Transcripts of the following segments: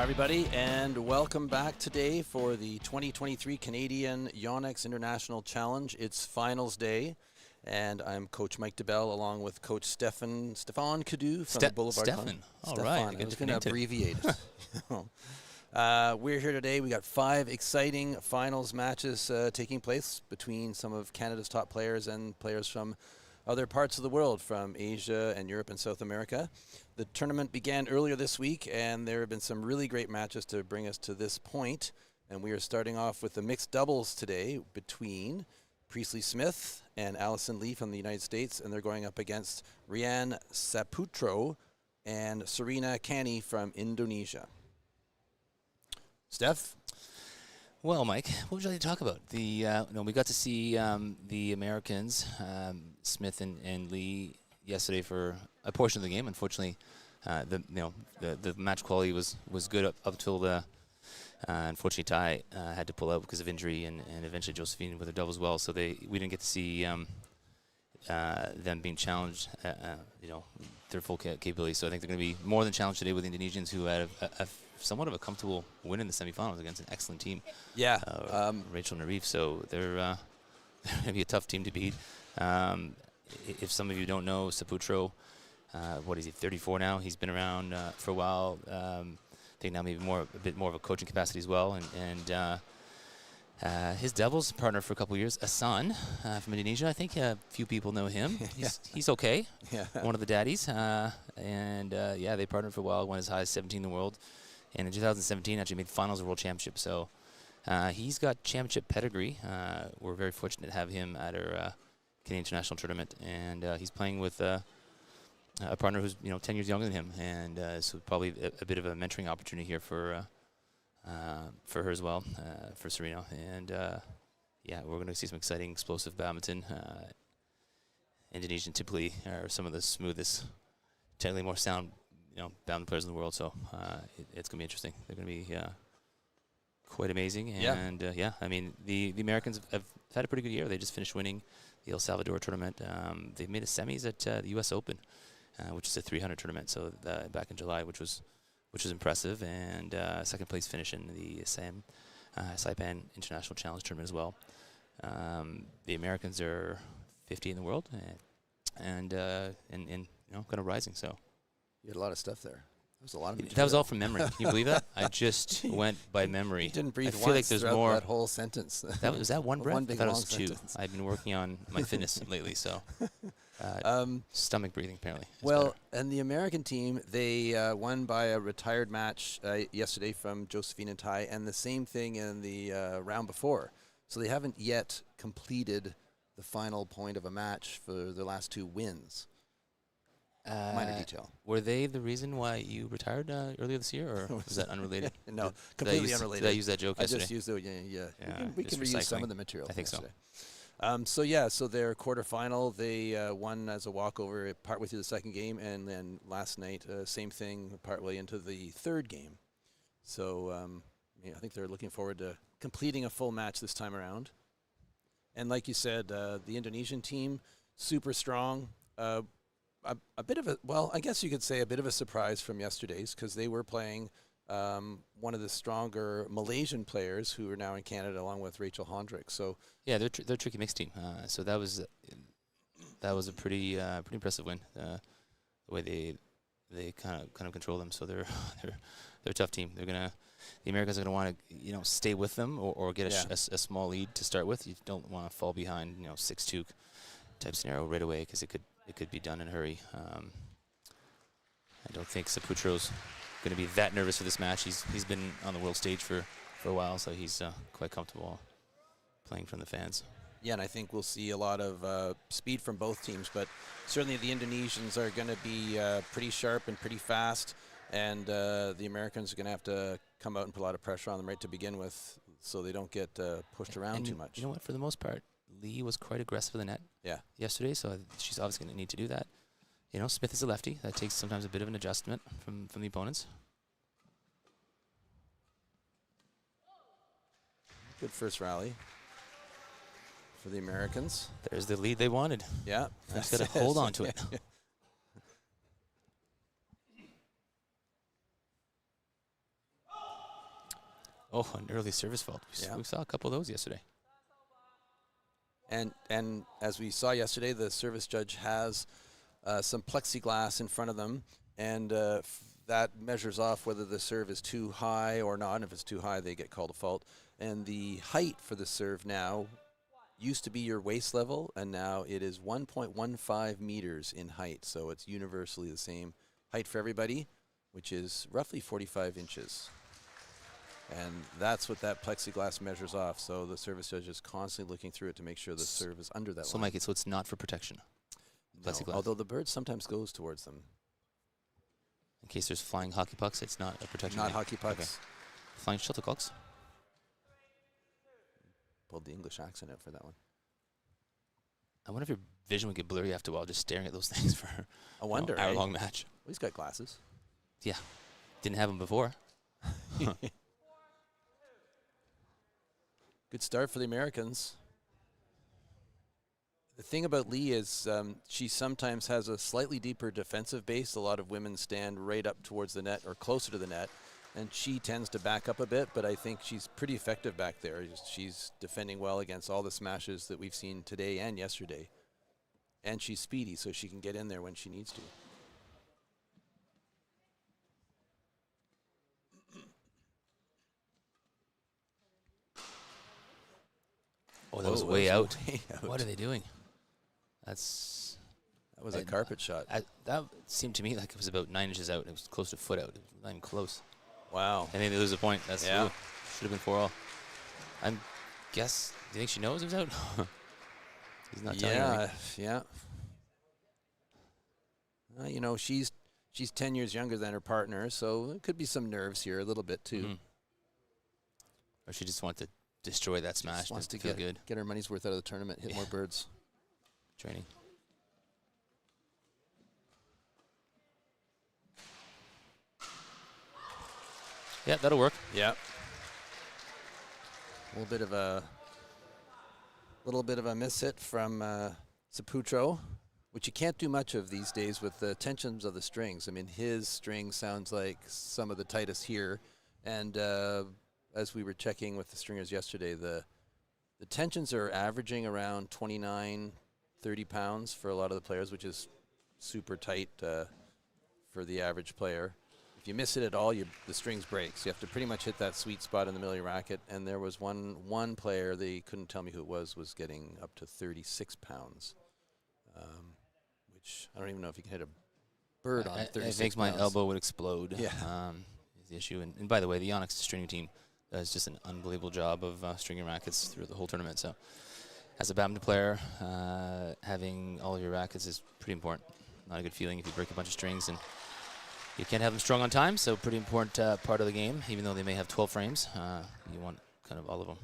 everybody, and welcome back today for the 2023 Canadian YONEX International Challenge. It's finals day, and I'm Coach Mike DeBell along with Coach Stefan Cadu from the Boulevard. Stefan. All right. I was going to abbreviate it. We're here today. We got 5 exciting finals matches taking place between some of Canada's top players and players from other parts of the world, from Asia and Europe and South America. The tournament began earlier this week, and there have been some really great matches to bring us to this point. And we are starting off with the mixed doubles today between Priestley Smith and Allison Lee from the United States, and they're going up against Rian Saputro and Serena Canny from Indonesia. Steph? Well, Mike, what would you like to talk about? We got to see the Americans, Smith and Lee, yesterday for a portion of the game. Unfortunately, the match quality was good up until the unfortunately Ty had to pull out because of injury, and eventually Josephine with her double as well. So we didn't get to see them being challenged, their full capability. So I think they're going to be more than challenged today with the Indonesians, who had a somewhat of a comfortable win in the semifinals against an excellent team. Yeah. Rachel Narif. So they're going to be a tough team to beat. If some of you don't know, Saputro, what is he, 34 now? He's been around for a while. I think now maybe a bit more of a coaching capacity as well. And his doubles partner for a couple of years, Asan from Indonesia. I think a few people know him. He's okay. Yeah. One of the daddies. They partnered for a while, won as high as 17 in the world. And in 2017, actually made finals of World Championship. So he's got championship pedigree. We're very fortunate to have him at our Canadian International Tournament. And he's playing with a partner who's 10 years younger than him. And so probably a bit of a mentoring opportunity here for her as well, for Serena. And we're going to see some exciting, explosive badminton. Indonesian typically are some of the smoothest, technically more sound badminton players in the world, so it's going to be interesting. They're going to be quite amazing. And I mean, the Americans have had a pretty good year. They just finished winning the El Salvador tournament. They've made a semis at the U.S. Open, which is a 300 tournament, so back in July, which was impressive. And second place finish in the Saipan International Challenge tournament as well. The Americans are 50 in the world, and kind of rising. So. You had a lot of stuff there. That was a lot of material. That was all from memory. Can you believe that? I just went by memory. You didn't breathe I feel like there's more. That whole sentence. Was that one breath? One big I thought it long was 2. sentence. I've been working on my fitness lately, so stomach breathing apparently. Well, and the American team, they won by a retired match yesterday from Josephine and Ty, and the same thing in the round before. So they haven't yet completed the final point of a match for their last 2 wins. Minor detail. Were they the reason why you retired earlier this year, or was that unrelated? No, completely unrelated. Did I use that joke yesterday? I just used it. We can reuse some of the material. I think so. So their quarterfinal, they won as a walkover partway through the second game, and then last night, same thing, partway into the third game. So I think they're looking forward to completing a full match this time around. And like you said, the Indonesian team, super strong. A bit of I guess you could say a bit of a surprise from yesterday's, because they were playing one of the stronger Malaysian players who are now in Canada, along with Rachel Hondrick. So yeah, they're a tricky mixed team. So that was a pretty impressive win. The way they kind of control them. So they're a tough team. The Americans are going to want to stay with them or get a small lead to start with. You don't want to fall behind 6-2 type scenario right away, because it could be done in a hurry. I don't think Saputro's going to be that nervous for this match. He's been on the world stage for a while, so he's quite comfortable playing from the fans. Yeah, and I think we'll see a lot of speed from both teams, but certainly the Indonesians are going to be pretty sharp and pretty fast, and the Americans are going to have to come out and put a lot of pressure on them right to begin with, so they don't get pushed around too much. You know what? For the most part, Lee was quite aggressive in the net yesterday, so she's obviously going to need to do that. Smith is a lefty. That takes sometimes a bit of an adjustment from the opponents. Good first rally for the Americans. There's the lead they wanted. Yeah. Just got to hold on to it. Oh, an early service fault. Yeah. We saw a couple of those yesterday. And as we saw yesterday, the service judge has some plexiglass in front of them, and that measures off whether the serve is too high or not. And if it's too high, they get called a fault. And the height for the serve now used to be your waist level, and now it is 1.15 meters in height. So it's universally the same height for everybody, which is roughly 45 inches. And that's what that plexiglass measures off. So the service judge is constantly looking through it to make sure the serve is under that So, line. Mikey, so it's not for protection? No, Plexiglass? although the bird sometimes goes towards them. In case there's flying hockey pucks, it's not a protection? Not thing? hockey pucks. Okay. Flying shuttlecocks? Pulled the English accent out for that one. I wonder if your vision would get blurry after a while just staring at those things for I wonder. an hour-long match. Well, he's got glasses. Yeah. Didn't have them before. Good start for the Americans. The thing about Lee is she sometimes has a slightly deeper defensive base. A lot of women stand right up towards the net or closer to the net, and she tends to back up a bit, but I think she's pretty effective back there. She's defending well against all the smashes that we've seen today and yesterday. And she's speedy, so she can get in there when she needs to. Oh, that was Whoa, way that out. was way out. What are they doing? That was a carpet shot. That seemed to me like it was about 9 inches out. It was close to a foot out. It was not even close. Wow. And then they lose a point. That's Yeah. Should have been 4-all. Do you think she knows it was out? He's not telling her. Yeah. You know, she's 10 years younger than her partner, so it could be some nerves here a little bit too. Mhm. Or she just wants to destroy that smash. Just wants to feel good. get her money's worth out of the tournament, hit more birds. Training. Yeah, that'll work. Yeah. A little bit of a miss hit from Saputro, which you can't do much of these days with the tensions of the strings. I mean, his string sounds like some of the tightest here, and as we were checking with the stringers yesterday, the tensions are averaging around 29, 30 pounds for a lot of the players, which is super tight for the average player. If you miss it at all, the strings break. So you have to pretty much hit that sweet spot in the middle of your racket. And there was one player, they couldn't tell me who it was getting up to 36 pounds, which I don't even know if you can hit a bird on 36 I think my pounds. elbow would explode. Yeah. Is the issue. And by the way, the YONEX stringing team does just an unbelievable job of stringing rackets through the whole tournament. So as a badminton player, having all of your rackets is pretty important. Not a good feeling if you break a bunch of strings and you can't have them strung on time, so pretty important part of the game. Even though they may have 12 frames, you want kind of all of them.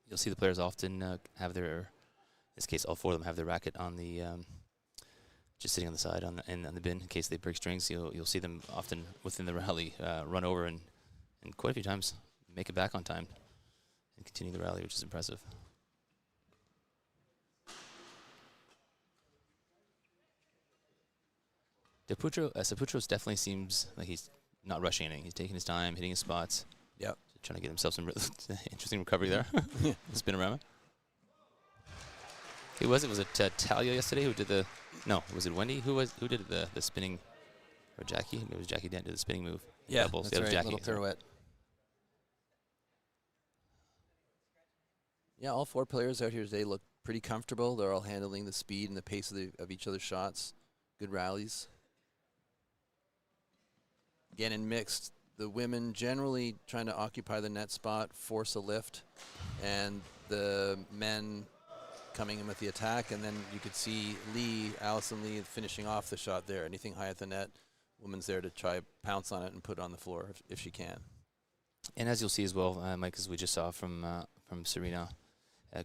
You'll see the players often have their, in this case, all 4 of them have their racket on the, just sitting on the side on the bin in case they break strings. You'll see them often within the rally run over and quite a few times make it back on time and continue the rally, which is impressive. Saputro definitely seems like he's not rushing anything. He's taking his time, hitting his spots. Yep. Trying to get himself some interesting recovery there. Spin-a-rama. Who was it? Was it Talia yesterday who did the... No, was it Wendy? Who did the spinning... Or Jackie? Maybe it was Jackie Dent did the spinning move. Yeah, Doubles. that's right, Jackie. little pirouette. Yeah, all 4 players out here today look pretty comfortable. They're all handling the speed and the pace of each other's shots. Good rallies. Again, in mixed, the women generally trying to occupy the net spot, force a lift, and the men coming in with the attack. And then you could see Allison Lee finishing off the shot there. Anything high at the net, woman's there to try pounce on it and put it on the floor if she can. And as you'll see as well, Mike, as we just saw from Serena,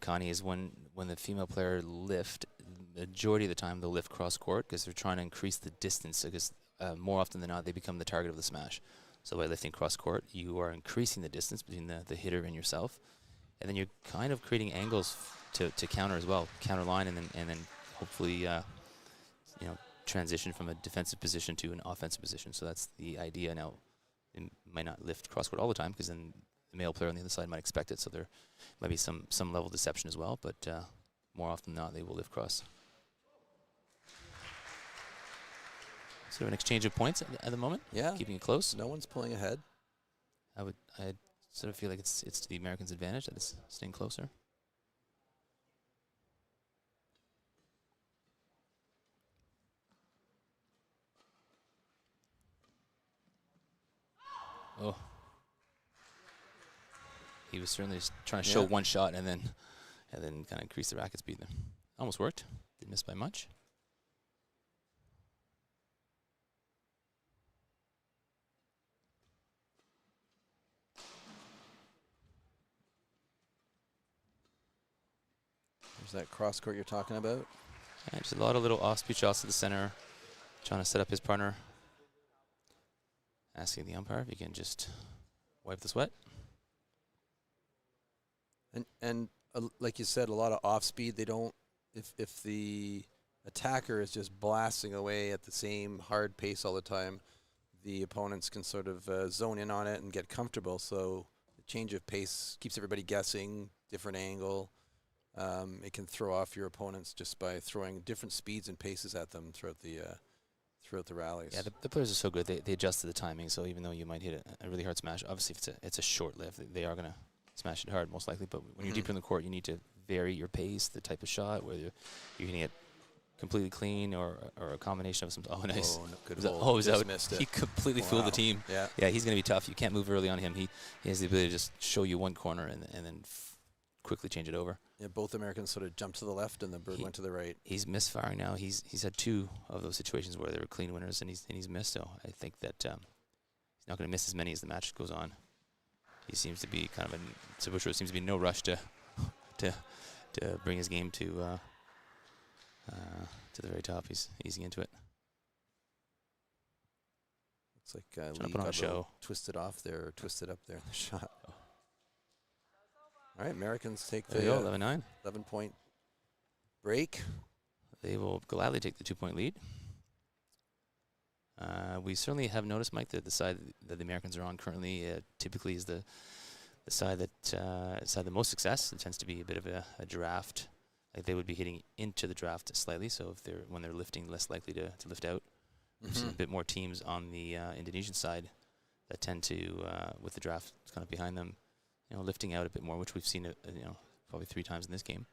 Connie, is when the female player lift, the majority of the time they'll lift cross court because they're trying to increase the distance because more often than not they become the target of the smash. So by lifting cross court, you are increasing the distance between the hitter and yourself, and then you're kind of creating angles to counter as well, counter line, and then hopefully transition from a defensive position to an offensive position. So that's the idea. Now, they might not lift cross court all the time because then the male player on the other side might expect it. So there might be some level of deception as well. But more often than not, they will lift cross. So an exchange of points at the moment. Yeah, keeping it close. No one's pulling ahead. I sort of feel like it's to the Americans' advantage that it's staying closer. Oh. He was certainly just trying to show one shot and then kind of increase the racket speed there. Almost worked. Didn't miss by much. There's that cross court you're talking about. Yeah, just a lot of little off-speed shots at the center, trying to set up his partner. Asking the umpire if he can just wipe the sweat. And like you said, a lot of off speed. They don't. If the attacker is just blasting away at the same hard pace all the time, the opponents can sort of zone in on it and get comfortable. So the change of pace keeps everybody guessing, different angle. It can throw off your opponents just by throwing different speeds and paces at them throughout the rallies. Yeah, the players are so good. They adjust to the timing. So even though you might hit a really hard smash, obviously if it's a short lift, they are going to smash it hard most likely. But when you're deeper in the court, you need to vary your pace, the type of shot, whether you're hitting it completely clean or a combination of some. Oh, nice. Oh, no, good hole. hole. He was Just out. missed it. He completely fooled the team. Yeah, he's going to be tough. You can't move early on him. He has the ability to just show you one corner and then quickly change it over. Yeah, both Americans sort of jumped to the left and the bird went to the right. He's misfiring now. He's had 2 of those situations where they were clean winners and he's missed. So I think that he's not going to miss as many as the match goes on. He seems to be kind of Sabushiro seems to be in no rush to bring his game to the very top. He's easing into it. Looks like Lee got on a show. Twisted off there, or twisted up there in the shot. Oh. All right, Americans take the 11-9. 11-point break. They will gladly take the 2-point lead. We certainly have noticed, Mike, that the side that the Americans are on currently typically is the side that has had the most success. It tends to be a bit of a draft. Like they would be hitting into the draft slightly, so if when they're lifting, less likely to lift out. There's a bit more teams on the Indonesian side that tend to, with the draft kind of behind them, lifting out a bit more, which we've seen, probably 3 times in this game.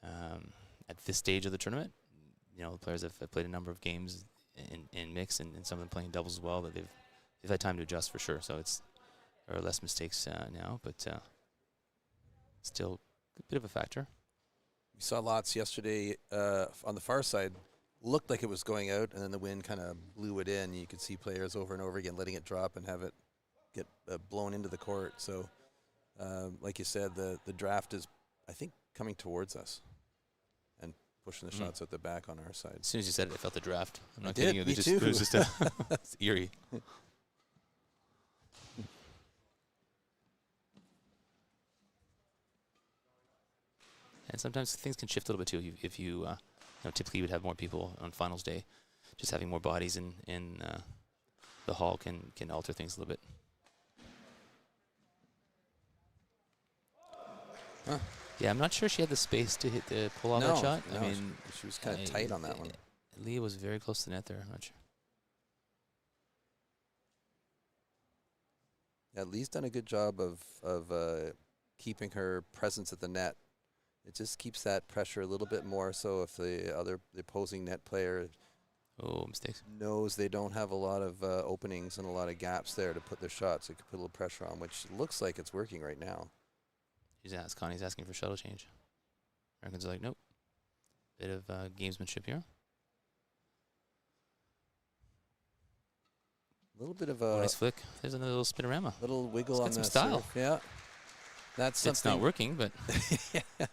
At this stage of the tournament, the players have played a number of games in mix, and some of them playing doubles as well. That they've had time to adjust for sure. So there are less mistakes now, but still a bit of a factor. We saw lots yesterday on the far side. Looked like it was going out, and then the wind kind of blew it in. You could see players over and over again letting it drop and have it get blown into the court. So, like you said, the draft is, I think, coming towards us and pushing the shots out the back on our side. As soon as you said it, I felt the draft. I'm not kidding you. Me too. It was just it's eerie. And sometimes things can shift a little bit too. If you typically you would have more people on finals day. Just having more bodies in the hall can alter things a little bit. Huh. Yeah, I'm not sure she had the space to pull off that shot. No, I mean, she was kind of tight on that one. Leah was very close to the net there. I'm not sure. Yeah, Lee's done a good job of keeping her presence at the net. It just keeps that pressure a little bit more. So if the opposing net player mistakes knows they don't have a lot of openings and a lot of gaps there to put their shots, it could put a little pressure on, which looks like it's working right now. Connie's asking for shuttle change. Americans are like, nope. Bit of gamesmanship here. A little bit of a nice flick. There's another little spinorama. Little wiggle on some the style. Serve. Yeah, that's something. It's not working, but yeah.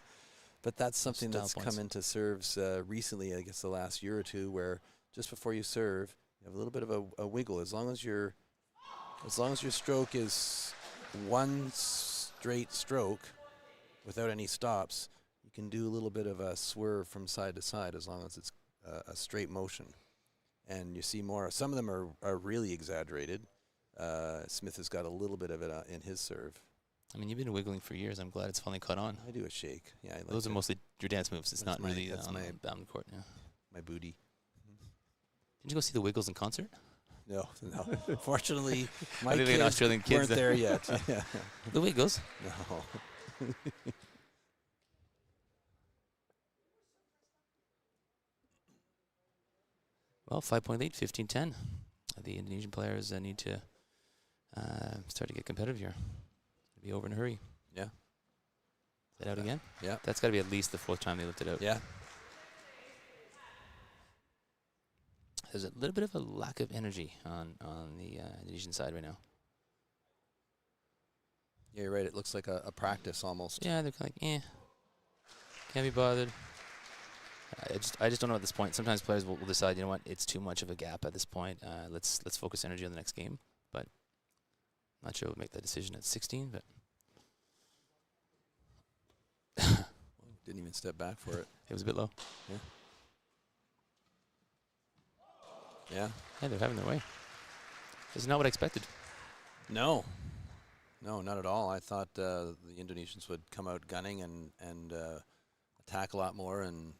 But that's something that's points. come into serves recently. I guess the last year or two, where just before you serve, you have a little bit of a wiggle. As long as your stroke is one straight stroke without any stops, you can do a little bit of a swerve from side to side as long as it's a straight motion. And you see more. Some of them are really exaggerated. Smith has got a little bit of it in his serve. I mean, you've been wiggling for years. I'm glad it's finally caught on. I do a shake. Yeah, I like those are mostly your dance moves. It's not really that's on my the badminton court. Yeah. my booty. Did you go see the Wiggles in concert? No. Fortunately, my Maybe kids Australian kids weren't there yet. Yeah. The Wiggles. No. Well, 5.8, 15-10. The Indonesian players need to start to get competitive here. Be over in a hurry. Yeah. Is that out again? Yeah. That's got to be at least the 4th time they lifted out. Yeah. There's a little bit of a lack of energy on the Indonesian side right now. Yeah, you're right. It looks like a practice almost. Yeah, they're kind of like, can't be bothered. I just don't know at this point. Sometimes players will decide, you know what, it's too much of a gap at this point. Let's focus energy on the next game. But I'm not sure we'll make that decision at 16. But Didn't even step back for it. It was a bit low. Yeah. Yeah. Yeah, they're having their way. This is not what I expected. No. No, not at all. I thought the Indonesians would come out gunning and attack a lot more and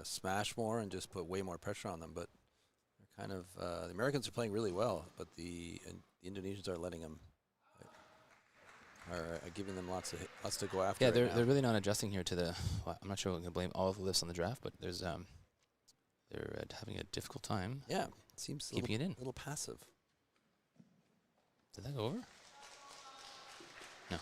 smash more and just put way more pressure on them. But they're kind of the Americans are playing really well, but the Indonesians are letting them are giving them lots to go after. Yeah, right they're really not adjusting here to the. Well, I'm not sure we can blame all of the lifts on the draft, but there's they're having a difficult time. Yeah, it seems keeping it in. A little passive. Did that go over? No.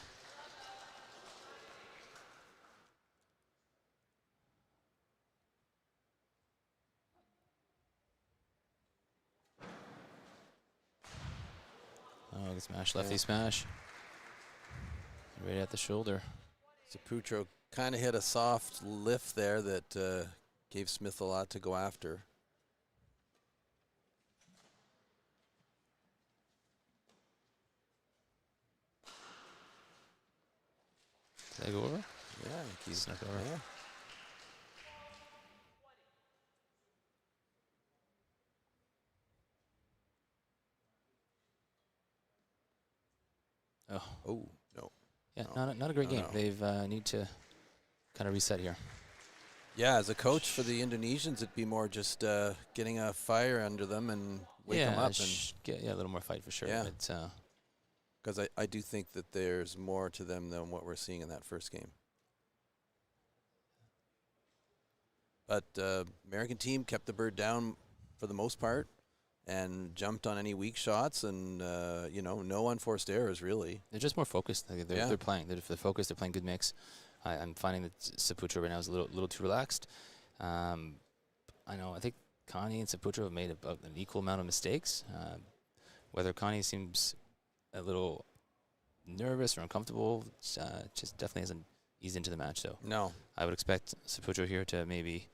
Oh, good smash, lefty smash. Right at the shoulder. Saputro kind of hit a soft lift there that gave Smith a lot to go after. Did that go over? Yeah, he's snuck over. Yeah. Oh, no. Yeah, No. not a great No, game. no. They've need to kind of reset here. Yeah, as a coach for the Indonesians, it'd be more just getting a fire under them and wake them up. Get a little more fight for sure. Yeah. But, because I do think that there's more to them than what we're seeing in that first game. But American team kept the bird down for the most part and jumped on any weak shots and, no unforced errors, really. they're just more focused. They're playing. They're focused. They're playing good mix. I'm finding that Saputro right now is a little too relaxed. I think Connie and Saputro have made about an equal amount of mistakes. Whether Connie seems a little nervous or uncomfortable, just definitely hasn't eased into the match. So No. I would expect Saputro here to maybe,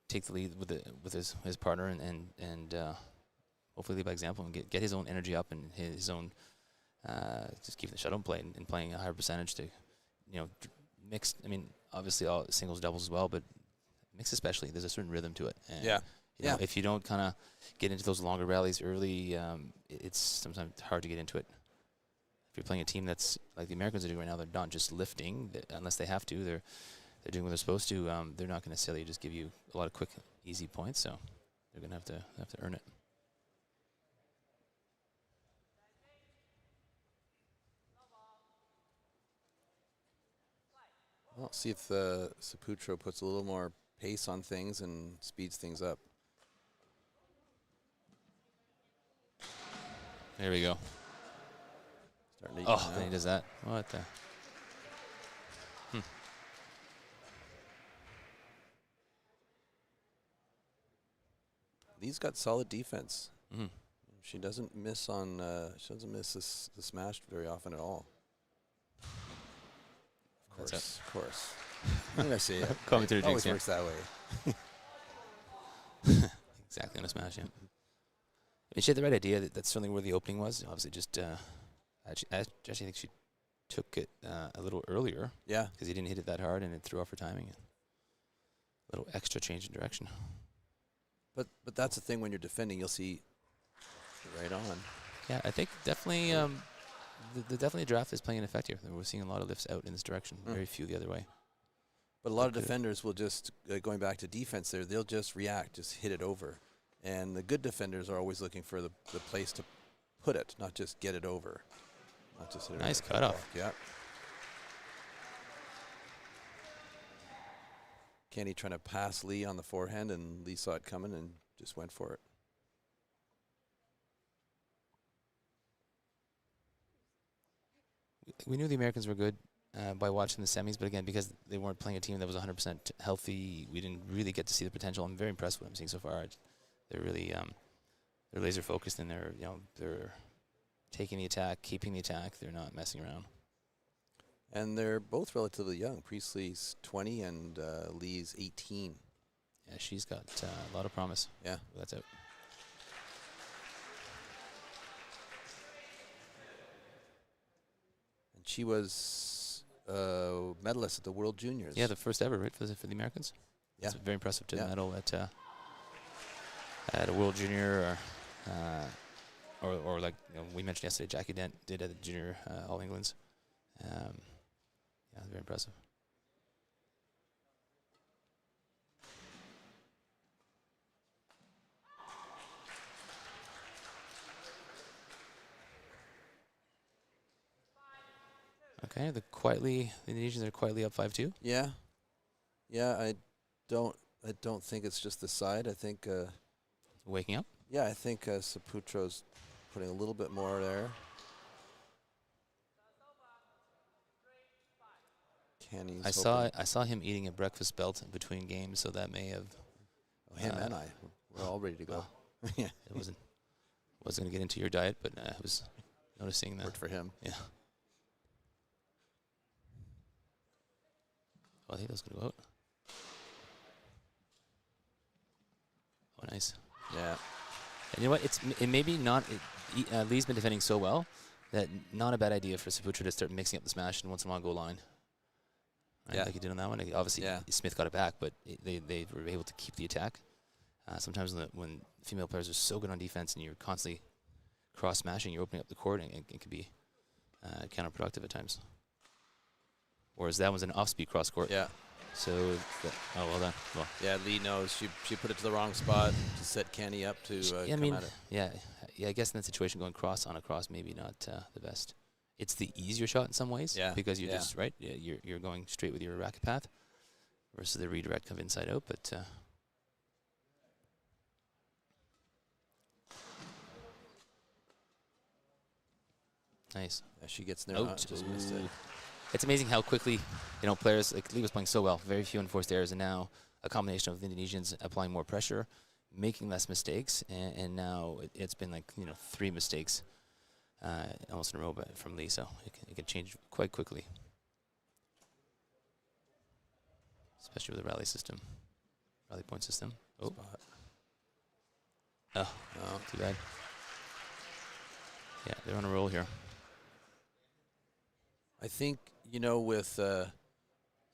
take the lead with his partner and hopefully lead by example and get his own energy up and his own just keep the shutdown play and playing a higher percentage to, mix. I mean, obviously all singles, doubles as well, but mix especially. There's a certain rhythm to it. And if you don't kind of get into those longer rallies early, it's sometimes hard to get into it. If you're playing a team that's like the Americans are doing right now, they're not just lifting unless they have to. They're doing what they're supposed to. They're not going to necessarily just give you a lot of quick, easy points. So they're going to have to earn it. Well, see if Saputro puts a little more pace on things and speeds things up. There we go. Starting to Oh, and he does that. What the? Lee's got solid defense. Mm-hmm. She doesn't miss on. She doesn't miss the smash very often at all. Of course. I'm gonna say it. Commentary It always jinx, works that way. Exactly on a smash, yeah. I mean, she had the right idea. That's certainly where the opening was. Obviously, just I actually think she took it a little earlier. Yeah. Because he didn't hit it that hard, and it threw off her timing. A little extra change in direction. But that's the thing when you're defending. You'll see Right on. Yeah, I think definitely the draft is playing an effect here. We're seeing a lot of lifts out in this direction, very few the other way. But a lot of defenders will just, going back to defense there, they'll just react, just hit it over. And the good defenders are always looking for the place to put it, not just get it over. Not just hit it Nice over. cutoff. Yeah. Kenny trying to pass Lee on the forehand, and Lee saw it coming and just went for it. We knew the Americans were good by watching the semis, but again, because they weren't playing a team that was 100% healthy, we didn't really get to see the potential. I'm very impressed with what I'm seeing so far. They're really they're laser focused, and they're taking the attack, keeping the attack. They're not messing around. And they're both relatively young. Priestley's 20 and Lee's 18. Yeah, she's got a lot of promise. Yeah, that's it. And she was a medalist at the World Juniors. Yeah, the first ever, right, for the Americans. Yeah, it's very impressive to medal at a World Junior, or like we mentioned yesterday, Jackie Dent did at the Junior All Englands. Yeah, very impressive. Okay, the Indonesians are quietly up 5-2. Yeah, yeah. I don't think it's just the side. I think waking up. Yeah, I think Saputro's putting a little bit more there. I saw him eating a breakfast belt between games, so that may have. Oh, him and I, we're all ready to go. Well, yeah, it wasn't going to get into your diet, but I was noticing that. Worked for him. Yeah. Oh, I think that was going to go out. Oh, nice. Yeah. And you know what? It may be not. Lee's been defending so well that not a bad idea for Saputra to start mixing up the smash and once in a while go line. Right? Like he did on that one. Obviously, Smith got it back, but they were able to keep the attack. Sometimes when female players are so good on defense and you're constantly cross smashing, you're opening up the court, and it can be counterproductive at times. Whereas that was an off-speed cross court. Yeah. So, well done. Well, yeah, Lee knows she put it to the wrong spot to set Kenny up to come at it. Yeah, I guess in that situation, going cross on a cross, maybe not the best. It's the easier shot in some ways, because you just you're going straight with your racket path, versus the redirect of inside out. But nice. Yeah, she gets there. Just missed it. It's amazing how quickly, players like Lee was playing so well, very few enforced errors, and now a combination of the Indonesians applying more pressure, making less mistakes, and now it's been like 3 mistakes almost in a row from Lee, so it can change quite quickly, especially with the rally point system. Oh, too bad. Yeah, they're on a roll here. I think, with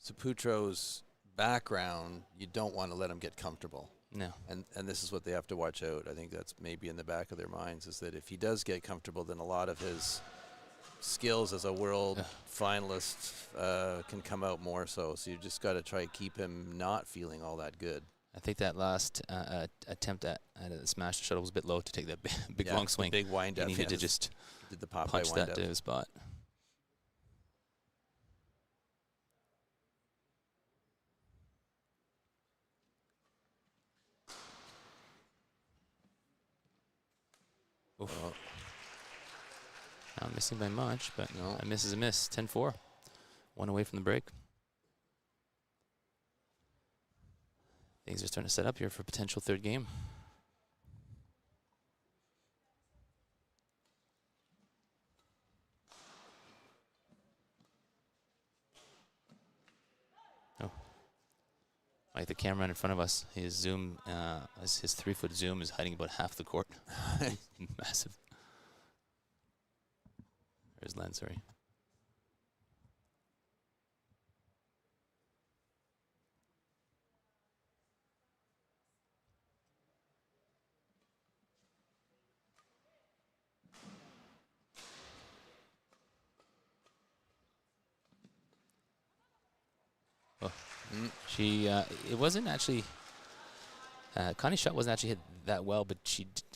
Saputro's background, you don't want to let him get comfortable. No. And this is what they have to watch out. I think that's maybe in the back of their minds, is that if he does get comfortable, then a lot of his skills as a world finalist can come out more so. So you just got to try to keep him not feeling all that good. I think that last attempt at a smash the shuttle was a bit low to take that big long swing. Big wind up. He needed to just did the pop punch that to his spot. Oh. Not missing by much, but a miss is a miss. 10-4. 1 away from the break. Things are starting to set up here for a potential third game. Oh. Like the cameraman in front of us, his zoom, his 3-foot zoom is hiding about half the court. Massive. There's Len, sorry. Oh. She, it wasn't actually, Connie's shot wasn't actually hit that well, but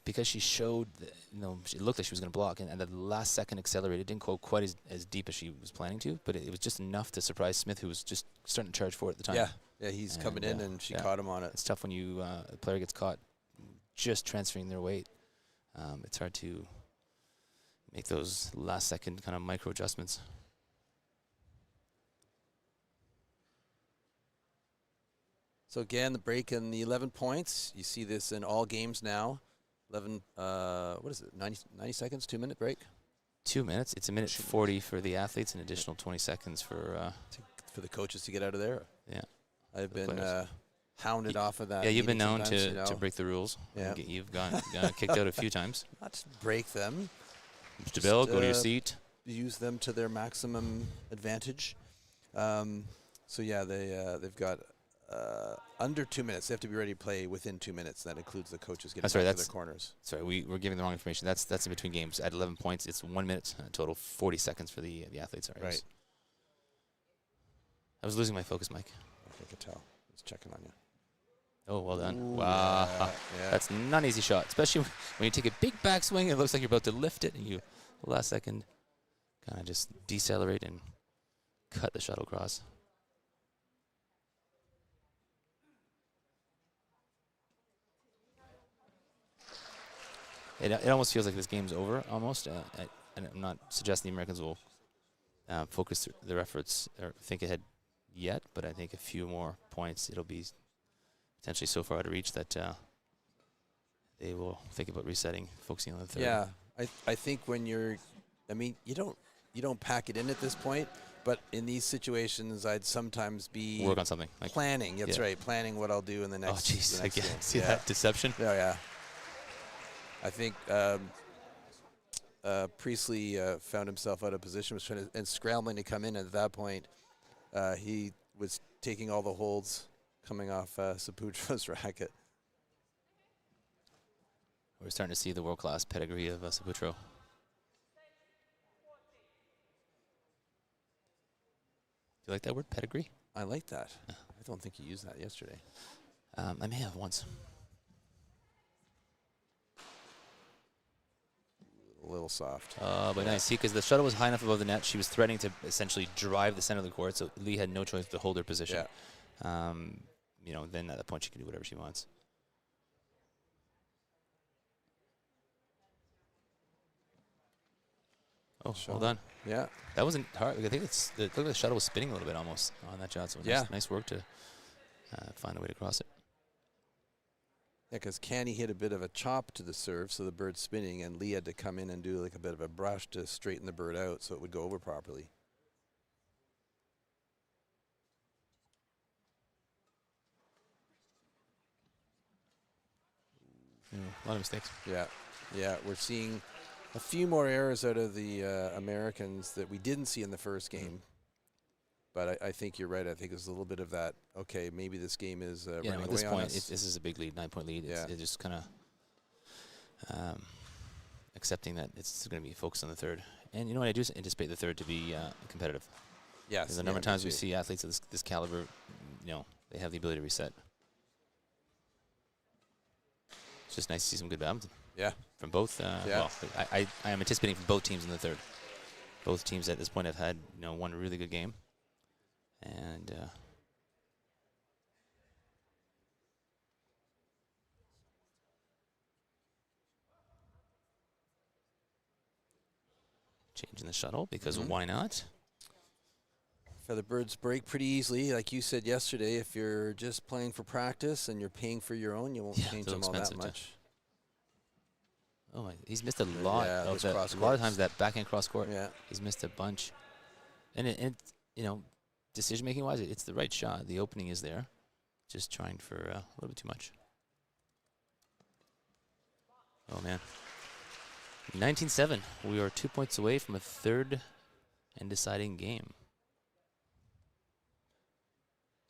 because she showed, it looked like she was going to block, and at the last second accelerated. It didn't go quite as deep as she was planning to, but it was just enough to surprise Smith, who was just starting to charge for it at the time. Yeah, he's coming in, and she caught him on it. It's tough when a player gets caught just transferring their weight. It's hard to make those last second kind of micro adjustments. So again, the break in the 11 points. You see this in all games now. 11, what is it, 90 seconds, 2-minute break? 2 minutes. It's a minute 40 for the athletes, an additional 20 seconds for the coaches to get out of there. Yeah. I've been hounded off of that. Yeah, you've been known to break the rules. Yeah. You've gotten kicked out a few times. Not to break them. Mr. Bell, go to your seat. Use them to their maximum advantage. So yeah, they've got under 2 minutes. They have to be ready to play within 2 minutes. That includes the coaches getting back to their corners. Sorry, we're giving the wrong information. That's in between games. At 11 points, it's 1 minute, total 40 seconds for the athletes. Right. I was losing my focus, Mike. I could tell. I was checking on you. Oh, well done. Ooh, wow. Yeah. That's not an easy shot, especially when you take a big backswing. It looks like you're about to lift it, and you, last second, kind of just decelerate and cut the shuttle across. It almost feels like this game's over, almost. And I'm not suggesting the Americans will focus their efforts or think ahead yet, but I think a few more points, it'll be potentially so far out of reach that they will think about resetting, focusing on the third. Yeah, I think when you don't pack it in at this point, but in these situations, I'd sometimes be work on something. Like planning. That's right, planning what I'll do in the next. Oh, jeez, I game. See that deception? Oh, yeah. I think Priestley found himself out of position, was trying to and scrambling to come in. And at that point, he was taking all the holds coming off Saputro's racket. We're starting to see the world-class pedigree of Saputro. Do you like that word, pedigree? I like that. Yeah. I don't think you used that yesterday. I may have once. A little soft. But nice. See, because the shuttle was high enough above the net, she was threatening to essentially drive the center of the court, so Lee had no choice to hold her position. Yeah. Then at that point she can do whatever she wants. Oh, well done. Yeah. That wasn't hard. I think look like the shuttle was spinning a little bit almost on that shot, so nice work to find a way to cross it. Yeah, because Canny hit a bit of a chop to the serve, so the bird's spinning, and Lee had to come in and do like a bit of a brush to straighten the bird out so it would go over properly. A lot of mistakes. Yeah, we're seeing a few more errors out of the Americans that we didn't see in the first game. But I think you're right. I think there's a little bit of that. Okay, maybe this game is running away at this point, this is a big lead, 9-point lead. Yeah. It's just kind of accepting that it's going to be focused on the third. And you know what? I do anticipate the third to be competitive. Yes. The number of times we see athletes of this caliber, they have the ability to reset. It's just nice to see some good badminton. Yeah. From both. Well, I am anticipating from both teams in the third. Both teams at this point have had one really good game. And changing the shuttle because why not? Featherbirds break pretty easily. Like you said yesterday, if you're just playing for practice and you're paying for your own, you won't change them all that much. Oh, he's missed a lot of that. A lot of times that backhand cross court. Yeah, he's missed a bunch. And decision-making wise, it's the right shot. The opening is there. Just trying for a little bit too much. Oh, man. 19-7. We are 2 points away from a third and deciding game.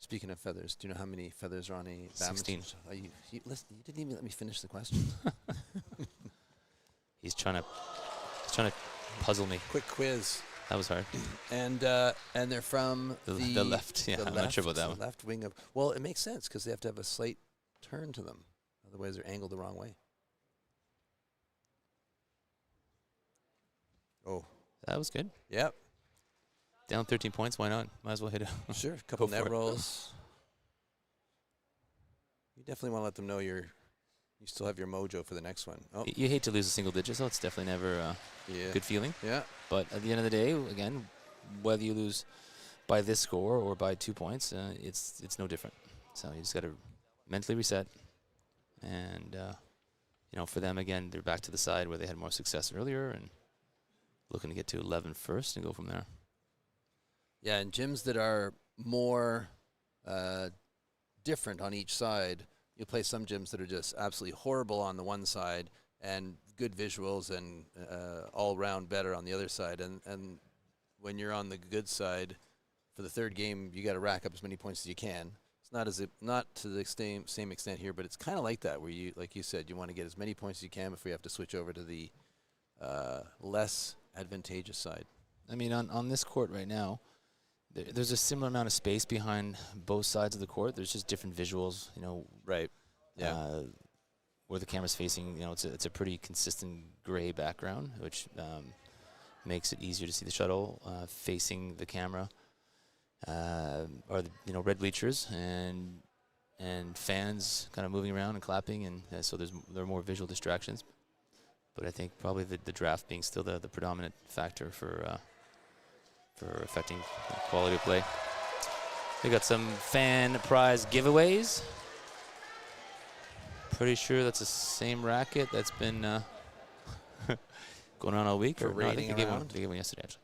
Speaking of feathers, do you know how many feathers are on a 16. You didn't even let me finish the question. He's trying to puzzle me. Quick quiz. That was hard. And they're from The left. Yeah, I'm not sure about that one. Left wing of. Well, it makes sense because they have to have a slight turn to them. Otherwise, they're angled the wrong way. Oh. That was good. Yep. Down 13 points. Why not? Might as well hit it. Sure. A couple net it. rolls. You definitely want to let them know you still have your mojo for the next one. Oh. You hate to lose a single digit, so it's definitely never a good feeling. Yeah. But at the end of the day, again, whether you lose by this score or by 2 points, it's no different. So you just got to mentally reset. And, you know, for them, again, they're back to the side where they had more success earlier and looking to get to 11 first and go from there. Yeah, and gyms that are more different on each side, you'll play some gyms that are just absolutely horrible on the one side and good visuals and all-round better on the other side. And when you're on the good side, for the third game, you got to rack up as many points as you can. It's not to the same extent here, but it's kind of like that, where you, like you said, you want to get as many points as you can before you have to switch over to the less advantageous side. I mean, on this court right now, there's a similar amount of space behind both sides of the court. There's just different visuals, you know. Right. Yeah. Where the camera's facing, you know, it's a pretty consistent gray background, which makes it easier to see the shuttle facing the camera. Or the, you know, red bleachers and fans kind of moving around and clapping, and so there are more visual distractions. But I think probably the draft being still the predominant factor for affecting quality of play. We got some fan prize giveaways. Pretty sure that's the same racket that's been going on all week. Or no, I think around. they gave one yesterday, actually.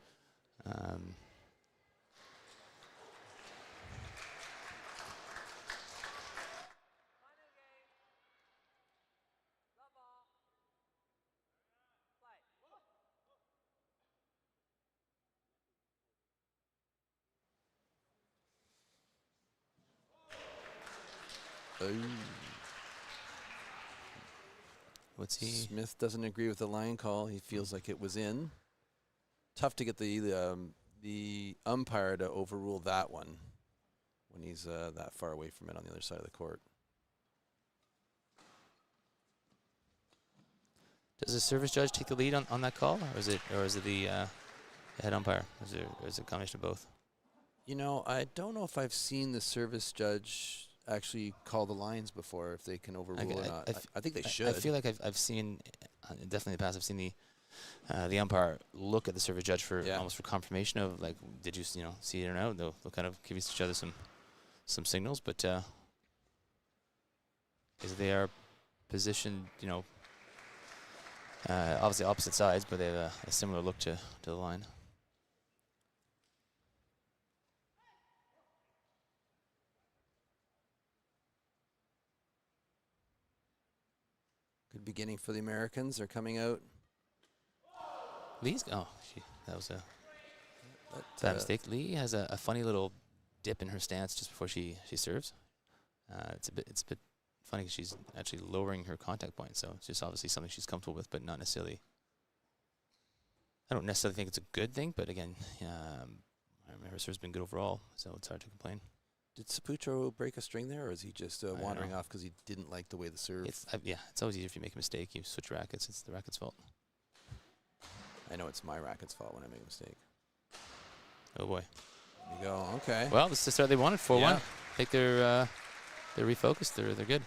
What's he? Smith doesn't agree with the line call. He feels like it was in. Tough to get the umpire to overrule that one when he's that far away from it on the other side of the court. Does the service judge take the lead on that call, or is it the head umpire? Or is it a combination of both? You know, I don't know if I've seen the service judge actually call the lines before, if they can overrule or not. I think they should. I feel like I've seen, definitely in the past, I've seen the umpire look at the service judge for almost for confirmation of, like, did you see it or no? They'll kind of give each other some signals, but as they are positioned, you know, obviously opposite sides, but they have a similar look to the line. Good beginning for the Americans. They're coming out. That was a bad mistake. Lee has a funny little dip in her stance just before she serves. It's a bit funny because she's actually lowering her contact point, so it's just obviously something she's comfortable with, but not necessarily. I don't necessarily think it's a good thing, but again, I remember her serve's been good overall, so it's hard to complain. Did Saputo break a string there, or is he just wandering off because he didn't like the way the serve? It's always easier if you make a mistake. You switch rackets. It's the racket's fault. I know it's my racket's fault when I make a mistake. Oh boy. There you go. Okay. Well, this is the start they wanted. 4-1. I think they're refocused. They're good.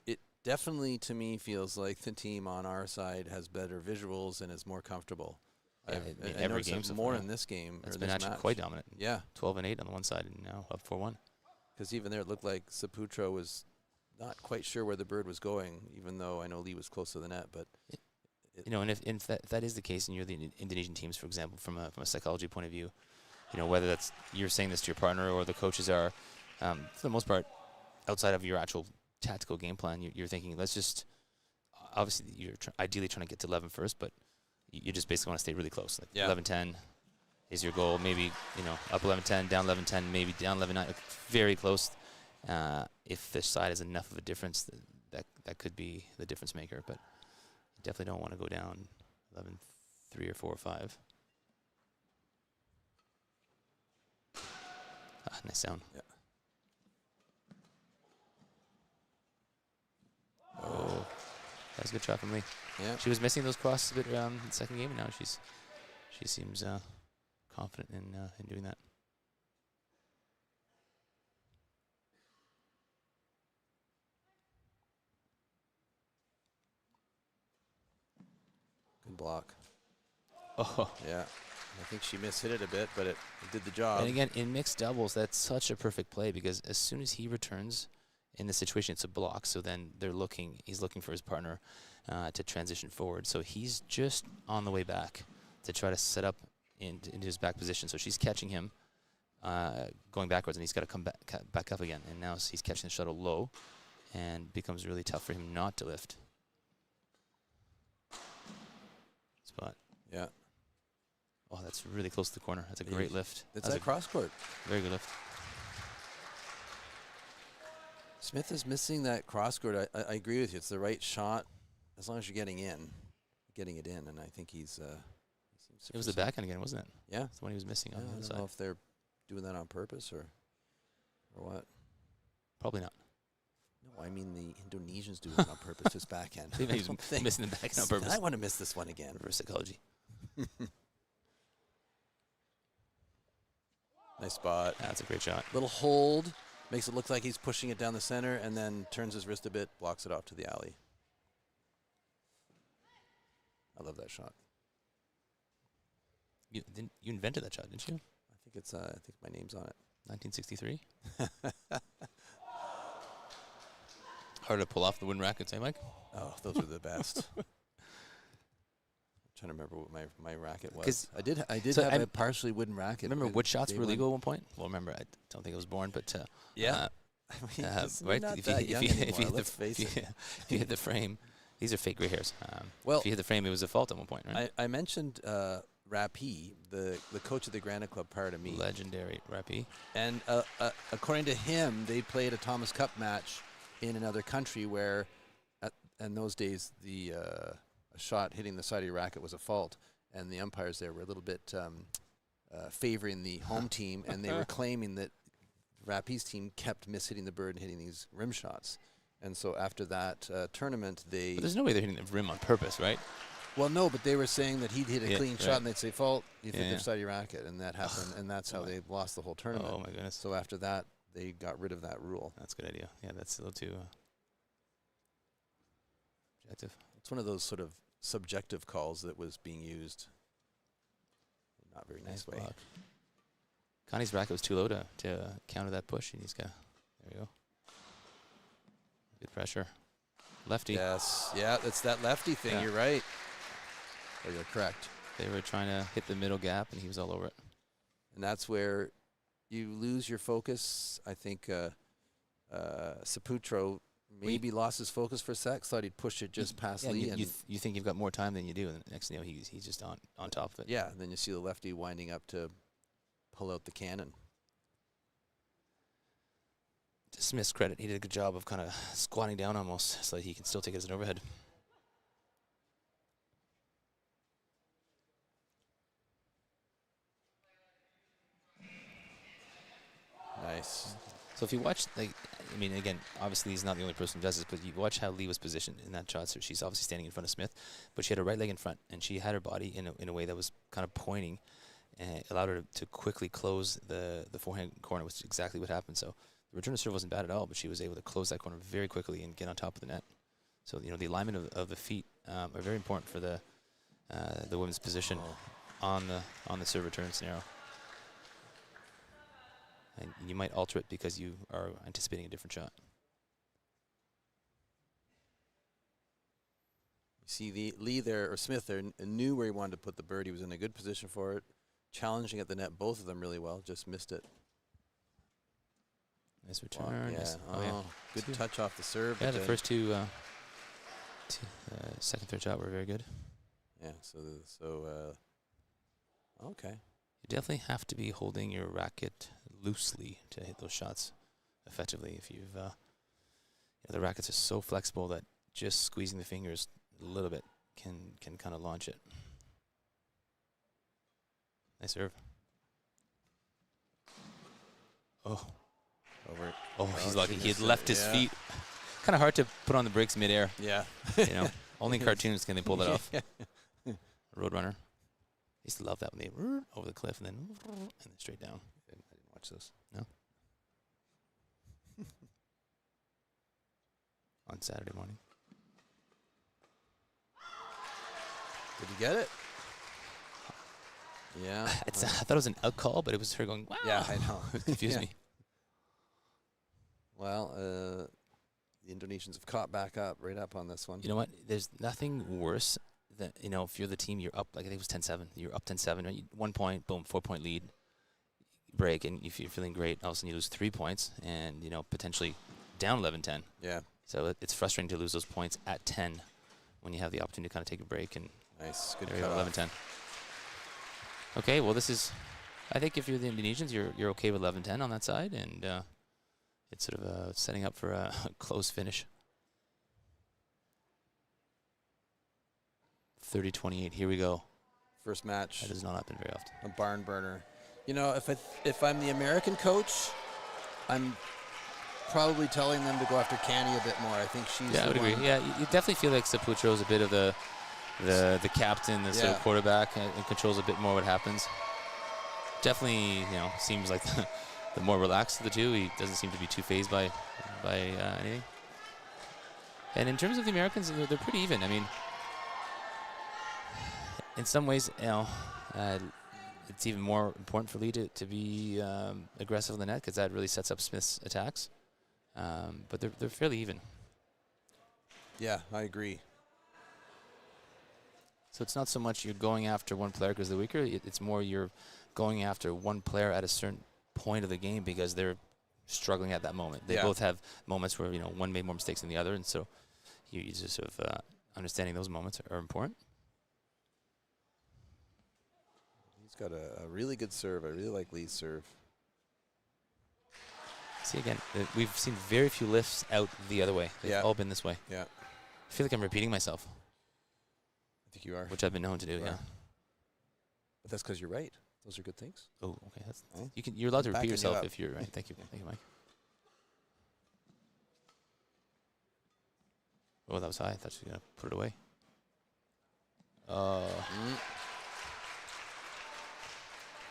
It definitely, to me, feels like the team on our side has better visuals and is more comfortable. Yeah, I noticed it more in this game. It's been actually quite dominant. Yeah. 12-8 on the one side, and now up 4-1. Because even there, it looked like Saputro was not quite sure where the bird was going, even though I know Lee was close to the net. But you know, and if that is the case, and you're the Indonesian teams, for example, from a psychology point of view, you know, whether that's you're saying this to your partner or the coaches are, for the most part, outside of your actual tactical game plan, you're thinking, let's just, obviously, you're ideally trying to get to 11 first, but you just basically want to stay really close. Like 11-10 is your goal. Maybe, you know, up 11-10, down 11-10, maybe down 11-9. Very close. If the side is enough of a difference, that could be the difference maker. But you definitely don't want to go down 11-3 or 4 or 5. Nice sound. Yeah. Oh, that's a good shot from Lee. Yeah. She was missing those crosses a bit around the second game, and now she seems confident in doing that. Good block. Oh. Yeah. I think she mishit it a bit, but it did the job. And again, in mixed doubles, that's such a perfect play because as soon as he returns in the situation, it's a block. So then he's looking for his partner to transition forward. So he's just on the way back to try to set up into his back position. So she's catching him going backwards, and he's got to come back up again. And now he's catching the shuttle low, and becomes really tough for him not to lift. Spot. Yeah. Oh, that's really close to the corner. That's a great lift. It's that cross court. Very good lift. Smith is missing that cross court. I agree with you. It's the right shot as long as you're getting it in, and I think he seems to. It was the backhand again, wasn't it? Yeah. That's the one he was missing on the other I side. don't know if they're doing that on purpose or what. Probably not. No, I mean the Indonesians do it on purpose, just backhand. Maybe he was missing the backhand on purpose. I want to miss this one again. Reverse psychology. Nice spot. That's a great shot. Little hold. Makes it look like he's pushing it down the center, and then turns his wrist a bit, blocks it off to the alley. I love that shot. You invented that shot, didn't you? I think my name's on it. 1963. Hard to pull off the wooden rackets, eh, Mike? Oh, those were the best. I'm trying to remember what my racket was. I did have a partially wooden racket. Remember wood shots were legal at one point? Well, remember, I don't think I was born, but yeah. Right? If you hit the frame, these are fake gray hairs. Well, if you hit the frame, it was a fault at one point, right? I mentioned Rapi, the coach of the Granite Club prior to me. Legendary Rapi. And according to him, they played a Thomas Cup match in another country where, in those days, a shot hitting the side of your racket was a fault, and the umpires there were a little bit favoring the home team, and they were claiming that Rapi's team kept mishitting the bird and hitting these rim shots. And so after that tournament, But there's no way they're hitting the rim on purpose, right? Well, no, but they were saying that he'd hit a clean shot, right. and they'd say, fault, you hit the side of your racket, and that happened, and that's how they lost the whole tournament. Oh, my goodness. So after that, they got rid of that rule. That's a good idea. Yeah, that's a little too objective. It's one of those sort of subjective calls that was being used in not very nice way. Block. Connie's racket was too low to counter that push, and he's got, there we go. Good pressure. Lefty. Yes. Yeah, it's that lefty thing. Yeah. You're right. Oh, you're correct. They were trying to hit the middle gap, and he was all over it. And that's where you lose your focus. I think Saputro maybe lost his focus for a sec. Thought he'd push it just past Lee. You think you've got more time than you do, and the next thing you know, he's just on top of it. Yeah, and then you see the lefty winding up to pull out the cannon. To Smith's credit, he did a good job of kind of squatting down almost so that he can still take it as an overhead. Nice. So if you watch, I mean, again, obviously he's not the only person who does this, but you watch how Lee was positioned in that shot. So she's obviously standing in front of Smith, but she had her right leg in front, and she had her body in a way that was kind of pointing, and it allowed her to quickly close the forehand corner, which is exactly what happened. So the return to serve wasn't bad at all, but she was able to close that corner very quickly and get on top of the net. So the alignment of the feet are very important for the women's position on the serve return scenario. And you might alter it because you are anticipating a different shot. You see Lee there, or Smith there, knew where he wanted to put the bird. He was in a good position for it, challenging at the net, both of them really well, just missed it. Nice return. Wow, yeah. Nice. Good touch off the serve. Yeah, the first two second, third shot were very good. Yeah, okay. You definitely have to be holding your racket loosely to hit those shots effectively. If you've, the rackets are so flexible that just squeezing the fingers a little bit can kind of launch it. Nice serve. Oh. Over. Oh, he's lucky. He had missed left it. his feet. Kind of hard to put on the brakes midair. Yeah. You know, only in cartoons can they pull that off. Yeah. Roadrunner. I used to love that when they over the cliff and then straight down. I didn't watch this. No. On Saturday morning. Did you get it? Yeah. I thought it was an out call, but it was her going, wow. Yeah, I know. It confused me. Well, the Indonesians have caught back up, right up on this one. You know what? There's nothing worse than, you know, if you're the team, you're up, like I think it was 10-7. You're up 10-7, right? 1 point, boom, 4-point lead, break, and if you're feeling great, all of a sudden you lose 3 points and, you know, potentially down 11-10. Yeah. So it's frustrating to lose those points at 10 when you have the opportunity to kind of take a break and Nice. Good there you cut go, off. 11-10. Okay, well, this is, I think if you're the Indonesians, you're okay with 11-10 on that side, and it's sort of setting up for a close finish. 30-28, here we go. First match. That does not happen very often. A barn burner. You know, if I'm the American coach, I'm probably telling them to go after Canny a bit more. I think she's I would agree. Yeah, you definitely feel like Saputro is a bit of the captain, the sort of quarterback, and controls a bit more what happens. Definitely, you know, seems like the more relaxed of the two. He doesn't seem to be too fazed by anything. And in terms of the Americans, they're pretty even. I mean, in some ways, you know, it's even more important for Lee to be aggressive on the net because that really sets up Smith's attacks. But they're fairly even. Yeah, I agree. So it's not so much you're going after one player because they're weaker. It's more you're going after one player at a certain point of the game because they're struggling at that moment. They both have moments where, you know, one made more mistakes than the other, and so you just sort of understanding those moments are important. He's got a really good serve. I really like Lee's serve. See, again, we've seen very few lifts out the other way. They've all been this way. Yeah. I feel like I'm repeating myself. I think you are. Which I've been known to do, yeah. But that's because you're right. Those are good things. Oh, okay. You're allowed to repeat yourself if you're right. Thank you. Thank you, Mike. Oh, that was high. I thought she was going to put it away.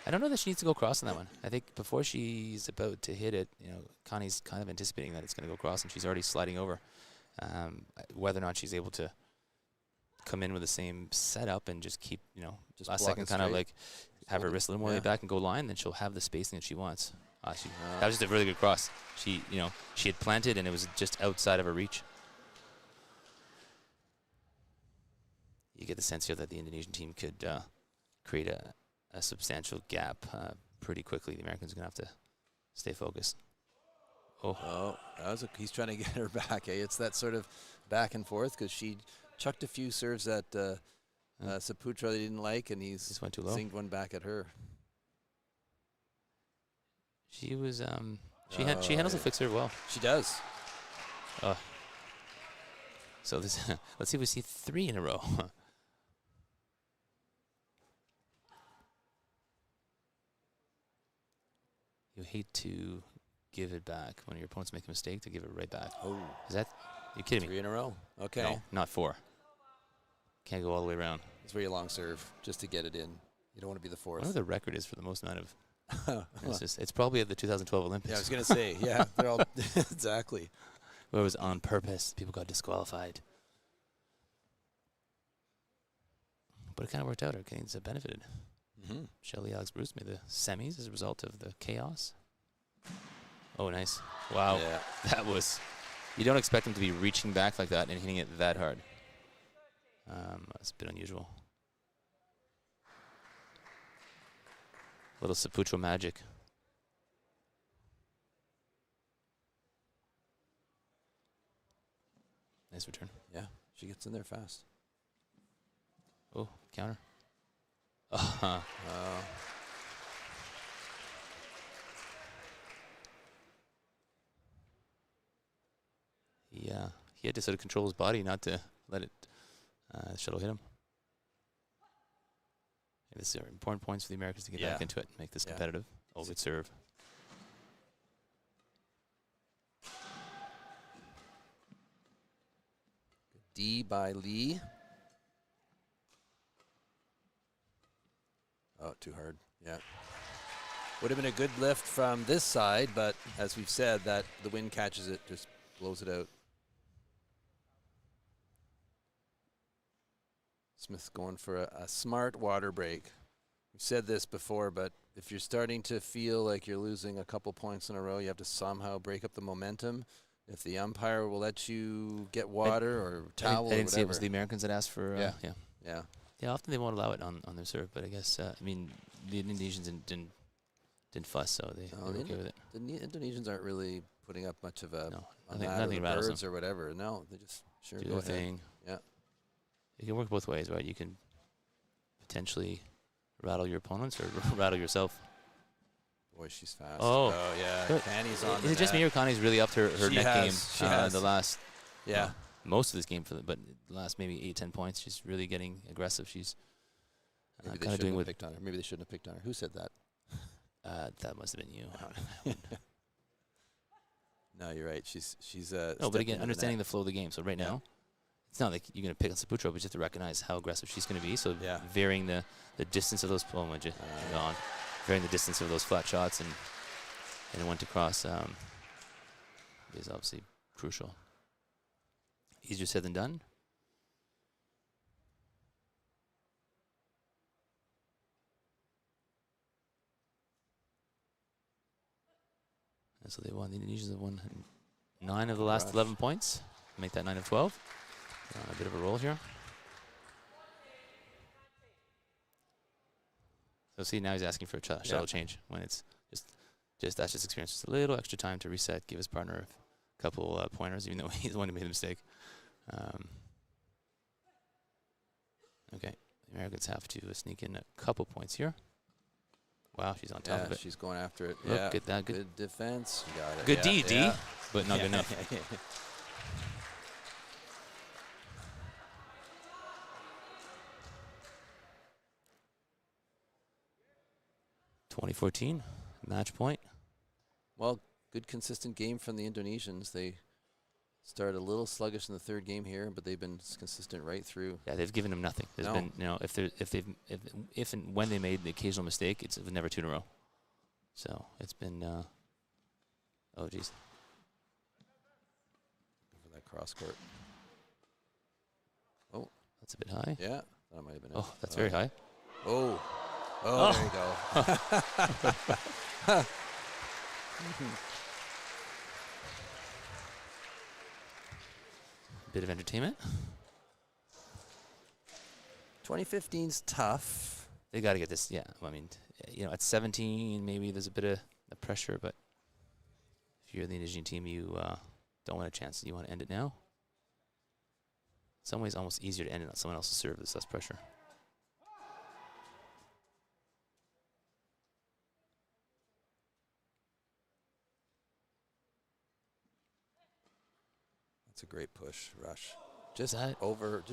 I don't know that she needs to go across on that one. I think before she's about to hit it, you know, Connie's kind of anticipating that it's going to go across, and she's already sliding over. Whether or not she's able to come in with the same setup and just keep, you know, just last second kind of like have her wrist a little more laid back and go line, then she'll have the spacing that she wants. That was just a really good cross. She had planted and it was just outside of her reach. You get the sense here that the Indonesian team could create a substantial gap pretty quickly. The Americans are going to have to stay focused. Oh, he's trying to get her back. It's that sort of back and forth because she chucked a few serves at Saputro they didn't like, and he's just went too low. Zinged one back at her. She was she handles the fixer well. She does. So this let's see if we see 3 in a row. You hate to give it back when your opponents make a mistake, to give it right back. Oh, is that? You kidding me? 3 in a row. Okay. No, not 4. Can't go all the way around. It's a very long serve just to get it in. You don't want to be the fourth. I wonder what the record is for the most amount of. It's probably at the 2012 Olympics. Yeah, I was gonna say. Yeah, they're all exactly. Where it was on purpose. People got disqualified. But it kind of worked out. Our Canadians have benefited. Shelley Alex Bruce made the semis as a result of the chaos. Oh, nice. Wow. Yeah. That was... You don't expect him to be reaching back like that and hitting it that hard. That's a bit unusual. Little Saputro magic. Nice return. Yeah, she gets in there fast. Oh, counter. Yeah, he had to sort of control his body not to let it shuttle hit him. And this is important points for the Americans to get back into it and make this competitive. Oh, good serve. D by Lee. Oh, too hard. Yeah. Would have been a good lift from this side, but as we've said, that the wind catches it, just blows it out. Smith's going for a smart water break. We've said this before, but if you're starting to feel like you're losing a couple points in a row, you have to somehow break up the momentum. If the umpire will let you get water or towel or I didn't see it whatever. was the Americans that asked for. Yeah. Yeah, often they won't allow it on their serve, but I guess I mean the Indonesians didn't fuss, so they were okay with it. The Indonesians aren't really putting up much of a nothing rattles birds or whatever. No, they just do go their ahead. thing. Yeah. It can work both ways, right? You can potentially rattle your opponents or rattle yourself. Boy, she's fast. Oh, yeah. Good. Connie's on. Is it just me or Connie's really upped her She net has. game? She has. The last, Yeah. most of this game but the last maybe 8-10 points, she's really getting aggressive. She's kind of doing with. Picked on her. Maybe they shouldn't have picked on her. Who said that? That must have been you. No, you're right. She's. No, but again, understanding the flow of the game. So right now, it's not like you're going to pick on Saputro, but you have to recognize how aggressive she's going to be. So varying the distance of those varying the distance of those flat shots and when to cross is obviously crucial. Easier said than done. And so they won. The Indonesians have won 9 of the last 11 points. Make that 9 of 12. They're on a bit of a roll here. So see, now he's asking for a shuttle change when it's just that's just experience. Just a little extra time to reset, give his partner a couple pointers, even though he's the one who made the mistake. Okay, the Americans have to sneak in a couple points here. Wow, she's on top of it. She's going after it. Look at that. Good defense. You got it. Good D, but not good enough. 2014, match point. Well, good consistent game from the Indonesians. They started a little sluggish in the third game here, but they've been consistent right through. Yeah, they've given them nothing. There's been, if and when they made the occasional mistake, it was never 2 in a row. So it's been, oh geez. For that cross court. Oh, that's a bit high. Yeah, that might have been. Oh, that's very high. Oh, there you go. Bit of entertainment. 2015's tough. They got to get this. Yeah, I mean, at 17, maybe there's a bit of pressure, but if you're the Indonesian team, you don't want a chance. You want to end it now. In some ways, almost easier to end it on someone else's serve. There's less pressure. That's a great push, rush. Just out? over. I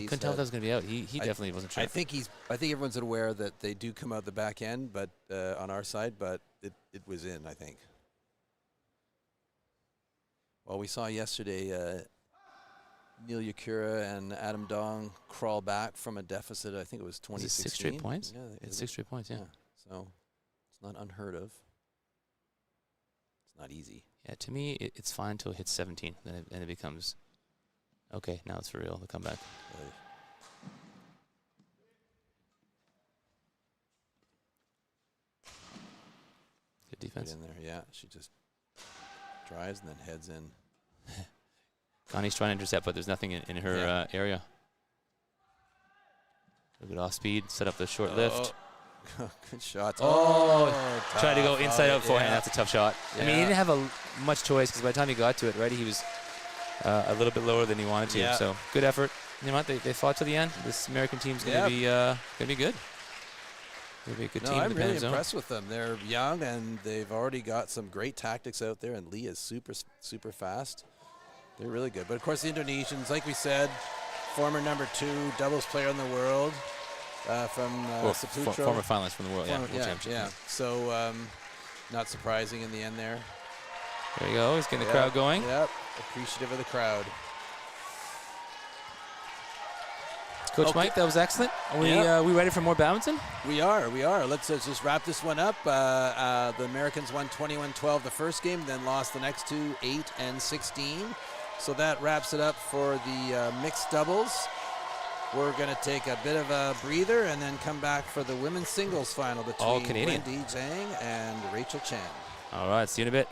couldn't tell if that was going to be out. He definitely wasn't sure. I think everyone's aware that they do come out the back end, but on our side, but it was in, I think. Well, we saw yesterday Neil Yakura and Adam Dong crawl back from a deficit. I think it was 2016. 6 straight points? Yeah, it's 6 straight points, yeah. So it's not unheard of. It's not easy. Yeah, to me, it's fine until it hits 17. Then it becomes, okay, now it's for real, the comeback. Good defense. Get in there, yeah. She just drives and then heads in. Connie's trying to intercept, but there's nothing in her area. A good off speed, set up the short lift. Good shots. Tried to go inside out forehand. That's a tough shot. Yeah. I mean, he didn't have much choice because by the time he got to it, right, he was a little bit lower than he wanted to. Yeah. So good effort. You know what? They fought to the end. This American team's going to be good. They'll be a good team. I'm in the really Pan Am Zone. impressed with them. They're young and they've already got some great tactics out there. And Lee is super fast. They're really good. But of course, the Indonesians, like we said, former #2 doubles player in the world. From Saputro. Former finalist from the World Championship. Yeah. So not surprising in the end there. There you go. He's getting the crowd going. Yep. Appreciative of the crowd. Coach Okay. Mike, that was excellent. Are we, Yeah. we ready for more badminton? We are. Let's just wrap this one up. The Americans won 21-12 the first game, then lost the next two, 8 and 16. So that wraps it up for the mixed doubles. We're going to take a bit of a breather and then come back for the women's singles final All between Canadian. Wendy Zhang and Rachel Chan. All right, see you in a bit.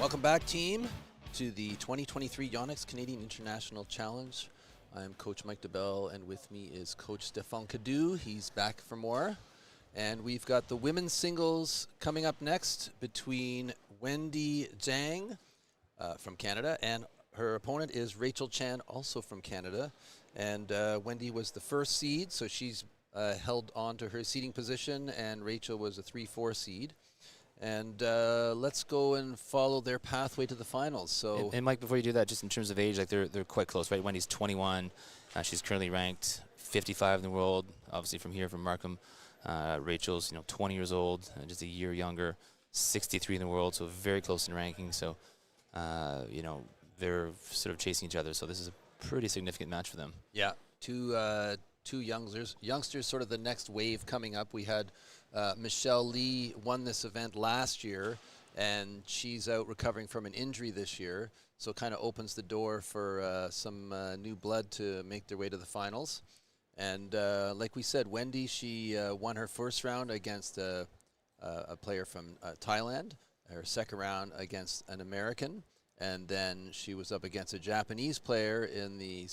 Welcome back, team, to the 2023 YONEX Canadian International Challenge. I'm Coach Mike DeBell, and with me is Coach Stefan Cadu. He's back for more. And we've got the women's singles coming up next between Wendy Zhang from Canada, and her opponent is Rachel Chan, also from Canada. And Wendy was the first seed, so she's held on to her seeding position, and Rachel was a 3-4 seed. And let's go and follow their pathway to the finals. So, and Mike, before you do that, just in terms of age, like they're quite close, right? Wendy's 21. She's currently ranked 55 in the world, obviously from here, from Markham. Rachel's 20 years old, just a year younger, 63 in the world, so very close in ranking. So, they're sort of chasing each other. So this is a pretty significant match for them. Yeah, two youngsters, sort of the next wave coming up. We had Michelle Lee won this event last year, and she's out recovering from an injury this year, so kind of opens the door for some new blood to make their way to the finals. And like we said, Wendy, she won her first round against a player from Thailand, her second round against an American, and then she was up against a Japanese player in the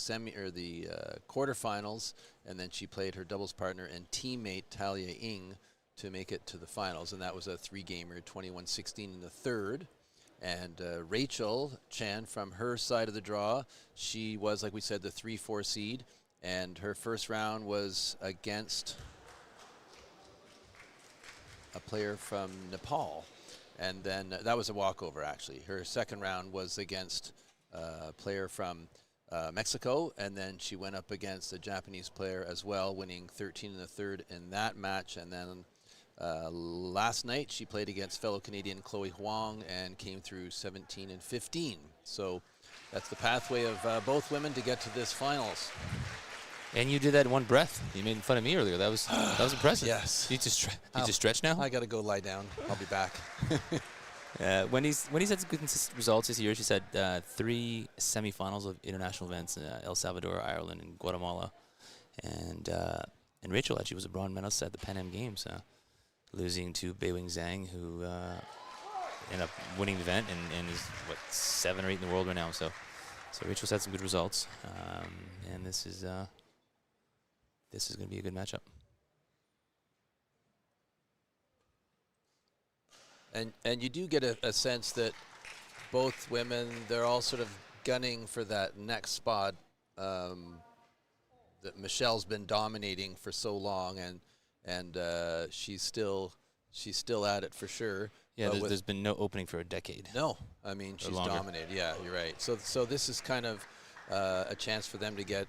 quarterfinals, and then she played her doubles partner and teammate Talia Ng to make it to the finals, and that was a 3-gamer, 21-16 in the third. And Rachel Chan, from her side of the draw, she was, like we said, the 3-4 seed, and her first round was against a player from Nepal, and then that was a walkover, actually. Her second round was against a player from Mexico, and then she went up against a Japanese player as well, winning 13 in the third in that match. And then last night she played against fellow Canadian Chloe Huang and came through 17 and 15. So that's the pathway of both women to get to this finals. And you did that in one breath. You made fun of me earlier. That was impressive. Yes. You just stretch now? I got to go lie down. I'll be back. Wendy's had some good consistent results this year. She's had 3 semifinals of international events in El Salvador, Ireland, and Guatemala. And Rachel actually was a bronze medalist at the Pan Am Games, losing to Beiying Zhang, who ended up winning the event and is, 7 or 8 in the world right now. So Rachel's had some good results, and this is going to be a good matchup. And you do get a sense that both women, they're all sort of gunning for that next spot that Michelle's been dominating for so long, and she's still at it for sure. Yeah, there's been no opening for a decade. No, I mean, she's dominated. Yeah, you're right. So this is kind of a chance for them to get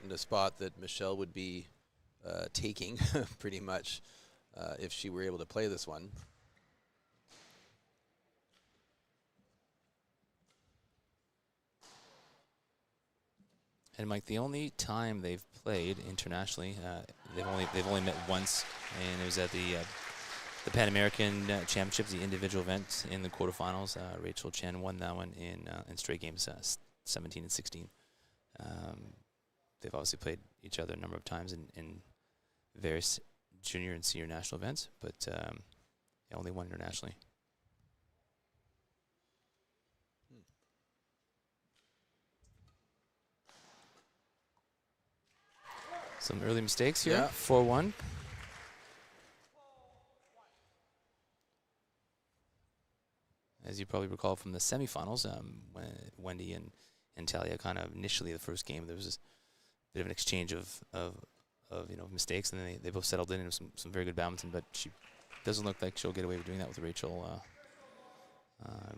in a spot that Michelle would be taking pretty much if she were able to play this one. And Mike, the only time they've played internationally, they've only met once, and it was at the Pan American Championships, the individual event in the quarterfinals. Rachel Chan won that one in straight games, 17 and 16. They've obviously played each other a number of times in various junior and senior national events, but only one internationally. Some early mistakes here. Yeah. 4-1. As you probably recall from the semifinals, when Wendy and Talia kind of initially the first game, there was this bit of an exchange of mistakes, and then they both settled in and some very good badminton. But she doesn't look like she'll get away with doing that with Rachel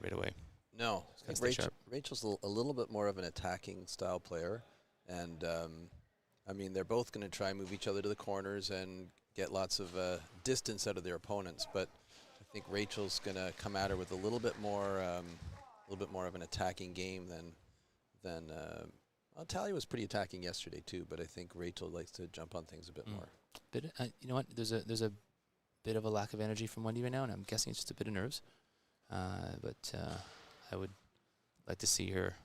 right away. No, I think Rachel's a little bit more of an attacking style player, and I mean, they're both going to try and move each other to the corners and get lots of distance out of their opponents. But I think Rachel's going to come at her with a little bit more of an attacking game than Talia was pretty attacking yesterday too. But I think Rachel likes to jump on things a bit more. But you know what? There's a bit of a lack of energy from Wendy right now, and I'm guessing it's just a bit of nerves. But I would like to see her,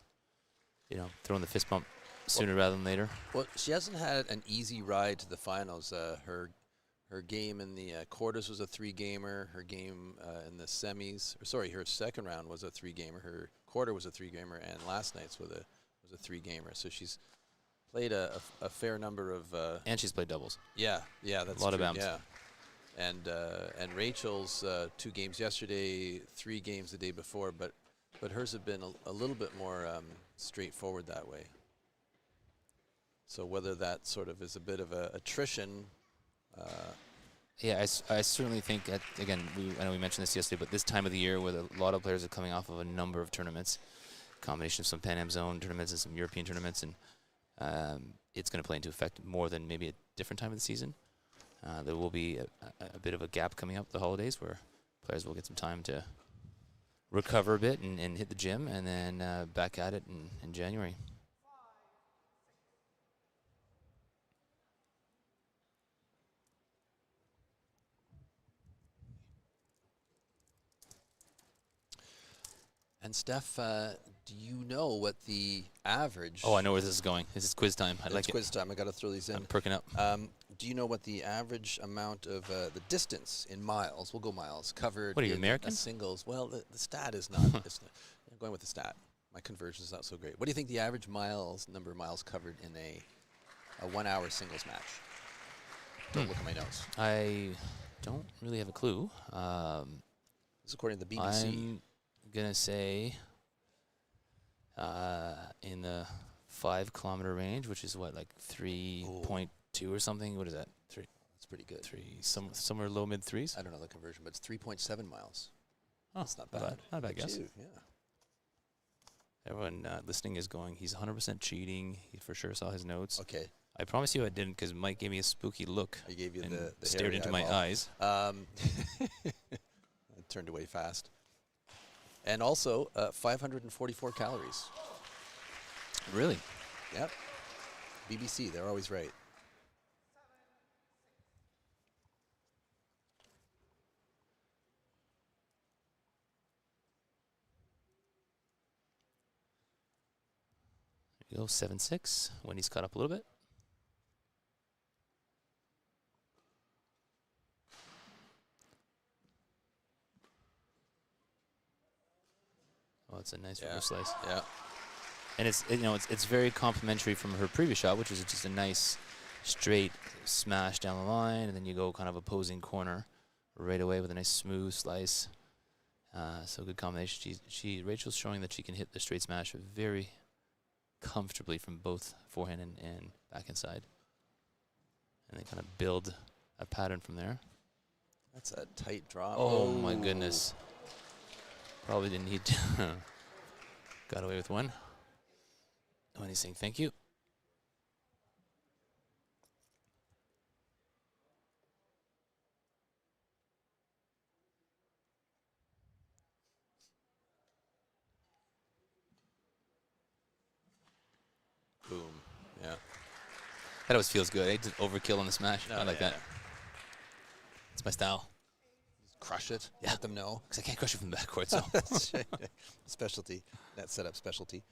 throwing the fist bump sooner rather than later. Well, she hasn't had an easy ride to the finals. Her Her game in the quarters was a 3-gamer. Her game in the semis, her second round was a 3-gamer. Her quarter was a 3-gamer, and last night's was a 3-gamer. So she's played a fair number of. And she's played doubles. Yeah, that's a lot true, of BAMs. Yeah, and Rachel's 2 games yesterday, 3 games the day before, but hers have been a little bit more straightforward that way. So whether that sort of is a bit of a attrition. Yeah, I certainly think, again, I know we mentioned this yesterday, but this time of the year where a lot of players are coming off of a number of tournaments, combination of some Pan Am Zone tournaments and some European tournaments, and it's going to play into effect more than maybe a different time of the season. There will be a bit of a gap coming up the holidays where players will get some time to recover a bit and hit the gym, and then back at it in January. And Steph, do you know what the average? Oh, I know where this is going. This is quiz time. It's quiz time. I got to throw these in. I'm perking up. Do you know what the average amount of the distance in miles? We'll go miles covered. What are you, in American? Singles. Well, the stat is not. I'm going with the stat. My conversion is not so great. What do you think the average number of miles covered in a 1-hour singles match? Don't look at my notes. I don't really have a clue. This is according to the BBC. I'm gonna say in the 5-kilometer range, which is what, like 3.2 or something. What is that? That's pretty good. Somewhere low mid threes. I don't know the conversion, but it's 3.7 miles. Oh, that's not bad. Not a bad guess. Yeah. Everyone listening is going, he's 100% cheating. He for sure saw his notes. Okay. I promise you I didn't, because Mike gave me a spooky look. I gave you and the stared into my eyes. I turned away fast. And also 544 calories. Really? Yep. BBC, they're always right. There you go, 7-6 when he's caught up a little bit. Oh, it's a nice reverse slice. Yeah. And it's very complimentary from her previous shot, which was just a nice straight smash down the line, and then you go kind of opposing corner right away with a nice smooth slice. So good combination. Rachel's showing that she can hit the straight smash very comfortably from both forehand and backhand side, and then kind of build a pattern from there. That's a tight drop. Oh my goodness. Probably didn't need to. Got away with one. When he's saying thank you. Boom. Yeah. That always feels good. I just overkill on the smash. I like that. It's my style. Crush it. Yeah. Let them know. Because I can't crush it from the backcourt. So specialty. That setup specialty.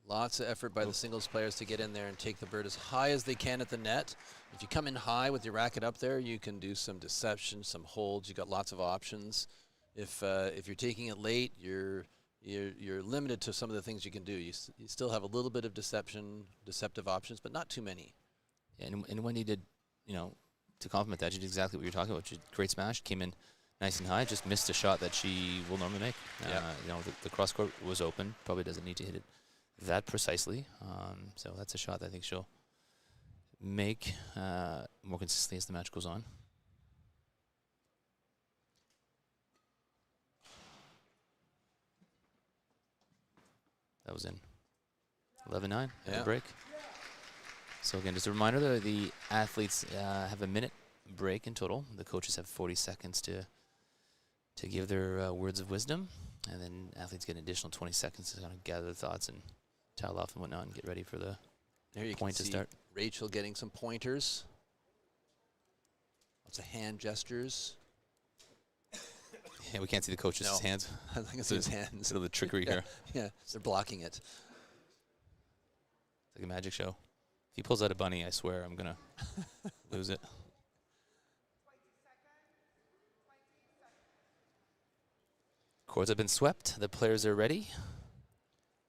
Lots of effort by the singles players to get in there and take the bird as high as they can at the net. If you come in high with your racket up there, you can do some deception, some holds. You've got lots of options. If you're taking it late, you're limited to some of the things you can do. You still have a little bit of deceptive options, but not too many. Yeah, and Wendy did, to complement that, she did exactly what you're talking about. She did great smash, came in nice and high, just missed a shot that she will normally make. The cross court was open, probably doesn't need to hit it that precisely. So that's a shot that I think she'll make more consistently as the match goes on. That was in 11-9 at the break. So again, just a reminder that the athletes have a minute break in total. The coaches have 40 seconds to give their words of wisdom, and then athletes get an additional 20 seconds to kind of gather their thoughts and towel off and whatnot and get ready for the there you point can to see start. Rachel getting some pointers. Lots of hand gestures. Yeah, we can't see the coach's hands. I think it's his hands. Sort of the trickery here. Yeah, they're blocking it. It's like a magic show. If he pulls out a bunny, I swear I'm going to lose it. Courts have been swept. The players are ready.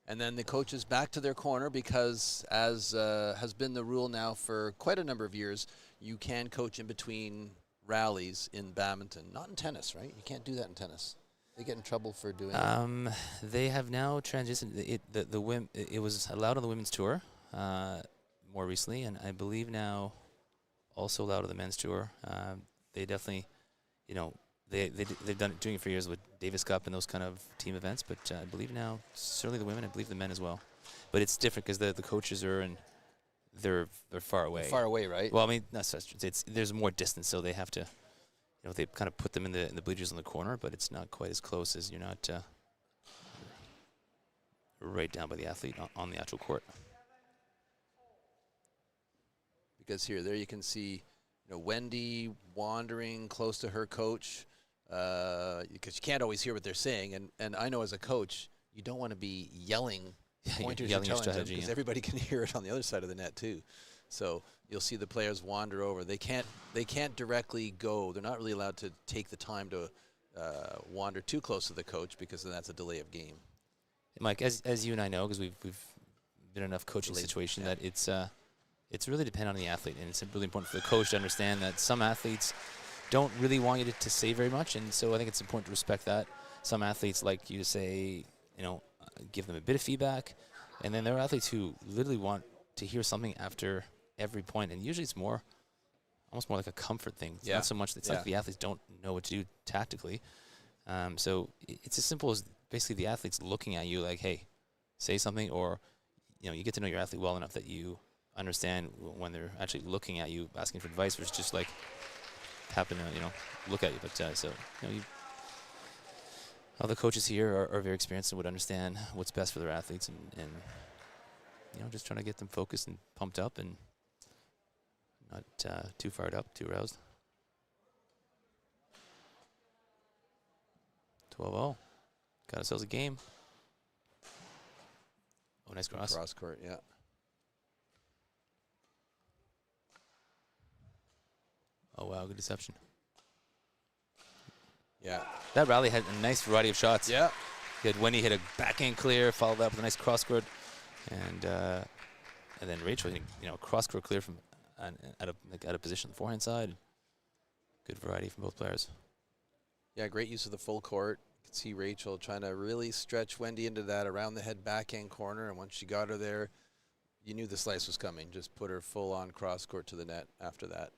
And then the coaches back to their corner because, as has been the rule now for quite a number of years, you can coach in between rallies in badminton. Not in tennis, right? You can't do that in tennis. They get in trouble for doing that. They have now transitioned. It was allowed on the women's tour more recently, and I believe now also allowed on the men's tour. They definitely, they've doing it for years with Davis Cup and those kind of team events, but I believe now certainly the women, I believe the men as well. But it's different because the coaches are they're far away. Far away, right? Well, I mean, there's more distance, so they have to, they kind of put them in the bleachers on the corner, but it's not quite as close as you're not right down by the athlete on the actual court. Because there you can see, Wendy wandering close to her coach, because you can't always hear what they're saying, and I know as a coach, you don't want to be yelling pointers yelling your strategy strategy, because everybody can hear it on the other side of the net too. So you'll see the players wander over. They can't directly go. They're not really allowed to take the time to wander too close to the coach because then that's a delay of game. Mike, as you and I know, because we've been in enough coaching situation that it's really dependent on the athlete, and it's really important for the coach to understand that some athletes don't really want you to say very much, and so I think it's important to respect that. Some athletes like you to say, give them a bit of feedback, and then there are athletes who literally want to hear something after every point, and usually it's almost more like a comfort thing. It's not so much, it's like the athletes don't know what to do tactically. So it's as simple as basically the athletes looking at you like, hey, say something, or you get to know your athlete well enough that you understand when they're actually looking at you, asking for advice, versus just like happen to look at you. But all the coaches here are very experienced and would understand what's best for their athletes, and just trying to get them focused and pumped up and not too fired up, too aroused. 12-0. Got ourselves a game. Oh, nice cross. Cross court, yeah. Oh, wow, good deception. Yeah. That rally had a nice variety of shots. Yeah. Wendy hit a backhand clear, followed that up with a nice cross court, and then Rachel hitting cross court clear from out of position on the forehand side. Good variety from both players. Yeah, great use of the full court. You can see Rachel trying to really stretch Wendy into that around the head backhand corner, and once she got her there, you knew the slice was coming. Just put her full on cross court to the net after that.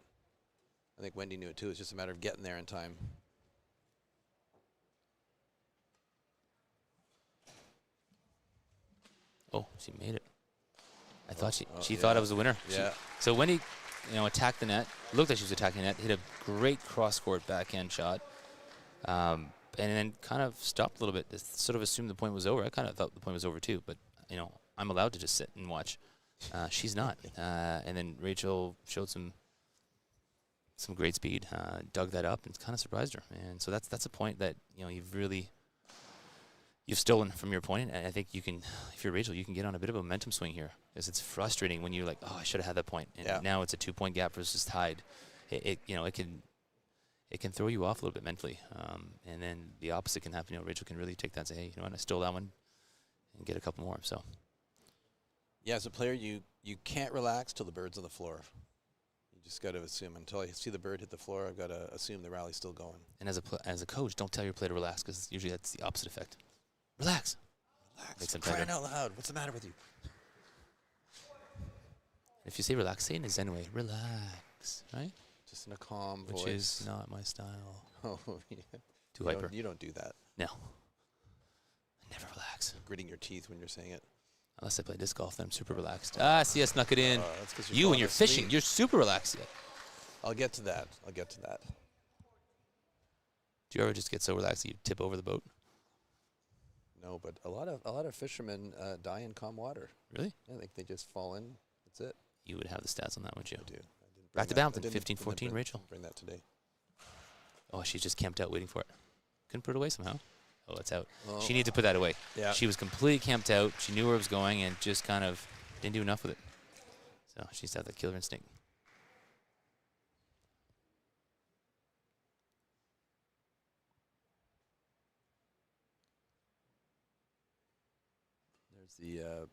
I think Wendy knew it too. It's just a matter of getting there in time. Oh, she made it. I thought she thought it was a winner. Yeah. So Wendy, attacked the net. Looked like she was attacking the net. Hit a great cross-court backhand shot, and then kind of stopped a little bit. Sort of assumed the point was over. I kind of thought the point was over too, but I'm allowed to just sit and watch. She's not. And then Rachel showed some great speed, dug that up, and kind of surprised her. And so that's a point that you've stolen from your opponent, and I think you can, if you're Rachel, you can get on a bit of a momentum swing here, because it's frustrating when you're like, oh, I should have had that point, and now it's a 2-point gap versus tied. It can throw you off a little bit mentally, and then the opposite can happen. Rachel can really take that and say, hey, I stole that one, and get a couple more. So, yeah, as a player, you can't relax till the bird's on the floor. You just got to assume until I see the bird hit the floor. I've got to assume the rally's still going. And as a coach, don't tell your player to relax, because usually that's the opposite effect. Relax. Relax. Crying out loud. What's the matter with you? If you say relax, say it in a Zen way. Relax, right? Just in a calm voice. Which is not my style. Oh, yeah. Too hyper. You don't do that. No. I never relax. Gritting your teeth when you're saying it. Unless I play disc golf, then I'm super relaxed. See, I snuck it in. That's 'cause you, when you're asleep. fishing, you're super relaxed yet. I'll get to that. I'll get to that. Do you ever just get so relaxed that you tip over the boat? No, but a lot of fishermen die in calm water. Really? I think they just fall in. That's it. You would have the stats on that, wouldn't you? I do. Back to badminton, 15-14, Rachel. Bring that today. Oh, she's just camped out waiting for it. Couldn't put it away somehow. Oh, it's out. Oh. She needed to put that away. Yeah. She was completely camped out. She knew where it was going and just kind of didn't do enough with it. So she used to have that killer instinct. There's the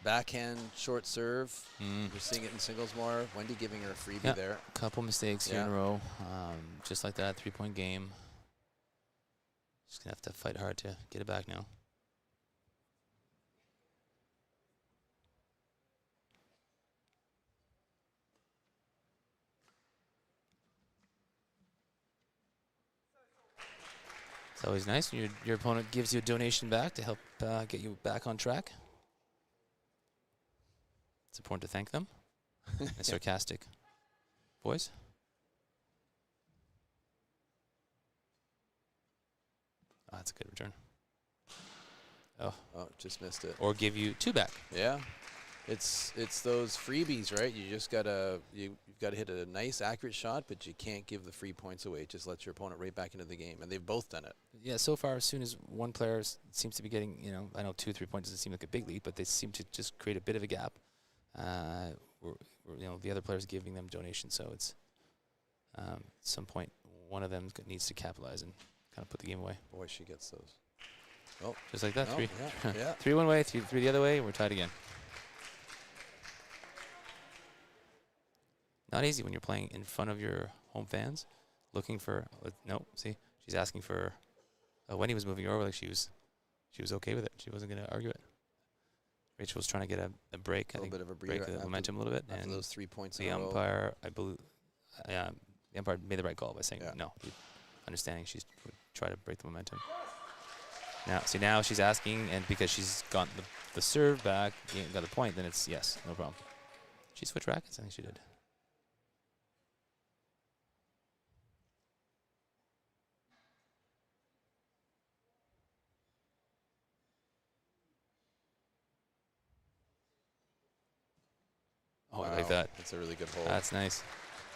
backhand short serve. We're seeing it in singles more. Wendy giving her a freebie there. A couple mistakes here in a row. Just like that, 3-point game. Just going to have to fight hard to get it back now. It's always nice when your opponent gives you a donation back to help get you back on track. It's important to thank them. And sarcastic voice. Oh, that's a good return. Oh, just missed it. Or give you 2 back. Yeah, it's those freebies, right? You just gotta you've got to hit a nice, accurate shot, but you can't give the free points away. It just lets your opponent right back into the game, and they've both done it. Yeah, so far, as soon as one player seems to be getting, I know 2 or 3 points doesn't seem like a big lead, but they seem to just create a bit of a gap. The other player's giving them donations, so it's at some point one of them needs to capitalize and kind of put the game away. Boy, she gets those. Oh, just like that. Oh, 3. Yeah. 3 one way, 3 the other way, and we're tied again. Not easy when you're playing in front of your home fans, looking for. No, see, she's asking for. Wendy was moving over like she was okay with it. She wasn't going to argue it. Rachel was trying to get a break. I think bit of a break the momentum a little bit. After and those 3 points. The umpire, I believe, the umpire made the right call by saying no. Understanding she's would try to break the momentum. Now she's asking, and because she's gotten the serve back, got the point, then it's yes, no problem. She switched rackets. I think she did. Oh, wow. I like that. That's a really good hole. That's nice.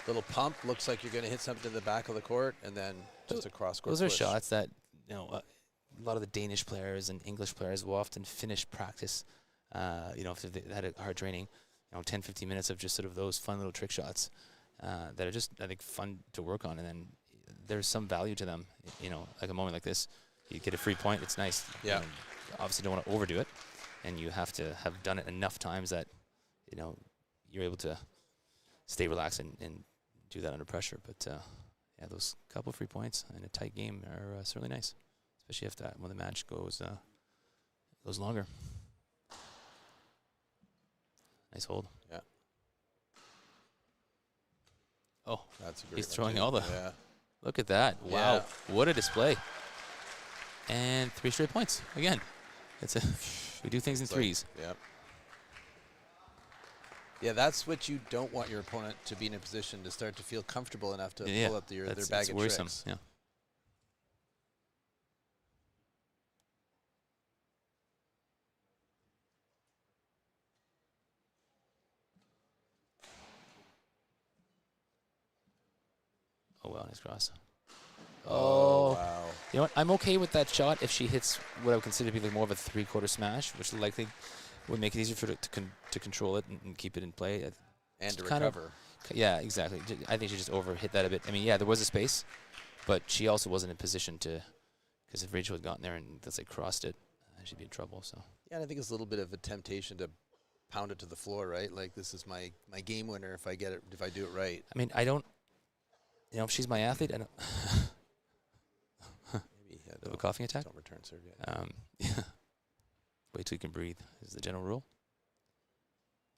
Little pump. Looks like you're going to hit something in the back of the court, and then just a cross-court Those are push. shots that, a lot of the Danish players and English players will often finish practice, if they had a hard training, 10, 15 minutes of just sort of those fun little trick shots that are just, I think, fun to work on. And then there's some value to them, like a moment like this. You get a free point, it's nice. Yeah. Obviously don't want to overdo it, and you have to have done it enough times that, you're able to stay relaxed and do that under pressure. But those couple free points in a tight game are certainly nice, especially if when the match goes longer. Nice hold. Yeah. Oh, that's a great. He's throwing all the. Yeah. Look at that! Wow, what a display! And 3 straight points again. We do things in threes. Yep. Yeah, that's what you don't want your opponent to be in a position to start to feel comfortable enough to pull up their bag of worrisome. tricks. Yeah. Oh, wow, nice cross. Oh, wow. You know what? I'm okay with that shot if she hits what I would consider to be like more of a 3/4 smash, which likely would make it easier for her to control it and keep it in play. And to recover. Yeah, exactly. I think she just over-hit that a bit. I mean, yeah, there was a space, but she also wasn't in position to, because if Rachel had gotten there and, let's say, crossed it, she'd be in trouble. So. Yeah, and I think it's a little bit of a temptation to pound it to the floor, right? Like, this is my game winner if I get it, if I do it right. I mean, I don't, if she's my athlete, I don't. Maybe a coughing attack? Don't return serve yet. Yeah. Wait till you can breathe is the general rule.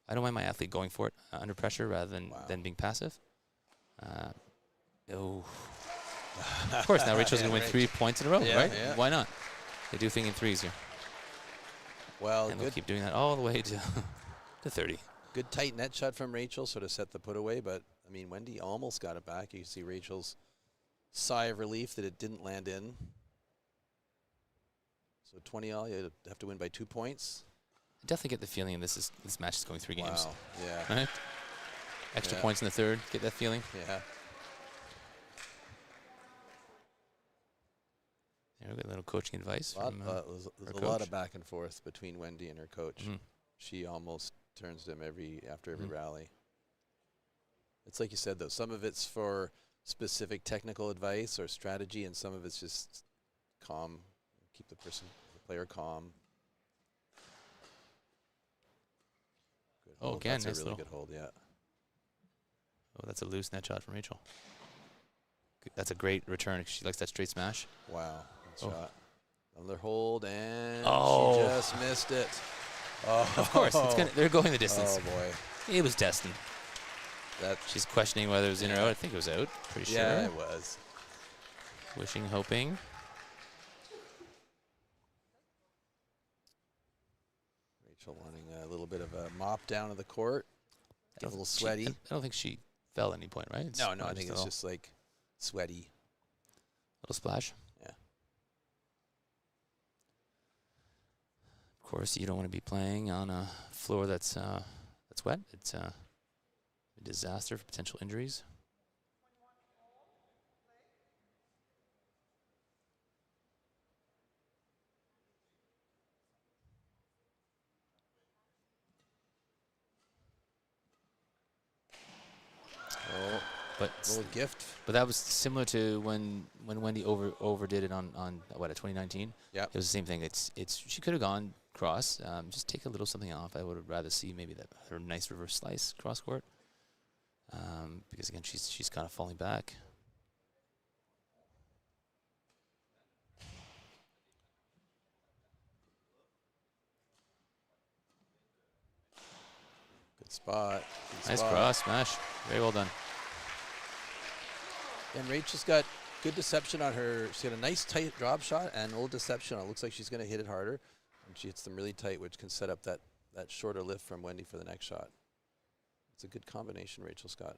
I don't mind my athlete going for it under pressure rather than being passive. No. Of course, now Rachel's going to win 3 points in a row, right? Yeah. Why not? They do thing in threes here. Well, and they'll keep doing that all the way to 30. Good tight net shot from Rachel, sort of set the put away, but I mean, Wendy almost got it back. You can see Rachel's sigh of relief that it didn't land in. So 20-all, you have to win by 2 points. I definitely get the feeling this match is going 3 games. Wow, yeah. Right? Extra points in the third. Get that feeling? Yeah. Yeah, we got a little coaching advice from there's a lot of back and forth between Wendy and her coach. She almost turns to him after every rally. It's like you said, though. Some of it's for specific technical advice or strategy, and some of it's just calm. Keep the player calm. Good Oh, hold. again, That's a really good hold, yeah. Oh, that's a loose net shot from Rachel. That's a great return. She likes that straight smash. Wow. Good shot. Another hold, and she just missed it. Oh. Of course. They're going the distance. Oh, boy. It was destined. She's questioning whether it was in or out. I think it was out. Pretty sure. Yeah, it was. Wishing, hoping. Rachel wanting a little bit of a mop down of the court. A little sweaty. I don't think she fell at any point, right? No, I think it's just like sweaty. Little splash. Yeah. Of course, you don't want to be playing on a floor that's wet. It's a disaster for potential injuries. Oh, but a little gift. But that was similar to when Wendy overdid it on what, 2019. Yeah, it was the same thing. It's she could have gone cross. Just take a little something off. I would rather see maybe her nice reverse slice cross court. Because again, she's kind of falling back. Good spot. Nice cross smash. Very well done. And Rachel's got good deception on her. She's got a nice tight drop shot and a little deception on it. Looks like she's going to hit it harder. And she hits them really tight, which can set up that shorter lift from Wendy for the next shot. It's a good combination Rachel's got.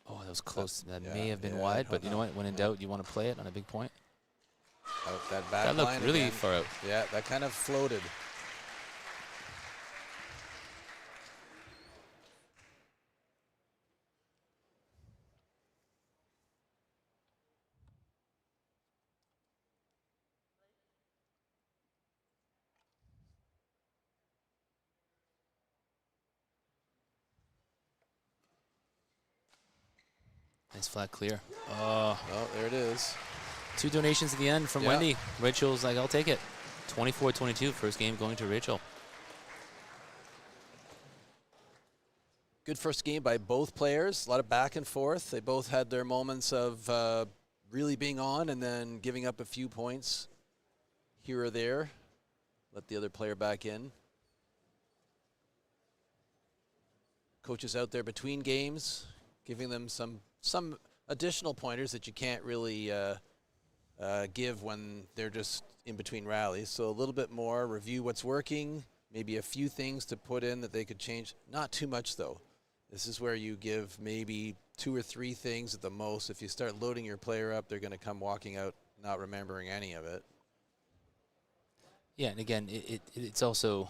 Oh, that was close. That may have been wide, but you know what? When in doubt, you want to play it on a big point. Out that back that line looked really again. far out. Yeah, that kind of floated. Nice flat clear. Oh, there it is. 2 donations at the end from Wendy. Rachel's like, I'll take it. 24-22, first game going to Rachel. Good first game by both players. A lot of back and forth. They both had their moments of really being on and then giving up a few points here or there. Let the other player back in. Coaches out there between games, giving them some additional pointers that you can't really give when they're just in between rallies. So a little bit more, review what's working, maybe a few things to put in that they could change. Not too much, though. This is where you give maybe 2 or 3 things at the most. If you start loading your player up, they're going to come walking out not remembering any of it. Yeah, and again, it's also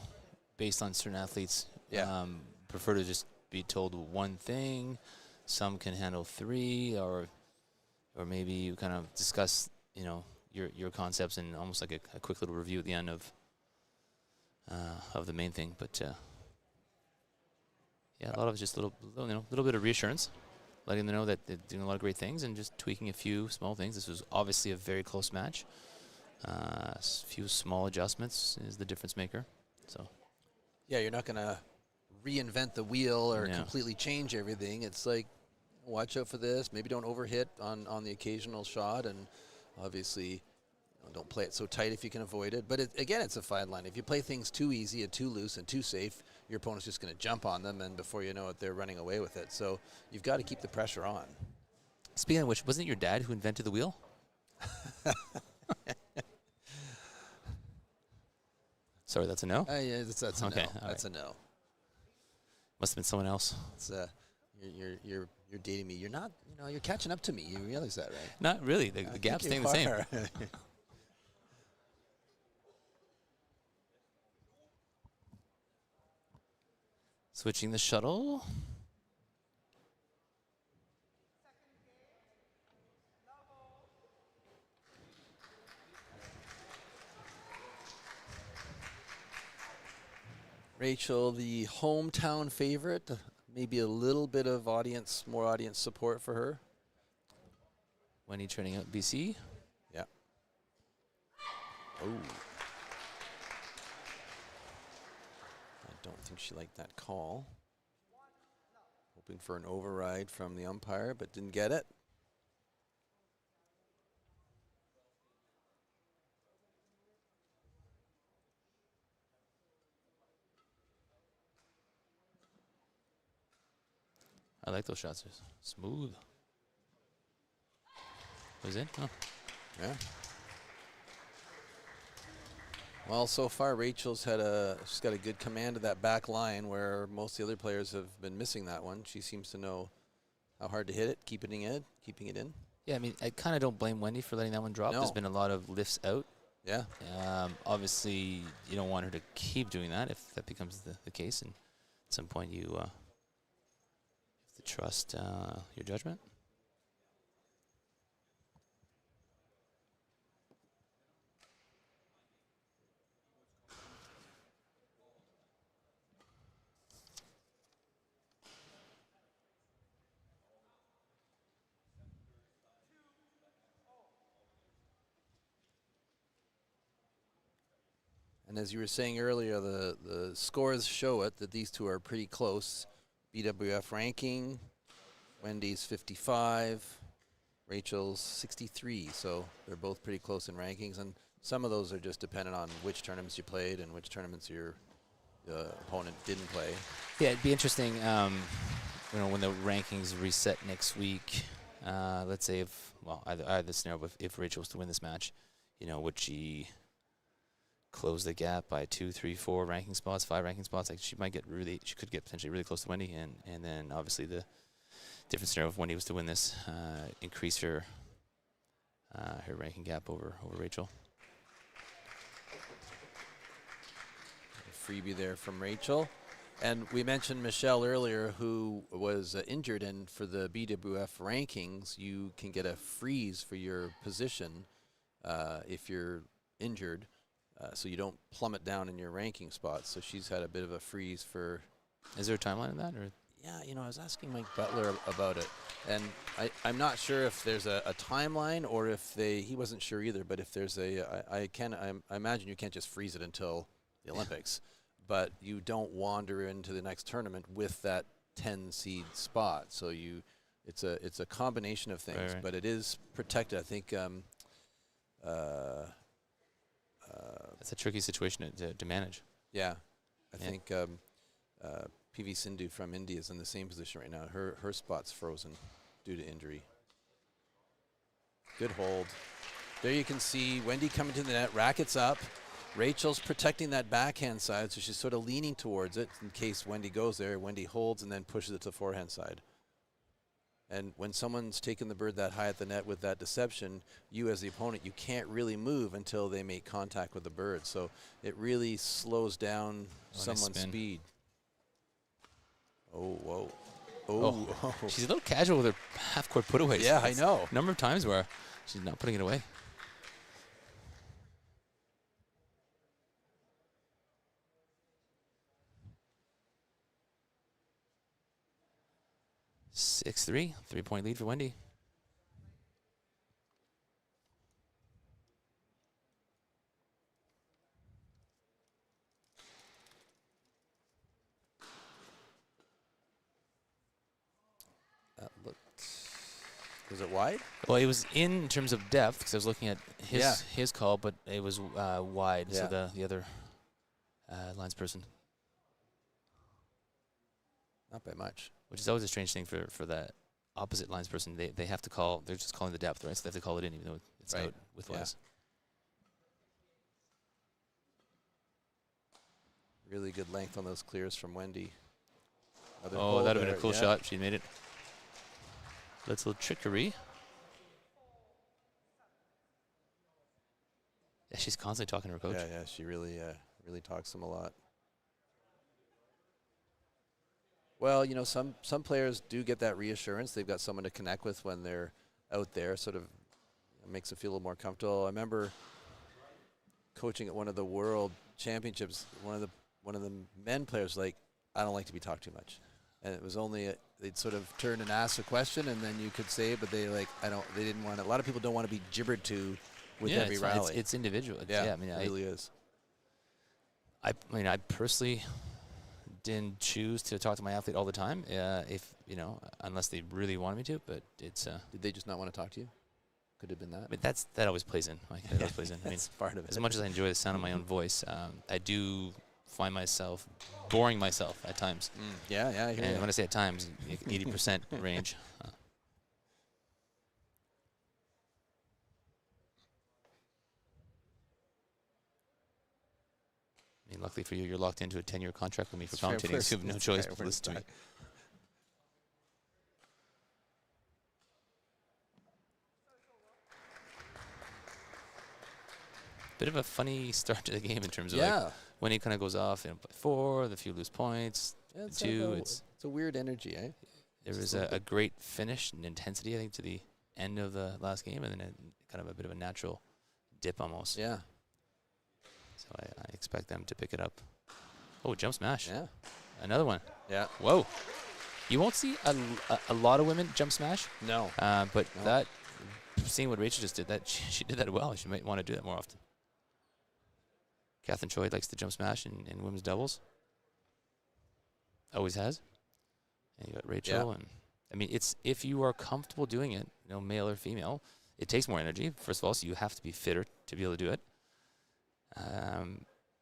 based on certain athletes. Yeah. Prefer to just be told one thing. Some can handle 3, or maybe you kind of discuss, your concepts and almost like a quick little review at the end of the main thing. But yeah, a lot of just little bit of reassurance, letting them know that they're doing a lot of great things and just tweaking a few small things. This was obviously a very close match. A few small adjustments is the difference maker. So yeah, you're not going to reinvent the wheel or completely change everything. It's like, watch out for this. Maybe don't overhit on the occasional shot, and obviously don't play it so tight if you can avoid it. But again, it's a fine line. If you play things too easy and too loose and too safe, your opponent's just going to jump on them, and before you know it, they're running away with it. So you've got to keep the pressure on. Speaking of which, wasn't it your dad who invented the wheel? Sorry, that's a no? Yeah, that's a Okay, no. all That's right. a no. Must have been someone else. It's, you're dating me. You're not, you're catching up to me. You realize that, right? Not really. The gap's staying the same. Switching the shuttle. Rachel, the hometown favorite, maybe a little bit of more audience support for her. Wendy training out BC. Yeah. Oh. I don't think she liked that call. Hoping for an override from the umpire, but didn't get it. I like those shots. They're smooth. Was it? Oh. Yeah. Well, so far Rachel's she's got a good command of that back line where most of the other players have been missing that one. She seems to know how hard to hit it, keeping it in. Yeah, I mean, I kind of don't blame Wendy for letting that one drop. No. There's been a lot of lifts out. Yeah. Obviously, you don't want her to keep doing that if that becomes the case. And at some point, you have to trust your judgment. And as you were saying earlier, the scores show it that these two are pretty close. BWF ranking, Wendy's 55, Rachel's 63. So they're both pretty close in rankings. And some of those are just dependent on which tournaments you played and which tournaments your opponent didn't play. Yeah, it'd be interesting, when the rankings reset next week. Let's say either the scenario, if Rachel was to win this match, would she close the gap by 2, 3, 4 ranking spots, 5 ranking spots? Like she could get potentially really close to Wendy, and then obviously the different scenario if Wendy was to win this, increase her ranking gap over Rachel. Freebie there from Rachel. And we mentioned Michelle earlier, who was injured, and for the BWF rankings, you can get a freeze for your position if you're injured, so you don't plummet down in your ranking spots. So she's had a bit of a freeze for... Is there a timeline on that? Or? Yeah, I was asking Mike Butler about it, and I'm not sure if there's a timeline or if he wasn't sure either, but if there's I imagine you can't just freeze it until the Olympics. But you don't wander into the next tournament with that 10 seed spot. So it's a combination of things, right. But it is protected. I think it's a tricky situation to manage. Yeah, I think PV Sindhu from India is in the same position right now. Her spot's frozen due to injury. Good hold. There you can see Wendy coming to the net, rackets up. Rachel's protecting that backhand side, so she's sort of leaning towards it in case Wendy goes there. Wendy holds and then pushes it to the forehand side. And when someone's taken the bird that high at the net with that deception, you as the opponent, you can't really move until they make contact with the bird. So it really slows down someone's speed. Oh, whoa. Oh. She's a little casual with her half-court putaways. Yeah, I know. Number of times where she's not putting it away. Three-point lead for Wendy. That looked... Was it wide? Well, it was in terms of depth because I was looking at his call, but it was wide. Yeah. So the other linesperson. Not by much. Which is always a strange thing for that opposite lines person, they have to call. They're just calling the depth, right? So they have to call it in, even though it's out with less. Really good length on those clears from Wendy. Oh, that would have been a cool shot. She made it. That's a little trickery. Yeah, she's constantly talking to her coach. Yeah, she really talks to him a lot. Well, you know, some players do get that reassurance. They've got someone to connect with when they're out there. Sort of makes them feel a little more comfortable. I remember coaching at one of the world championships. One of the men players like, I don't like to be talked too much, and it was only they'd sort of turn and ask a question, and then you could say it, but they like they didn't want it. A lot of people don't want to be gibbered to with every rally. It's individual. I mean, it really is. I mean, I personally didn't choose to talk to my athlete all the time, if you know, unless they really wanted me to. But it's did they just not want to talk to you? Could have been that. But that always plays in. Like, that always plays in. I mean, part of it. As much as I enjoy the sound of my own voice, I do find myself boring myself at times. Yeah, I hear and when I say at times, 80% range. I mean, luckily for you, you're locked into a 10-year contract with me for commentating, so you have no choice but to listen to me. Bit of a funny start to the game in terms of like when he kind of goes off and 4, the few loose points, 2. It's a weird energy, eh? There was a great finish and intensity, I think, to the end of the last game, and then kind of a bit of a natural dip almost. Yeah. So I expect them to pick it up. Oh, jump smash. Yeah. Another one. Yeah. Whoa. You won't see a lot of women jump smash. No. But that, seeing what Rachel just did, that she did that well. She might want to do that more often. Catherine Choi likes to jump smash in women's doubles. Always has. And you got Rachel. And I mean, it's if you are comfortable doing it, you know, male or female, it takes more energy, first of all, so you have to be fitter to be able to do it.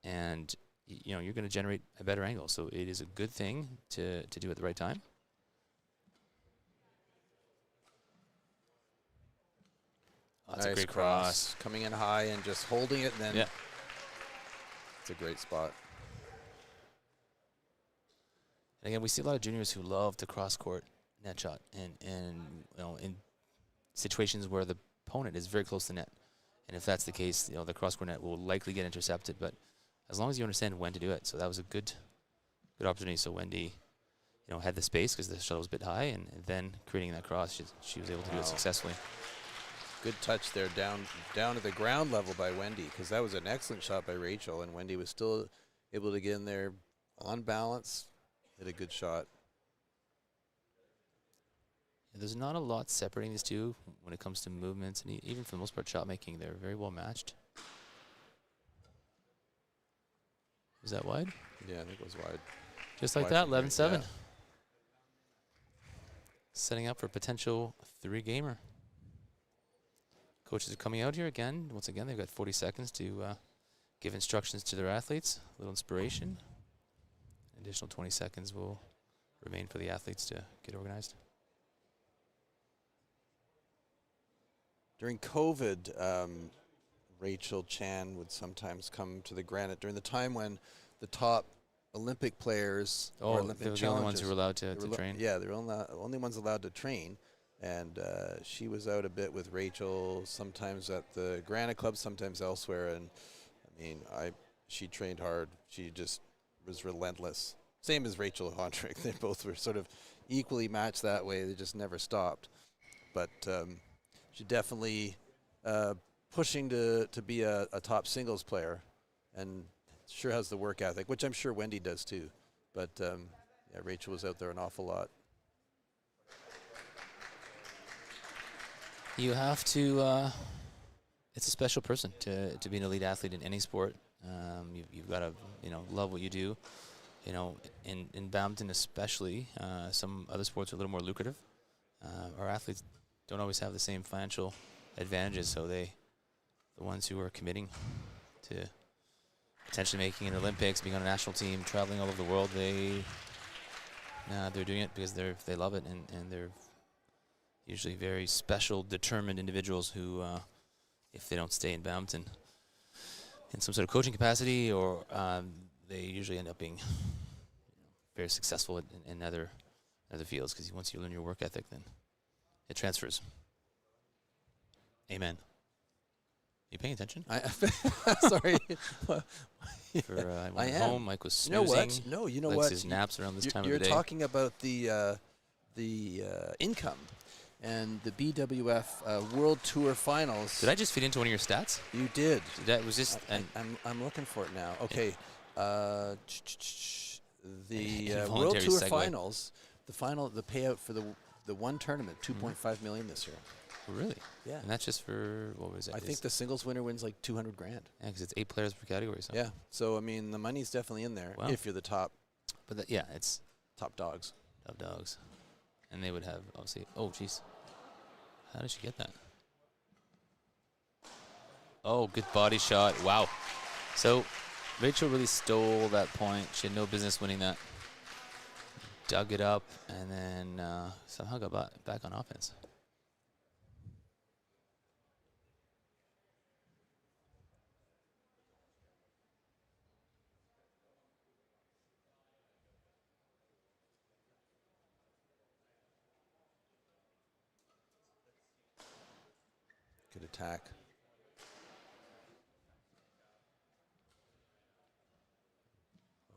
And you know, you're going to generate a better angle, so it is a good thing to do at the right time. Oh, that's nice a great cross. Coming in high and just holding it, and then it's a great spot. And again, we see a lot of juniors who love to cross-court net shot, and you know, in situations where the opponent is very close to net. And if that's the case, you know, the cross-court net will likely get intercepted, but as long as you understand when to do it. So that was a good opportunity. So Wendy, you know, had the space because the shuttle was a bit high, and then creating that cross, she was able to do it successfully. Good touch there down to the ground level by Wendy, because that was an excellent shot by Rachel, and Wendy was still able to get in there on balance, hit a good shot. Yeah, there's not a lot separating these two when it comes to movements, and even for the most part shot making, they're very well matched. Is that wide? Yeah, I think it was wide. Just like that, 11-7. Yeah. Setting up for a potential 3-gamer. Coaches are coming out here again. Once again, they've got 40 seconds to give instructions to their athletes, a little inspiration. An additional 20 seconds will remain for the athletes to get organized. During COVID, Rachel Chan would sometimes come to the Granite during the time when the top Olympic players or Olympic the only ones who were allowed to train. Yeah, they were only ones allowed to train. And she was out a bit with Rachel, sometimes at the Granite Club, sometimes elsewhere. And I mean, she trained hard. She just was relentless. Same as Rachel Hondrick. They both were sort of equally matched that way. They just never stopped. But she definitely pushing to be a top singles player, and sure has the work ethic, which I'm sure Wendy does too. But yeah, Rachel was out there an awful lot. You have to, it's a special person to be an elite athlete in any sport. You've got to, you know, love what you do. You know, in badminton especially, some other sports are a little more lucrative. Our athletes don't always have the same financial advantages, so the ones who are committing to potentially making an Olympics, being on a national team, traveling all over the world, they're doing it because they love it, and they're usually very special, determined individuals who, if they don't stay in badminton in some sort of coaching capacity, or they usually end up being very successful in other fields, because once you learn your work ethic, then it transfers. Amen. You paying attention? Sorry. I went home. Mike was snoozing. You know what? No, you know what? His naps around this time of the day. You're talking about the income and the BWF World Tour Finals. Did I just feed into one of your stats? You did. That was just. I'm looking for it now. Okay. The World Involuntary Tour segue. Finals. The payout for the one tournament, 2.5 million this year. Really? Yeah. And that's just for, what was it? I think the singles winner wins like 200 grand. Yeah, because it's 8 players per category. So. Yeah. So I mean, the money's definitely in there if you're the top. But yeah, it's top dogs. Top dogs, and they would have obviously. Oh, jeez. How did she get that? Oh, good body shot. Wow. So Rachel really stole that point. She had no business winning that. Dug it up and then somehow got back on offense. Good attack.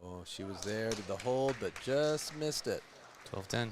Oh, she was there, did the hold, but just missed it. 12-10.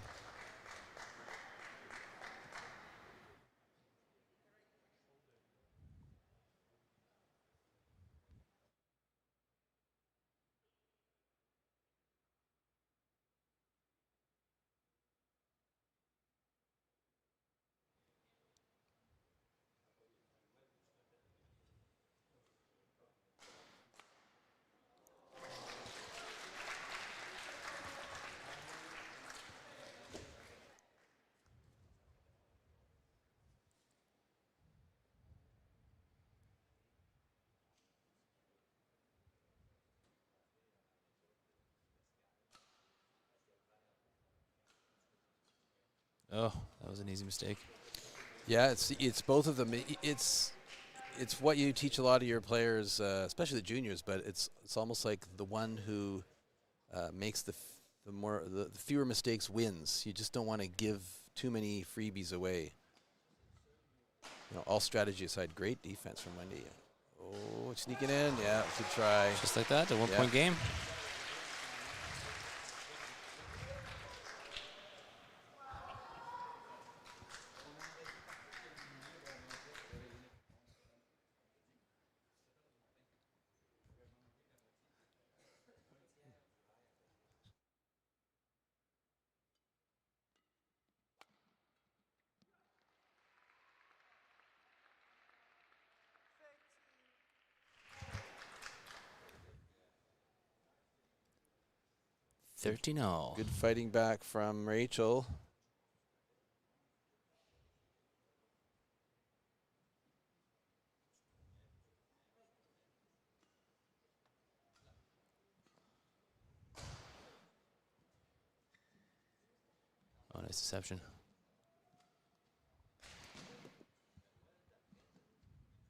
Oh, that was an easy mistake. Yeah, it's both of them. It's what you teach a lot of your players, especially the juniors. But it's almost like the one who makes the fewer mistakes wins. You just don't want to give too many freebies away. You know, all strategy aside, great defense from Wendy. Oh, sneaking in, yeah, good try. Just like that, a one-point game. Good fighting back from Rachel. Oh, nice deception.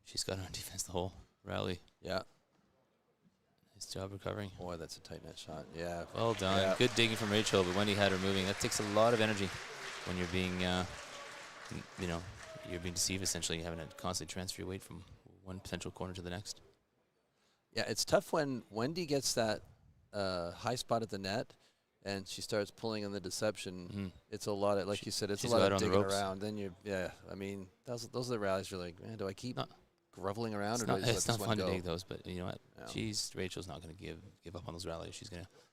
She's got her on defense the whole rally. Yeah. Nice job recovering. Boy, that's a tight net shot. Yeah. Well done. Yeah. Good digging from Rachel, but Wendy had her moving. That takes a lot of energy when you're being, you're being deceived essentially, having to constantly transfer your weight from one potential corner to the next. Yeah, it's tough when Wendy gets that high spot at the net and she starts pulling on the deception. It's a lot of, like you said, it's a lot of digging around. Then I mean, those are the rallies you're like, man, do I keep groveling around or do I just let this one go? It's not fun to dig those, but you know what? No. Rachel's not going to give up on those rallies.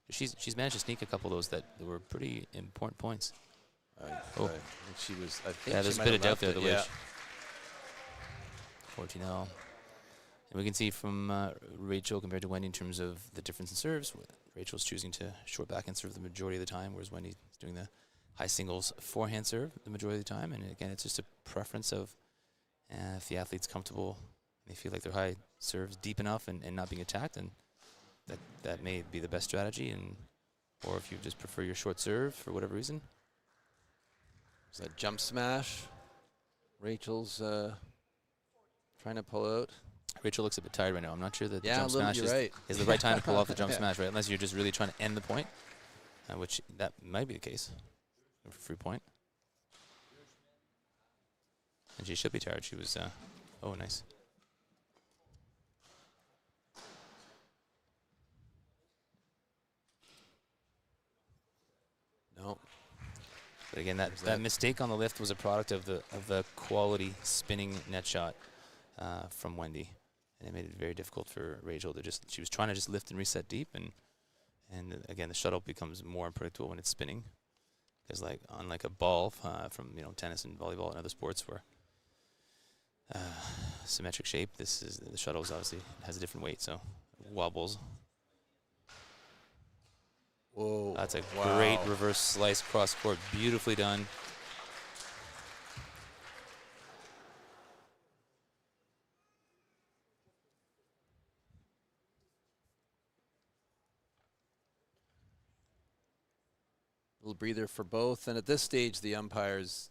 She's managed to sneak a couple of those that were pretty important points. She was. I think there's a bit of doubt there. The way 14-0. And we can see from Rachel compared to Wendy in terms of the difference in serves. Rachel's choosing to short backhand serve the majority of the time, whereas Wendy's doing the high singles forehand serve the majority of the time. And again, it's just a preference of if the athlete's comfortable, they feel like their high serves deep enough and not being attacked, and that may be the best strategy. Or if you just prefer your short serve for whatever reason. Is that jump smash? Rachel's trying to pull out. Rachel looks a bit tired right now. I'm not sure that the Yeah, jump smash is the right time to pull off the jump Yeah. smash, right? Unless you're just really trying to end the point, which that might be the case. For free point. And she should be tired. She was, oh, nice. No. But again, that mistake on the lift was a product of the quality spinning net shot from Wendy, and it made it very difficult for Rachel to just. She was trying to just lift and reset deep, and again the shuttle becomes more unpredictable when it's spinning, because like unlike a ball from tennis and volleyball and other sports where symmetric shape, the shuttle is obviously has a different weight, so it wobbles. Whoa. That's a great reverse slice cross court. Beautifully done. Little breather for both. And at this stage, the umpires,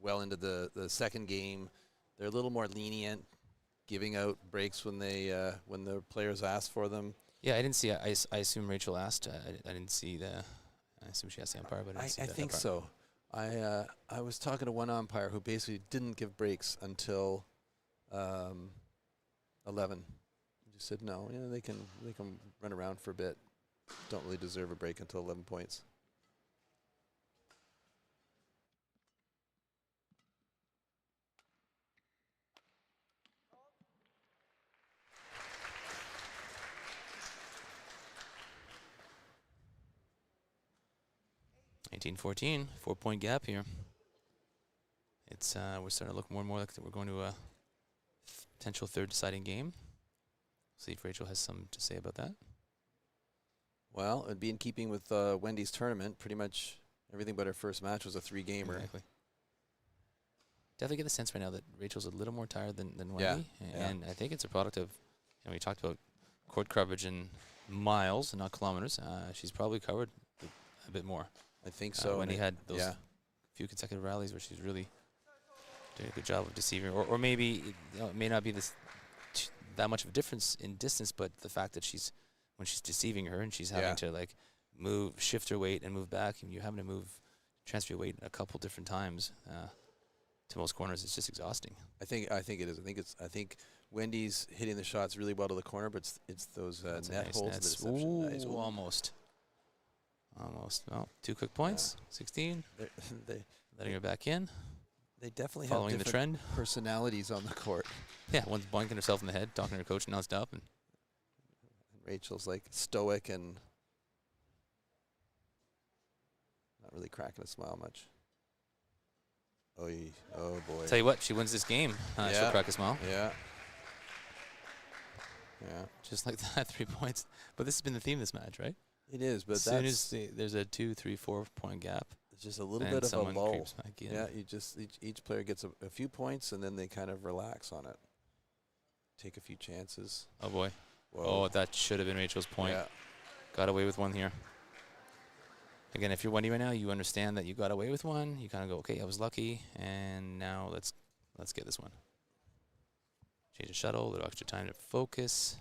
well into the second game, they're a little more lenient, giving out breaks when when the players ask for them. Yeah, I didn't see. I assume Rachel asked. I didn't see the. I assume she asked the umpire, but I didn't see I that think part. so. I was talking to one umpire who basically didn't give breaks until 11. He just said no. They can run around for a bit. Don't really deserve a break until 11 points. (18-14), 4-point gap here. It's we're starting to look more and more like we're going to a potential third deciding game. See if Rachel has something to say about that. Well, it'd be in keeping with Wendy's tournament. Pretty much everything but her first match was a 3-gamer. Exactly. Definitely get the sense right now that Rachel's a little more tired than Yeah, Wendy, and I think it's a product of. We talked about court coverage in miles and not kilometers. She's probably covered a bit more. I think so. Wendy had those few consecutive rallies where she's really doing a good job of deceiving, or maybe it may not be that much of a difference in distance, but the fact that when she's deceiving her and she's having to like shift her weight and move back, and you're having to transfer your weight a couple different times to most corners, it's just exhausting. I think it is. I think Wendy's hitting the shots really well to the corner, but it's those net nice holes. Nets. That Ooh, nice. Almost. Well, 2 quick points. 16. Letting her back in. They definitely following have the trend. Personalities on the court. Yeah, one's boinking herself in the head, talking to her coach nonstop, and Rachel's like stoic and not really cracking a smile much. Oh boy! Tell you what, she wins this game. She'll crack a smile. Yeah. Just like that, 3 points. But this has been the theme of this match, right? It is, but as soon as there's a 2, 3, 4 point gap, it's just a little bit of a lull. Yeah, you just each player gets a few points and then they kind of relax on it. Take a few chances. Oh boy! Whoa. Oh, that should have been Rachel's point. Yeah. Got away with one here. Again, if you're Wendy right now, you understand that you got away with one. You kind of go, okay, I was lucky, and now let's get this one. Change the shuttle, a little extra time to focus.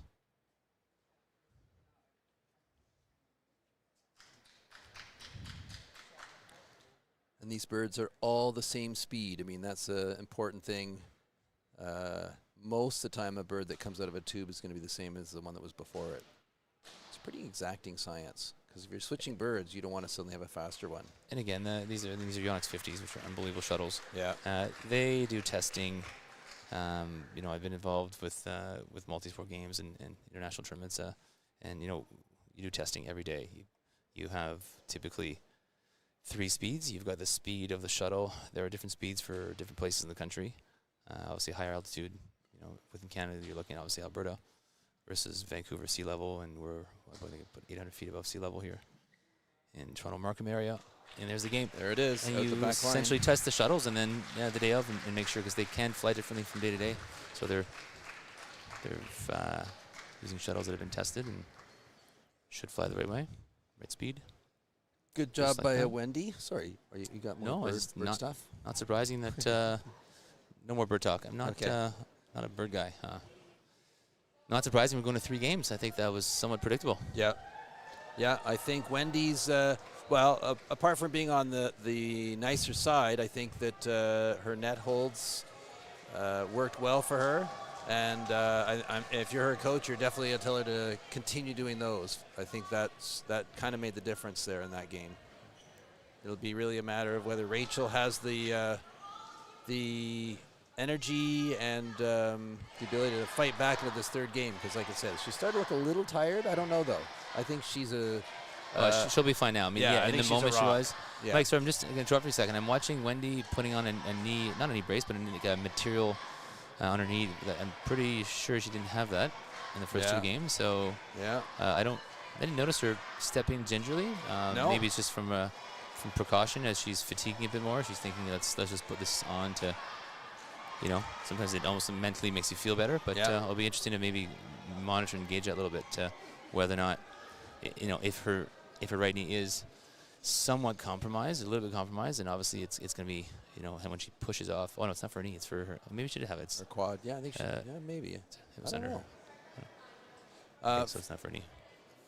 And these birds are all the same speed. I mean, that's an important thing. Most of the time, a bird that comes out of a tube is going to be the same as the one that was before it. It's pretty exacting science, because if you're switching birds, you don't want to suddenly have a faster one. And again, these are YONEX 50s, which are unbelievable shuttles. Yeah. They do testing. I've been involved with multi-sport games and international tournaments, and you do testing every day. You have typically 3 speeds. You've got the speed of the shuttle. There are different speeds for different places in the country. Obviously, higher altitude. Within Canada, you're looking at obviously Alberta versus Vancouver sea level, and we're about 800 feet above sea level here in Toronto Markham area. And there's the game. There it is. And you essentially test the shuttles, and then the day of, and make sure, because they can fly differently from day to day. So they're using shuttles that have been tested and should fly the right way, right speed. Good job like by that. Wendy. Sorry, you got more bird stuff? Not surprising that no more bird talk. I'm not not a bird guy. Not surprising we're going to 3 games. I think that was somewhat predictable. Yeah. Yeah, I think Wendy's, apart from being on the nicer side, I think that her net holds worked well for her. And if you're her coach, you're definitely going to tell her to continue doing those. I think that kind of made the difference there in that game. It'll be really a matter of whether Rachel has the energy and the ability to fight back into this 3rd game. Because, like I said, she started to look a little tired. I don't know, though. I think she's a... she'll be fine now. I mean, in the moment she was. Yeah. Mike, sorry, I'm just going to interrupt for a second. I'm watching Wendy putting on a knee, not a knee brace, but a material on her knee. I'm pretty sure she didn't have that in the first 2 games. So I didn't notice her stepping gingerly. No. Maybe it's just from precaution as she's fatiguing a bit more. She's thinking, let's just put this on to, sometimes it almost mentally makes you feel better. But it'll be interesting to maybe monitor and gauge that a little bit, whether or not, if her right knee is somewhat compromised, a little bit compromised, and obviously it's going to be, when she pushes off. Oh no, it's not for her knee; it's for her. Maybe she did have it. It's her quad. Yeah, I think she. Maybe it was under her. So it's not for her knee.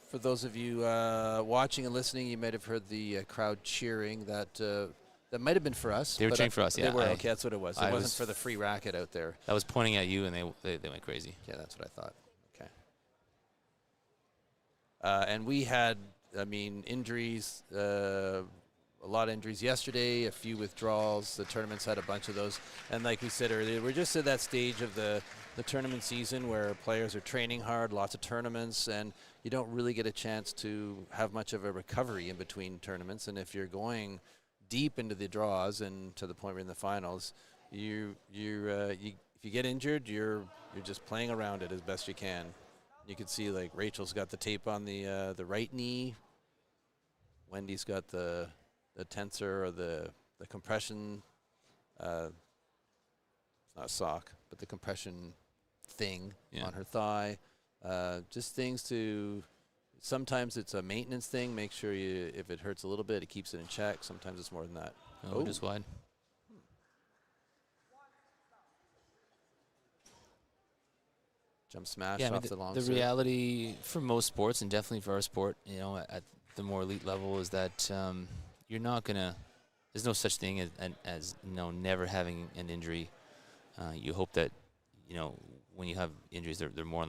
For those of you watching and listening, you might have heard the crowd cheering. That might have been for us. They were cheering for us. Yeah, they were. Okay, that's what it was. It wasn't for the free racket out there. I was pointing at you, and they went crazy. Yeah, that's what I thought. Okay. And we had, injuries, a lot of injuries yesterday, a few withdrawals. The tournaments had a bunch of those. And like we said earlier, we're just at that stage of the tournament season where players are training hard, lots of tournaments, and you don't really get a chance to have much of a recovery in between tournaments. And if you're going deep into the draws and to the point we're in the finals, if you get injured, you're just playing around it as best you can. You can see like Rachel's got the tape on the right knee. Wendy's got the tensor or the compression. It's not a sock, but the compression thing on her thigh. Just things to. Sometimes it's a maintenance thing. Make sure if it hurts a little bit, it keeps it in check. Sometimes it's more than that. Oh, just wide. Jump smash off the long The serve. reality for most sports, and definitely for our sport, at the more elite level, is that you're not gonna. There's no such thing as never having an injury. You hope that when you have injuries, they're more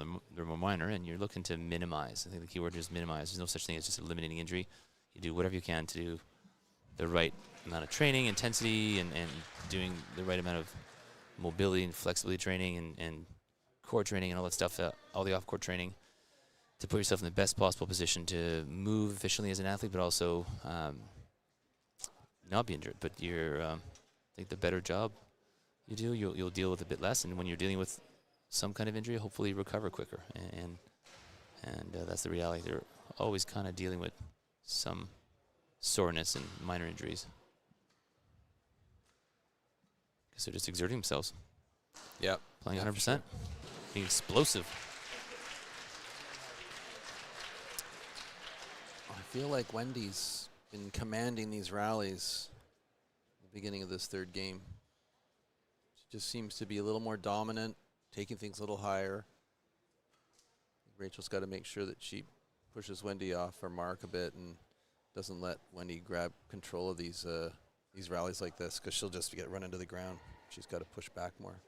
minor, and you're looking to minimize. I think the key word is minimize. There's no such thing as just eliminating injury. You do whatever you can to do the right amount of training, intensity, and doing the right amount of mobility and flexibility training and core training and all that stuff, all the off-court training, to put yourself in the best possible position to move efficiently as an athlete, but also not be injured. But I think the better job you do, you'll deal with a bit less, and when you're dealing with some kind of injury, hopefully recover quicker. And that's the reality. They're always kind of dealing with some soreness and minor injuries, because they're just exerting themselves. Yep. Playing 100%. Being explosive. I feel like Wendy's been commanding these rallies at the beginning of this 3rd game. She just seems to be a little more dominant, taking things a little higher. Rachel's got to make sure that she pushes Wendy off her mark a bit and doesn't let Wendy grab control of these rallies like this, because she'll just get run into the ground. She's got to push back more.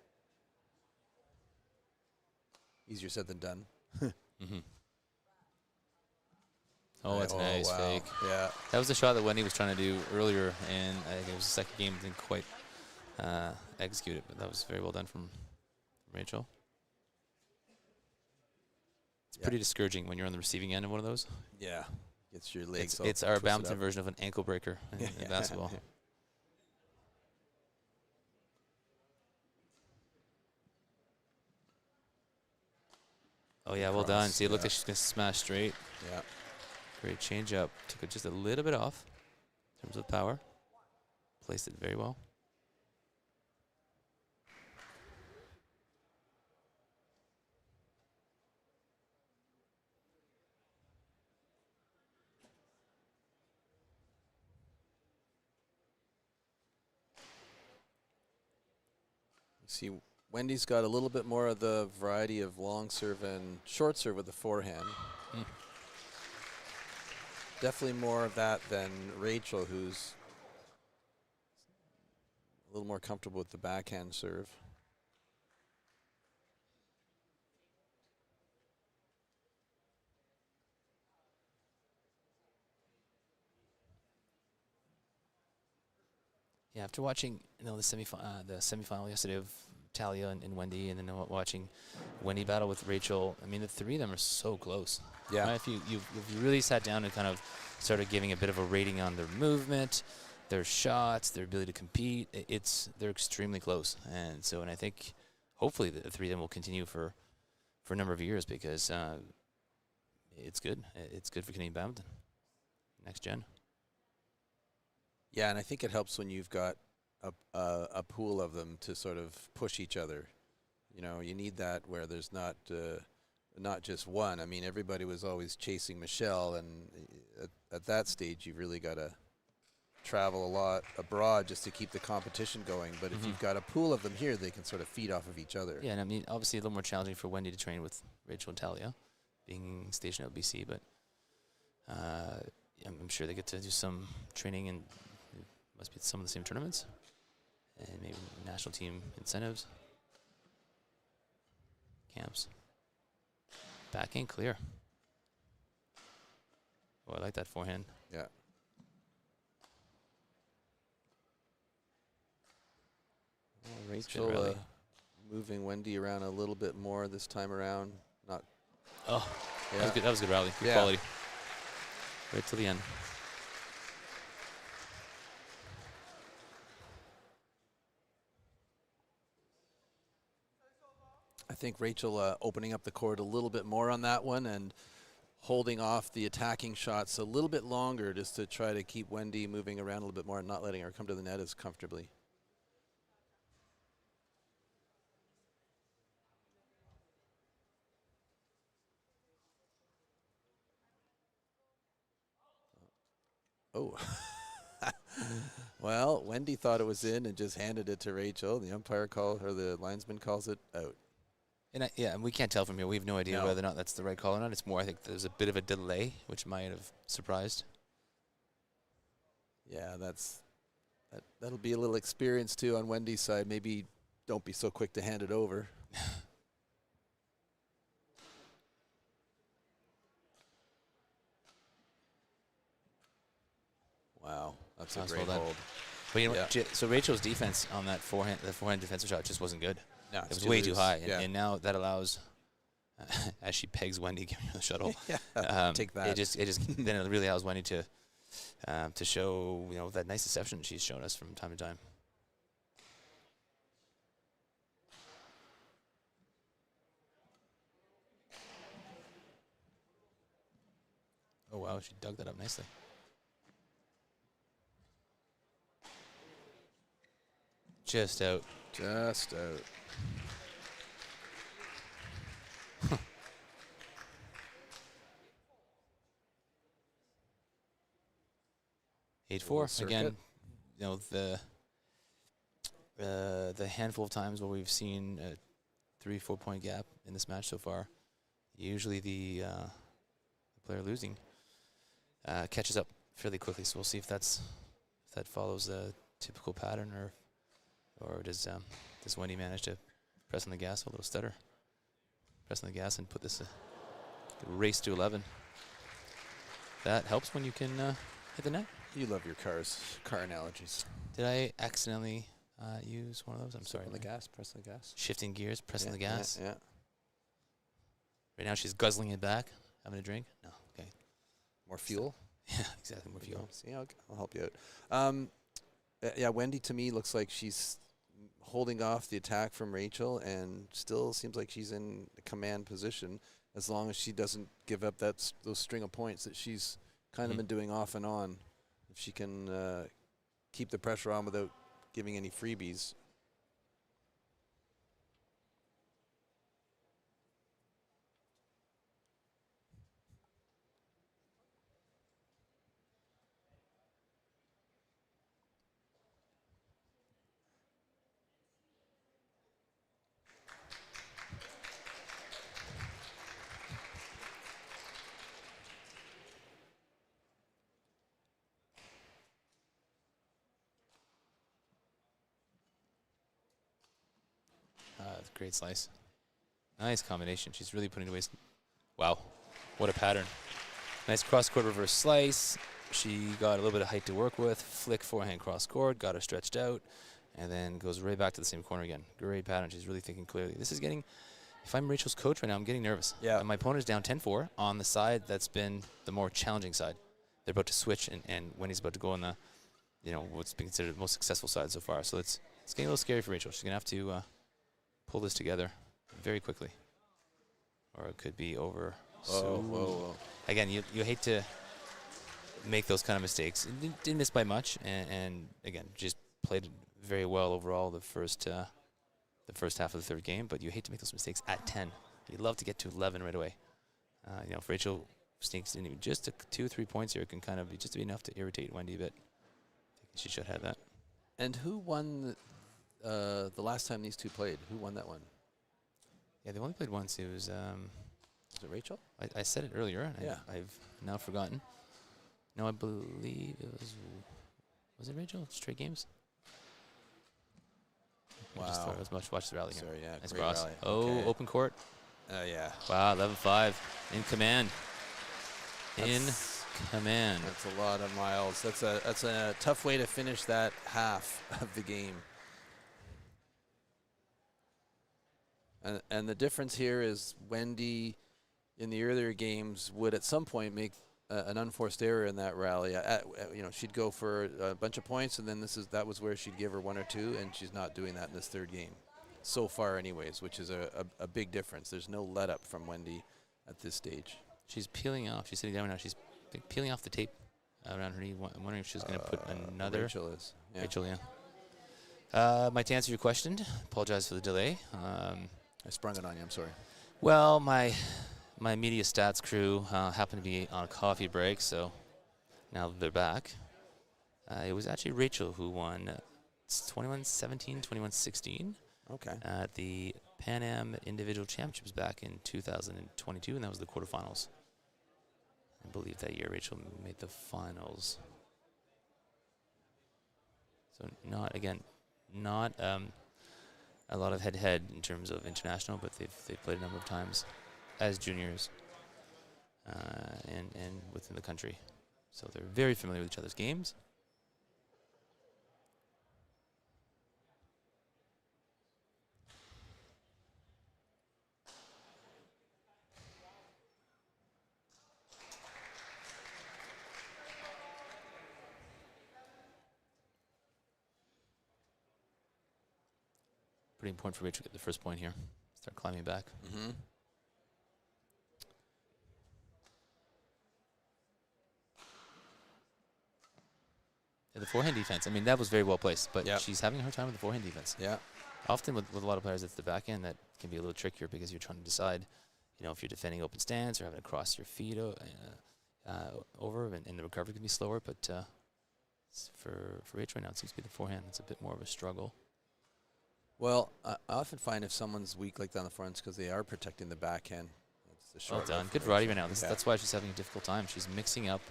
Easier said than done. Mm-hmm. Oh, that's nice. Wow. Fake. Yeah. That was the shot that Wendy was trying to do earlier, and I think it was the second game, didn't quite execute it, but that was very well done from Rachel. It's pretty discouraging when you're on the receiving end of one of those. Yeah. It's your legs. It's our badminton version of an ankle breaker in basketball. Oh, yeah, well done. See, it looked like she's going to smash straight. Yeah. Great change up. Took it just a little bit off in terms of power. Placed it very well. See, Wendy's got a little bit more of the variety of long serve and short serve with the forehand. Definitely more of that than Rachel, who's a little more comfortable with the backhand serve. Yeah, after watching the semifinal yesterday of Talia and Wendy, and then watching Wendy battle with Rachel, I mean, the three of them are so close. Yeah. Right? If you really sat down and kind of started giving a bit of a rating on their movement, their shots, their ability to compete, they're extremely close. And I think hopefully the three of them will continue for a number of years, because it's good. It's good for Canadian badminton. Next gen. Yeah, and I think it helps when you've got a pool of them to sort of push each other. You know, you need that where there's not just one. I mean, everybody was always chasing Michelle, and at that stage, you've really got to travel a lot abroad just to keep the competition going. But if you've got a pool of them here, they can sort of feed off of each other. Yeah, and I mean, obviously a little more challenging for Wendy to train with Rachel and Talia, being stationed at BC, but I'm sure they get to do some training, and it must be some of the same tournaments, and maybe national team incentives, camps. Backhand clear. Oh, I like that forehand. Yeah. Well, Rachel moving Wendy around a little bit more this time around. Not. Oh, yeah. that was good. That was a good rally. Good quality. Right till the end. I think Rachel opening up the court a little bit more on that one and holding off the attacking shots a little bit longer, just to try to keep Wendy moving around a little bit more and not letting her come to the net as comfortably. Oh. Well, Wendy thought it was in and just handed it to Rachel. The umpire the linesman calls it out. And we can't tell from here. We have no idea whether or not that's the right call or not. It's more, I think there's a bit of a delay, which might have surprised. Yeah, that'll be a little experience too on Wendy's side. Maybe don't be so quick to hand it over. Wow, that's a great hold. But you know what? So Rachel's defense on that the forehand defensive shot just wasn't good. No, it was way too high, and now that allows, as she pegs Wendy giving her the shuttle. Take that. It just then it really allows Wendy to show that nice deception she's shown us from time to time. Oh wow, she dug that up nicely. Just out. Just out. 8-4 again. The handful of times where we've seen a 3-4 point gap in this match so far, usually the player losing catches up fairly quickly. So we'll see if that follows a typical pattern, or does Wendy manage to press on the gas, a little stutter, press on the gas and put this race to 11. That helps when you can hit the net. You love your car analogies. Did I accidentally use one of those? I'm sorry. On the gas, press the gas. Shifting gears, pressing the gas. Yeah. Right now she's guzzling it back, having a drink. No, okay. More fuel? Yeah, exactly, more fuel. See, I'll help you out. Yeah, Wendy to me looks like she's holding off the attack from Rachel and still seems like she's in a command position, as long as she doesn't give up those string of points that she's kind of been doing off and on. If she can keep the pressure on without giving any freebies. Great slice. Nice combination. She's really putting away. Wow, what a pattern. Nice cross-court reverse slice. She got a little bit of height to work with. Flick forehand cross-court, got her stretched out, and then goes right back to the same corner again. Great pattern. She's really thinking clearly. This is getting, if I'm Rachel's coach right now, I'm getting nervous. Yeah. And my opponent is down 10-4 on the side that's been the more challenging side. They're about to switch, and Wendy's about to go on the, what's been considered the most successful side so far. So it's getting a little scary for Rachel. She's going to have to pull this together very quickly, or it could be over. Whoa. Again, you hate to make those kind of mistakes. Didn't miss by much, and again, just played very well overall the first half of the third game. But you hate to make those mistakes at 10. You'd love to get to 11 right away. If Rachel sneaks in even just 2 or 3 points here, it can kind of be just enough to irritate Wendy a bit. I think she should have that. And who won the last time these two played? Who won that one? Yeah, they only played once. It was. Was it Rachel? I said it earlier. Yeah. I've now forgotten. No, I believe it was. Was it Rachel? Straight games. Wow. Let's watch the rally here. Sorry, yeah. Nice Great cross. rally. Oh, Okay. open court. Yeah. Wow, 11-5. In command. In command. That's a lot of miles. That's a tough way to finish that half of the game. And the difference here is Wendy, in the earlier games, would at some point make an unforced error in that rally. She'd go for a bunch of points, and then that was where she'd give her 1 or 2, and she's not doing that in this third game, so far, anyways, which is a big difference. There's no let up from Wendy at this stage. She's peeling off. She's sitting down now. She's peeling off the tape around her knee. I'm wondering if she's going to put another. Rachel is. Yeah. Rachel, yeah. To answer your question, apologize for the delay. I sprung it on you. I'm sorry. Well, my media stats crew happened to be on a coffee break, so now that they're back. It was actually Rachel who won 21-17, 21-16. Okay. At the Pan Am Individual Championships back in 2022, and that was the quarterfinals. I believe that year Rachel made the finals. So not a lot of head-to-head in terms of international, but they've played a number of times as juniors and within the country. So they're very familiar with each other's games. Pretty important for Rachel to get the first point here. Start climbing back. Mm-hmm. Yeah, the forehand defense, I mean, that was very well placed, but Yep. she's having a hard time with the forehand defense. Yeah. Often with a lot of players, it's the back end that can be a little trickier because you're trying to decide, if you're defending open stance or having to cross your feet over, and the recovery can be slower. But for Rachel right now, it seems to be the forehand. It's a bit more of a struggle. Well, I often find if someone's weak like that on the front, it's because they are protecting the backhand. Well done. Good variety right now. That's why she's having a difficult time. She's mixing up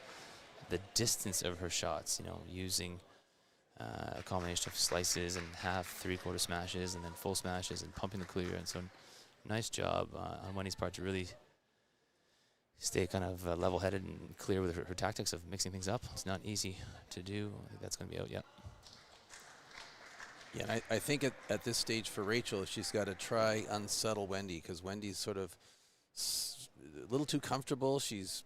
the distance of her shots, using a combination of slices and half, three-quarter smashes, and then full smashes, and pumping the clear. And so nice job on Wendy's part to really stay kind of level-headed and clear with her tactics of mixing things up. It's not easy to do. I think that's going to be out yet. Yeah, and I think at this stage for Rachel, she's got to try unsettle Wendy, because Wendy's sort of a little too comfortable. She's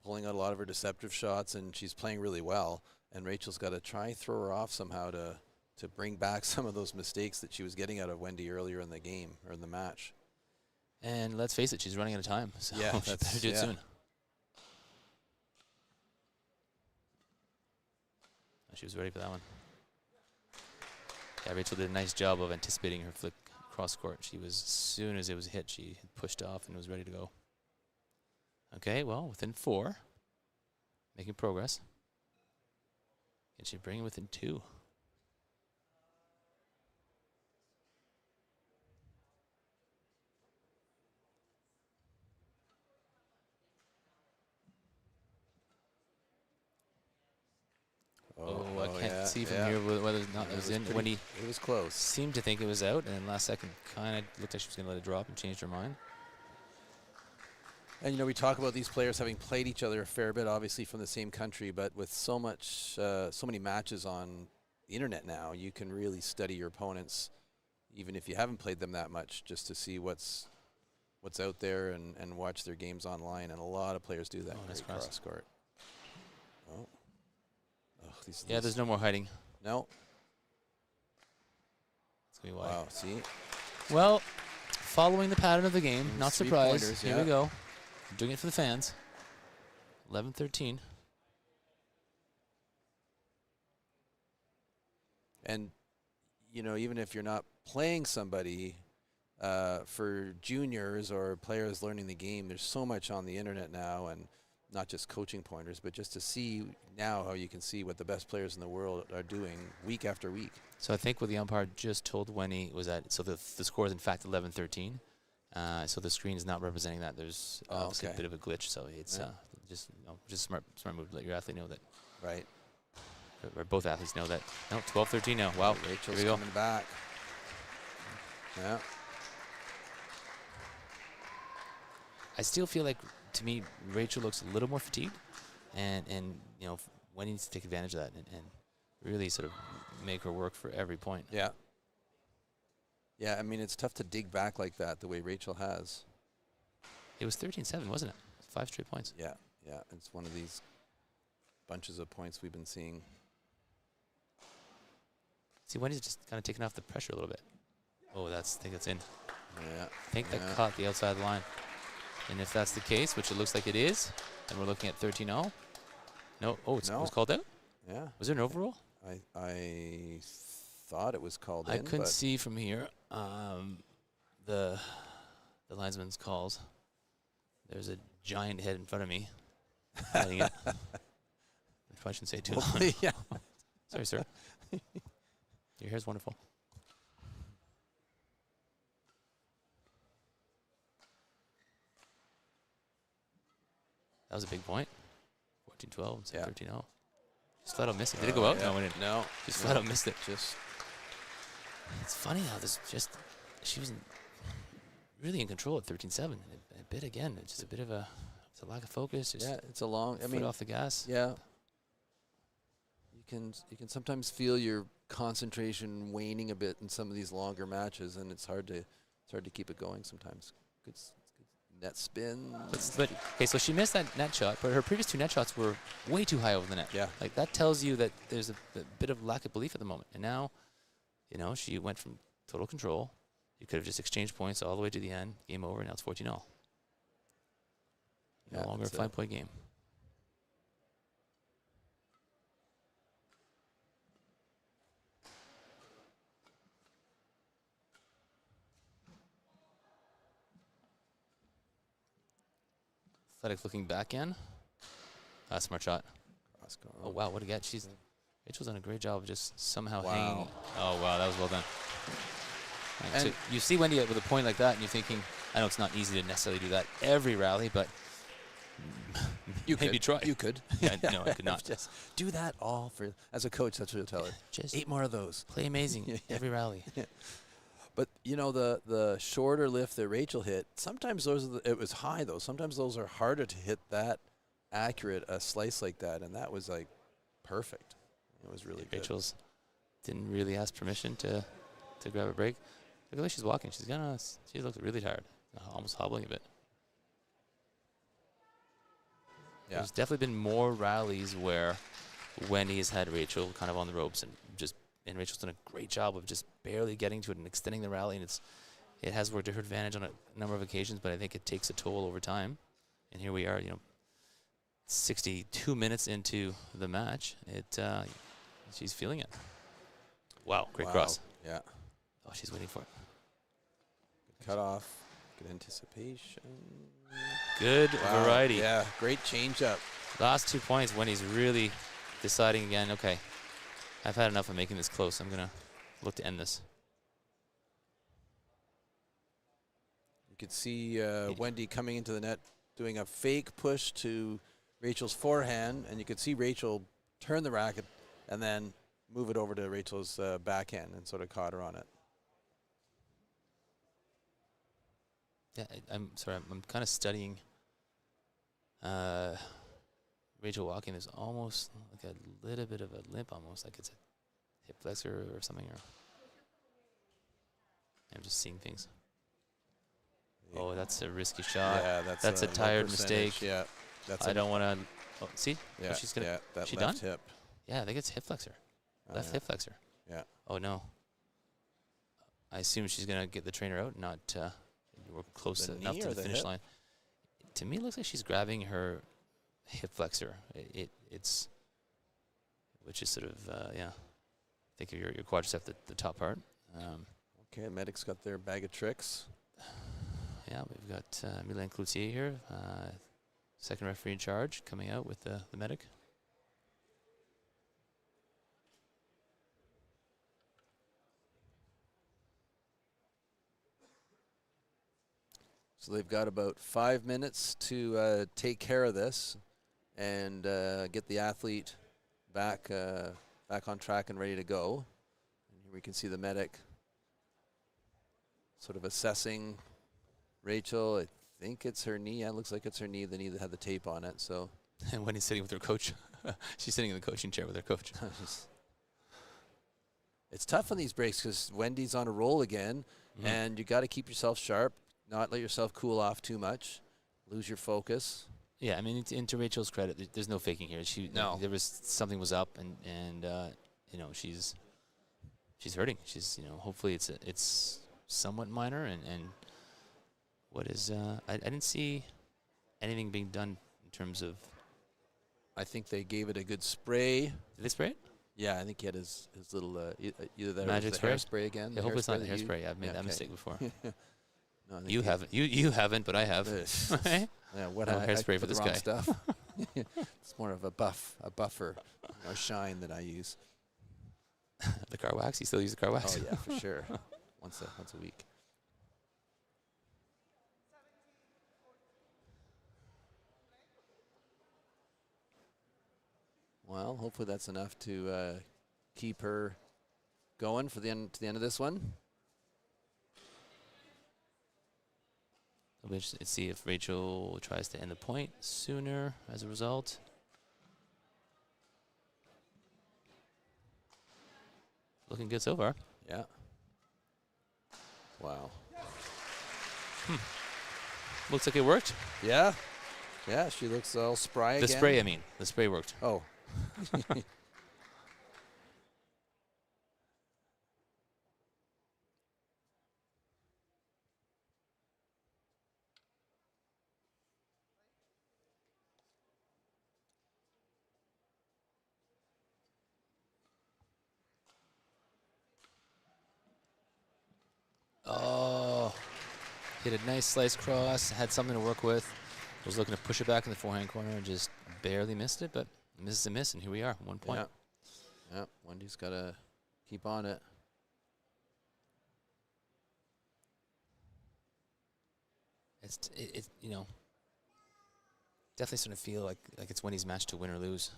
pulling out a lot of her deceptive shots, and she's playing really well. And Rachel's got to try throw her off somehow to bring back some of those mistakes that she was getting out of Wendy earlier in the game or in the match. And let's face it, she's running out of time, so yeah, she better do it soon. She was ready for that one. Yeah, Rachel did a nice job of anticipating her flick cross court. She was, as soon as it was hit, she had pushed off and was ready to go. Okay, well, within 4, making progress. And she bring it within 2. can't see from here whether or not it was in. Wendy it was close. Seemed to think it was out, and then last second kind of looked like she was going to let it drop and changed her mind. And, you know, we talk about these players having played each other a fair bit, obviously from the same country, but with so many matches on the internet now, you can really study your opponents, even if you haven't played them that much, just to see what's out there and watch their games online. And a lot of players do that. Oh, nice cross court. Oh. Yeah, there's no more hiding. No. It's going to be wide. Wow, see? Well, following the pattern of the game, not surprised. Here we go. Doing it for the fans. 11-13. And, you know, even if you're not playing somebody, for juniors or players learning the game, there's so much on the internet now, and not just coaching pointers, but just to see now how you can see what the best players in the world are doing week after week. So I think what the umpire just told Wendy was that, so the score is in fact 11-13. So the screen is not representing that. There's obviously a bit of a glitch, so it's just smart move to let your athlete know that. Right. Or both athletes know that. No, 12-13 now. Wow. Rachel's coming back. Yeah. I still feel like, to me, Rachel looks a little more fatigued, and you know, Wendy needs to take advantage of that and really sort of make her work for every point. Yeah. Yeah, I mean, it's tough to dig back like that the way Rachel has. It was 13-7, wasn't it? 5 straight points. Yeah, yeah. It's one of these bunches of points we've been seeing. See, Wendy's just kind of taking off the pressure a little bit. Oh, I think that's in. Yeah. I think that caught the outside line. And if that's the case, which it looks like it is, then we're looking at 13-0. No, it was called out? Yeah. Was there an overrule? I thought it was called I in. couldn't see from here the linesman's calls. There's a giant head in front of me. Hiding it. I probably shouldn't say it too long. Yeah. Sorry, sir. Your hair's wonderful. That was a big point. 14-12 instead of 13-0. Just flat out missed it. Did it go out? Yeah. No, it didn't. No. Just flat out missed it. Just. It's funny how she was really in control at 13-7. A bit again. It's just a bit of it's a lack of focus. Just it's a long. I mean, off the gas. Yeah. You can sometimes feel your concentration waning a bit in some of these longer matches, and it's hard to keep it going sometimes. Good net spin. But okay, so she missed that net shot, but her previous 2 net shots were way too high over the net. Yeah. Like that tells you that there's a bit of lack of belief at the moment. And now, you know, she went from total control. You could have just exchanged points all the way to the end. Game over. Now it's 14-0. No longer a 5-point game. Athletics looking back in. Smart shot. Oh, wow, what a get. Rachel's done a great job of just somehow hanging. Oh, wow, that was well done. And so you see Wendy with a point like that, and you're thinking, I know it's not easy to necessarily do that every rally, but you maybe try. You could. Yeah, no, I could not. Just do that all for, as a coach, that's what you'll tell her. Just 8 more of those. Play amazing every rally. But, you know, the shorter lift that Rachel hit, sometimes it was high, though. Sometimes those are harder to hit that accurate, a slice like that, and that was, like, perfect. It was really good. Rachel's didn't really ask permission to grab a break. Look at the way she's walking. She looks really tired, almost hobbling a bit. Yeah. There's definitely been more rallies where Wendy has had Rachel kind of on the ropes, and Rachel's done a great job of just barely getting to it and extending the rally, and it has worked to her advantage on a number of occasions, but I think it takes a toll over time. And here we are, 62 minutes into the match. She's feeling it. Wow, great cross. Yeah. Oh, she's waiting for it. Good cut off. Good anticipation. Good variety. Yeah, great change up. Last 2 points, Wendy's really deciding again, okay, I've had enough of making this close. I'm going to look to end this. You could see Wendy coming into the net, doing a fake push to Rachel's forehand, and you could see Rachel turn the racket and then move it over to Rachel's backhand and sort of caught her on it. Yeah, I'm sorry. I'm kind of studying Rachel walking. There's almost like a little bit of a limp, almost like it's a hip flexor or something. Or I'm just seeing things. Yeah. Oh, that's a risky shot. Yeah, that's a tired mistake. Yeah, I don't want to. Oh, see? Yeah, oh, she's gonna. Yeah, that she left done? hip. Yeah, I think it's hip flexor. Left hip flexor. Yeah. Oh no. I assume she's gonna get the trainer out, not. We're close enough to the finish line. To me, it looks like she's grabbing her hip flexor. It's, which is sort of yeah. Think of your quadricep, the top part. Okay, medics got their bag of tricks. Yeah, we've got Mylène Cloutier here, second referee in charge, coming out with the medic. So they've got about 5 minutes to take care of this and get the athlete back on track and ready to go. And here we can see the medic sort of assessing Rachel. I think it's her knee. Yeah, it looks like it's her knee. The knee that had the tape on it. So. And Wendy's sitting with her coach. She's sitting in the coaching chair with her coach. It's tough on these breaks because Wendy's on a roll again, and you got to keep yourself sharp. Not let yourself cool off too much, lose your focus. Yeah, I mean, to Rachel's credit, there's no faking here. There was something was up, and you know, she's hurting. She's, you know, hopefully it's somewhat minor, and what is I didn't see anything being done in terms of. I think they gave it a good spray. Did they spray it? Yeah, I think he had his little either that magic or the hairspray again. Yeah, hopefully it's not the hairspray. Yeah, I've made that mistake before. No, you haven't. You haven't, but I have. Yeah, what no hairspray for this guy. Stuff. It's more of a buffer, or shine that I use. The car wax. You still use the car wax? Oh yeah, for sure. once a week. Well, hopefully that's enough to keep her going to the end of this one. Let's see if Rachel tries to end the point sooner as a result. Looking good so far. Yeah. Wow. Looks like it worked. Yeah. Yeah, she looks all spry again. The spray, I mean. The spray worked. Oh. Oh, hit a nice slice cross, had something to work with. Was looking to push it back in the forehand corner and just barely missed it, but miss is a miss, and here we are, 1 point. Yeah, Wendy's got to keep on it. It's you know, definitely starting to feel like it's Wendy's match to win or lose.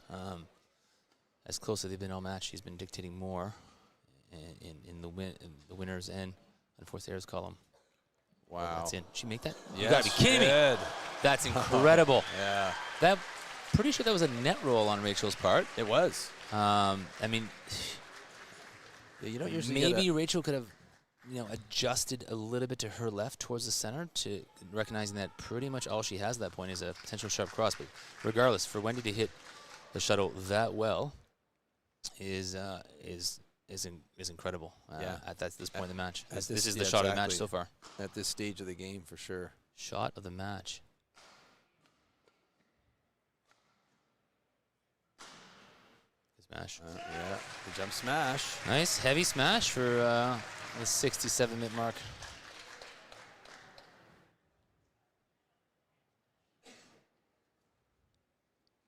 As close as they've been all match, she's been dictating more in the winners and unforced errors column. Wow. Oh, that's in. She make that? Yes, you gotta be kidding me. That's incredible. Yeah. Pretty sure that was a net roll on Rachel's part. It was. I mean, yeah, you don't usually maybe Rachel could have, you know, adjusted a little bit to her left towards the center, to recognizing that pretty much all she has at that point is a potential sharp cross. But regardless, for Wendy to hit the shuttle that well is incredible. At this point in the match. This is the shot of the match so far. At this stage of the game, for sure. Shot of the match. Smash. Yeah, the jump smash. Nice heavy smash for the 67-minute mark.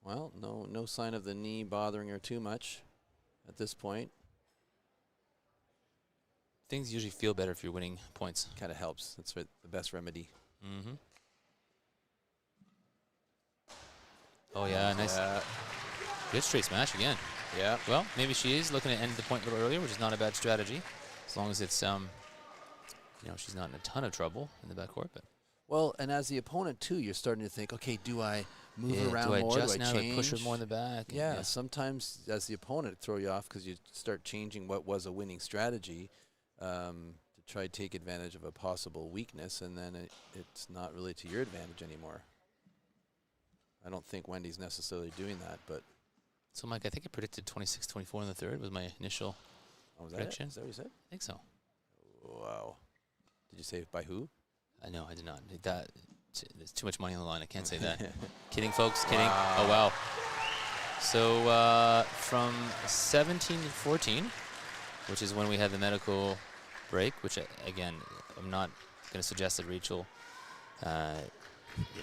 Well, no sign of the knee bothering her too much at this point. Things usually feel better if you're winning points. Kind of helps. That's the best remedy. Mm-hmm. Oh yeah, nice. Yeah. Good straight smash again. Yeah. Well, maybe she is looking to end the point a little earlier, which is not a bad strategy, as long as it's, she's not in a ton of trouble in the backcourt. But well, and as the opponent too, you're starting to think, okay, do I move around more? Do I adjust now? change? Do I push her more in the back? Yeah, sometimes as the opponent, throw you off because you start changing what was a winning strategy to try to take advantage of a possible weakness, and then it's not really to your advantage anymore. I don't think Wendy's necessarily doing that, but. So, Mike, I think I predicted 26-24 in the third was my initial prediction. Is that what you said? I think so. Wow. Did you say by who? No, I did not. There's too much money on the line. I can't say that. Kidding, folks. Kidding. Wow. Oh, wow. So from 17-14, which is when we had the medical break, which, again, I'm not going to suggest that Rachel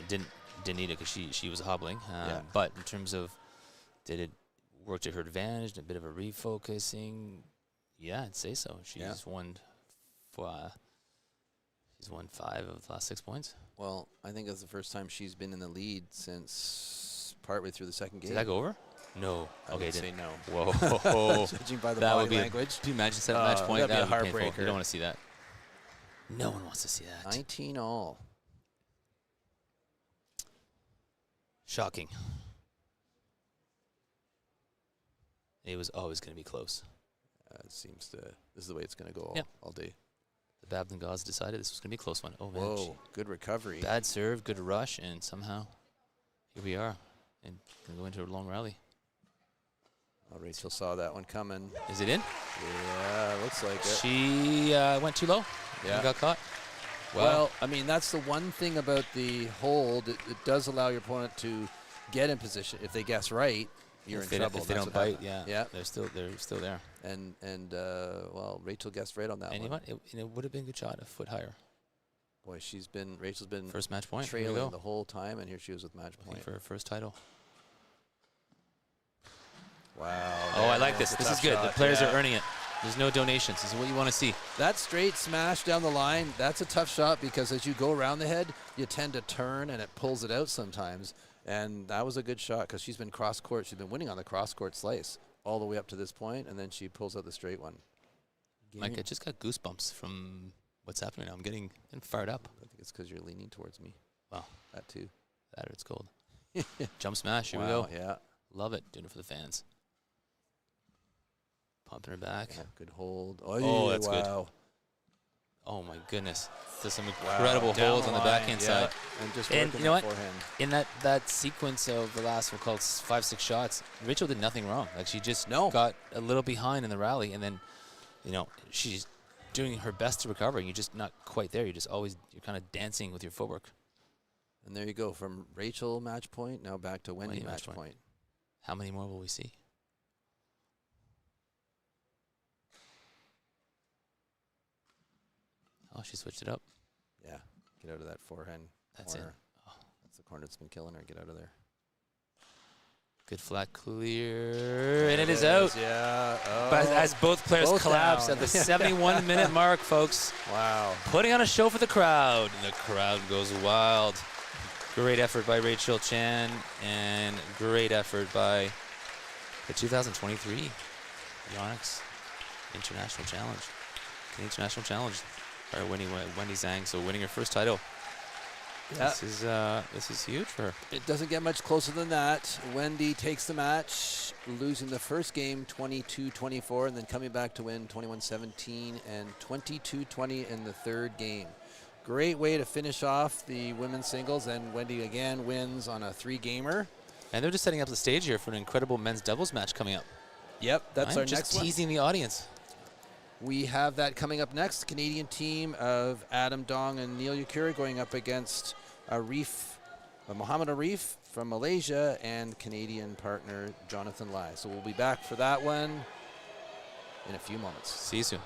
didn't need it because she was hobbling. But in terms of did it work to her advantage, a bit of a refocusing? Yeah, I'd say so. She's won 5 of the last 6 points. Well, I think that's the first time she's been in the lead since partway through the second game. Did that go over? No. I would say no. Whoa. Judging by the that body would be language. Do you imagine 7 match point? That'd be a painful. heartbreaker. You don't want to see that. No one wants to see that. 19 all. Shocking. It was always going to be close. It seems to. This is the way it's going to go all day. The Babden Gauze decided this was going to be a close one. Oh, man. Whoa, good recovery. Bad serve, good rush, and somehow here we are. And going to go into a long rally. Oh, Rachel saw that one coming. Is it in? Yeah, looks like it. She went too low and got caught. Well, I mean, that's the one thing about the hold. It does allow your opponent to get in position. If they guess right, you're in trouble. If they don't bite, they're still there. And well, Rachel guessed right on that one. And you know what? It would have been a good shot, a foot higher. Boy, Rachel's been first match point trailing the whole time, and here she was with match point for her first title. Wow. Oh, I like this. This is good. The players are earning it. There's no donations. This is what you want to see. That straight smash down the line, that's a tough shot because as you go around the head, you tend to turn and it pulls it out sometimes. And that was a good shot because she's been cross-court. She's been winning on the cross-court slice all the way up to this point, and then she pulls out the straight one. Mike, I just got goosebumps from what's happening now. I'm getting fired up. I think it's because you're leaning towards me. Wow. That too. That or it's cold. Jump smash. Here we go. Yeah. Love it. Doing it for the fans. Pumping her back. Yeah, good hold. Oh, that's good. Oh, my goodness. There's some incredible holds on the backhand side. And just you know what? In that sequence of the last, we'll call it 5-6 shots, Rachel did nothing wrong. Like, she just got a little behind in the rally, and then, she's doing her best to recover, and you're just not quite there. You're kind of dancing with your footwork. And there you go. From Rachel match point, now back to Wendy match point. How many more will we see? Oh, she switched it up. Yeah. Get out of that forehand corner. Oh. That's the corner that's been killing her. Get out of there. Good flat clear. And it is out. Yeah. Oh. But as both players collapse at the 71-minute mark, folks. Wow. Putting on a show for the crowd. And the crowd goes wild. Great effort by Rachel Chan. And great effort by the 2023 YONEX International Challenge. The International Challenge. Winning Wendy Zhang, so winning her first title. Yeah. This is huge for her. It doesn't get much closer than that. Wendy takes the match, losing the first game 22-24, and then coming back to win 21-17 and 22-20 in the third game. Great way to finish off the women's singles, and Wendy again wins on a 3-gamer. And they're just setting up the stage here for an incredible men's doubles match coming up. Yep, that's our next one. Just teasing the audience. We have that coming up next. The Canadian team of Adam Dong and Neil Yukura going up against Mohammed Arif from Malaysia and Canadian partner Jonathan Lai. So we'll be back for that one in a few moments. See you soon.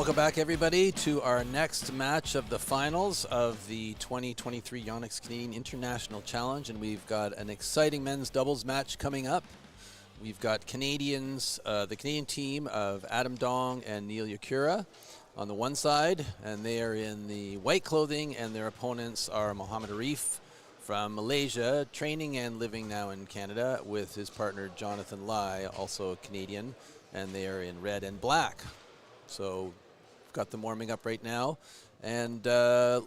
Welcome back, everybody, to our next match of the finals of the 2023 YONEX Canadian International Challenge, and we've got an exciting men's doubles match coming up. We've got Canadians, the Canadian team of Adam Dong and Neil Yakura on the one side, and they are in the white clothing, and their opponents are Mohamed Arif from Malaysia, training and living now in Canada with his partner Jonathan Lai, also Canadian, and they are in red and black. So we've got them warming up right now. And shall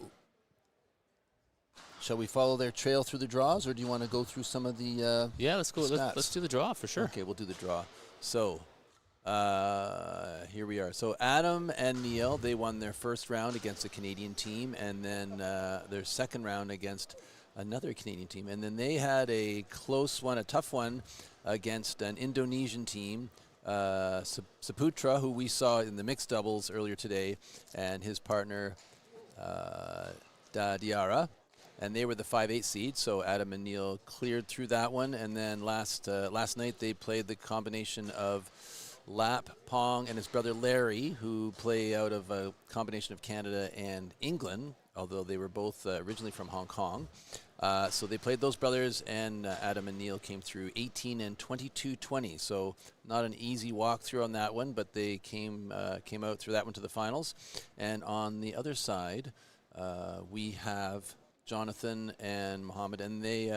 we follow their trail through the draws, or do you want to go through some of the Yeah, let's go. Let's do the draw for sure. Okay, we'll do the draw. So here we are. So Adam and Neil, they won their first round against a Canadian team, and then their second round against another Canadian team. And then they had a close one, a tough one, against an Indonesian team, Saputra, who we saw in the mixed doubles earlier today, and his partner, Diara. And they were the 5-8 seed, so Adam and Neil cleared through that one. And then last night they played the combination of Lap Pong and his brother Larry, who play out of a combination of Canada and England, although they were both originally from Hong Kong. So they played those brothers, and Adam and Neil came through 18 and 22-20. So not an easy walkthrough on that one, but they came out through that one to the finals. And on the other side, we have Jonathan and Mohamed, and they,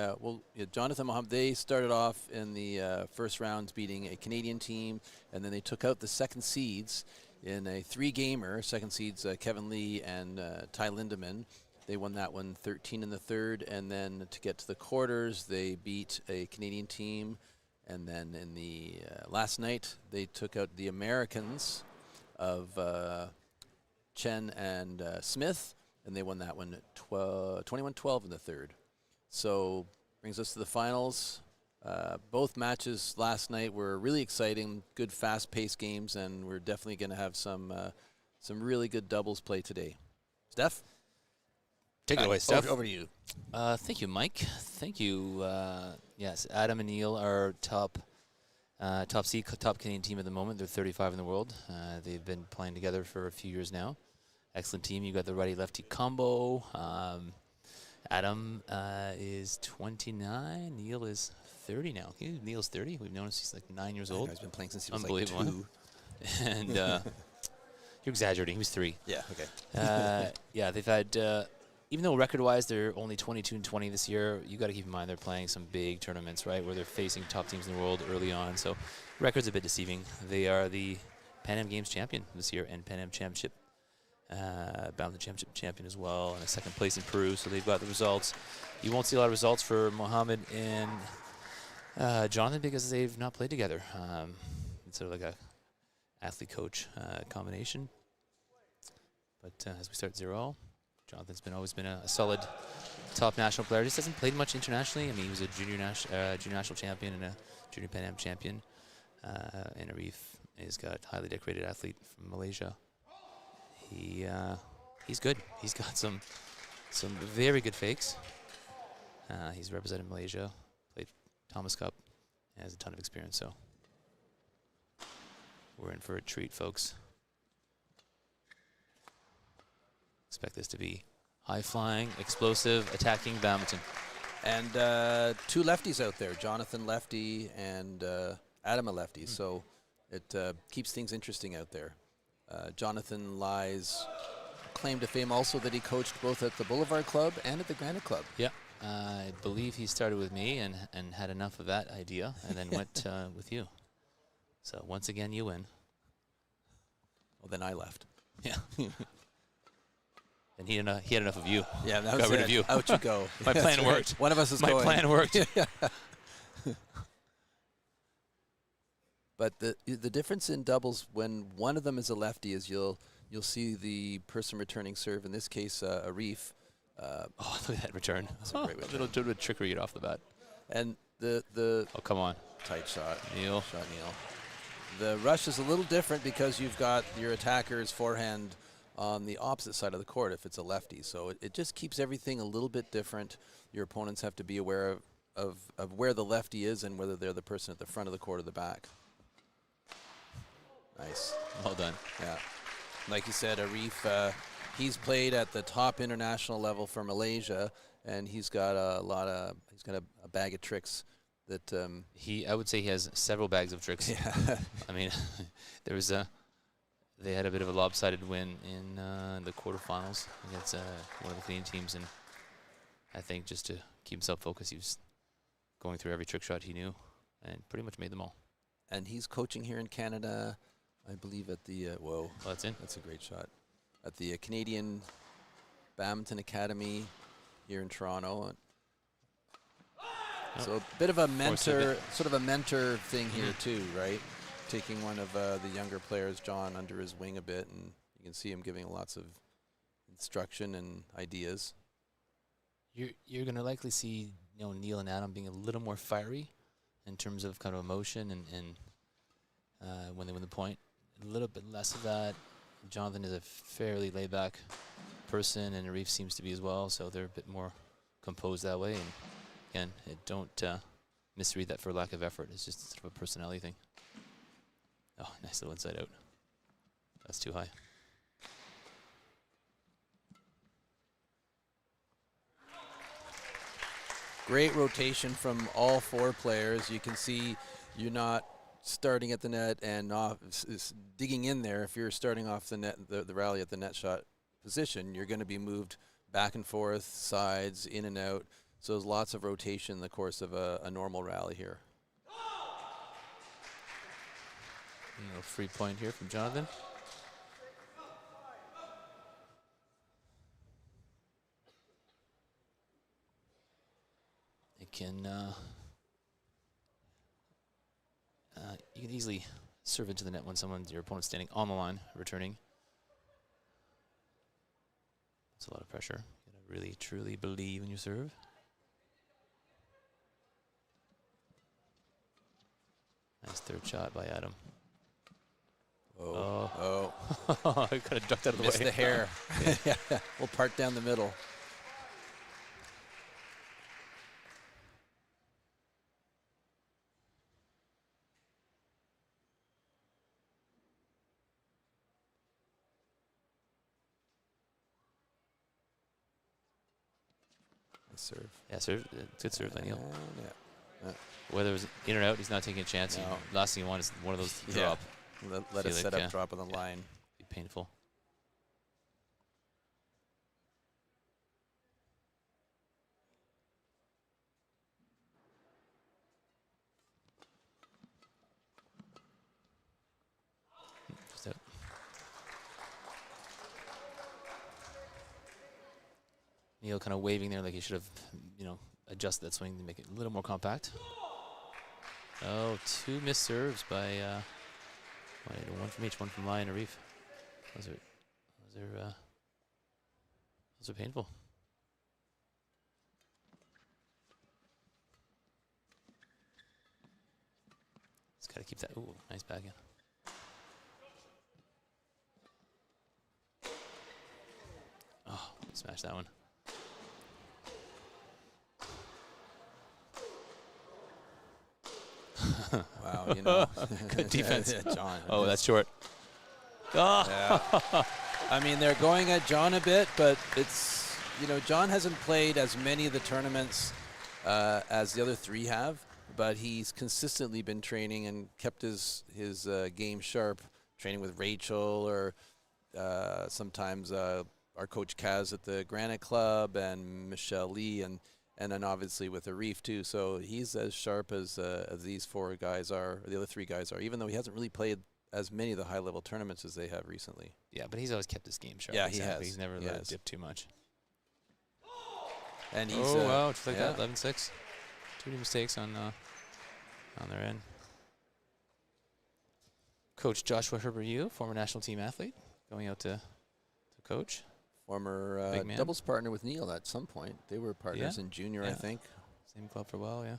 Jonathan and Mohamed, they started off in the first rounds beating a Canadian team, and then they took out the second seeds in a three-gamer. Second seeds Kevin Lee and Ty Lindemann. They won that one 13 in the third, and then to get to the quarters, they beat a Canadian team, and then in the last night, they took out the Americans of Chen and Smith, and they won that one 21-12 in the third. So brings us to the finals. Both matches last night were really exciting, good fast-paced games, and we're definitely going to have some really good doubles play today. Steph? Take it away, Steph. Over to you. Thank you, Mike. Thank you. Yes, Adam and Neil are top Canadian team at the moment. They're 35 in the world. They've been playing together for a few years now. Excellent team. You got the righty-lefty combo. Adam is 29. Neil is 30 now. Neil's 30. We've noticed he's like 9 years old. He's been playing since he was Unbelievable. like 2. And you're exaggerating. He was 3. Yeah. Okay. Yeah, they've had. Even though record-wise they're only 22 and 20 this year, you got to keep in mind they're playing some big tournaments, right, where they're facing top teams in the world early on. So record's a bit deceiving. They are the Pan Am Games champion this year and Pan Am Championship, badminton championship champion as well, and a second place in Peru. So they've got the results. You won't see a lot of results for Mohamed and Jonathan because they've not played together. It's sort of like a athlete-coach combination. But as we start 0-0. Jonathan's always been a solid top national player. Just hasn't played much internationally. I mean, he was a junior national champion and a junior Pan Am champion. And Arif has got a highly decorated athlete from Malaysia. He's good. He's got some very good fakes. He's represented Malaysia, played Thomas Cup, and has a ton of experience. So we're in for a treat, folks. Expect this to be high-flying, explosive, attacking badminton. And 2 lefties out there, Jonathan lefty and Adam a lefty. So it keeps things interesting out there. Jonathan lies claim to fame also that he coached both at the Boulevard Club and at the Granite Club. Yeah, I believe he started with me and had enough of that idea and then went with you. So once again, you win. Well, then I left. Yeah. And he had enough of you. Yeah, that was got rid of you. Out you go. My plan worked. One of us is My going. plan worked. But the difference in doubles when one of them is a lefty is you'll see the person returning serve. In this case, Arif. Oh, look at that return. That's a great return. A little bit of trickery off the bat. And the oh, come on. Tight shot. Neil. Shot Neil. The rush is a little different because you've got your attacker's forehand on the opposite side of the court if it's a lefty. So it just keeps everything a little bit different. Your opponents have to be aware of where the lefty is and whether they're the person at the front of the court or the back. Nice. Well done. Yeah. like you said, Arif, he's played at the top international level for Malaysia, and he's got a bag of tricks that I would say he has several bags of tricks. Yeah. I mean, they had a bit of a lopsided win in the quarterfinals against one of the Canadian teams, and I think just to keep himself focused, he was going through every trick shot he knew and pretty much made them all. And he's coaching here in Canada, I believe, at the whoa. Oh, that's in. That's a great shot. At the Canadian Badminton Academy here in Toronto. So a bit of a mentor, sort of a mentor thing here too, right? Taking one of the younger players, John, under his wing a bit, and you can see him giving lots of instruction and ideas. You're going to likely see Neil and Adam being a little more fiery in terms of kind of emotion and when they win the point. A little bit less of that. Jonathan is a fairly laid-back person, and Arif seems to be as well, so they're a bit more composed that way. And again, don't misread that for lack of effort. It's just sort of a personality thing. Oh, nice little inside out. That's too high. Great rotation from all four players. You can see you're not starting at the net and digging in there. If you're starting off the net, the rally at the net shot position, you're going to be moved back and forth, sides, in and out. So there's lots of rotation in the course of a normal rally here. Free point here from Jonathan. You can easily serve into the net when your opponent's standing on the line, returning. That's a lot of pressure. You gotta really, truly believe in your serve. Nice third shot by Adam. Oh. I could have ducked out of the way. Missed the hair. Yeah. We'll part down the middle. Serve. Yeah, serve. Good serve by Neil. Yeah. Whether it was in or out, he's not taking a chance. No. Last thing you want is one of those drop. Let it set up, drop on the line. Be painful. Just out. Neil kind of waving there like he should have, adjusted that swing to make it a little more compact. Oh, two missed serves by one from each, one from Lai and Arif. Those are painful. Just gotta keep that. Ooh, nice back in. Oh, smash that one. Wow, Good defense. Yeah, John. Oh, that's short. Oh. Yeah. I mean, they're going at John a bit, but it's, John hasn't played as many of the tournaments as the other three have, but he's consistently been training and kept his game sharp, training with Rachel or sometimes our coach Kaz at the Granite Club and Michelle Lee and then obviously with Arif too. So he's as sharp as these four guys are, or the other three guys are, even though he hasn't really played as many of the high-level tournaments as they have recently. Yeah, but he's always kept his game sharp. Yeah, he has. He's never let it dip too much. And he's wow, just like that, 11-6. Too many mistakes on their end. Coach Joshua Herbert, former national team athlete, going out to coach. Former doubles partner with Neil at some point. They were partners in junior, I think. Same club for a while, yeah.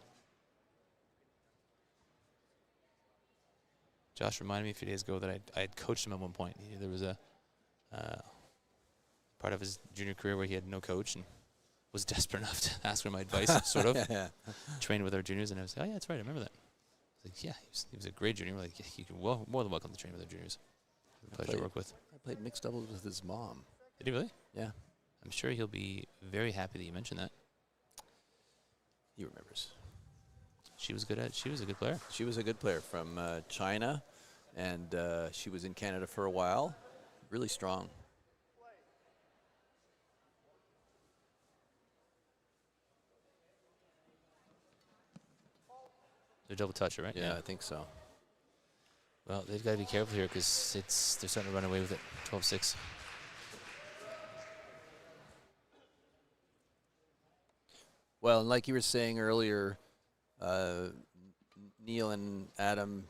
Josh reminded me a few days ago that I had coached him at one point. There was a part of his junior career where he had no coach and was desperate enough to ask for my advice, sort of. Trained with our juniors, and I was like, oh, yeah, that's right, I remember that. I was like, yeah, he was a great junior. We're like, you can more than welcome to train with our juniors. Pleasure to work with. I played mixed doubles with his mom. Did he really? Yeah. I'm sure he'll be very happy that you mentioned that. He remembers. She was good player. She was a good player from China, and she was in Canada for a while. Really strong. They're double toucher, right? Yeah, I think so. Well, they've got to be careful here because they're starting to run away with it. 12-6. Well, and like you were saying earlier, Neil and Adam,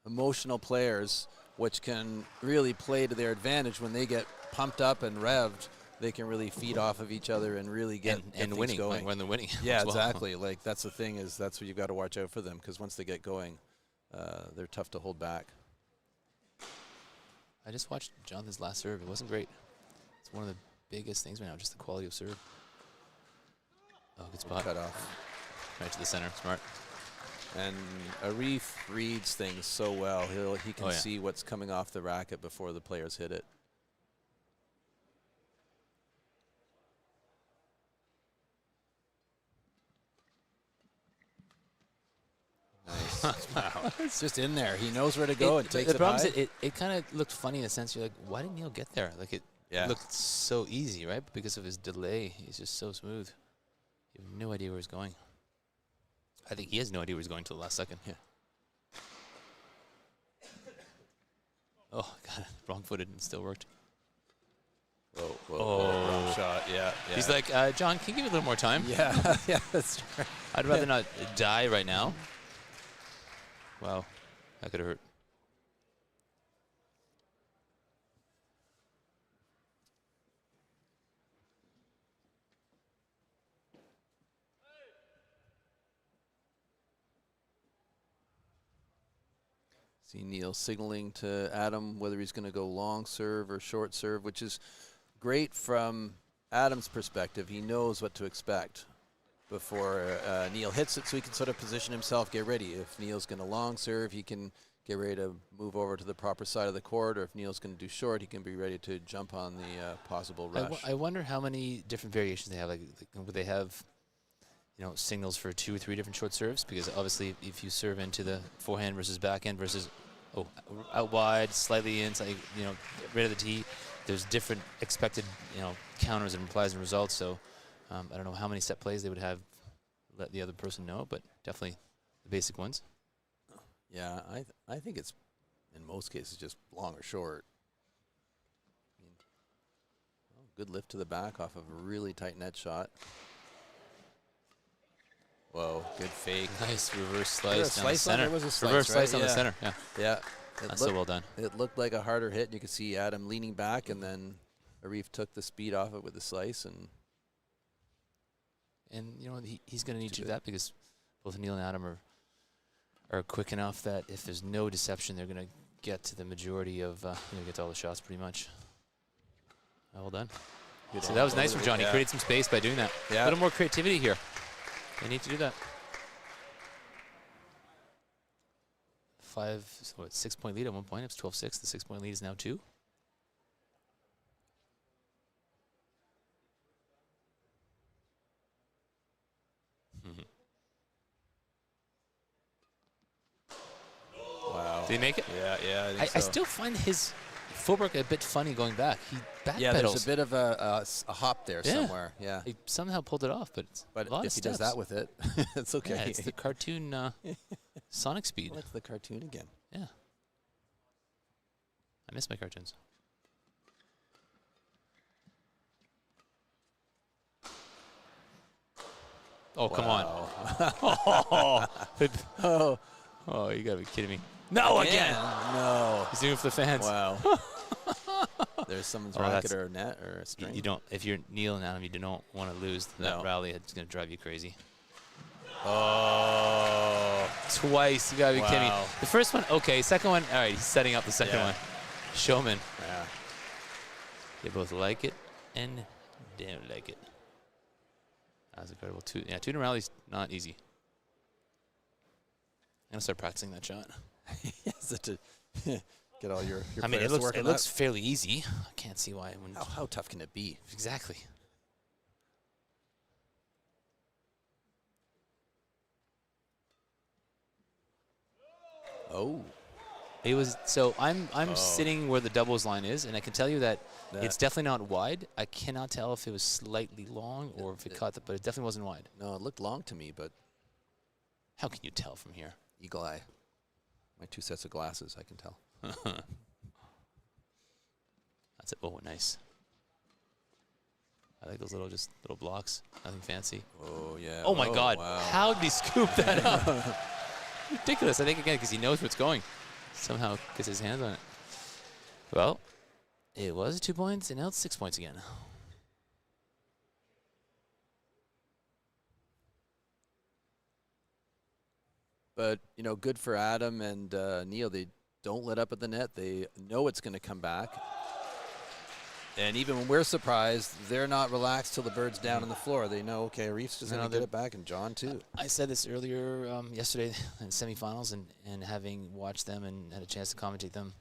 emotional players, which can really play to their advantage when they get pumped up and revved. They can really feed off of each other and really get winning going. like when they're winning. Yeah, well. exactly. Like that's the thing is that's what you've got to watch out for them because once they get going, they're tough to hold back. I just watched Jonathan's last serve. It wasn't great. It's one of the biggest things right now, just the quality of serve. Oh, good spot. Cut off. Right to the center. Smart. And Arif reads things so well. He can see what's coming off the racket before the players hit it. Nice. Wow. It's just in there. He knows where to go and takes it high. The problem is it kind of looked funny in a sense. You're like, why didn't Neil get there? Like it looked so easy, right? But because of his delay, he's just so smooth. You have no idea where he's going. I think he has no idea where he's going until the last second. Yeah. Oh, God, wrong-footed and still worked. Whoa, wrong shot. Yeah. He's like, John, can you give me a little more time? Yeah, yeah, that's right. I'd rather not die right now. Wow, that could have hurt. See Neil signaling to Adam whether he's going to go long serve or short serve, which is great from Adam's perspective. He knows what to expect before Neil hits it, so he can sort of position himself, get ready. If Neil's going to long serve, he can get ready to move over to the proper side of the court, or if Neil's going to do short, he can be ready to jump on the possible rush. I wonder how many different variations they have. Like would they have, signals for 2 or 3 different short serves? Because obviously, if you serve into the forehand versus backhand versus out wide, slightly inside, get rid of the tee, there's different expected, counters and replies and results. So I don't know how many set plays they would have let the other person know, but definitely the basic ones. Yeah, I think it's, in most cases, just long or short. Good lift to the back off of a really tight net shot. Whoa, good fake. Nice reverse slice down the center. There was a slice, reverse right? slice on the center, yeah. Yeah. That's so well done. It looked like a harder hit, and you could see Adam leaning back, and then Arif took the speed off it with the slice. And he's going to need to do that because both Neil and Adam are quick enough that if there's no deception, they're going to get to the majority of, get to all the shots pretty much. Well done. Good. So that was nice from John. He created some space by doing that. Yeah. A little more creativity here. They need to do that. 6-point lead at one point. It's 12-6. The 6-point lead is now 2. Wow. Did he make it? Yeah, I still find his footwork a bit funny going back. He back pedals. There's a bit of a hop there somewhere. Yeah. He somehow pulled it off, but a lot if of he does that with it, it's okay. Yeah, it's the cartoon Sonic speed. Well, that's the cartoon again. Yeah. I miss my cartoons. Oh, come on. Oh, you got to be kidding me. No, again. No. He's doing it for the fans. Wow. There's someone's racket or a net or a string. You don't, if you're Neil and Adam, you don't want to lose that rally. It's going to drive you crazy. Oh. Twice. You got to be kidding me. The first one, okay. Second one, all right. He's setting up the second one. Showman. Yeah. They both like it and don't like it. That's incredible. 2 in a rally is not easy. I'm going to start practicing that shot. get all your I mean, players to work it on looks that. fairly easy. I can't see why it wouldn't. How tough can it be? Exactly. Oh. It was so I'm sitting where the doubles line is, and I can tell you that it's definitely not wide. I cannot tell if it was slightly long or if it caught the, but it definitely wasn't wide. No, it looked long to me, but How can you tell from here? eagle eye. My 2 sets of glasses, I can tell. That's it. Oh, nice. I like those little blocks. Nothing fancy. Oh yeah. Oh my God! Wow. How did he scoop that up? Ridiculous. I think again because he knows where it's going. Somehow gets his hands on it. Well, it was 2 points, and now it's 6 points again. But, you know, good for Adam and Neil. They don't let up at the net. They know it's going to come back. And even when we're surprised, they're not relaxed till the bird's down on the floor. They know, okay, Reef's just going to get it back, and John too. I said this earlier yesterday in the semifinals, and having watched them and had a chance to commentate them,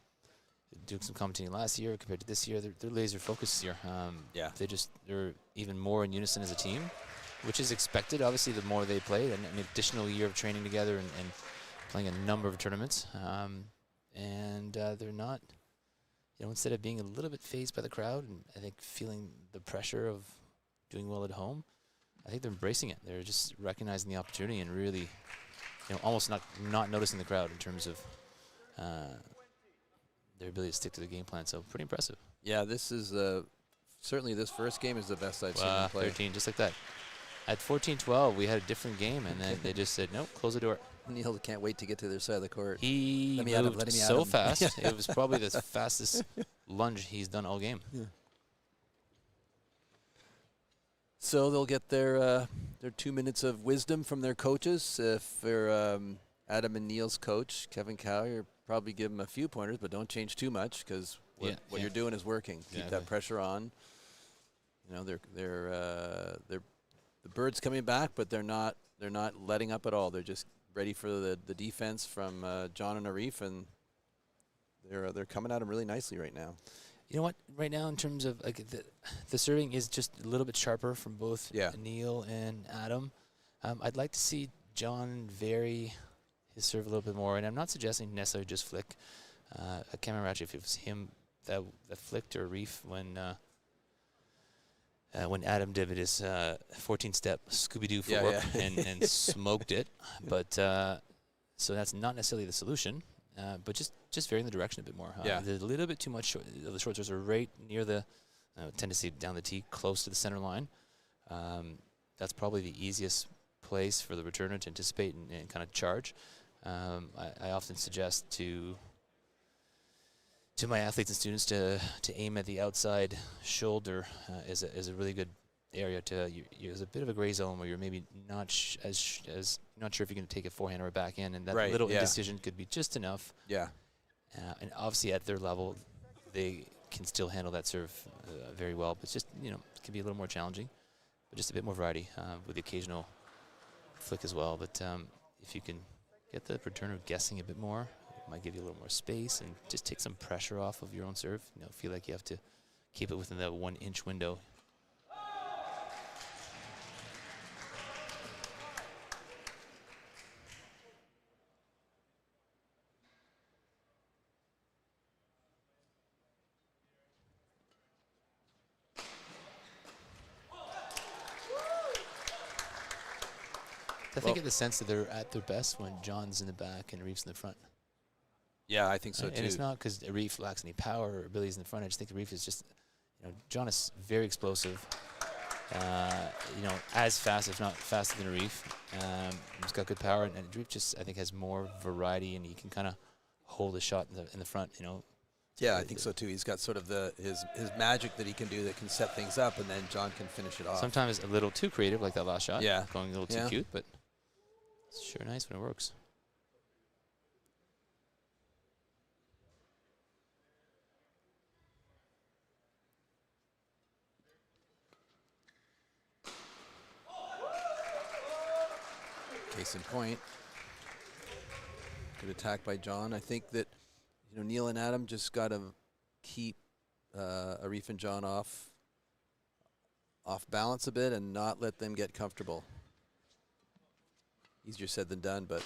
doing some commentating last year compared to this year, they're laser focused this year. Yeah. They're even more in unison as a team, which is expected. Obviously, the more they play, and an additional year of training together and playing a number of tournaments, they're not. You know, instead of being a little bit fazed by the crowd and I think feeling the pressure of doing well at home, I think they're embracing it. They're just recognizing the opportunity and really, you know, almost not noticing the crowd in terms of their ability to stick to the game plan. So pretty impressive. Yeah, this is certainly this first game is the best I've seen them play. 13, just like that. At 14-12, we had a different game, and then they just said, nope, close the door. Neil can't wait to get to their side of the court. He moved so fast. It was probably the fastest lunge he's done all game. Yeah. So they'll get their 2 minutes of wisdom from their coaches. If they're Adam and Neil's coach, Kevin Cow, you're probably give them a few pointers, but don't change too much because what you're doing is working. Keep that pressure on. You know, the bird's coming back, but they're not letting up at all. They're just ready for the defense from John and Arif, and they're coming at him really nicely right now. You know what? Right now, in terms of like the serving is just a little bit sharper from both Neil and Adam. I'd like to see John vary his serve a little bit more, and I'm not suggesting necessarily just flick. I can't remember actually if it was him that flicked or Arif when Adam did his 14-step Scooby-Doo footwork and smoked it. But so that's not necessarily the solution, but just varying the direction a bit more. There's a little bit too much. The short serves are right near the tendency down the tee, close to the center line. That's probably the easiest place for the returner to anticipate and kind of charge. I often suggest to my athletes and students to aim at the outside shoulder is a really good area to. There's a bit of a gray zone where you're maybe not not sure if you're going to take a forehand or a backhand, and that little indecision could be just enough. Yeah. And obviously at their level, they can still handle that serve very well. But it's just it can be a little more challenging, but just a bit more variety with the occasional flick as well. But if you can get the returner guessing a bit more, might give you a little more space and just take some pressure off of your own serve. Feel like you have to keep it within that 1 inch window. I think I get the sense that they're at their best when John's in the back and Reef's in the front. Yeah, I think so too. And it's not because Arif lacks any power or abilities in the front. I just think Arif is just, John is very explosive. As fast, if not faster than Arif. He's got good power, and Arif just, I think, has more variety, and he can kind of hold a shot in the front. Yeah, I think so too. He's got sort of his magic that he can do that can set things up, and then John can finish it off. Sometimes a little too creative, like that last shot. Yeah, going a little too cute, but it's sure nice when it works. Case in point, good attack by John. I think that, Neil and Adam just got to keep Arif and John off balance a bit and not let them get comfortable. Easier said than done, but.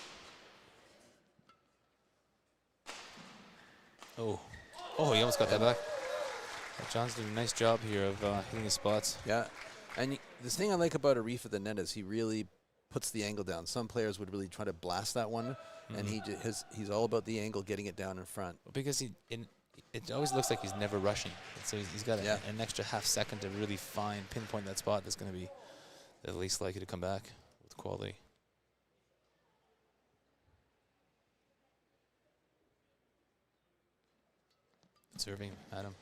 Oh, he almost got that back. John's doing a nice job here of hitting his spots. Yeah, and the thing I like about Arif at the net is he really puts the angle down. Some players would really try to blast that one, and he's all about the angle, getting it down in front. Because it always looks like he's never rushing. So he's got an extra half second to really pinpoint that spot that's going to be the least likely to come back with quality. Serving Adam.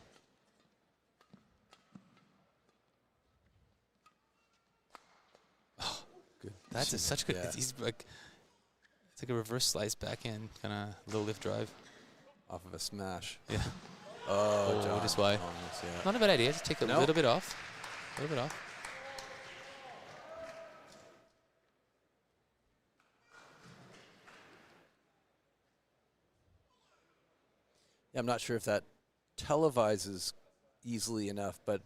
Oh, good. That's such good. Yeah. He's like, it's like a reverse slice backhand, kind of low lift drive. Off of a smash. Yeah. Oh, John. Just why? Not a bad idea. Just take a little bit off. A little bit off. Yeah, I'm not sure if that televises easily enough, but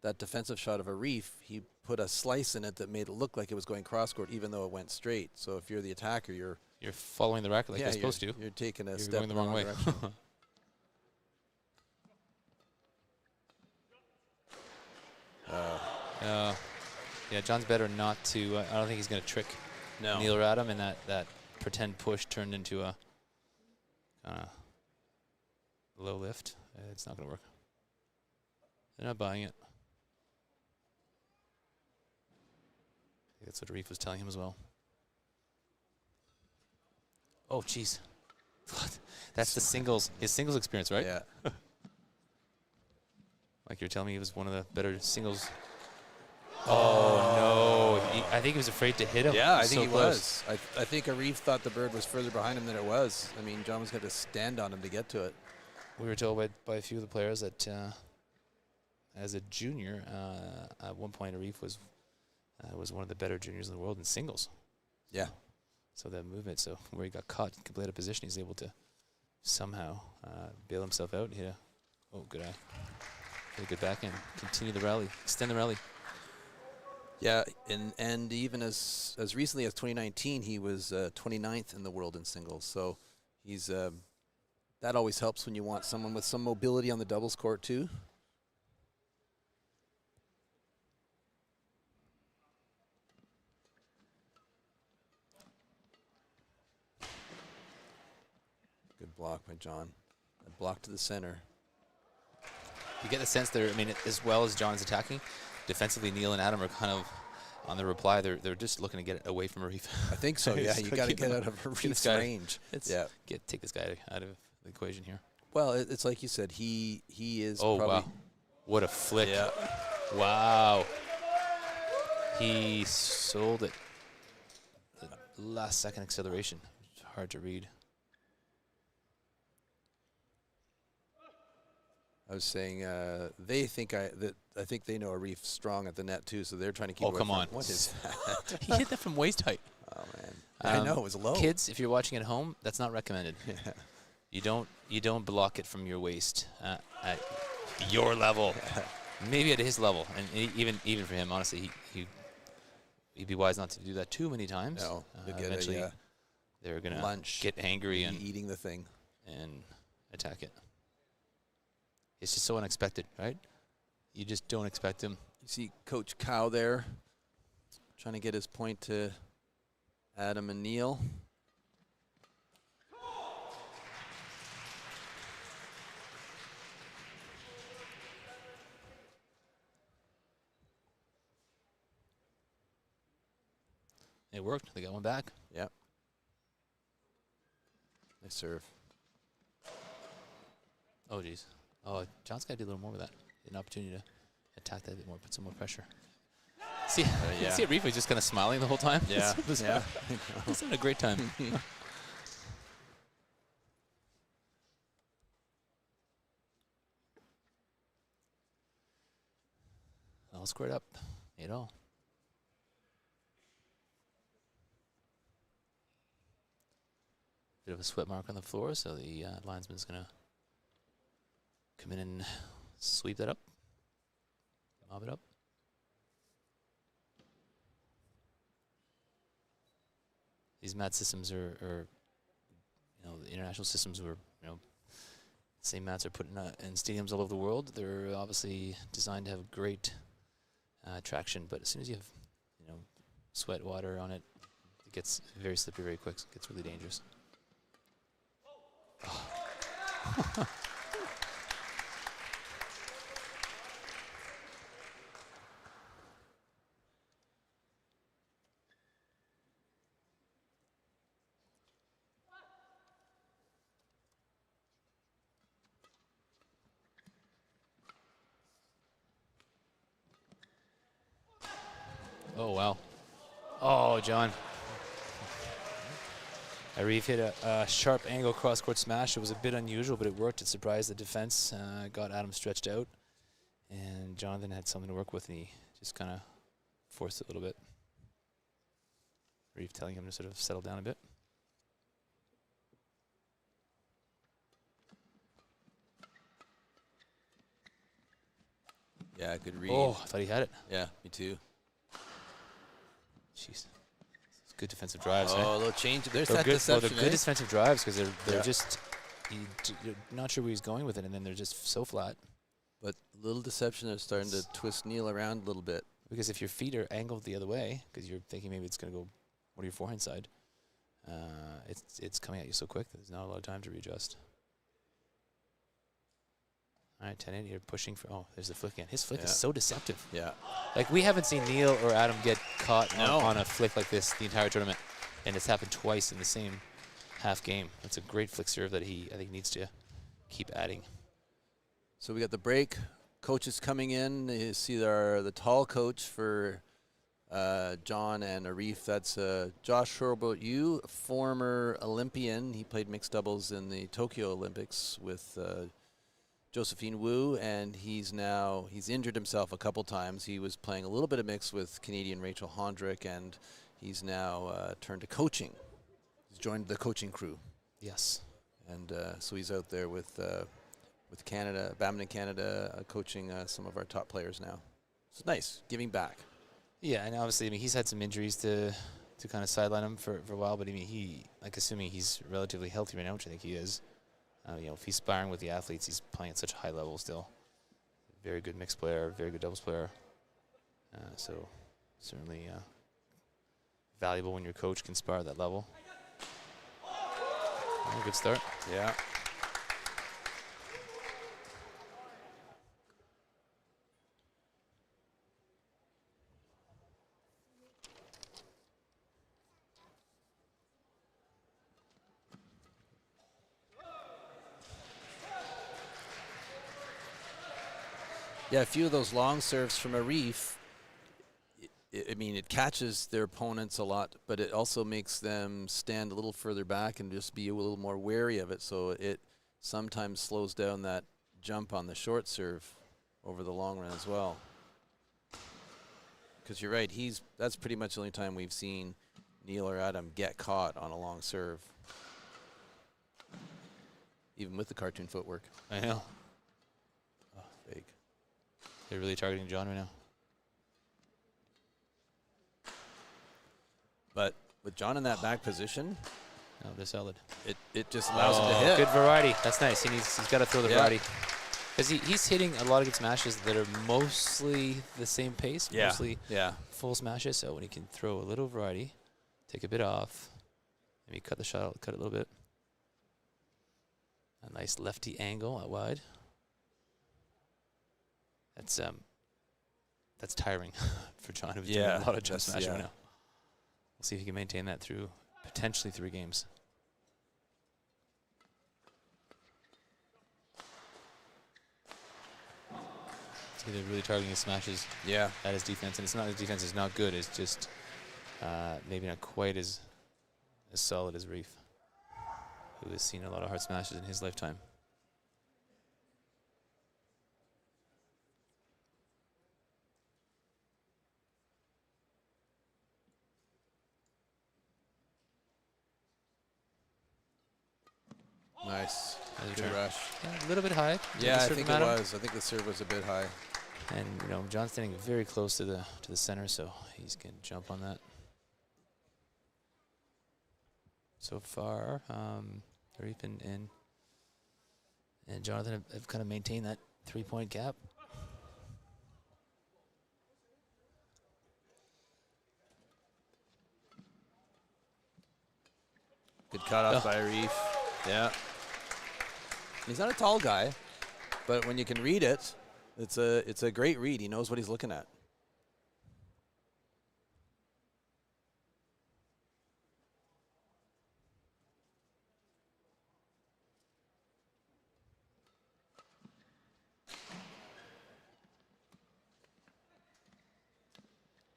that defensive shot of Arif, he put a slice in it that made it look like it was going cross court, even though it went straight. So if you're the attacker, you're following the racket like you're supposed to. You're taking a step going the wrong way. Yeah, John's better not to. I don't think he's going to trick Neil or Adam, and that pretend push turned into a low lift. It's not going to work. They're not buying it. I think that's what Arif was telling him as well. Oh, jeez. That's his singles experience, right? Yeah. Like you're telling me he was one of the better singles. Oh, no. I think he was afraid to hit him. Yeah, I think he was. I think Arif thought the bird was further behind him than it was. I mean, John was going to stand on him to get to it. We were told by a few of the players that as a junior, at one point Arif was one of the better juniors in the world in singles. Yeah. So that movement, where he got caught, completely out of position, he's able to somehow bail himself out. Good eye. Hit a good backhand. Continue the rally. Extend the rally. Yeah, and even as recently as 2019, he was 29th in the world in singles. So he's that always helps when you want someone with some mobility on the doubles court too. Good block by John. A block to the center. You get the sense there, as well as John is attacking, defensively Neil and Adam are kind of on the reply. They're just looking to get it away from Arif. I think so, yeah. You got to get out of Arif's range. Take this guy out of the equation here. Well, it's like you said, he is probably... Oh, wow. What a flick. Yeah. Wow. He sold it. The last second acceleration. It's hard to read. I was saying I think they know Arif's strong at the net too, so they're trying to keep. Oh, come on! What is that? He hit that from waist height. Oh man, I know it was low. Kids, if you're watching at home, that's not recommended. Yeah. You don't block it from your waist at your level. Yeah. Maybe at his level, and even for him, honestly, he'd be wise not to do that too many times. No, eventually they're gonna get angry and eating the thing and attack it. It's just so unexpected, right? You just don't expect him. You see Coach Cow there trying to get his point to Adam and Neil. It worked. They got one back. Yep. Nice serve. Oh, geez. Oh, John's got to do a little more with that. An opportunity to attack that a bit more, put some more pressure. See, see Arif was just kind of smiling the whole time. Yeah, yeah. He's having a great time. All squared up. 8-all. Bit of a sweat mark on the floor, so the linesman's going to come in and sweep that up, mob it up. These mat systems are the international systems were, same mats are put in stadiums all over the world. They're obviously designed to have great traction, but as soon as you have, sweat, water on it, it gets very slippery very quick. It gets really dangerous. Oh. Oh, wow. Oh, John. Arif hit a sharp angle cross-court smash. It was a bit unusual, but it worked. It surprised the defense, got Adam stretched out. And Jonathan had something to work with, and he just kind of forced it a little bit. Arif telling him to sort of settle down a bit. Yeah, good read. Oh, I thought he had it. Yeah, me too. Jeez. It's good defensive drives. Oh, a little change. There's that deception. They're good defensive drives because they're just you're not sure where he's going with it, and then they're just so flat. But little deception. They're starting to twist Neil around a little bit. Because if your feet are angled the other way, because you're thinking maybe it's going to go more to your forehand side, it's coming at you so quick that there's not a lot of time to readjust. All right, 10-8, you're pushing for, oh, there's the flick again. His flick is so deceptive. Yeah. Like, we haven't seen Neil or Adam get caught on a flick like this the entire tournament, and it's happened twice in the same half game. That's a great flick serve that I think needs to keep adding. So we got the break. Coaches coming in. You see the tall coach for John and Arif. That's Josh Horobot, former Olympian. He played mixed doubles in the Tokyo Olympics with Josephine Wu, and he's injured himself a couple times. He was playing a little bit of mix with Canadian Rachel Hondrick, and he's now turned to coaching. He's joined the coaching crew. Yes. And so he's out there with Canada, Badminton Canada, coaching some of our top players now. It's nice, giving back. Yeah, and obviously, he's had some injuries to kind of sideline him for a while, but assuming he's relatively healthy right now, which I think he is. If he's sparring with the athletes, he's playing at such a high level still. Very good mixed player, very good doubles player. So certainly valuable when your coach can spar at that level. Good start. Yeah. Yeah, a few of those long serves from Arif, it catches their opponents a lot, but it also makes them stand a little further back and just be a little more wary of it. So it sometimes slows down that jump on the short serve over the long run as well. Because you're right, that's pretty much the only time we've seen Neil or Adam get caught on a long serve, even with the cartoon footwork. I know. Oh, fake. They're really targeting John right now. But with John in that back position, no, they're solid. It just allows him to hit. Good variety. That's nice. He's got to throw the variety. Because he's hitting a lot of good smashes that are mostly the same pace, mostly full smashes. So when he can throw a little variety, take a bit off, maybe cut the shot out, cut it a little bit. A nice lefty angle out wide. That's tiring for John, who's doing a lot of jump smashing right now. We'll see if he can maintain that through potentially 3 games. So they're really targeting his smashes at his defense. And it's not his defense is not good. It's just maybe not quite as solid as Reef, who has seen a lot of hard smashes in his lifetime. Nice. Good rush. Yeah, a little bit high. Yeah, I think it was. I think the serve was a bit high. And you know, John's standing very close to the center, so he's gonna jump on that. So far, Arif and Jonathan have kind of maintained that 3-point gap. Good cutoff by Arif. Yeah. He's not a tall guy, but when you can read it, it's a great read. He knows what he's looking at.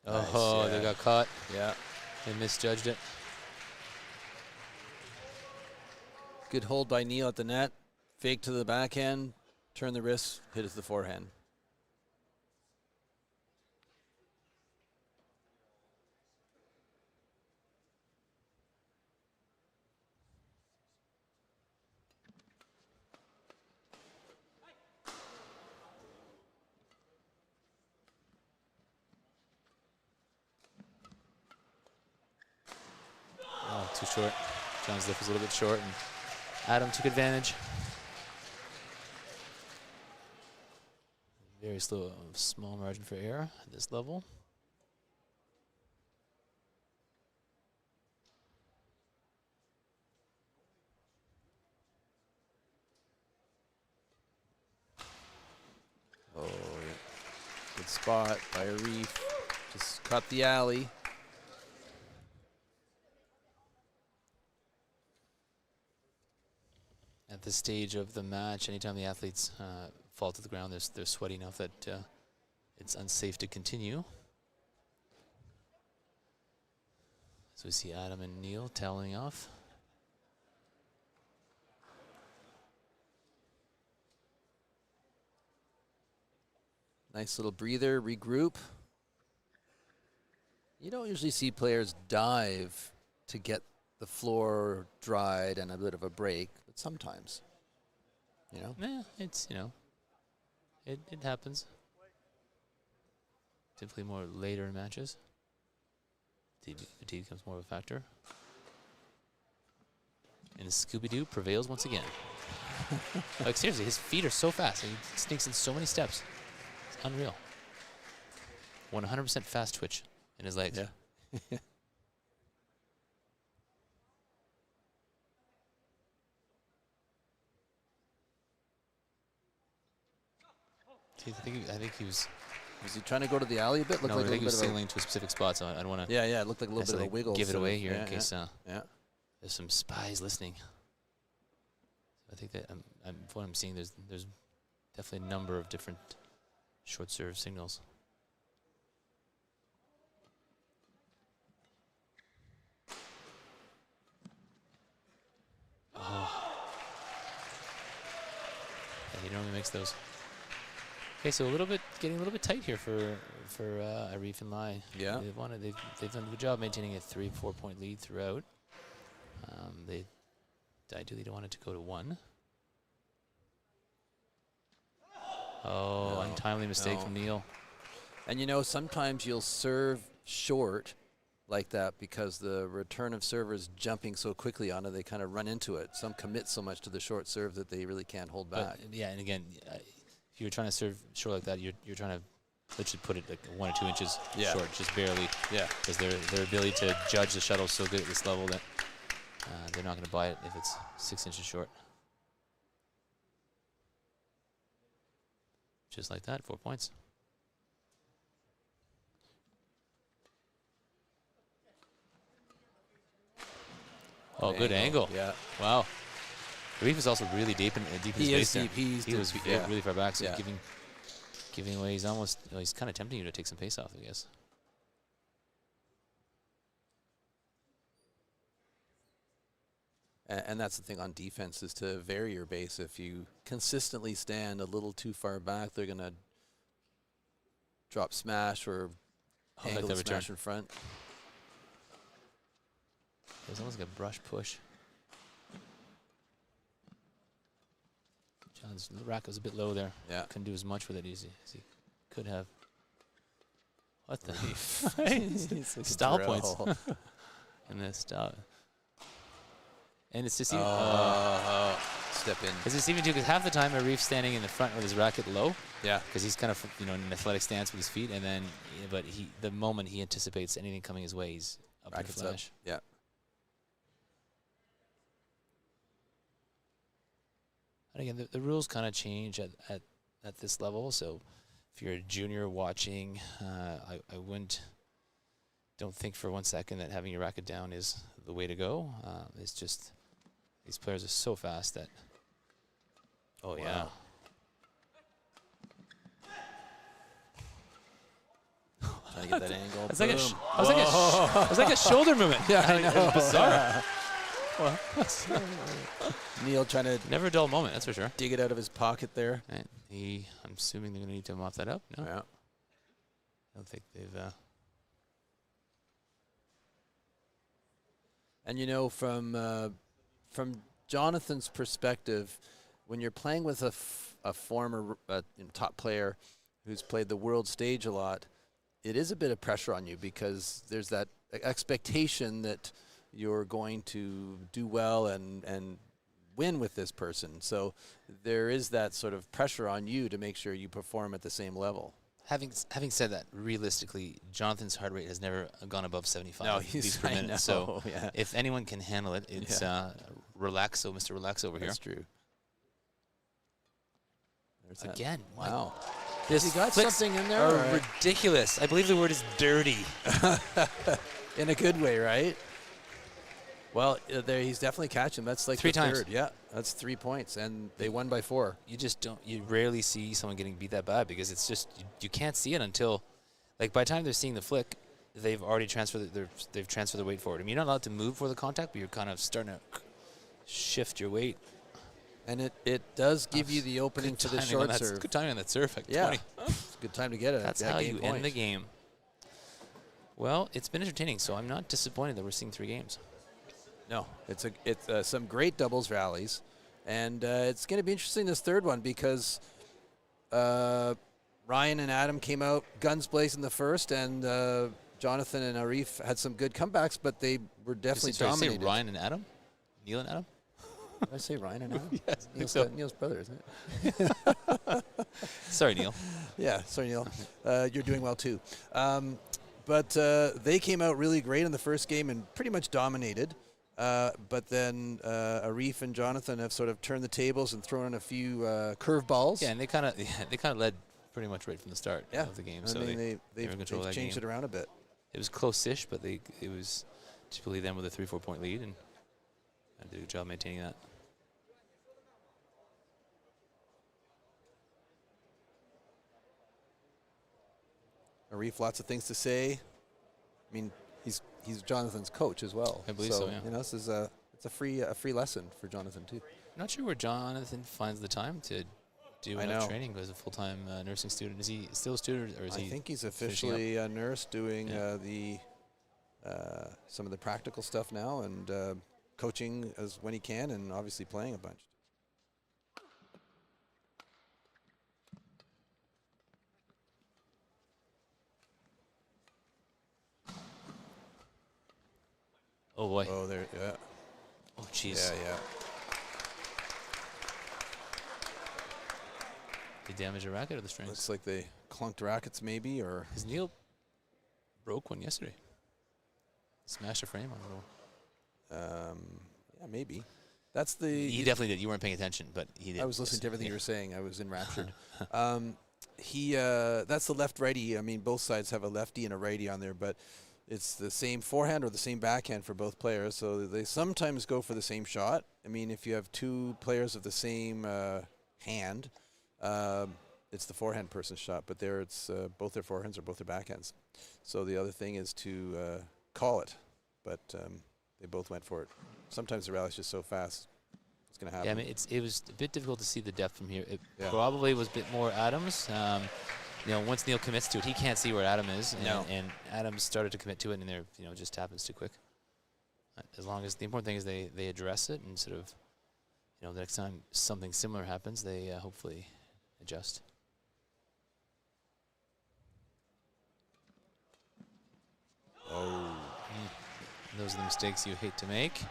Oh, nice, they got caught. Yeah. They misjudged it. Good hold by Neil at the net. Fake to the backhand. Turn the wrist. Hit it to the forehand. Oh, too short. John's lift was a little bit short, and Adam took advantage. Very slow, small margin for error at this level. Oh, yeah. Good spot by Arif. Just cut the alley. At this stage of the match, anytime the athletes fall to the ground, they're sweaty enough that it's unsafe to continue. So we see Adam and Neil toweling off. Nice little breather, regroup. You don't usually see players dive to get the floor dried and a bit of a break, but sometimes, you know? Yeah, it's, you know, it happens. Typically more later in matches. Fatigue becomes more of a factor. And Scooby-Doo prevails once again. Like, seriously, his feet are so fast. He sneaks in so many steps. It's unreal. 100% fast twitch in his legs. Yeah. I think he was. Was he trying to go to the alley a bit? No, I think he was signaling to a specific spot, so I don't want to. Yeah, yeah, it looked like a little bit of a wiggle. Give it away here in case yeah. There's some spies listening. I think that from what I'm seeing, there's definitely a number of different short serve signals. Oh. Yeah, he normally makes those. Okay, so getting a little bit tight here for Arif and Lai. Yeah. They've done a good job maintaining a 3-4 point lead throughout. They ideally don't want it to go to 1. Oh, no, untimely mistake from Neil. And you know, sometimes you'll serve short like that because the return of servers jumping so quickly on it, they kind of run into it. Some commit so much to the short serve that they really can't hold back. But yeah, and again, if you're trying to serve short like that, you're trying to literally put it like 1 or 2 inches short, just barely. Yeah. Because their ability to judge the shuttle is so good at this level that they're not going to buy it if it's 6 inches short. Just like that, 4 points. Oh, good angle. Yeah. Wow. Arif is also really deep in space there. He was really far back, so giving away. He's kind of tempting you to take some pace off, I guess. And that's the thing on defense is to vary your base. If you consistently stand a little too far back, they're going to drop smash or angle the smash in front. It's almost like a brush push. The racket was a bit low there. Yeah. Couldn't do as much with it as he could have. What the? Style points. And the style. And it's just even. Step in. It's just even too, because half the time Arif's standing in the front with his racket low. Yeah. Because he's kind of, in an athletic stance with his feet, and then, but the moment he anticipates anything coming his way, he's up to flash. Up. Yeah. And again, the rules kind of change at this level. So if you're a junior watching, I don't think for 1 second that having your racket down is the way to go. It's just these players are so fast that. Oh, wow. Yeah. Trying to get that angle. It's like it was like a shoulder movement. Yeah, I know. It was bizarre. Neil trying to never a dull moment, that's for sure. dig it out of his pocket there. Right. I'm assuming they're going to need to mop that up. No, Yeah. I don't think they've. And from Jonathan's perspective, when you're playing with a former top player who's played the world stage a lot, it is a bit of pressure on you because there's that expectation that you're going to do well and win with this person. So there is that sort of pressure on you to make sure you perform at the same level. Having said that, realistically, Jonathan's heart rate has never gone above 75 beats per minute. Know, so yeah. if anyone can handle it, it's Relaxo, Mr. Relax over here. That's true. There's Again, wow. This he got flicks something in there? are ridiculous. I believe the word is dirty. In a good way, right? Well, there he's definitely catching. That's like three times. Third. Yeah, that's 3 points, and they won by 4. You rarely see someone getting beat that bad because it's just you can't see it until, like, by the time they're seeing the flick, they've already transferred their weight forward. I mean, you're not allowed to move for the contact, but you're kind of starting to shift your weight. And it does give you the opening to the short serve. Good timing on that serve. Yeah, 20. It's a good time to get it. That's how you end the game. Well, it's been entertaining, so I'm not disappointed that we're seeing 3 games. No, it's some great doubles rallies, and it's going to be interesting this third one because Ryan and Adam came out guns blazing the first, and Jonathan and Arif had some good comebacks, but they were definitely dominated. Did you say Ryan and Adam? Neil and Adam? Did I say Ryan and Adam? Yes, Neil's brother, isn't it? Sorry, Neil. Yeah, sorry, Neil. You're doing well, too. But they came out really great in the first game and pretty much dominated. But then Arif and Jonathan have sort of turned the tables and thrown in a few curveballs. Yeah, and they kind of led pretty much right from the start of the game. I mean, they've changed it around a bit. It was close-ish, but it was typically them with a 3-4 point lead, and did a good job maintaining that. Arif, lots of things to say. I mean, he's Jonathan's coach as well. I believe so, yeah. You know, this is it's a free lesson for Jonathan too. I'm not sure where Jonathan finds the time to do enough training as a full-time nursing student. Is he still a student, or is he? I think he's officially a nurse doing some of the practical stuff now and coaching as when he can, and obviously playing a bunch. Oh boy. Oh, there, yeah. Oh, jeez. Yeah. They damage a racket or the strings? Looks like they clunked rackets maybe, or... Because Neil broke one yesterday. Smashed a frame on it. Yeah, maybe. That's the... He definitely did. You weren't paying attention, but he did. I was listening to everything you were saying. I was enraptured. That's the left-righty. I mean, both sides have a lefty and a righty on there, but it's the same forehand or the same backhand for both players, so they sometimes go for the same shot. I mean, if you have 2 players of the same hand, it's the forehand person's shot, but there it's both their forehands or both their backhands. So the other thing is to call it, but they both went for it. Sometimes the rally's just so fast, it's going to happen. Yeah, I mean, it was a bit difficult to see the depth from here. It probably was a bit more Adams. You know, once Neil commits to it, he can't see where Adam is, and Adams started to commit to it, and there, you know, just happens too quick. As long as the important thing is they address it and sort of you know, the next time something similar happens, they hopefully adjust. Oh. Those are the mistakes you hate to make.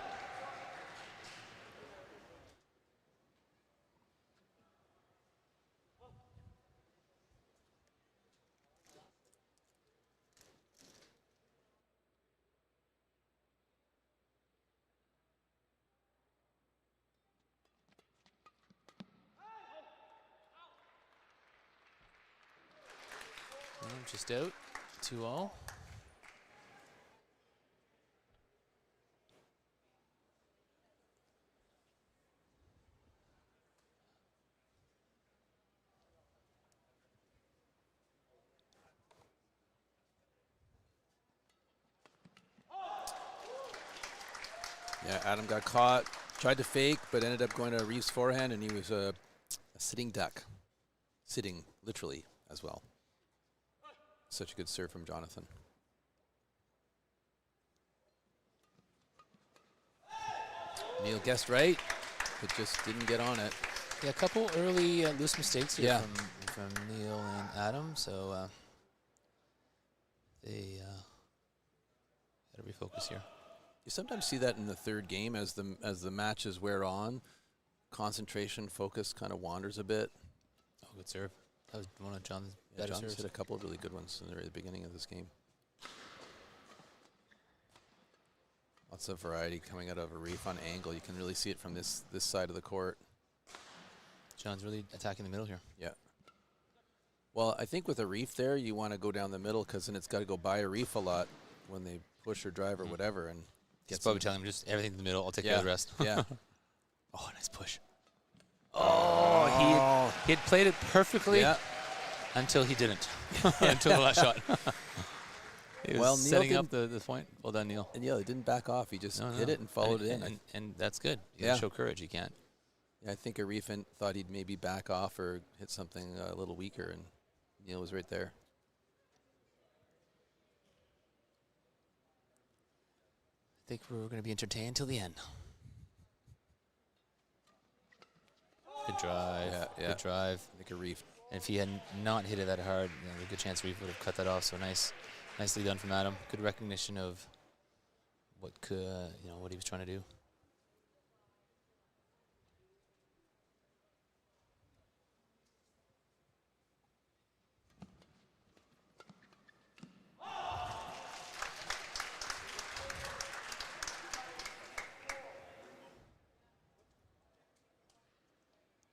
Just out, 2-all. Yeah, Adam got caught, tried to fake, but ended up going to Reeves' forehand, and he was a sitting duck. Sitting, literally, as well. Such a good serve from Jonathan. Neil guessed right, but just didn't get on it. Yeah, a couple early loose mistakes here from Neil and Adam, so they got to refocus here. You sometimes see that in the third game as the matches wear on. Concentration, focus kind of wanders a bit. Oh, good serve. That was one of John's better John's serves. hit a couple of really good ones in the very beginning of this game. Lots of variety coming out of a reef on angle. You can really see it from this side of the court. John's really attacking the middle here. Yeah. Well, I think with a reef there, you want to go down the middle because then it's got to go by a reef a lot when they push or drive or whatever. And he's probably telling him just everything in the middle. I'll take care of the rest. Yeah. Oh, nice push. Oh, he had played it perfectly until he didn't. Until the last shot. He was setting up the point. Well done, Neil. And it didn't back off. He just hit it and followed it in. And that's good. You gotta show courage. You can't. Yeah, I think Arifin thought he'd maybe back off or hit something a little weaker, and Neil was right there. I think we're going to be entertained till the end. Good drive. Yeah. Good drive. I think a reef. And if he had not hit it that hard, there's a good chance Reef would have cut that off. So nicely done from Adam. Good recognition of what what he was trying to do.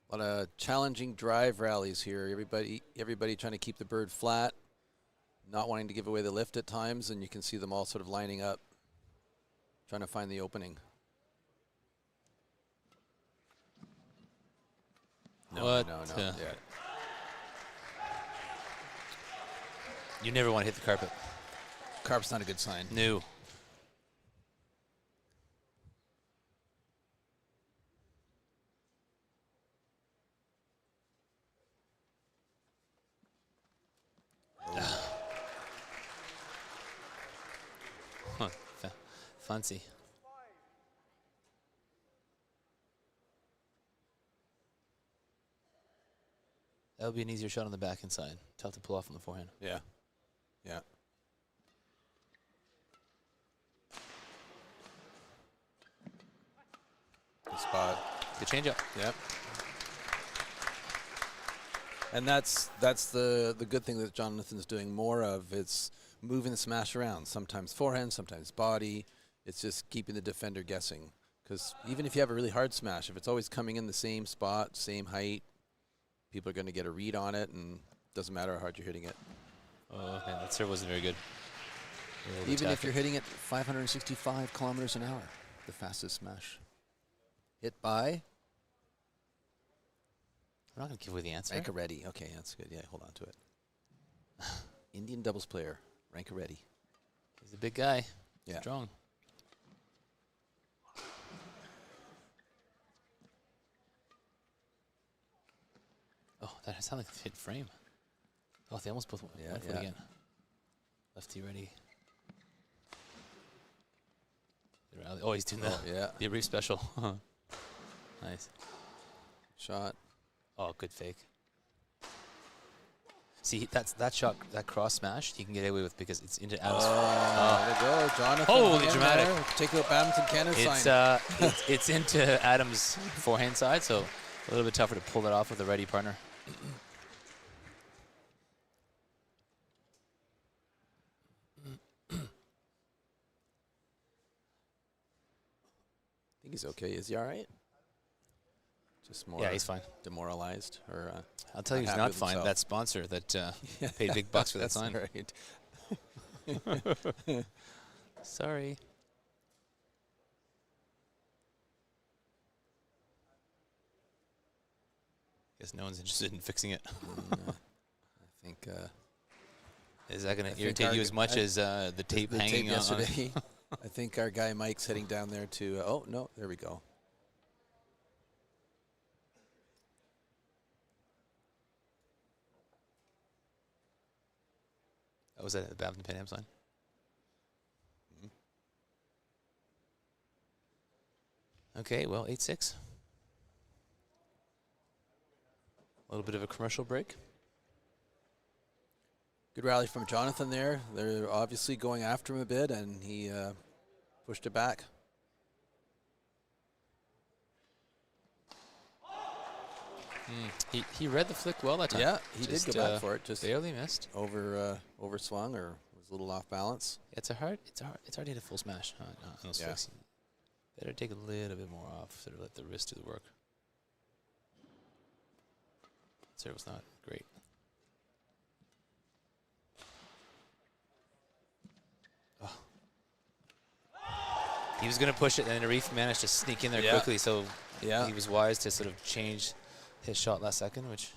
A lot of challenging drive rallies here. Everybody trying to keep the bird flat, not wanting to give away the lift at times, and you can see them all sort of lining up, trying to find the opening. No. Yeah. You never want to hit the carpet. Carpet's not a good sign. No. Fancy. That would be an easier shot on the back inside. Tough to pull off on the forehand. Yeah. Good spot. Good change up. Yep. And that's the good thing that Jonathan's doing more of. It's moving the smash around. Sometimes forehand, sometimes body. It's just keeping the defender guessing. Because even if you have a really hard smash, if it's always coming in the same spot, same height, people are going to get a read on it, and it doesn't matter how hard you're hitting it. Oh, man, that serve wasn't very good. Even if you're hitting it 565 kilometers an hour, the fastest smash. Hit by? I'm not going to give away the answer. Rankareddy. Okay, that's good. Yeah, hold on to it. Indian doubles player, Rankareddy. He's a big guy. Yeah. Strong. Oh, that sounded like a hit frame. Oh, they almost both went for it again. Lefty ready. Oh, he's doing the reef special. Nice. Shot. Oh, good fake. See, that shot, that cross smash, he can get away with because it's into Adam's. There you go, Jonathan. Holy dramatic! There. Take out badminton Canada sign. It's into Adam's forehand side, so a little bit tougher to pull that off with a ready partner. I think he's okay. Is he all right? Just more. Yeah, he's fine. Demoralized, or I'll tell you, he's not fine. That sponsor that paid big bucks for that sign. Right. Sorry. Guess no one's interested in fixing it. I think. Is that going to irritate you as much as the tape hanging tape yesterday? I think our guy Mike's heading down there to. Oh no, there we go. Oh, was that the Markham Pan Am sign? Okay, well, 8-6. A little bit of a commercial break. Good rally from Jonathan there. They're obviously going after him a bit, and he pushed it back. He read the flick well that time. Yeah, he did go back for it. Just barely missed. Overswung or was a little off balance. It's hard to hit a full smash on those flicks. Better take a little bit more off, sort of let the wrist do the work. Serve was not great. Oh. He was going to push it, and Arif managed to sneak in there quickly, so he was wise to sort of change his shot last second, which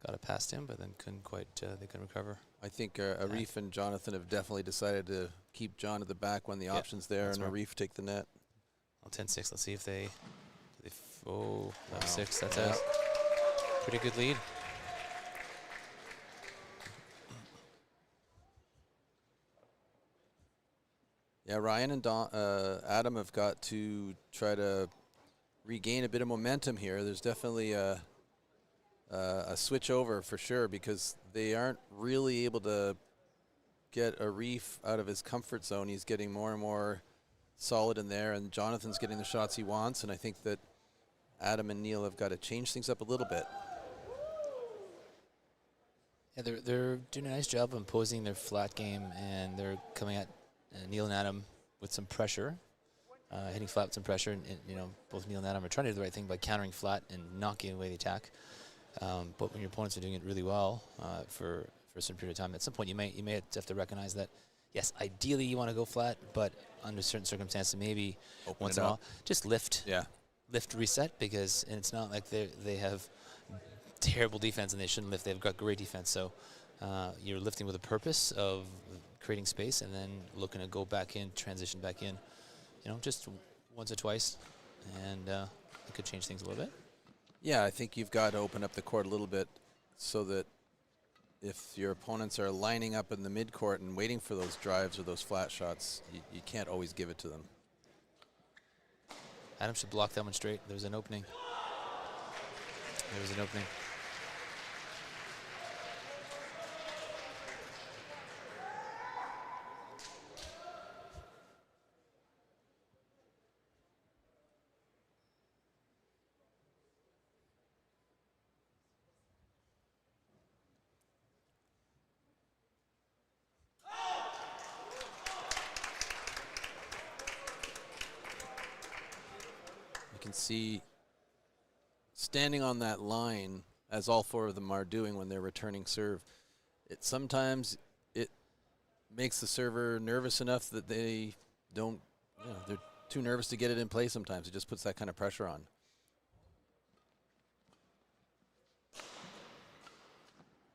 got it past him, but then couldn't quite, they couldn't recover. I think Arif and Jonathan have definitely decided to keep John at the back when the option's there, and Arif take the net. Well, 10-6, let's see if they, oh, 11-6, that's out. Pretty good lead. Yeah, Ryan and Adam have got to try to regain a bit of momentum here. There's definitely a switch over for sure, because they aren't really able to get Arif out of his comfort zone. He's getting more and more solid in there, and Jonathan's getting the shots he wants, and I think that Adam and Neil have got to change things up a little bit. Yeah, they're doing a nice job of imposing their flat game, and they're coming at Neil and Adam with some pressure, hitting flat with some pressure, and you know, both Neil and Adam are trying to do the right thing by countering flat and not giving away the attack. But when your opponents are doing it really well for a certain period of time, at some point you may have to recognize that, yes, ideally you want to go flat, but under certain circumstances, maybe once in a while, just lift, reset, because and it's not like they have terrible defense and they shouldn't lift. They've got great defense, so you're lifting with a purpose of creating space and then looking to go back in, transition back in, you know, just once or twice, and it could change things a little bit. Yeah, I think you've got to open up the court a little bit so that if your opponents are lining up in the midcourt and waiting for those drives or those flat shots, you can't always give it to them. Adam should block that one straight. There's an opening. There was an opening. You can see standing on that line, as all four of them are doing when they're returning serve, sometimes it makes the server nervous enough that they don't, you know, they're too nervous to get it in play sometimes. It just puts that kind of pressure on.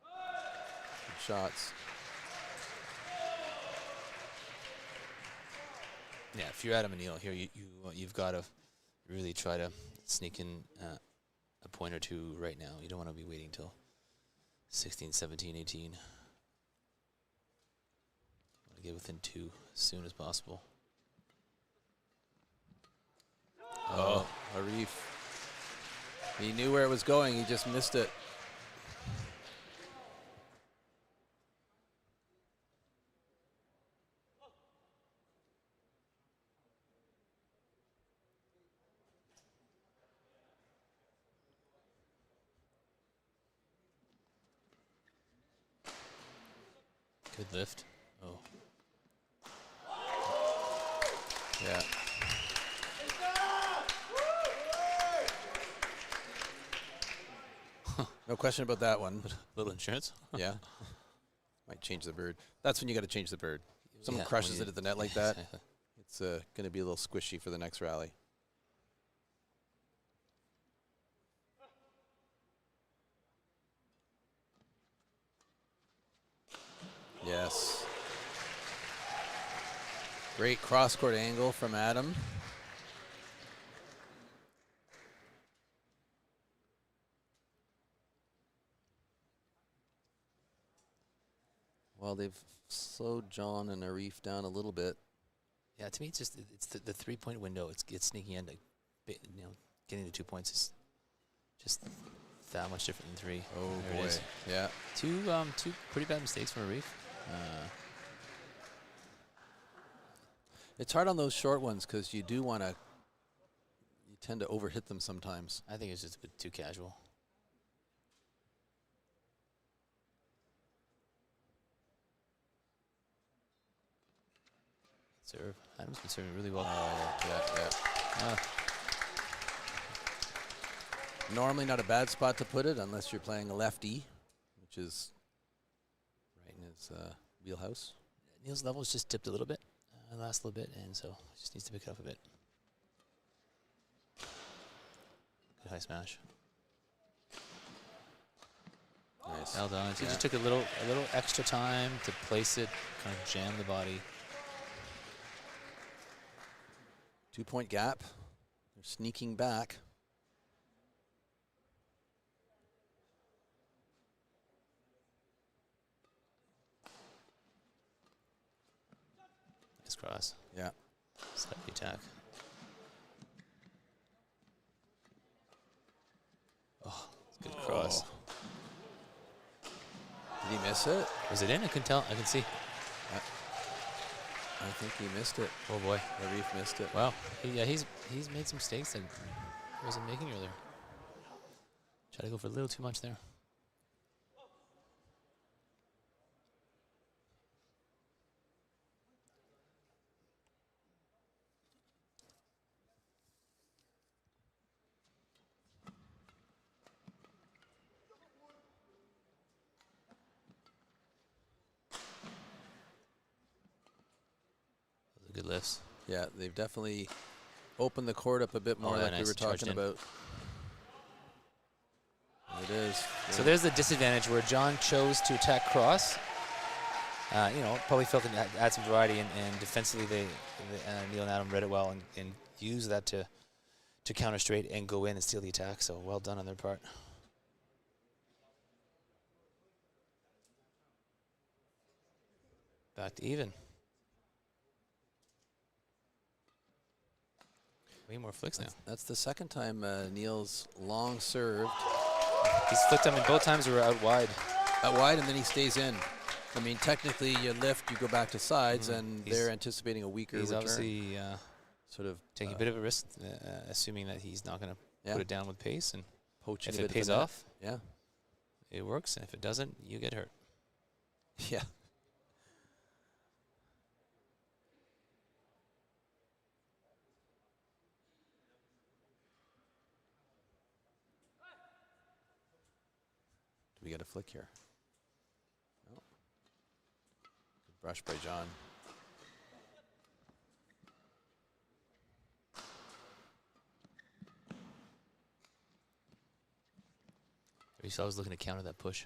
Good shots. Yeah, if you're Adam and Neil here, you've got to really try to sneak in a point or two right now. You don't want to be waiting till 16, 17, 18. Want to get within 2 as soon as possible. Oh, Arif. He knew where it was going. He just missed it. Good lift. Oh. Yeah. No question about that one. Little insurance. Yeah. Might change the bird. That's when you got to change the bird. If someone Yeah, crushes when it at the net like that, Exactly. it's going to be a little squishy for the next rally. Yes. Great cross-court angle from Adam. Well, they've slowed John and Arif down a little bit. Yeah, to me, it's just the 3-point window. It's sneaking in, getting the 2 points is just that much different than 3. Oh There boy, it is. yeah. Two pretty bad mistakes from Arif. It's hard on those short ones because you tend to overhit them sometimes. I think it's just a bit too casual. Serve. Adam's been serving really well. Yeah. Normally not a bad spot to put it unless you're playing a lefty, which is right in his wheelhouse. Neil's level's just dipped a little bit, last little bit, and so just needs to pick it up a bit. Good high smash. Nice. Well done. He just took a little extra time to place it, kind of jam the body. 2-point gap. They're sneaking back. Nice cross. Yeah. Slightly attack. Oh, good cross. Did he miss it? Was it in? I couldn't tell. I can see. I think he missed it. Oh boy. Arif missed it. Wow. He's made some mistakes that he wasn't making earlier. Tried to go for a little too much there. Those are good lifts. Yeah, they've definitely opened the court up a bit more, yeah, like we nice. were Charged talking in. about. It is. So there's the disadvantage where John chose to attack cross. Probably felt it add some variety, and defensively Neil and Adam read it well and used that to counter straight and go in and steal the attack. So well done on their part. Back to even. Way more flicks now. That's the second time Neil's long served. He's flicked them, and both times were out wide. Out wide, and then he stays in. I mean, technically, you lift, you go back to sides, and He's- they're anticipating a weaker He's return. obviously Sort of taking a bit of a risk, assuming that he's not going to yeah, put it down with pace. And poaching if a it bit pays of the net. off, Yeah. it works. And if it doesn't, you get hurt. Yeah. Do we get a flick here? No. Good brush by John. You saw I was looking to counter that push.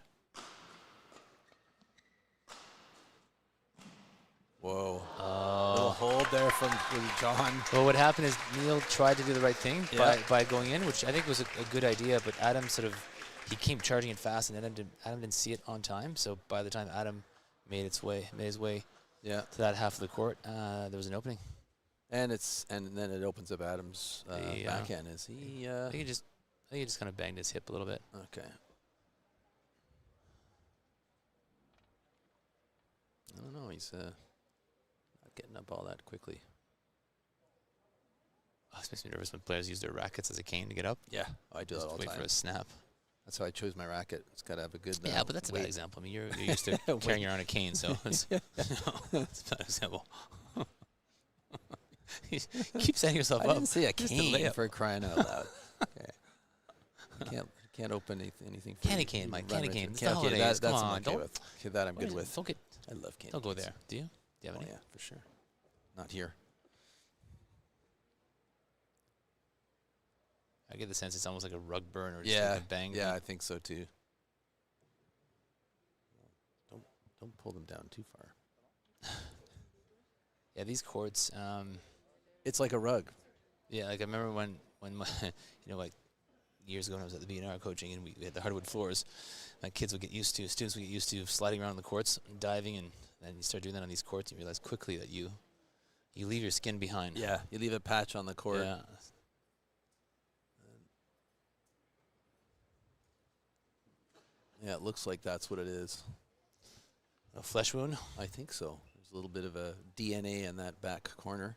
Whoa. Oh. Little hold there from John. Well, what happened is Neil tried to do the right thing Yeah. by going in, which I think was a good idea, but Adam he came charging in fast, and Adam didn't see it on time. So by the time Adam made his way Yeah. to that half of the court, there was an opening. And then it opens up Adam's backhand. Is he? I think he just I think he just kind of banged his hip a little bit. Okay. I don't know. He's not getting up all that quickly. Oh, this makes me nervous when players use their rackets as a cane to get up. Yeah, I do that all the wait time. for a snap. That's how I chose my racket. It's got to have a good Yeah, but that's a bad example. I mean, you're used to carrying around a cane, so it's, it's a bad example. You keep setting yourself up. I didn't say a cane for crying out loud. Okay. Can't open anything. For Candy you. cane, Mike. Candy cane. It's the Okay, holidays. that's Come I'm on, okay with. Okay, that I'm good with. Don't get. I love candy. Don't go canes. there. Do you? Do you have any? Yeah, for sure. Not here. I get the sense it's almost like a rug burn or just Yeah, like a bang. yeah, I think so too. Don't pull them down too far. Yeah, these courts. It's like a rug. Yeah, like I remember when my, like years ago when I was at the BNR coaching and we had the hardwood floors, my kids would get used to, students would get used to sliding around the courts, and diving, and then you start doing that on these courts, you realize quickly that you leave your skin behind. Yeah, you leave a patch on the court. Yeah. Yeah, it looks like that's what it is. A flesh wound? I think so. There's a little bit of a DNA in that back corner.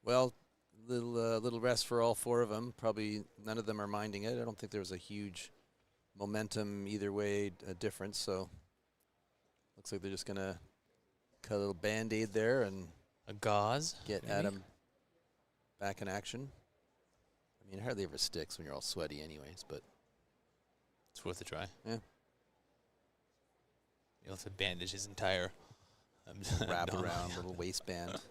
Well, little rest for all four of them. Probably none of them are minding it. I don't think there was a huge momentum either way difference. So looks like they're just gonna cut a little Band-Aid there and a gauze. Get maybe? Adam back in action. I mean, it hardly ever sticks when you're all sweaty, anyways. But it's worth a try. Yeah. You'll have to bandage his entire wrap around little waistband.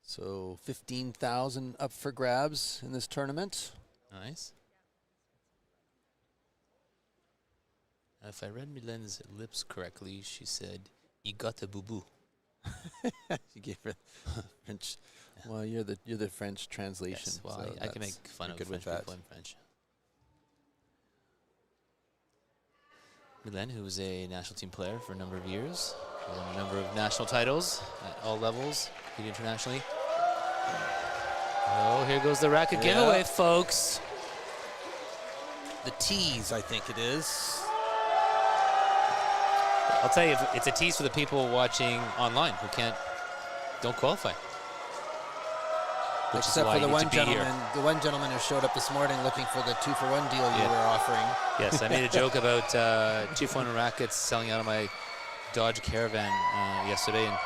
So 15,000 up for grabs in this tournament. Nice. If I read Mylene's lips correctly, she said, "You got a boo-boo." She gave her French. Well, you're the French translation. Yes, well, so I can make fun of French people in French. Mylene, who was a national team player for a number of years, won a number of national titles at all levels, internationally. Oh, here goes the racket giveaway, folks. The tease, I think it is. I'll tell you, it's a tease for the people watching online who don't qualify. Except for the one gentleman who showed up this morning looking for the 2-for-1 deal you were offering. Yes, I made a joke about 2-for-1 rackets selling out of my Dodge Caravan yesterday, and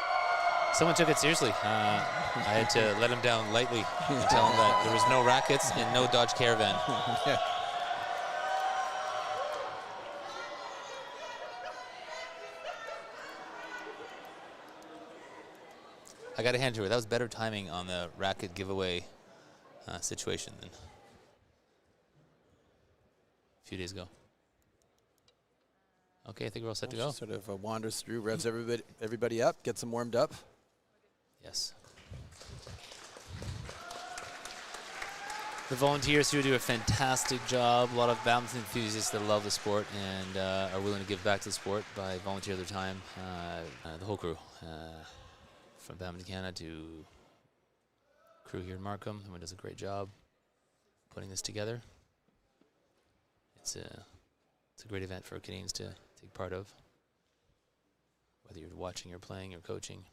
someone took it seriously. I had to let him down lightly and tell him that there was no rackets and no Dodge Caravan. Yeah. I got to hand to her. That was better timing on the racket giveaway situation than a few days ago. Okay, I think we're all set to go. Sort of wanders through, revs everybody up, gets them warmed up. Yes. The volunteers here do a fantastic job. A lot of badminton enthusiasts that love the sport and are willing to give back to the sport by volunteering their time. The whole crew. From Badminton Canada to crew here in Markham. Everyone does a great job putting this together. It's a great event for Canadians to take part of, whether you're watching or playing or coaching.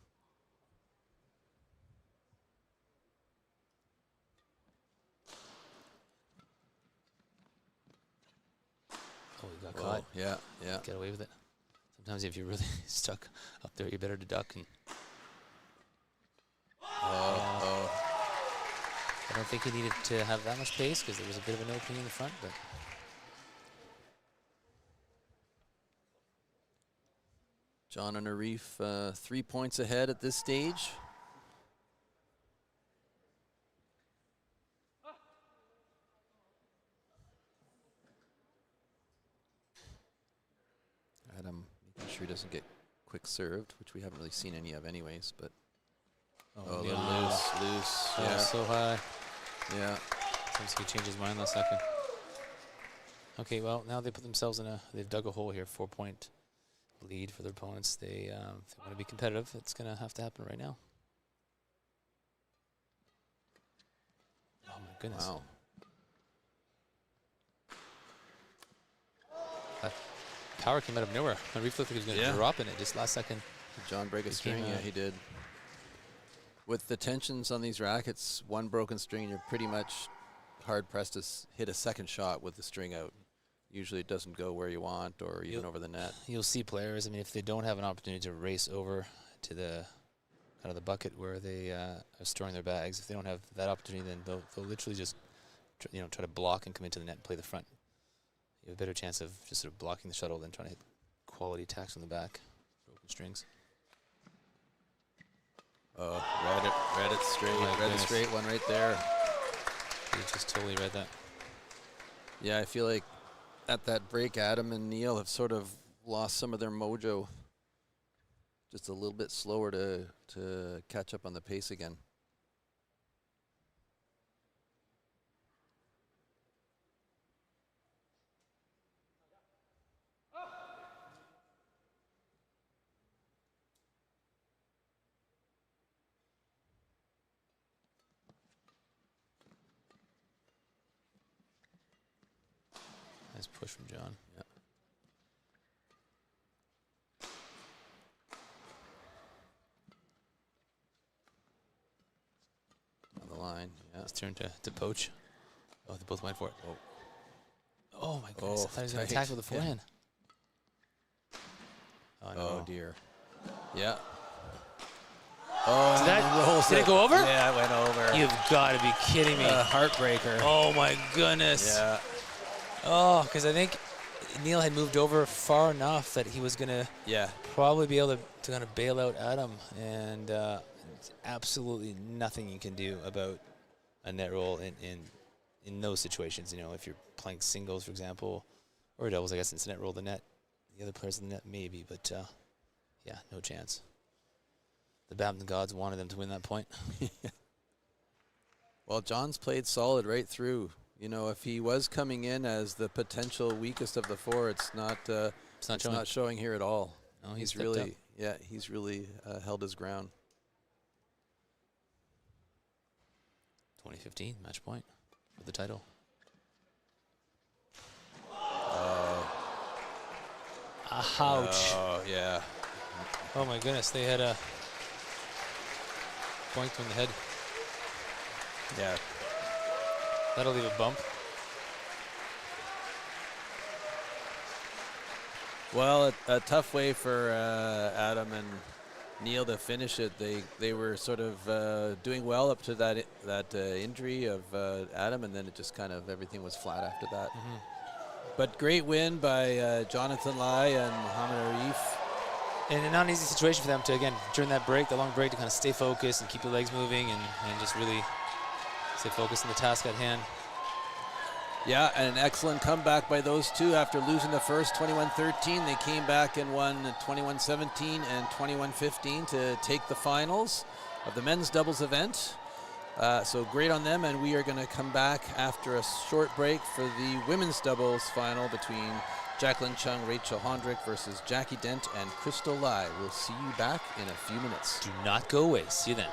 Oh, we got caught. Yeah, yeah. Get away with it. Sometimes if you're really stuck up there, you better to duck and I don't think he needed to have that much pace because there was a bit of an opening in the front, but John and Arif 3 points ahead at this stage. sure he doesn't get quick served, which we haven't really seen any of anyways, but Oh, loose. Oh, Yeah. so high. Yeah. Seems he changed his mind last second. Okay, well, now they put themselves in they've dug a hole here, 4-point lead for their opponents. If they want to be competitive, it's going to have to happen right now. Oh, my goodness. Wow. That power came out of nowhere. My reflex was going to drop in it just last second. Did John break a string? Yeah, he did. With the tensions on these rackets, one broken string, you're pretty much hard-pressed to hit a second shot with the string out. Usually it doesn't go where you want or even over the net. You'll see players, I mean, if they don't have an opportunity to race over to the kind of the bucket where they are storing their bags, if they don't have that opportunity, then they'll literally just try to block and come into the net and play the front. You have a better chance of just sort of blocking the shuttle than trying to hit quality attacks on the back, broken strings. Oh, read it straight. Read the straight one right there. He just totally read that. Yeah, I feel like at that break, Adam and Neil have sort of lost some of their mojo. Just a little bit slower to catch up on the pace again. Nice push from John. Yeah. On the line. Yeah. His turn to poach. Oh, they both went for it. Oh my goodness. Oh, I thought he was going to attack with a forehand. Oh, no. oh dear. Yeah. Oh, did it go over? Yeah, it went over. You've got to be kidding me. Heartbreaker. Oh my goodness. Yeah. Oh, because I think Neil had moved over far enough that he was going to probably be able to kind of bail out Adam, and absolutely nothing you can do about a net roll in those situations. You know, if you're playing singles, for example, or doubles, I guess it's net roll the net. The other players in the net maybe, but yeah, no chance. The badminton gods wanted them to win that point. Well, John's played solid right through. You know, if he was coming in as the potential weakest of the four, it's not showing here at all. No, he's really held his ground. 2015 match point for the title. Ouch. Oh, yeah. Oh my goodness, they had a point on the head. Yeah. That'll leave a bump. Well, a tough way for Adam and Neil to finish it. They were sort of doing well up to that injury of Adam, and then it just kind of everything was flat after that. Mm-hmm. But great win by Jonathan Lai and Mohamed Arif. And a not an easy situation for them to, again, during that break, the long break, to kind of stay focused and keep your legs moving and just really stay focused on the task at hand. Yeah, and an excellent comeback by those two after losing the first 21-13. They came back and won 21-17 and 21-15 to take the finals of the men's doubles event. So great on them, and we are going to come back after a short break for the women's doubles final between Jacqueline Chung, Rachel Hondrick versus Jackie Dent and Crystal Lai. We'll see you back in a few minutes. Do not go away. See you then.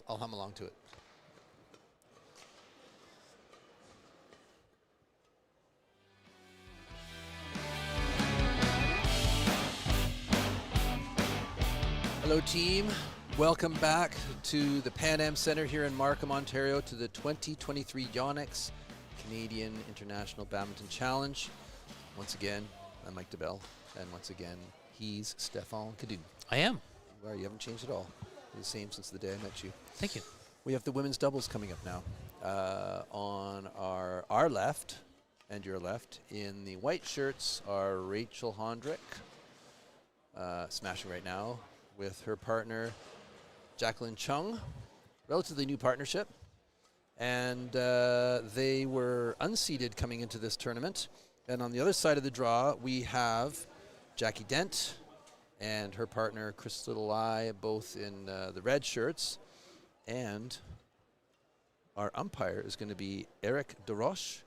I'll hum along to it. Hello, team. Welcome back to the Pan Am Centre here in Markham, Ontario, to the 2023 YONEX Canadian International Badminton Challenge. Once again, I'm Mike DeBell, and once again, he's Stefan Cadu. I am. You are. You haven't changed at all. You're the same since the day I met you. Thank you. We have the women's doubles coming up now. On our left and your left, in the white shirts, are Rachel Hondrick, smashing right now, with her partner, Jacqueline Chung. Relatively new partnership. And they were unseeded coming into this tournament. And on the other side of the draw, we have Jackie Dent and her partner, Crystal Lai, both in the red shirts. And our umpire is going to be Eric DeRoche,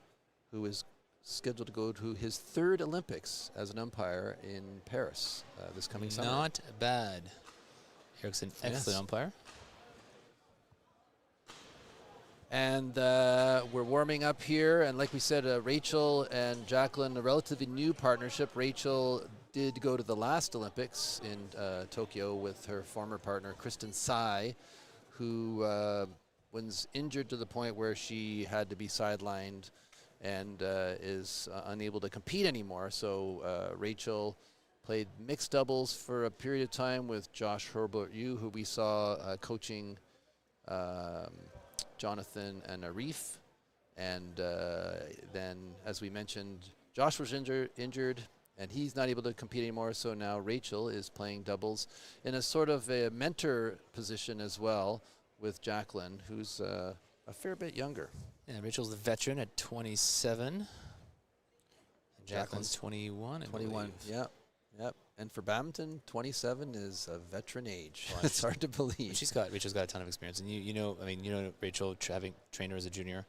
who is scheduled to go to his 3rd Olympics as an umpire in Paris this coming summer. Not bad. Eric's an excellent umpire. And we're warming up here. And like we said, Rachel and Jacqueline, a relatively new partnership. Rachel did go to the last Olympics in Tokyo with her former partner, Kristen Tsai, who was injured to the point where she had to be sidelined and is unable to compete anymore. So Rachel played mixed doubles for a period of time with Josh Herbert-Yu, who we saw coaching Jonathan and Arif. And then, as we mentioned, Josh was injured, and he's not able to compete anymore. So now Rachel is playing doubles in a sort of a mentor position as well with Jacqueline, who's a fair bit younger. Yeah, Rachel's the veteran at 27. And Jacqueline's 21. 21, yep. And for badminton, 27 is a veteran age. Well, it's hard to believe. Rachel's got a ton of experience, and you know Rachel, having trained her as a junior.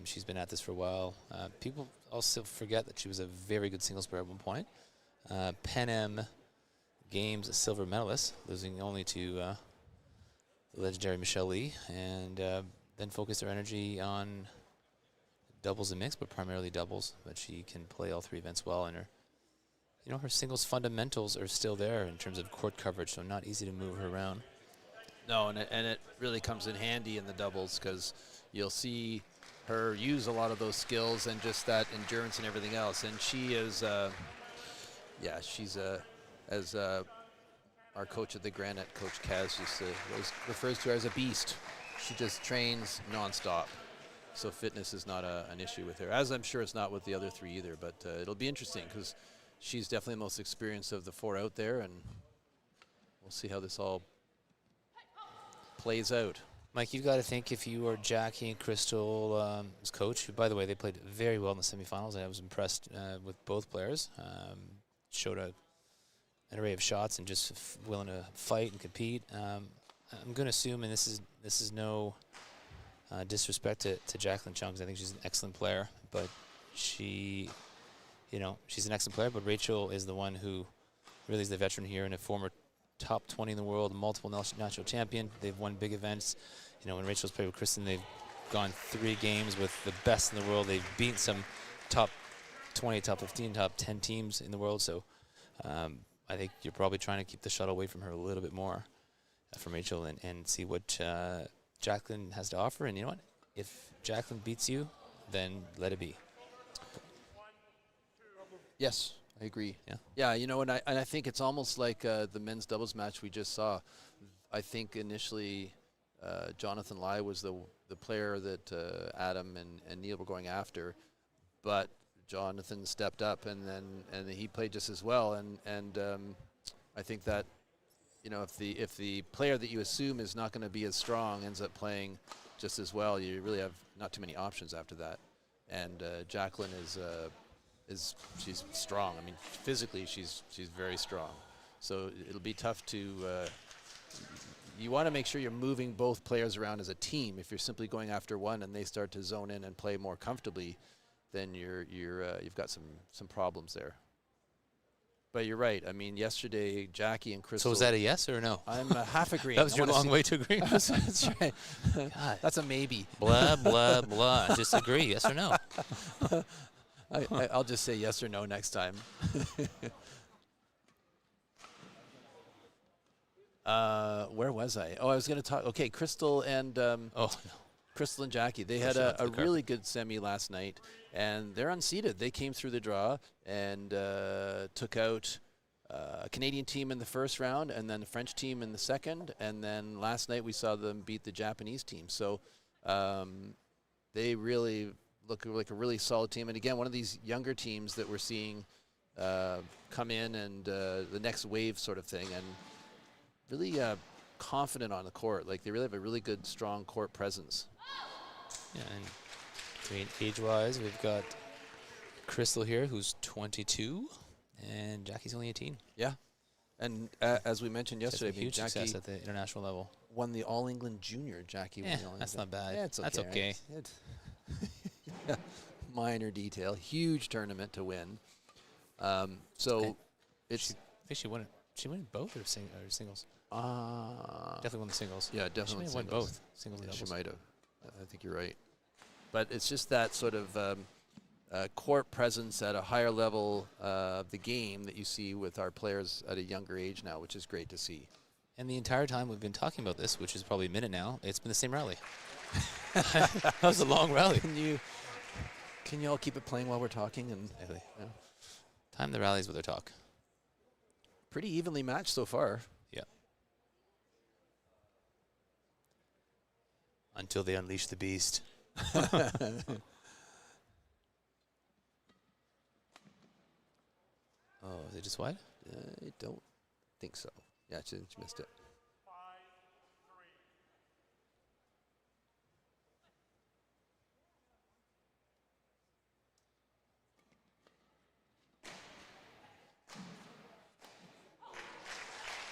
She's been at this for a while. People also forget that she was a very good singles player at one point. Pan Am Games silver medalist, losing only to the legendary Michelle Lee, and then focused her energy on doubles and mixed, but primarily doubles. But she can play all 3 events well, and her singles fundamentals are still there in terms of court coverage, so not easy to move her around. No, and it really comes in handy in the doubles, because you'll see her use a lot of those skills and just that endurance and everything else. And she is, as our coach at the Granite, Coach Kaz, refers to her as a beast. She just trains nonstop. So fitness is not an issue with her, as I'm sure it's not with the other 3 either. But it'll be interesting, because she's definitely the most experienced of the 4 out there, and we'll see how this all plays out. Mike, you've got to think, if you are Jackie and Crystal as coach, who, by the way, they played very well in the semifinals, and I was impressed with both players. Showed an array of shots and just willing to fight and compete. I'm going to assume, and this is no disrespect to Jacqueline Chung, because I think she's an excellent player, but she's an excellent player, but Rachel is the one who really is the veteran here, and a former top 20 in the world, multiple national champion. They've won big events. When Rachel's played with Kristen, they've gone 3 games with the best in the world. They've beaten some top 20, top 15, top 10 teams in the world. So I think you're probably trying to keep the shuttle away from her a little bit more from Rachel, and see what Jacqueline has to offer. And you know what? If Jacqueline beats you, then let it be. Yes, I agree. Yeah. And I think it's almost like the men's doubles match we just saw. I think initially Jonathan Lai was the player that Adam and Neil were going after, but Jonathan stepped up, and he played just as well. And I think that if the player that you assume is not going to be as strong ends up playing just as well, you really have not too many options after that. And Jacqueline she's strong. I mean, physically she's very strong. So it'll be tough to. You want to make sure you're moving both players around as a team. If you're simply going after one and they start to zone in and play more comfortably, then you've got some problems there. But you're right. I mean, yesterday, Jackie and Crystal. So is that a yes or a no? I'm half agreeing. That was your long way to agree. That's right. That's a maybe. Blah, blah, blah. Just agree, yes or no. I'll just say yes or no next time. Where was I? Oh, I was going to talk. Okay, Crystal and Crystal and Jackie. They had a really good semi last night, and they're unseeded. They came through the draw and took out a Canadian team in the first round, and then a French team in the second, and then last night we saw them beat the Japanese team. So they really look like a really solid team. And again, one of these younger teams that we're seeing come in and the next wave sort of thing, and really confident on the court. Like, they really have a really good, strong court presence. Yeah, and I mean, age-wise, we've got Crystal here, who's 22, and Jackie's only 18. Yeah, and as we mentioned yesterday, huge Jackie success at the international level. Won the All-England Junior. Jackie won the All-England. That's not bad. Yeah, it's okay. That's okay. Yeah, minor detail. Huge tournament to win. So it's. I think she won it. She won both or singles. Definitely won the singles. Yeah, definitely won both singles and yeah, doubles. she might have. I think you're right. But it's just that sort of court presence at a higher level of the game that you see with our players at a younger age now, which is great to see. And the entire time we've been talking about this, which is probably a minute now, it's been the same rally. That was a long rally. Can you all keep it playing while we're talking? And yeah. Time the rallies with their talk. Pretty evenly matched so far. Yeah. Until they unleash the beast. Oh, is it just wide? I don't think so. Yeah, she missed it.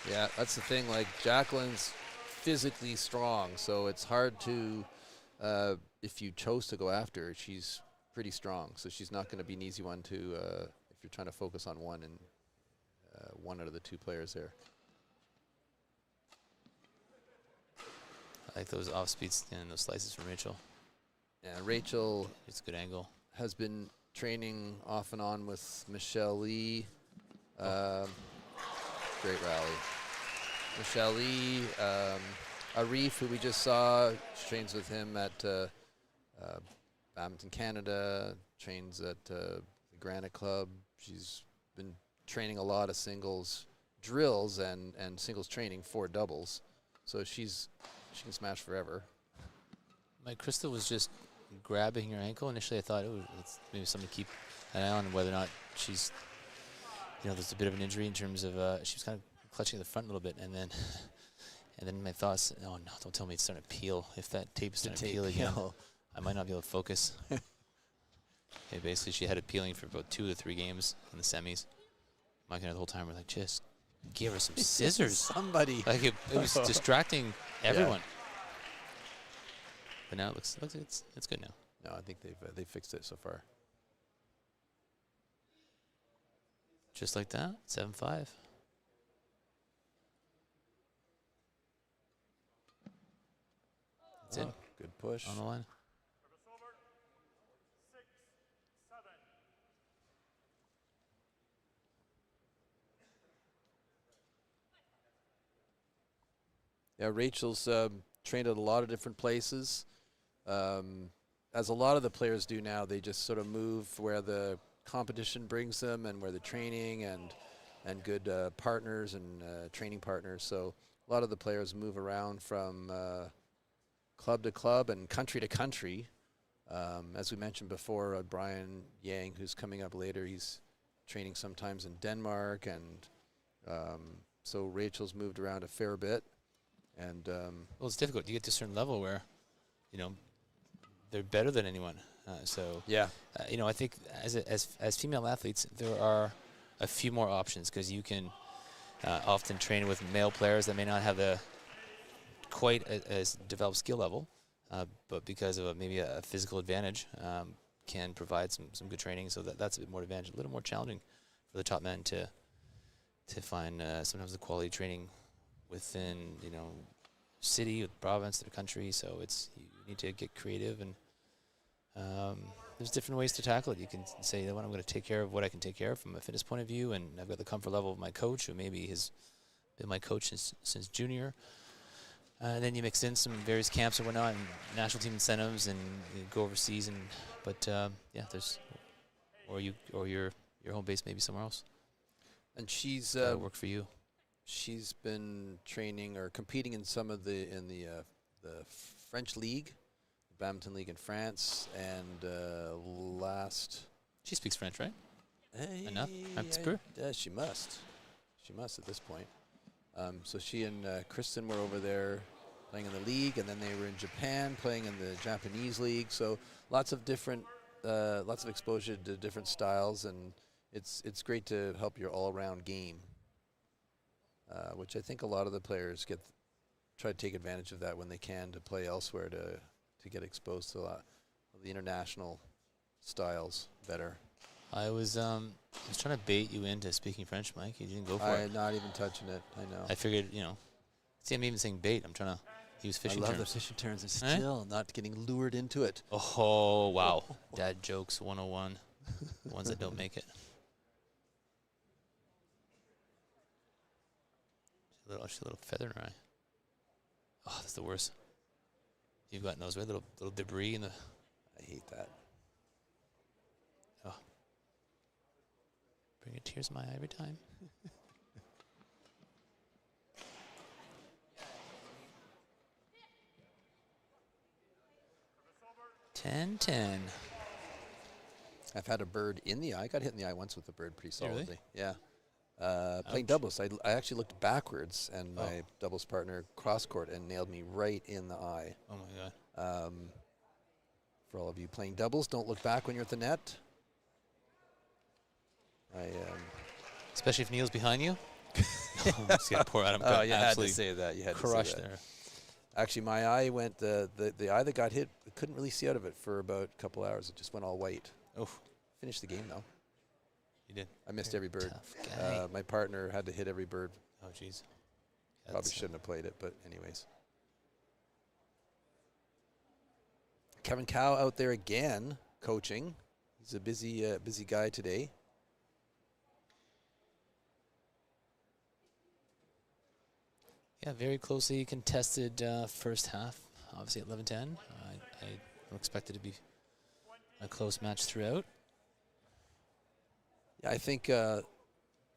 Yeah, that's the thing. Like, Jacqueline's physically strong, so it's hard to, if you chose to go after her, she's pretty strong. So she's not going to be an easy one to, if you're trying to focus on one and one out of the two players there. I like those off speeds and those slices from Rachel. Yeah, Rachel. It's a good angle. Has been training off and on with Michelle Lee. Great rally. Michelle Lee, Arif, who we just saw, trains with him at Badminton Canada, trains at the Granite Club. She's been training a lot of singles drills and singles training for doubles. So she can smash forever. My Crystal was just grabbing her ankle. Initially I thought, oh, it's maybe something to keep an eye on whether or not she's, there's a bit of an injury in terms of she was kind of clutching the front a little bit, and then my thoughts, oh no, don't tell me it's starting to peel. If that tape is starting to peel again, I might not be able to focus. Basically, she had it peeling for about 2 to 3 games in the semis. Mike and I the whole time were like, just give her some scissors. Somebody. Like it was distracting everyone. Yeah. But now it looks like it's good now. No, I think they've fixed it so far. Just like that, 7-5. That's it. Good push. On the line. Yeah, Rachel's trained at a lot of different places. As a lot of the players do now, they just sort of move where the competition brings them and where the training and good partners and training partners. So a lot of the players move around from club to club and country to country. As we mentioned before, Brian Yang, who's coming up later, he's training sometimes in Denmark, and so Rachel's moved around a fair bit. And well, it's difficult. You get to a certain level where, they're better than anyone. So yeah, I think as female athletes, there are a few more options because you can often train with male players that may not have the quite as developed skill level, but because of maybe a physical advantage, can provide some good training. So that's a bit more advantage, a little more challenging for the top men to to find sometimes the quality training within, you know, city, with province, the country. So it's, you need to get creative, and there's different ways to tackle it. You can say that I'm going to take care of what I can take care of from a fitness point of view, and I've got the comfort level of my coach, who maybe has been my coach since junior. And then you mix in some various camps and whatnot, and national team incentives, and you go overseas. And but yeah, there's or your home base maybe somewhere else. And she's work for you. She's been training or competing in some of the French league, the badminton league in France, and last. She speaks French, right? Enough. She must at this point. So she and Kristen were over there playing in the league, and then they were in Japan playing in the Japanese league. So lots of exposure to different styles, and it's great to help your all-around game, which I think a lot of the players try to take advantage of that when they can, to play elsewhere, to get exposed to a lot of the international styles better. I was trying to bait you into speaking French, Mike. You didn't go for it. I'm not even touching it. I know. I figured, you know. See, I'm even saying bait. I'm trying to use fishing terms. I love the fishing terms. And still not getting lured into it. Oh, wow. Dad jokes 101. The ones that don't make it. She's a little feather in her eye. Oh, that's the worst. You've got nose, right? Little debris in the. I hate that. Oh. Bringing tears to my eye every time. 10-10. I've had a bird in the eye. I got hit in the eye once with a bird pretty solidly. Really? Yeah. Playing doubles, I actually looked backwards, and my doubles partner cross court and nailed me right in the eye. Oh my God. For all of you playing doubles, don't look back when you're at the net. Especially if Neil's behind you. I'm just gonna pour out him. Oh, you had to say that. You had crushed to say that. there. Actually, my eye went, the eye that got hit, I couldn't really see out of it for about a couple hours. It just went all white. Oh. Finished the game, though. You did. I missed every bird. Tough guy. My partner had to hit every bird. Oh, jeez. Probably shouldn't have played it, but anyways. Kevin Cow out there again, coaching. He's a busy guy today. Yeah, very closely contested first half. Obviously at 11-10. I don't expect it to be a close match throughout. Yeah, I think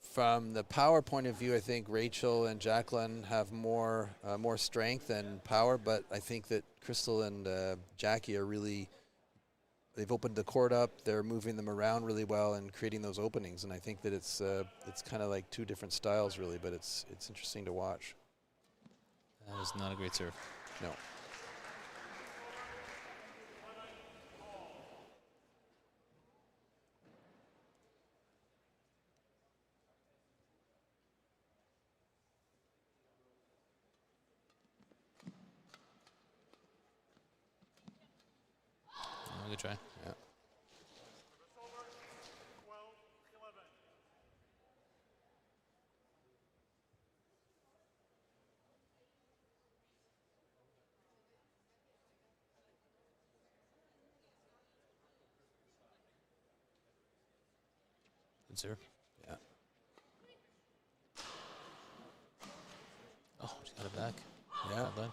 from the power point of view, I think Rachel and Jacqueline have more strength and power, but I think that Crystal and Jackie are really, they've opened the court up, they're moving them around really well and creating those openings, and I think that it's kind of like two different styles really, but it's interesting to watch. That was not a great serve. No. Good try. Yeah. Good serve. Yeah. Oh, she got it back. Yeah. Well done.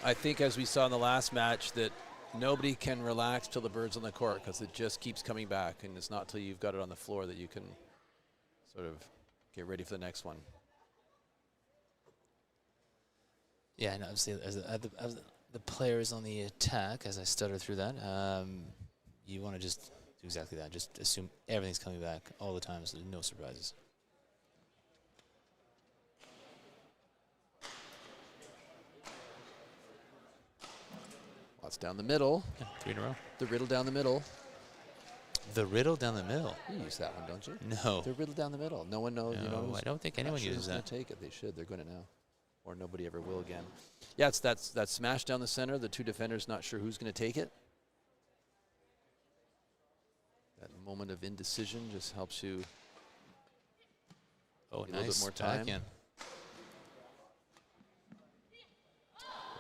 I think, as we saw in the last match, that nobody can relax till the bird's on the court, because it just keeps coming back, and it's not till you've got it on the floor that you can sort of get ready for the next one. Yeah, and obviously as the players on the attack, as I stutter through that, you want to just do exactly that. Just assume everything's coming back all the time, so there's no surprises. Lots down the middle. Yeah, 3 in a row. The riddle down the middle. The riddle down the middle. You use that one, don't you? No. The riddle down the middle. No one knows. No, you know, I don't think anyone uses that. Take it. They should. They're going to now, or nobody ever will again. Yeah, it's that smash down the center. The two defenders not sure who's going to take it. That moment of indecision just helps you Oh, a nice. little bit more time. Backhand.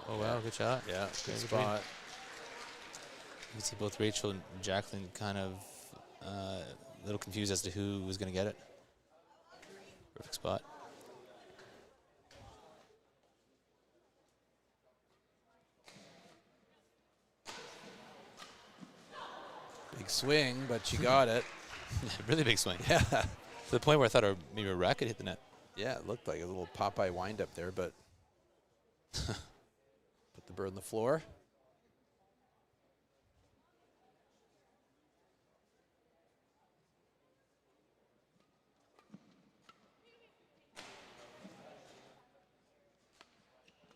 Oh, wow, good shot. Yeah, good Very spot. You can see both Rachel and Jacqueline kind of a little confused as to who was going to get it. Perfect spot. Big swing, but she got it. Really big swing. Yeah. To the point where I thought maybe a racket hit the net. Yeah, it looked like a little Popeye wind up there, but put the bird on the floor.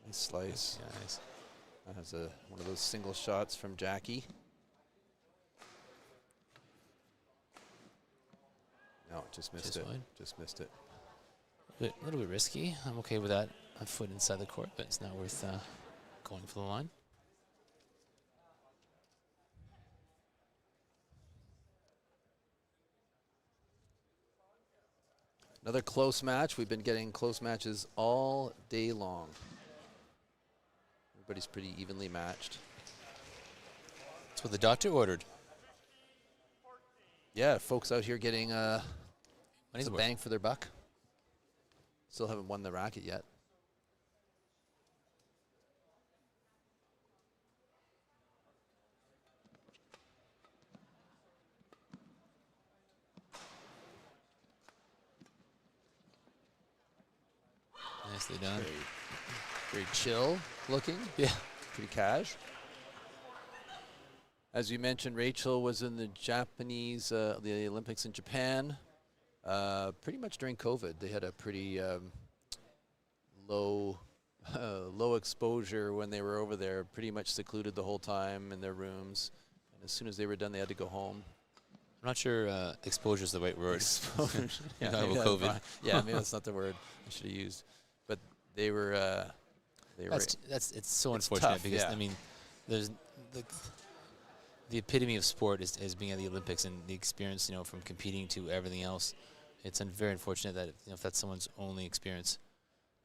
Nice slice. Yeah, nice. That has one of those single shots from Jackie. No, just missed it. Wide. Just missed it. A little bit risky. I'm okay with that. A foot inside the court, but it's not worth going for the line. Another close match. We've been getting close matches all day long. Everybody's pretty evenly matched. That's what the doctor ordered. Yeah, folks out here getting Money's a worth. bang for their buck. Still haven't won the racket yet. Nicely done. Very chill looking. Yeah. Pretty cash. As you mentioned, Rachel was in the Japanese, the Olympics in Japan. Pretty much during COVID, they had a pretty low exposure when they were over there. Pretty much secluded the whole time in their rooms. And as soon as they were done, they had to go home. I'm not sure exposure is the right word. Exposure. Yeah, maybe about that's COVID. fine. Yeah, maybe that's not the word I should have used. But they were. It's so It's unfortunate tough, because yeah. I mean, there's the epitome of sport is being at the Olympics and the experience, from competing to everything else. It's very unfortunate that if that's someone's only experience,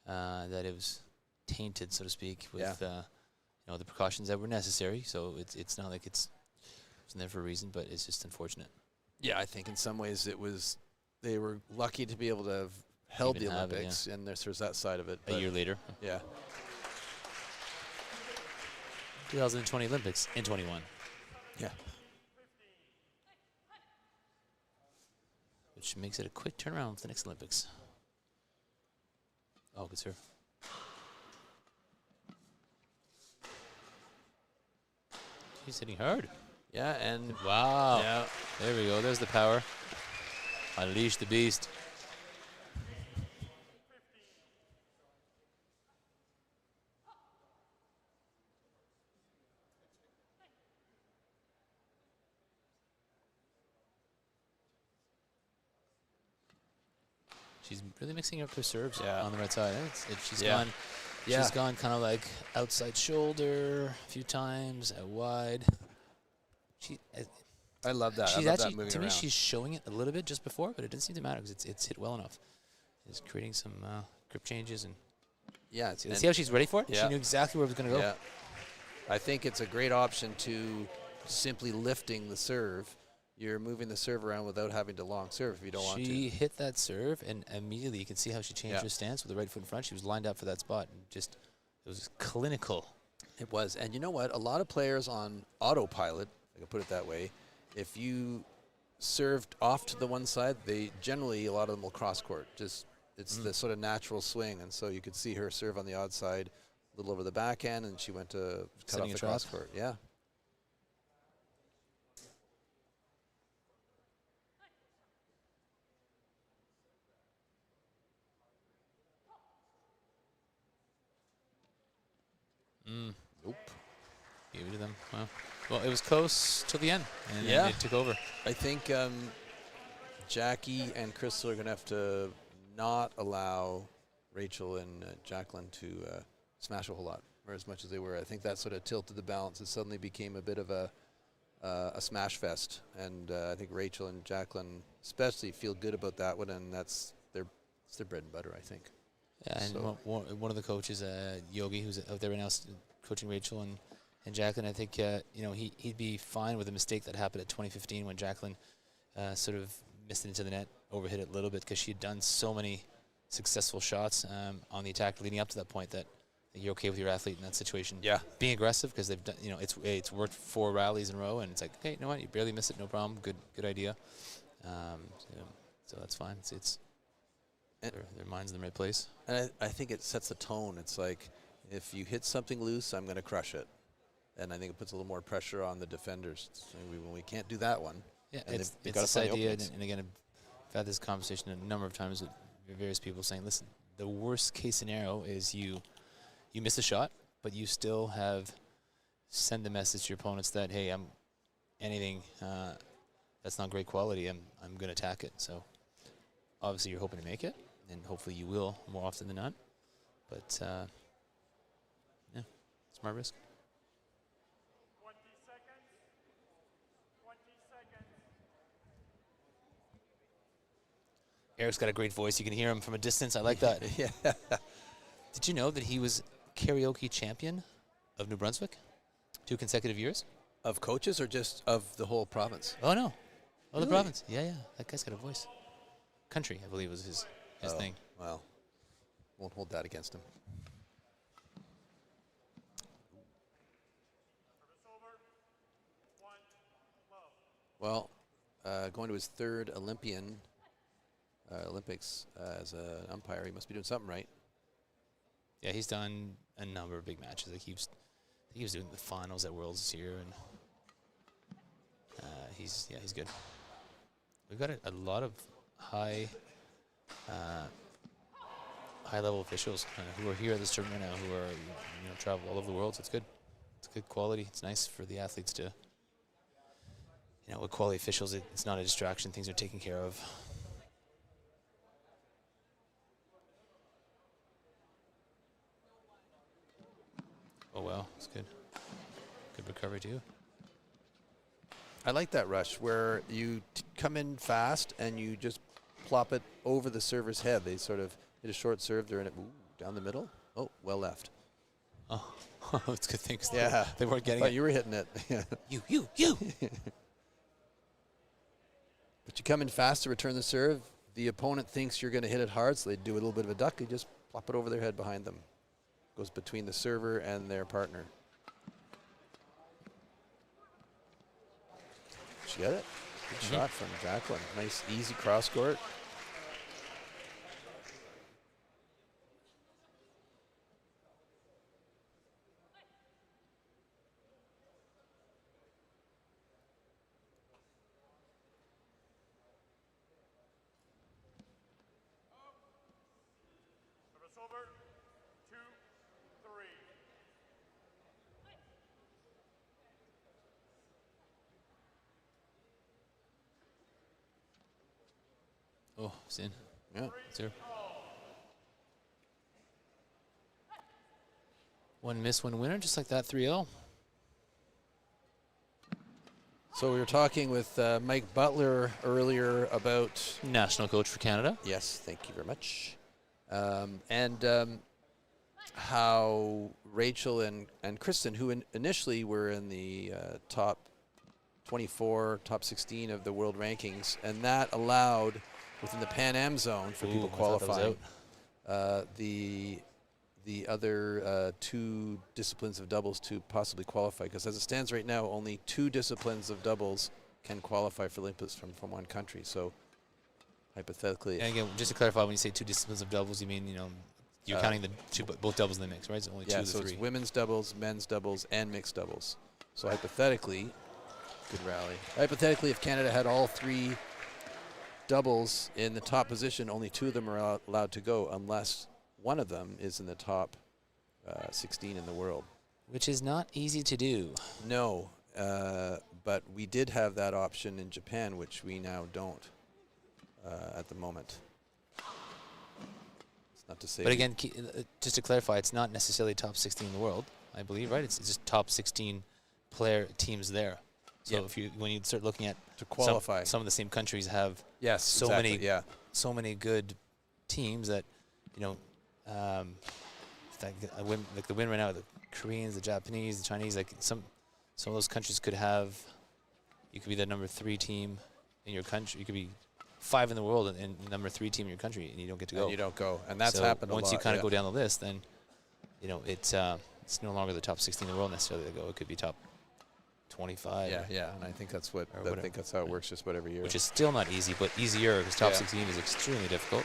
that it was tainted, so to speak, with the precautions that were necessary. So it's not like it's there for a reason, but it's just unfortunate. Yeah, I think in some ways they were lucky to be able to have held Even the have it, Olympics, and there's that side of it. A year later, Yeah. 2020 Olympics in 21. Yeah. Which makes it a quick turnaround for the next Olympics. Oh, good serve. He's hitting hard. Yeah, and Wow. yeah, There we go. There's the power. Unleash the beast. She's really mixing up her serves on the right side. She's gone. Yeah. She's gone kind of like outside shoulder a few times, out wide. I love that. She's I love actually, that moving to me, around. she's showing it a little bit just before, but it doesn't seem to matter because it's hit well enough. It's creating some grip changes and Yeah, see how she's ready for it. Yeah. She knew exactly where it was going to go. Yeah, I think it's a great option to simply lifting the serve. You're moving the serve around without having to long serve if you don't want to. She hit that serve, and immediately you can see how she changed Yeah. her stance with the right foot in front. She was lined up for that spot, and it was clinical. It was, and you know what? A lot of players on autopilot, I can put it that way, if you served off to the one side, they generally, a lot of them will cross court. It's the sort of natural swing, and so you could see her serve on the odd side, a little over the backhand, and she went to cut Setting off a the trap. cross court. Yeah. Nope. Gave it to them. Wow. Well, it was close till the end, and Yeah. then it took over. I think Jackie and Crystal are going to have to not allow Rachel and Jacqueline to smash a whole lot, or as much as they were. I think that sort of tilted the balance. It suddenly became a bit of a smash fest, and I think Rachel and Jacqueline especially feel good about that one, and they're It's their bread and butter, I think. Yeah, and So- one of the coaches, Yogi, who's out there right now coaching Rachel and Jacqueline, I think he'd be fine with a mistake that happened at 2015 when Jacqueline sort of missed it into the net, overhit it a little bit because she had done so many successful shots on the attack leading up to that point that you're okay with your athlete in that situation. Yeah. Being aggressive because they've done, it's worked 4 rallies in a row, and it's like, okay, you know what, you barely miss it, no problem, good idea. So that's fine. It's their mind's in the right place. And I think it sets the tone. It's like, if you hit something loose, I'm going to crush it. And I think it puts a little more pressure on the defenders. So we can't do that one. Yeah, and it's they've got this to find the idea, openings. and again, I've had this conversation a number of times with various people saying, listen, the worst case scenario is you miss a shot, but you still send the message to your opponents that, hey, I'm anything that's not great quality, I'm going to attack it. So obviously you're hoping to make it, and hopefully you will more often than not. But yeah, smart risk. 20 seconds. 20 seconds. Eric's got a great voice. You can hear him from a distance. I like that. Yeah. Did you know that he was karaoke champion of New Brunswick 2 consecutive years? Of coaches or just of the whole province? Oh, no. Oh, the Really? province. Yeah. That guy's got a voice. Country, I believe, was his Oh, thing. Well, won't hold that against him. Service over. 1 low. Well, going to his 3rd Olympics as an umpire, he must be doing something right. Yeah, he's done a number of big matches. Like he was doing the finals at Worlds this year, and he's good. We've got a lot of high level officials who are here at this tournament now, who are travel all over the world. So it's good. It's good quality. It's nice for the athletes to, with quality officials, it's not a distraction. Things are taken care of. Oh, wow. It's good. Good recovery, too. I like that rush where you come in fast and you just plop it over the server's head. They sort of hit a short serve. They're in it down the middle. Oh, well left. Oh, it's a good thing. 'Cause Yeah. They weren't getting Thought it. you were hitting it. You. But you come in fast to return the serve. The opponent thinks you're going to hit it hard, so they do a little bit of a duck. You just plop it over their head behind them. Goes between the server and their partner. She got it. Good shot from Jacqueline. Nice, easy cross court. Service over. 2, 3. Oh, it's in. Yeah. It's here. One miss, one winner, just like that 3-0. So we were talking with Mike Butler earlier about National coach for Canada. yes, thank you very much. And how Rachel and Kristen, who initially were in the top 24, top 16 of the world rankings, and that allowed within the Pan Am zone for people I thought that was qualifying the other 2 disciplines of doubles to possibly qualify. Because as it stands right now, only 2 disciplines of doubles can qualify for Olympics from one country. So hypothetically, And again, just to clarify, when you say 2 disciplines of doubles, you mean, you're counting the both doubles in the mix, right? It's only 2 yeah, of the so 3. it's women's doubles, men's doubles, and mixed doubles. So hypothetically, good rally. Hypothetically, if Canada had all 3 doubles in the top position, only 2 of them are allowed to go unless one of them is in the top 16 in the world. Which is not easy to do. No, but we did have that option in Japan, which we now don't at the moment. It's not to say. But again, just to clarify, it's not necessarily top 16 in the world, I believe, right? It's just top 16 player teams there. So Yep. when you start looking at to qualify, some of the same countries have yes, so exactly, many yeah. so many good teams that, like the win right now, the Koreans, the Japanese, the Chinese, like some of those countries could have. You could be the number 3 team in your country. You could be 5 in the world and the number 3 team in your country, and you don't get to go. And you don't go, and that's so happened a lot. Once you kind of go down the list, then it's no longer the top 16 in the world necessarily that go. It could be top 25. Yeah, and I think that's how it works just about every year. Which is still not easy, but easier because top 16 is extremely difficult.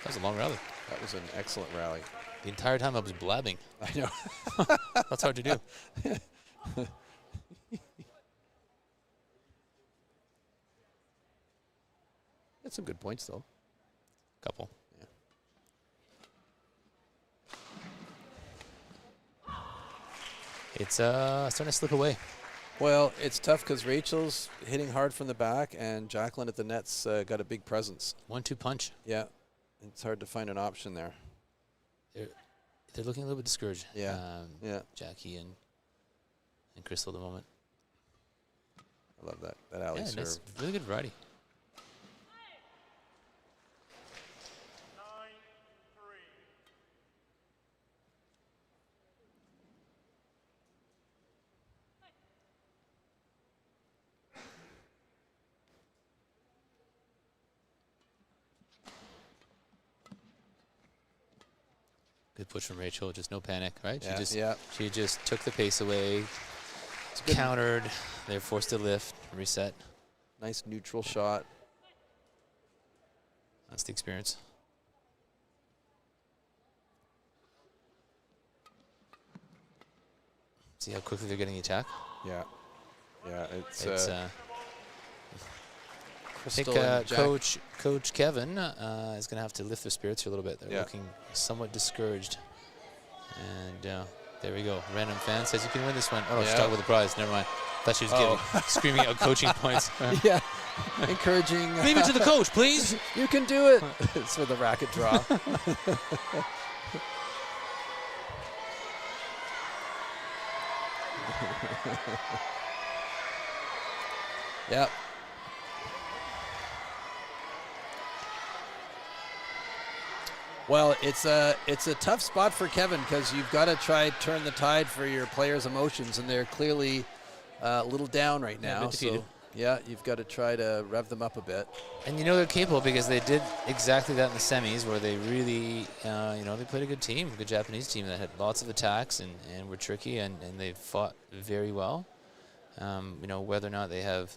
That was a long rally. That was an excellent rally. The entire time I was blabbing. I know. That's hard to do. That's some good points, though. Couple. Yeah. It's starting to slip away. Well, it's tough because Rachel's hitting hard from the back, and Jacqueline at the net's got a big presence. 1-2 punch. Yeah. It's hard to find an option there. They're looking a little bit discouraged. Yeah. Jackie and Crystal at the moment. I love that alley serve. That's really good variety. 9-3. Good push from Rachel, just no panic, right? Yeah, She just took the pace away, countered, they're forced to lift, reset. Nice neutral shot. That's the experience. See how quickly they're getting the attack? Yeah. It's I think Crystal and Coach Kevin is going to have to lift their spirits here a little bit. They're looking somewhat discouraged. And there we go. Random fan says you can win this one. Oh, she's talking with the prize. Never mind. Thought she was screaming out coaching points. Yeah. Encouraging. Leave it to the coach, please. You can do it. It's for the racket draw. Yep. Well, it's a tough spot for Kevin because you've got to try turn the tide for your players' emotions, and they're clearly a little down right now. So, yeah, you've got to try to rev them up a bit. And they're capable because they did exactly that in the semis, where they really, they played a good team, a good Japanese team that had lots of attacks and were tricky, and they fought very well. Whether or not they have,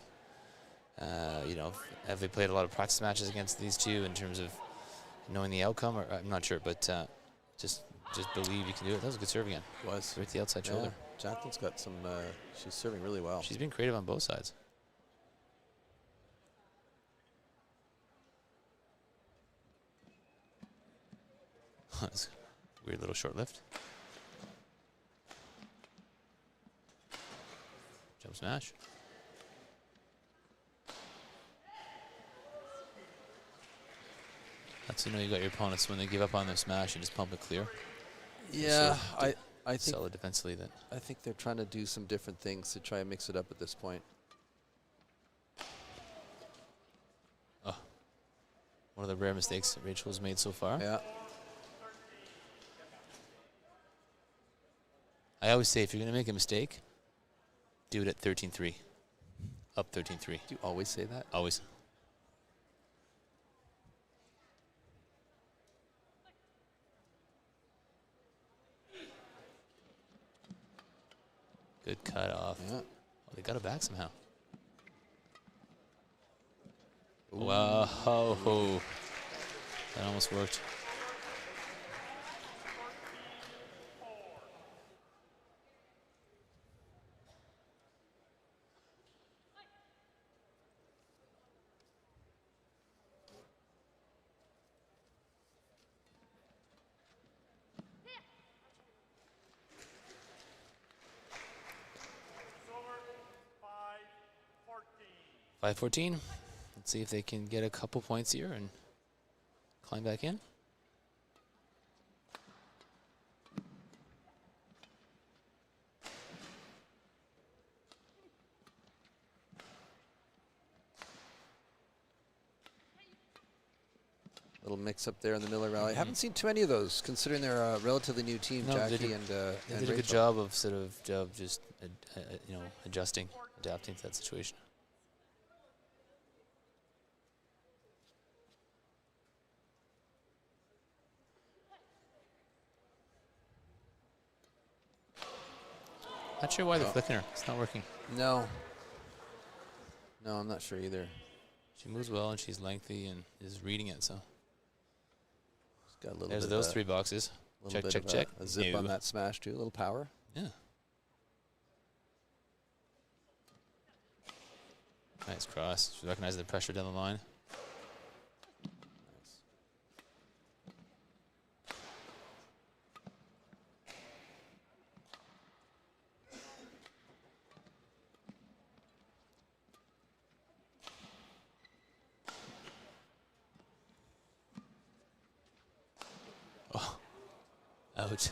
have they played a lot of practice matches against these two in terms of knowing the outcome, or I'm not sure, but just believe you can do it. That was a good serve again. It was. Right at the outside shoulder. Jacqueline's got some, she's serving really well. She's been creative on both sides. That's a weird little short lift. Jump smash. That's you got your opponents when they give up on their smash and just pump it clear. Yeah, I think solid defensively. Then I think they're trying to do some different things to try and mix it up at this point. Oh, one of the rare mistakes that Rachel's made so far. Yeah. I always say if you're going to make a mistake, do it at 13-3. Up 13-3. Do you always say that? Always. Good cut off. Yeah. Oh, they got it back somehow. Ooh. Wow. That almost worked. Over 5-14. 5-14. Let's see if they can get a couple points here and climb back in. Little mix up there in the Miller Rally. Haven't seen too many of those, considering they're a relatively new team, No, Jackie and they did a good Rachel. job of sort of just you know, adjusting, adapting to that situation. Not sure why they're flicking her. It's not working. No. No, I'm not sure either. She moves well and she's lengthy and is reading it. So She's got a little there's bit those of 3 boxes. little Check, bit check, of check. A zip on No. that smash too. A little power. Yeah. Nice cross. She recognizes the pressure down the line. Nice. Oh, ouch.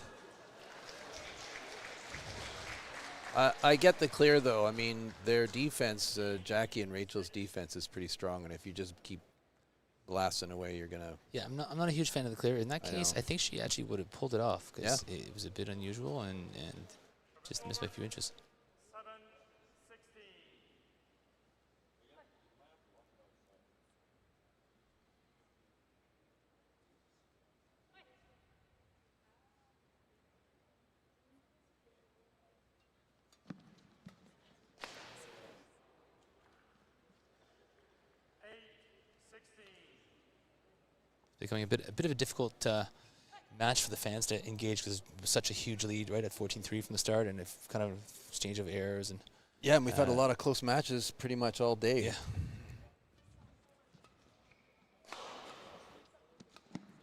I get the clear though. I mean, their defense, Jackie and Rachel's defense, is pretty strong, and if you just keep blasting away, you're gonna. Yeah, I'm not a huge fan of the clear. In that I case, know. I think she actually would have pulled it off because Yeah. it was a bit unusual and just missed by a few inches. 7-16. Becoming a bit of a difficult match for the fans to engage because it was such a huge lead right at 14-3 from the start, and if kind of exchange of errors and Yeah, and we've had a lot of close matches pretty much all day. yeah.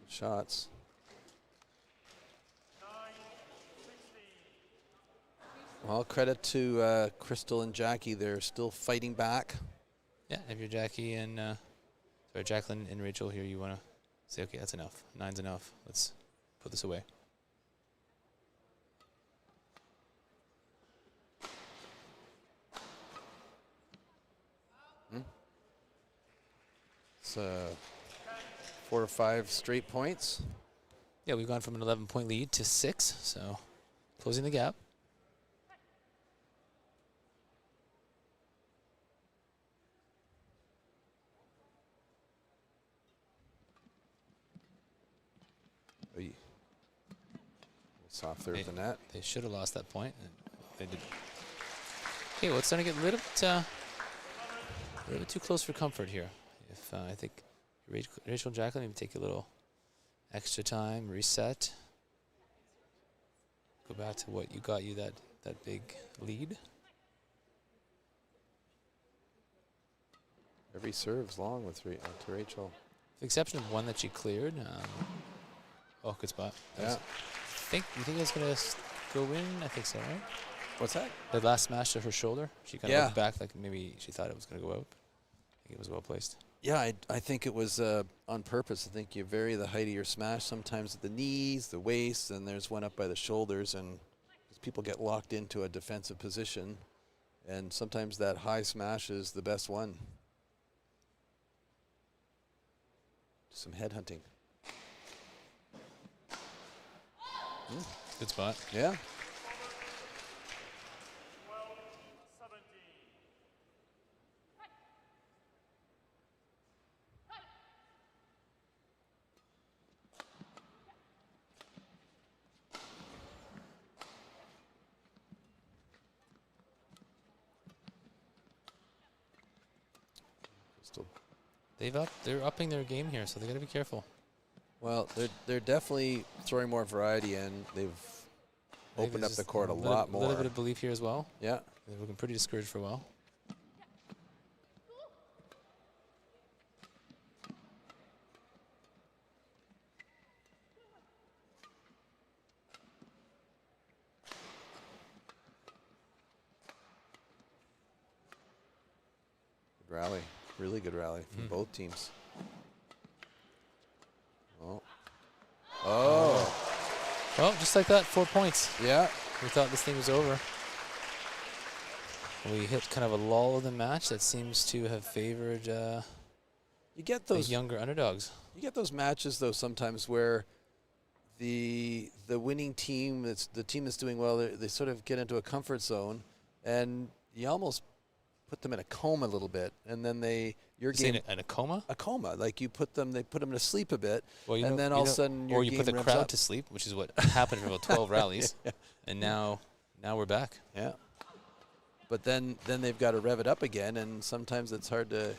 Shots. 9-16. Well, credit to Crystal and Jackie. They're still fighting back. Yeah, if you're Jackie and sorry, Jacqueline and Rachel here, you want to say, okay, that's enough. 9's enough. Let's put this away. It's 4 or 5 straight points. Yeah, we've gone from an 11-point lead to 6, so closing the gap. Oy. Soft there Hey. with the net. They should have lost that point. And they did. Okay, well, it's starting to get a little bit too close for comfort here. If I think Rachel and Jacqueline maybe take a little extra time, reset, go back to what got you that big lead. Every serve's long with to Rachel. With the exception of one that she cleared. Oh, good spot. Yeah. You think it's gonna go in? I think so, right? What's that? The last smash to her shoulder. She kind of Yeah. looked back like maybe she thought it was gonna go out. I think it was well placed. Yeah, I think it was on purpose. I think you vary the height of your smash sometimes at the knees, the waist, and there's one up by the shoulders, and people get locked into a defensive position, and sometimes that high smash is the best one. Some head hunting. Good spot. Yeah. 12-17. Still. They're upping their game here, so they got to be careful. Well, they're definitely throwing more variety in. They've Maybe opened up just the court a little- lot more. little bit of belief here as well. Yeah. They're looking pretty discouraged for a while. Good rally. Really good rally from both teams. Oh. Oh. Well, just like that, 4 points. Yeah. We thought this thing was over. We hit kind of a lull of the match that seems to have favored You get the those younger underdogs. You get those matches though sometimes where the winning team, the team that's doing well, they sort of get into a comfort zone, and you almost put them in a coma a little bit, and then your game in a coma. A coma, like they put them to sleep a bit, Well, and then all of a sudden your or you game put the revs crowd up. to sleep, which is what happened for about 12 rallies, Yeah. and now we're back. Yeah. But then they've got to rev it up again, and sometimes it's hard to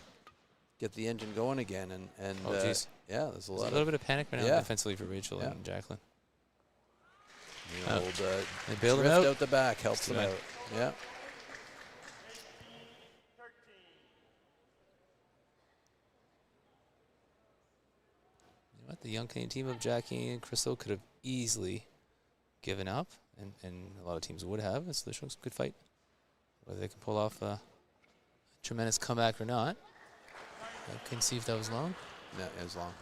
get the engine going again. And Oh, geez. yeah, there's a There's lot a little bit of panic right now Yeah. defensively for Rachel Yeah. and Jacqueline. the old They bailed it drift out. out the back helps them That's out. Yeah. 13. You know what? The young Canadian team of Jackie and Crystal could have easily given up, and a lot of teams would have. So they're showing some good fight. Whether they can pull off a tremendous comeback or not, I couldn't see if that was long. No, it was long.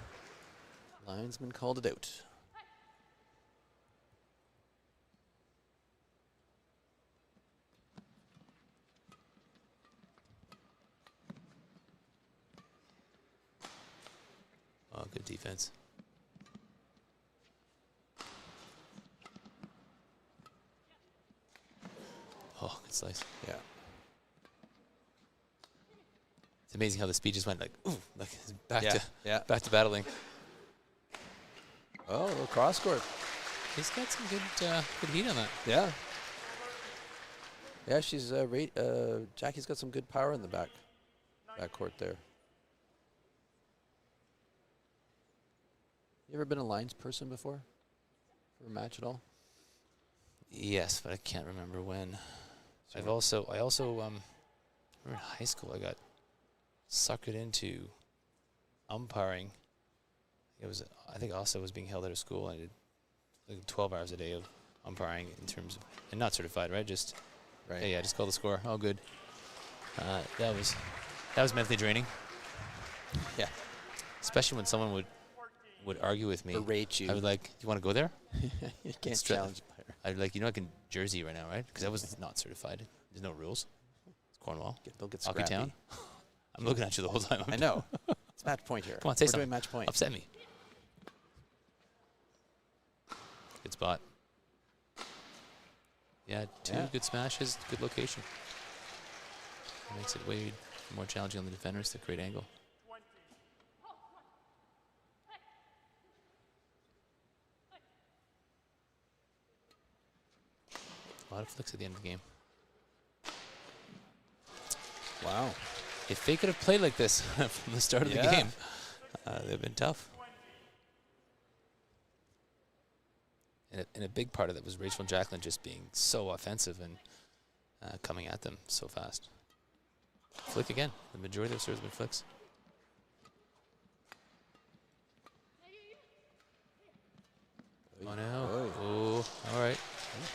Linesman called it out. Oh, good defense. Oh, good slice. Yeah. It's amazing how the speed just went like, ooh, like back Yeah. to battling. Oh, a little cross court. He's got some good heat on that. Yeah. Yeah, she's Jackie's got some good power in the back court there. You ever been a lines person before? For a match at all? Yes, but I can't remember when. So I also remember in high school I got suckered into umpiring. I think also was being held out of school. I did like 12 hours a day of umpiring in terms of, and not certified, right? Just right. yeah, just call the score. All good. That was mentally draining, Yeah. especially when someone would argue with me. Berate you. I would like, you want to go there? You can't Stra- challenge a player. I'd be like, I can Jersey right now, right? Because I was not certified. There's no rules. It's Cornwall. Don't get Hockey scrappy. Town. I'm looking at you the whole time. I know. It's match point here. Come on, say We're something. doing match point. Upset me. Good spot. Yeah, two Yeah. good smashes, good location. Makes it way more challenging on the defenders to create angle. 20. A lot of flicks at the end of the game. Wow. If they could have played like this from the start of the Yeah. game, they'd have been tough. And a big part of that was Rachel and Jacqueline just being so offensive and coming at them so fast. Flick again. The majority of serves have been flicks. Oh, no. Oy. Oh, all right.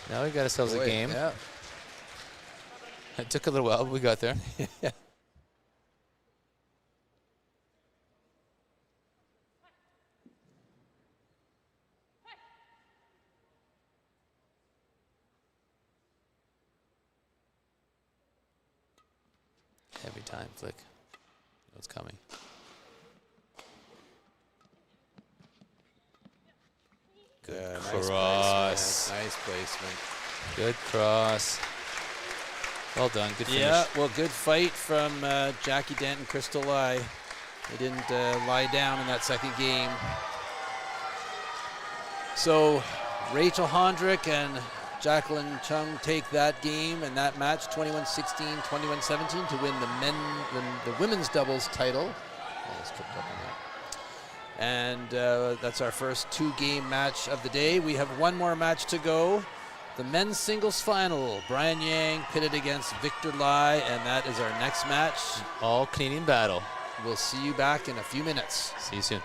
Now we got ourselves a Boy, game. Yeah. It took a little while, but we got there. Yeah. Every time, flick. What's coming? Good Nice cross. placement. Nice placement. Good cross. Well done. Good finish. Yeah, well, good fight from Jackie Dent and Crystal Lai. They didn't lie down in that second game. So Rachel Hondrick and Jacqueline Chung take that game and that match 21-16, 21-17 to win the women's doubles title. I was tripped up on that. And that's our first two-game match of the day. We have one more match to go. The men's singles final. Brian Yang pitted against Victor Lai, and that is our next match. All Canadian battle. We'll see you back in a few minutes. See you soon.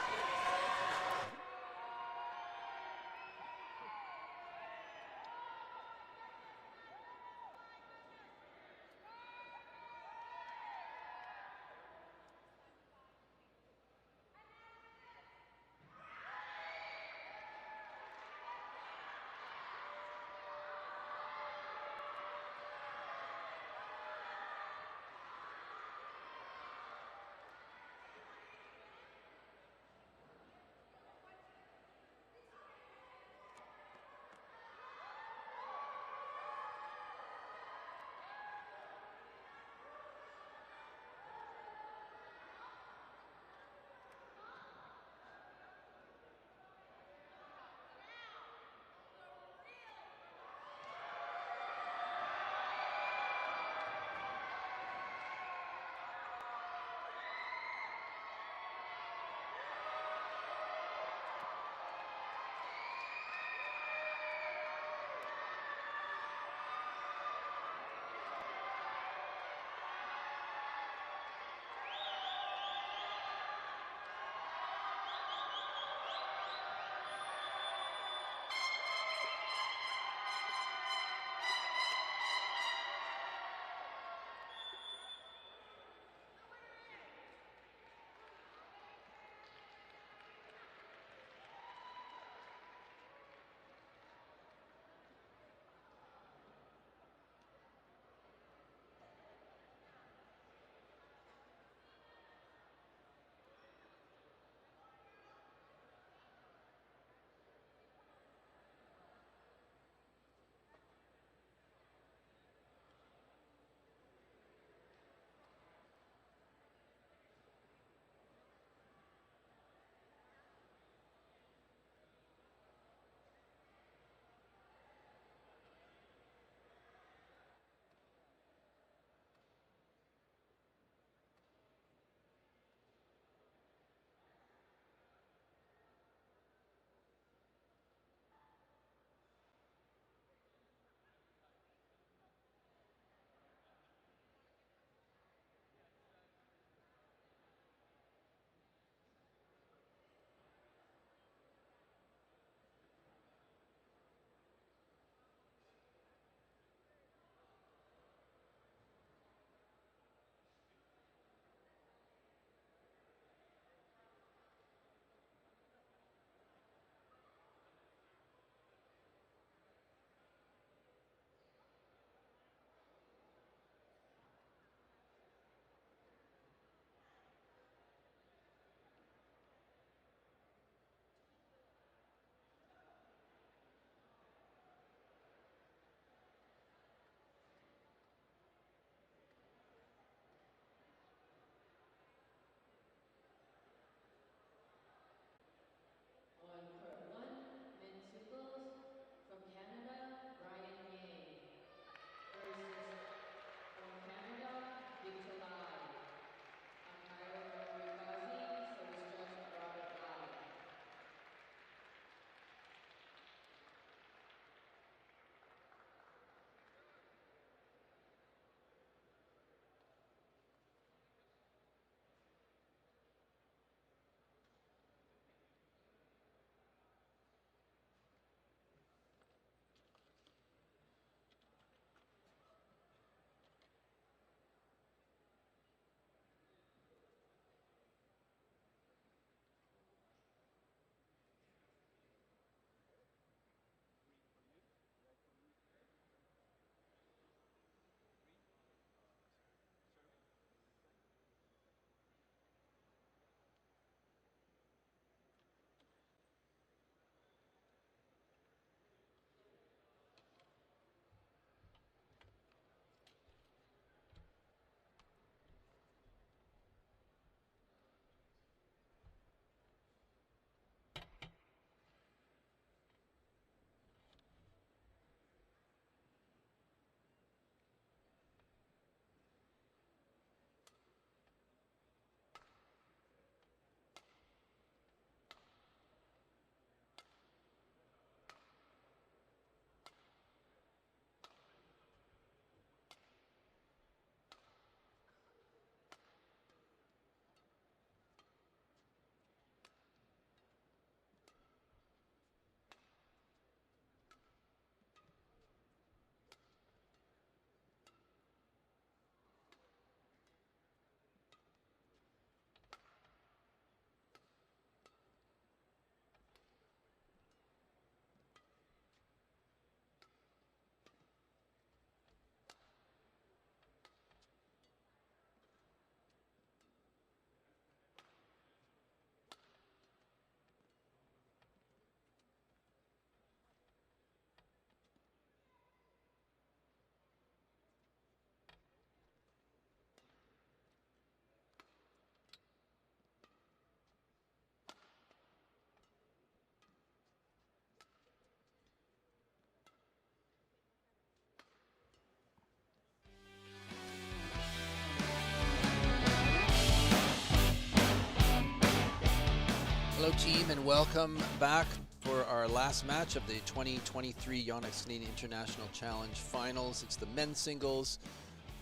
Hello team and welcome back for our last match of the 2023 YONEX Canadian International Challenge Finals. It's the men's singles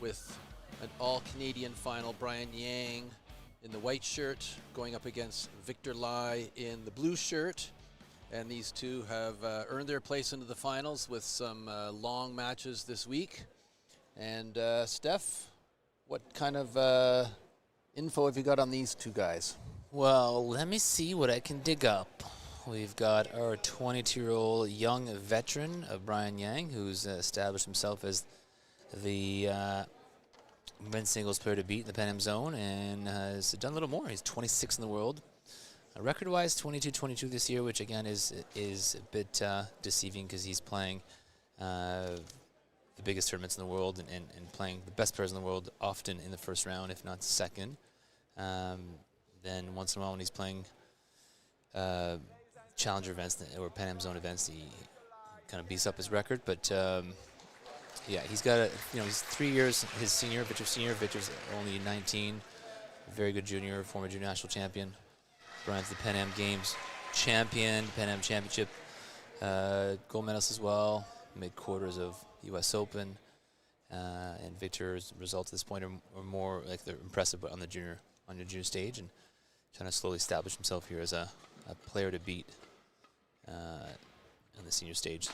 with an all-Canadian final. Brian Yang in the white shirt going up against Victor Lai in the blue shirt. And these two have earned their place into the finals with some long matches this week. And Steph, what kind of info have you got on these two guys? Well, let me see what I can dig up. We've got our 22-year-old young veteran of Brian Yang, who's established himself as the men's singles player to beat in the Pan Am zone and has done a little more. He's 26th in the world. Record-wise, 22-22 this year, which again is a bit deceiving because he's playing the biggest tournaments in the world and playing the best players in the world often in the first round, if not second. Then once in a while when he's playing challenger events or Pan Am zone events, he kind of beats up his record. But yeah, he's got he's 3 years his senior. Victor's senior. Victor's only 19. Very good junior, former junior national champion. Brian's the Pan Am Games champion, Pan Am Championship gold medalist as well. Mid-quarters of U.S. Open. And Victor's results at this point are more like they're impressive, but on the junior stage, and trying to slowly establish himself here as a player to beat on the senior stage.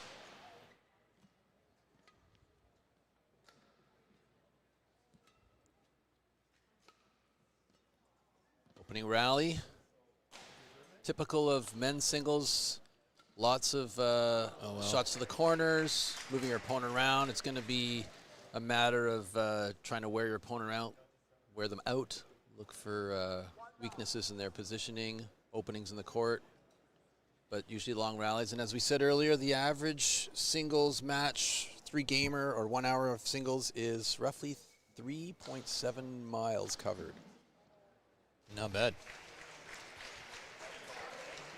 Opening rally. Typical of men's singles. Lots of shots to the corners, moving your opponent around. It's going to be a matter of trying to wear your opponent out, wear them out, look for weaknesses in their positioning, openings in the court, but usually long rallies. And as we said earlier, the average singles match, 3-gamer or 1 hour of singles, is roughly 3.7 miles covered. Not bad.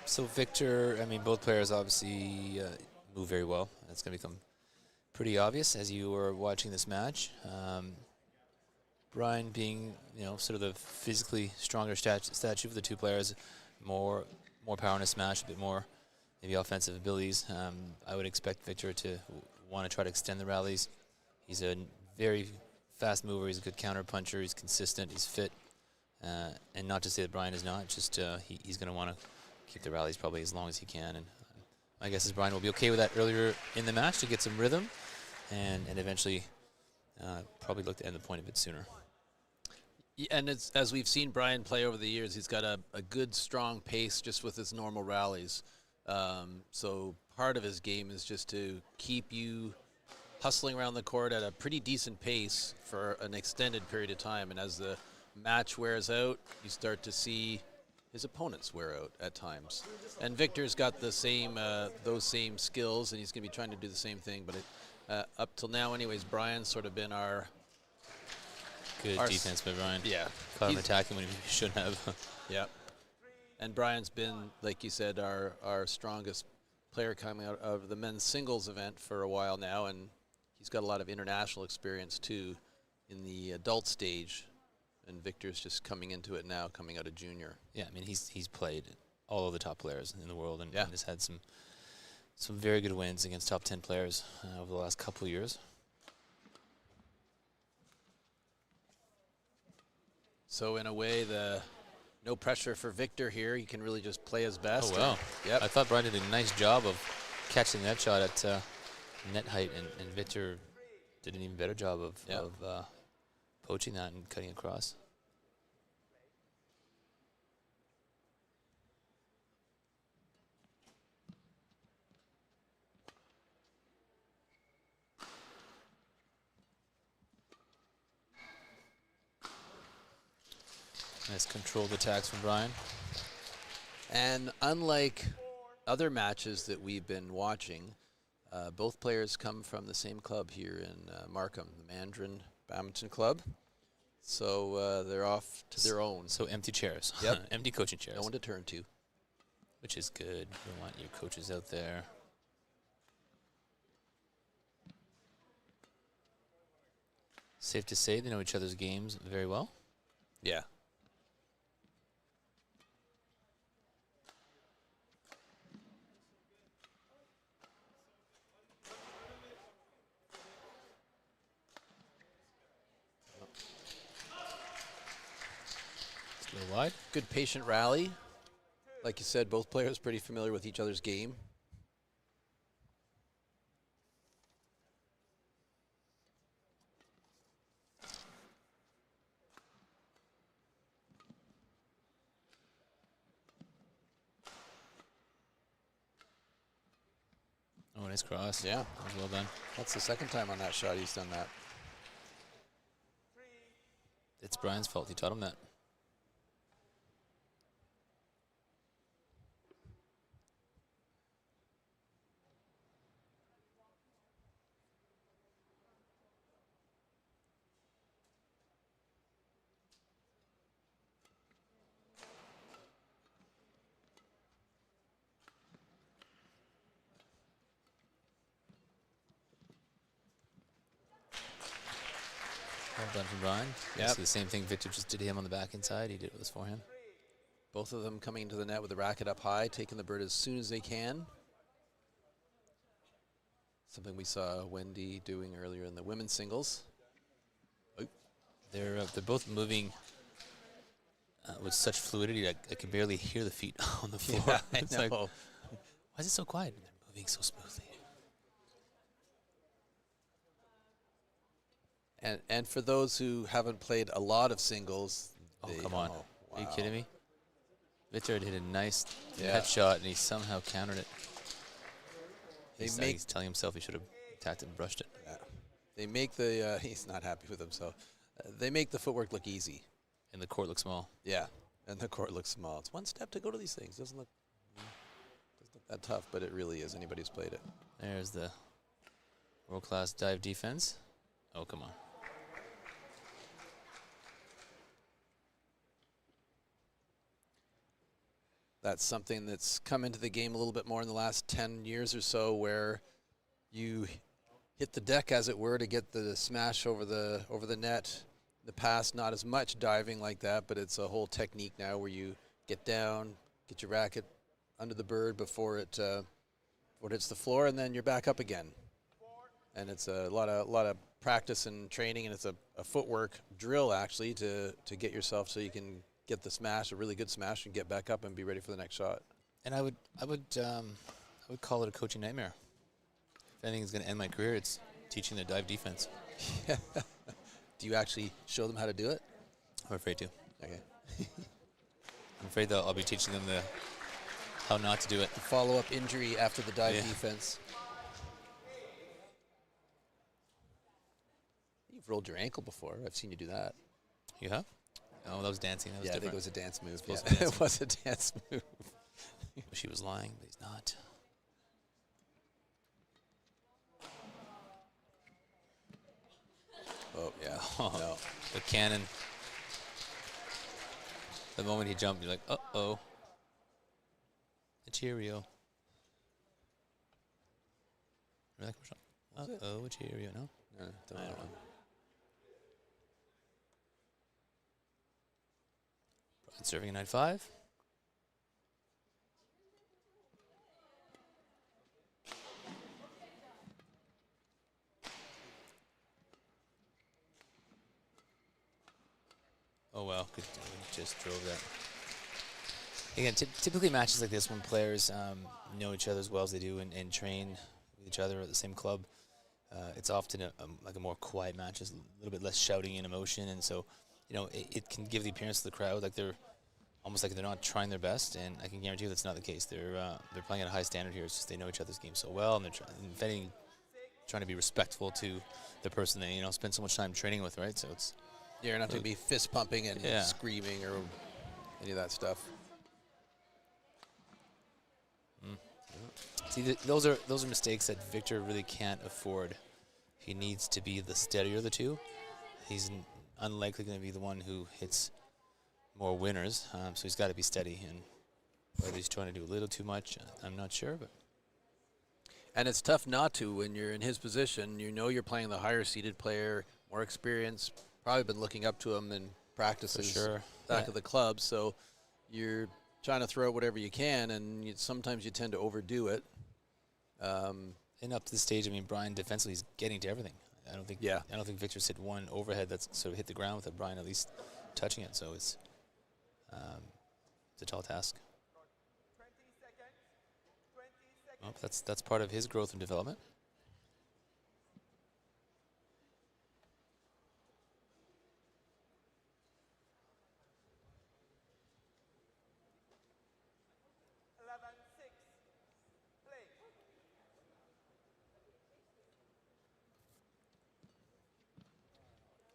So Victor, I mean, both players obviously move very well. That's going to become pretty obvious as you were watching this match. Brian being, sort of the physically stronger statue of the two players, more power in a smash, a bit more maybe offensive abilities. I would expect Victor to want to try to extend the rallies. He's a very fast mover. He's a good counter puncher. He's consistent. He's fit. And not to say that Brian is not, just he's going to want to keep the rallies probably as long as he can. And my guess is Brian will be okay with that earlier in the match to get some rhythm and eventually probably look to end the point a bit sooner. Yeah, and as we've seen Brian play over the years, he's got a good, strong pace just with his normal rallies. So part of his game is just to keep you hustling around the court at a pretty decent pace for an extended period of time. And as the match wears out, you start to see his opponents wear out at times. And Victor's got the same those same skills, and he's going to be trying to do the same thing. But up till now, anyways, Brian's sort of been our defense by Brian. Yeah. Caught him attacking when he shouldn't have. Yeah. And Brian's been, like you said, our strongest player coming out of the men's singles event for a while now, and he's got a lot of international experience too in the adult stage. And Victor's just coming into it now, coming out of junior. Yeah, I mean he's played all of the top players in the world, and, yeah, and has had some very good wins against top 10 players over the last couple of years. So in a way, no pressure for Victor here. He can really just play his best. Oh, wow. Yep. I thought Brian did a nice job of catching that shot at net height, and Victor did an even better job of poaching that and cutting across. Nice controlled attacks from Brian. And unlike other matches that we've been watching, both players come from the same club here in Markham, the Mandarin Badminton Club. So they're off to their own. So empty chairs. Yep. Empty coaching chairs. No one to turn to. Which is good. You want your coaches out there. Safe to say they know each other's games very well. Yeah. wide. Good patient rally. Like you said, both players pretty familiar with each other's game. Oh, nice cross. Yeah. That was well done. That's the second time on that shot he's done that. It's Brian's fault. He taught him that. Well done from Brian. Yep. Yep. The same thing Victor just did to him on the back inside. He did it with his forehand. Both of them coming to the net with the racket up high, taking the bird as soon as they can. Something we saw Wendy doing earlier in the women's singles. They're both moving with such fluidity that I can barely hear the feet on the floor. Yeah, I It's know. like, why is it so quiet? They're moving so smoothly. And for those who haven't played a lot of singles, Oh, come on. Are you wow. kidding me? Victor hit a nice Yeah. head shot, and he somehow countered it. They He's, make- he's telling himself he should have attacked it and brushed it. Yeah. They make the, he's not happy with himself. They make the footwork look easy. And the court looks small. Yeah, and the court looks small. It's one step to go to these things. Doesn't look that tough, but it really is. Anybody who's played it. There's the world-class dive defense. Oh, come on. That's something that's come into the game a little bit more in the last 10 years or so, where you hit the deck, as it were, to get the smash over the net. In the past, not as much diving like that, but it's a whole technique now where you get down, get your racket under the bird before it hits the floor, and then you're back up again. And it's a lot of practice and training, and it's a footwork drill actually to get yourself so you can get the smash, a really good smash, and get back up and be ready for the next shot. And I would call it a coaching nightmare. If anything's going to end my career, it's teaching the dive defense. Do you actually show them how to do it? I'm afraid to. Okay. I'm afraid that I'll be teaching them how not to do it. Follow-up injury after the dive Yeah. defense. You've rolled your ankle before. I've seen you do that. You have? Oh, that was dancing. That was Yeah, I think different. it was a dance move. Supposed Yeah. to be dancing. It was a dance move. Wish he was lying, but he's not. Oh, yeah. Oh, No. the cannon. The moment he jumped, you're like, uh-oh. A Cheerio. Remember that commercial? Uh-oh, a Cheerio, no? No, don't know that one. Brian serving a 9-5. Oh, wow. Good. Just drove that. Again, typically matches like this, when players know each other as well as they do and train with each other at the same club, it's often like a more quiet match, just a little bit less shouting and emotion. And so, it can give the appearance to the crowd like they're almost like they're not trying their best. And I can guarantee you that's not the case. They're playing at a high standard here. It's just they know each other's game so well, and they're trying to be respectful to the person they spend so much time training with, right? So it's You're not going to be fist pumping and Yeah. screaming or any of that stuff. See, those are mistakes that Victor really can't afford. He needs to be the steadier of the two. He's unlikely going to be the one who hits more winners, so he's got to be steady. And whether he's trying to do a little too much, I'm not sure. But And it's tough not to when you're in his position. You know you're playing the higher-seeded player, more experience, probably been looking up to him in practices sure. back Yeah. of the club. So you're trying to throw out whatever you can, and sometimes you tend to overdo it. and up to this stage, I mean, Brian defensively is getting to everything. I don't think Victor's hit one overhead that's sort of hit the ground without Brian at least touching it. So it's It's a tall task. Well, that's part of his growth and development.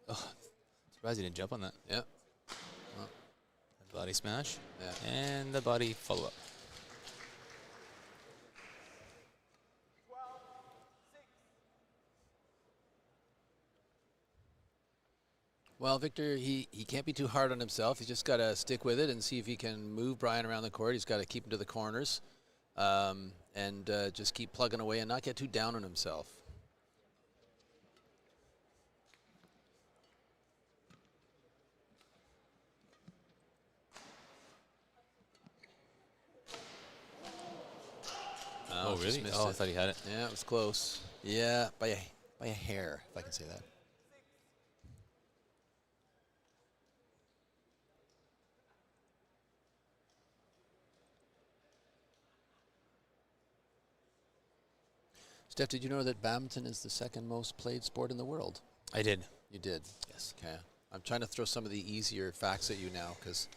Oh, surprised he didn't jump on that. Yeah. Well, body smash. Yeah. And the body follow-up. Well, Victor, he can't be too hard on himself. He's just got to stick with it and see if he can move Brian around the court. He's got to keep him to the corners and just keep plugging away and not get too down on himself. Oh, really? Oh, I thought he had it. Yeah, it was close. Yeah, by a hair, if I can say that. Steph, did you know that badminton is the second most played sport in the world? I did. You did? Yes. Okay. I'm trying to throw some of the easier facts at you now because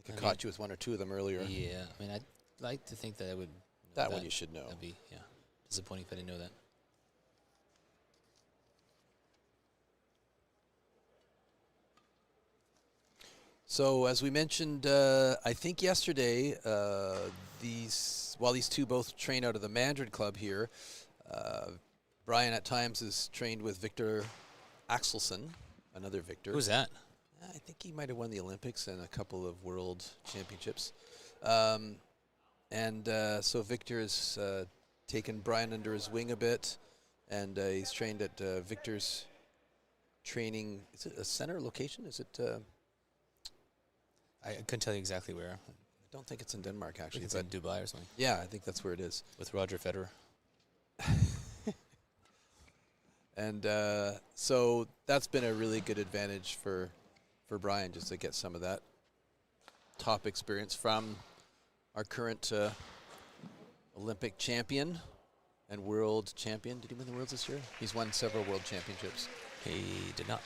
I caught you with one or two of them earlier. Yeah. I mean, I'd like to think that I would know that one you should know. That'd be, yeah, disappointing if I didn't know that. So as we mentioned, I think yesterday, while these two both train out of the Mandarin Club here, Brian at times is trained with Victor Axelsen, another Victor. Who's that? I think he might have won the Olympics and a couple of world championships. So Victor has taken Brian under his wing a bit, and he's trained at Victor's training. Is it a center location? Is it? I couldn't tell you exactly where. I don't think it's in Denmark, actually. It's in Dubai or something. Yeah, I think that's where it is. With Roger Federer. And so that's been a really good advantage for Brian, just to get some of that top experience from our current Olympic champion and world champion. Did he win the Worlds this year? He's won several world championships. He did not.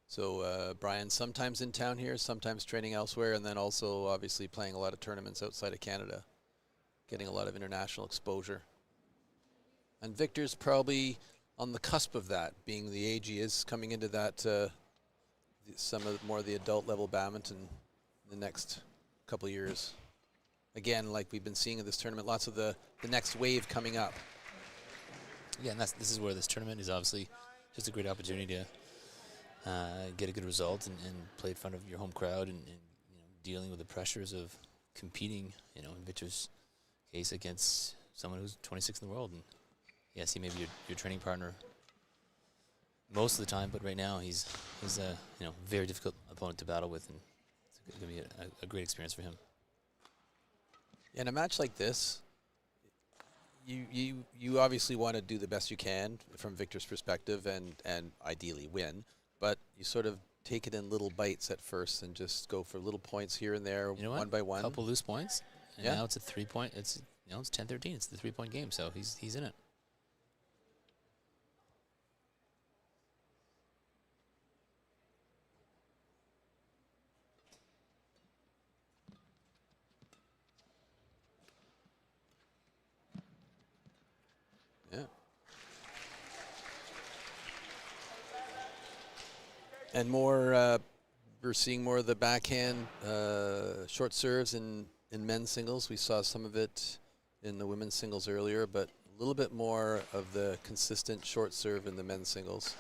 So Brian sometimes in town here, sometimes training elsewhere, and then also obviously playing a lot of tournaments outside of Canada, getting a lot of international exposure. And Victor's probably on the cusp of that, being the age he is, coming into that some of more of the adult level badminton in the next couple of years. Again, like we've been seeing in this tournament, lots of the next wave coming up. Yeah, and this is where this tournament is obviously just a great opportunity to get a good result and play in front of your home crowd and dealing with the pressures of competing, in Victor's case against someone who's 26th in the world. And yes, he may be your training partner most of the time, but right now he's a very difficult opponent to battle with, and it's going to be a great experience for him. In a match like this, you obviously want to do the best you can from Victor's perspective and ideally win, but you sort of take it in little bites at first and just go for little points here and there, one by one. A couple loose points, and yeah. Now it's a 3-point. It's 10-13. It's the 3-point game, so he's in it. Yeah. And more, we're seeing more of the backhand short serves in men's singles. We saw some of it in the women's singles earlier, but a little bit more of the consistent short serve in the men's singles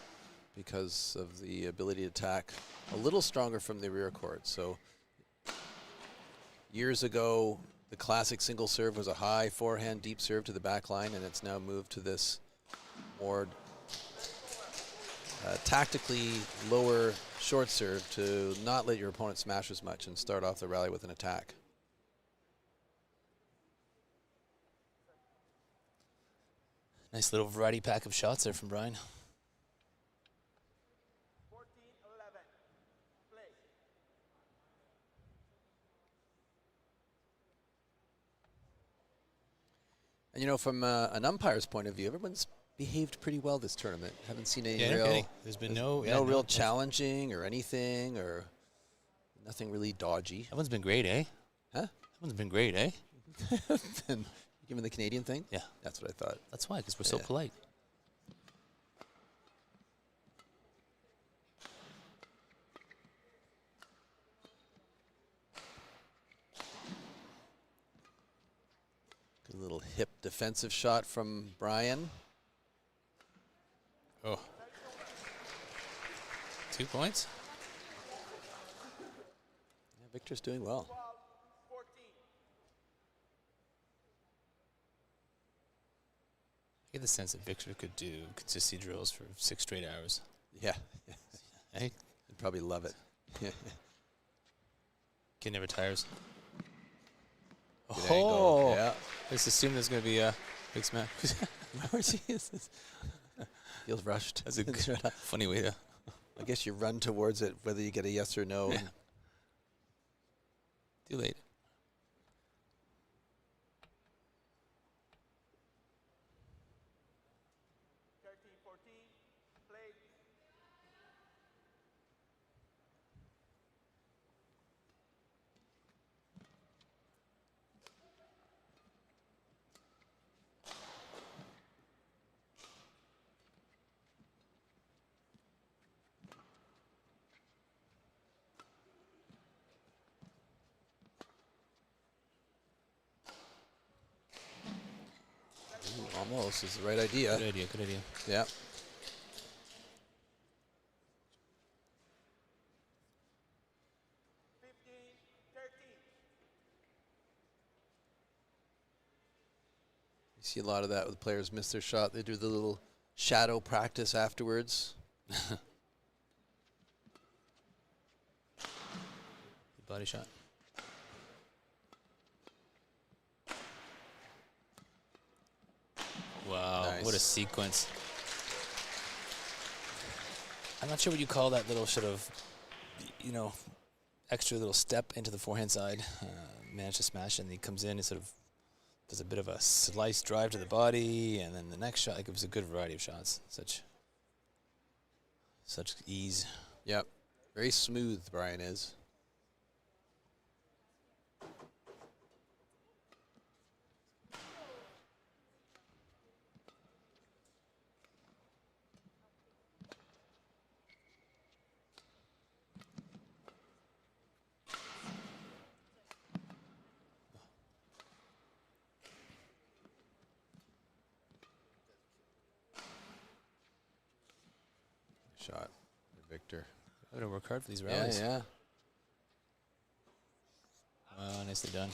because of the ability to attack a little stronger from the rear court. So years ago, the classic single serve was a high forehand deep serve to the back line, and it's now moved to this more tactically lower short serve to not let your opponent smash as much and start off the rally with an attack. Nice little variety pack of shots there from Brian. You know, from an umpire's point of view, everyone's behaved pretty well this tournament. Haven't seen any Yeah, real. there's been no real challenging or anything, or nothing really dodgy. That one's been great, eh? Huh? That one's been great, eh? And given the Canadian thing? Yeah. That's what I thought. That's why, because we're so Yeah. polite. Good little hip defensive shot from Brian. Oh. 2 points? Yeah, Victor's doing well. I get the sense that Victor could do consistency drills for 6 straight hours. Yeah. Hey, You'd probably love it. kid never tires. Good angle. Yeah. Let's assume there's going to be a big smash. Feels rushed. That's a good, funny way to. I guess you run towards it, whether you get a yes or no. Yeah. Too late. Almost is the right idea. Good idea, good idea. Yeah. You see a lot of that with players miss their shot. They do the little shadow practice afterwards. Good body shot. Wow, Nice. what a sequence. I'm not sure what you call that little sort of, you know, extra little step into the forehand side. Managed to smash it, and he comes in and sort of does a bit of a slice drive to the body, and then the next shot, like it was a good variety of shots. Such ease. Yep. Very smooth, Brian is. Shot for Victor. I'm going to work hard for these Yeah, rallies. yeah. Wow, nicely done.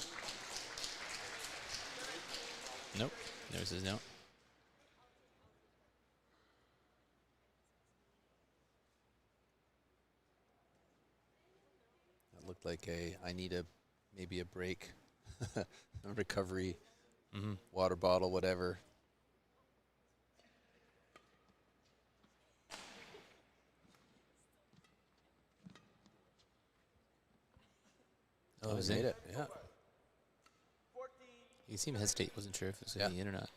Nope, never says no. That looked like I need maybe a break, a recovery, water bottle, whatever. Oh, he was made it? it. Yeah. You seem to hesitate. Wasn't sure if it was going to be in or not.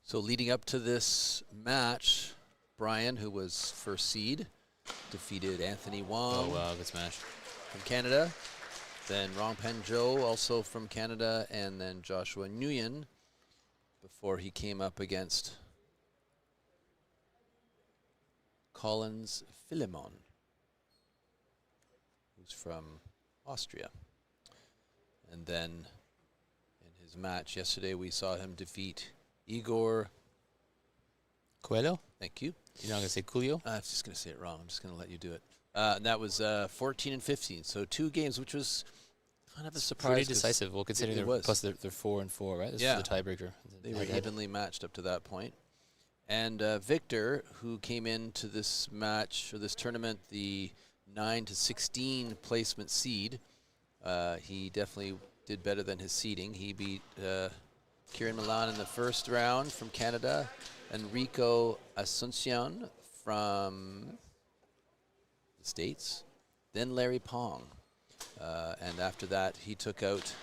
So leading up to this match, Brian, who was first seed, defeated Anthony Wong Oh, wow, good smash. from Canada. Then Rongpen Zhou, also from Canada, and then Joshua Nguyen before he came up against Collins Philemon, who's from Austria. And then in his match yesterday, we saw him defeat Igor. Coelho? Thank you. You're not going to say Coolio? I was just going to say it wrong. I'm just going to let you do it. And that was 14 and 15. So 2 games, which was kind of a surprise. Pretty decisive. Well, considering it they're, was. plus they're 4 and 4, right? This Yeah. is the tiebreaker. They were Head-to-head. evenly matched up to that point. And Victor, who came into this match, or this tournament, the 9 to 16 placement seed, he definitely did better than his seeding. He beat Kieran Milan in the first round from Canada, Enrico Asuncion from the States, then Larry Pong And after that, he took out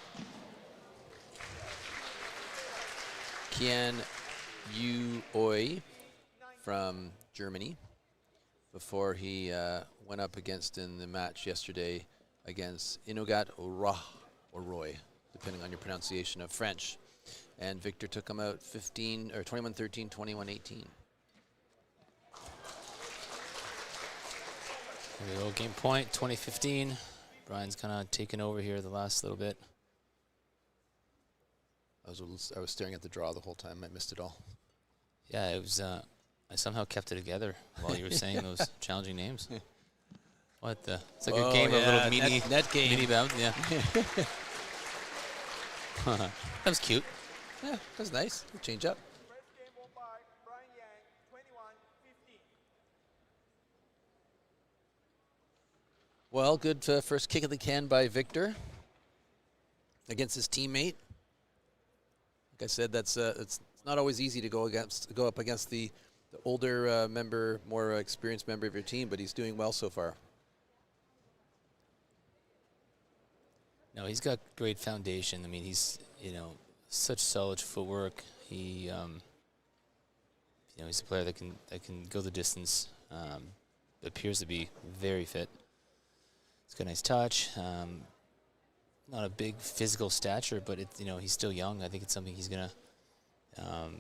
Qian Yu-oi from Germany before he went up against in the match yesterday against Inogat Roy, or Roy, depending on your pronunciation of French. And Victor took him out 21-13, 21-18. Here we go, game point, 2015. Brian's kind of taken over here the last little bit. I was staring at the draw the whole time. I missed it all. Yeah, it was. I somehow kept it together while you were saying those challenging names. What the? It's like a game of little mini net game. mini bound. Yeah. That was cute. Yeah, that was nice. We'll change up. First game won by Brian Yang, 21-15. Well, good first kick of the can by Victor against his teammate. Like I said, it's not always easy to go up against the older member, more experienced member of your team, but he's doing well so far. No, he's got great foundation. I mean, he's such solid footwork. He he's a player that can go the distance. Appears to be very fit. He's got a nice touch. Not a big physical stature, but he's still young. I think it's something he's gonna.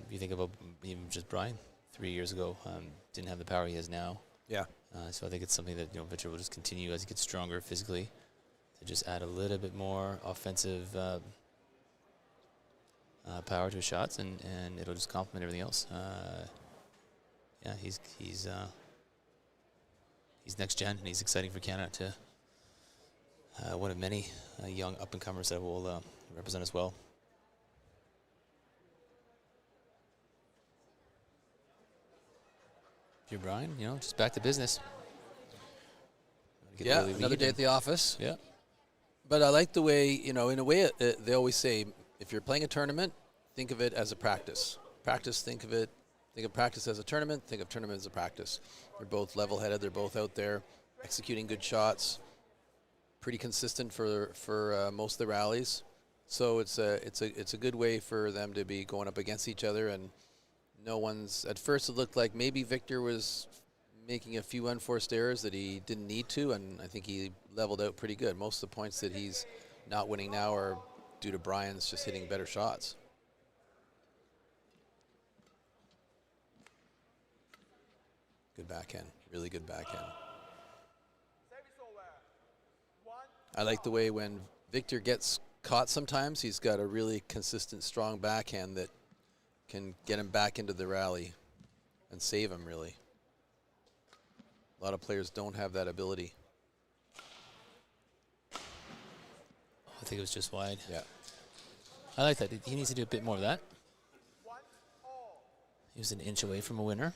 You think about even just Brian 3 years ago, didn't have the power he has now. Yeah. So I think it's something that Victor will just continue as he gets stronger physically to just add a little bit more offensive power to his shots, and it'll just complement everything else. Yeah, he's next gen, and he's exciting for Canada to. One of many young up-and-comers that will represent us well. If you're Brian, just back to business. Yeah, another day at the office. Yeah. But I like the way, in a way, they always say, if you're playing a tournament, think of it as a practice. Think of practice as a tournament, think of tournament as a practice. They're both level-headed, they're both out there executing good shots. Pretty consistent for most of the rallies, so it's a good way for them to be going up against each other. And no one's at first it looked like maybe Victor was making a few unforced errors that he didn't need to, and I think he leveled out pretty good. Most of the points that he's not winning now are due to Brian's just hitting better shots. Good backhand, really good backhand. I like the way when Victor gets caught sometimes, he's got a really consistent, strong backhand that can get him back into the rally and save him, really. A lot of players don't have that ability. I think it was just wide. Yeah. I like that. He needs to do a bit more of that. He was an inch away from a winner.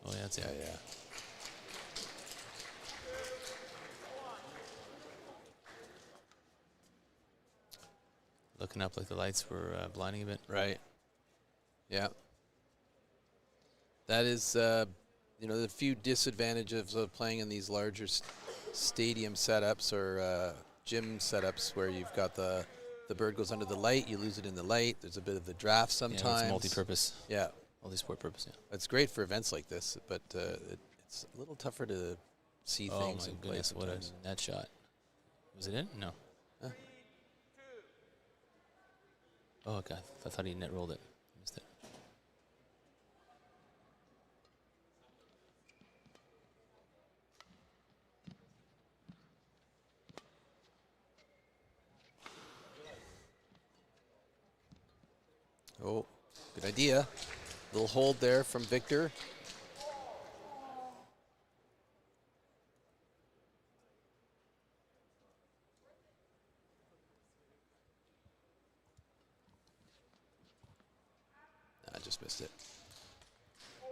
Oh, yeah, that's it. Yeah. Looking up like the lights were blinding a bit. Right. Yeah. That is, the few disadvantages of playing in these larger stadium setups or gym setups where you've got the bird goes under the light, you lose it in the light. There's a bit of the draft sometimes. Yeah, it's multi-purpose. Yeah. Multi-sport purpose, yeah. It's great for events like this, but it's a little tougher to see things in play What sometimes. a net shot. Was it in? No. Huh? Oh, okay. I thought he net rolled it. Missed it. Oh, good idea. Little hold there from Victor. just missed it. 4-3.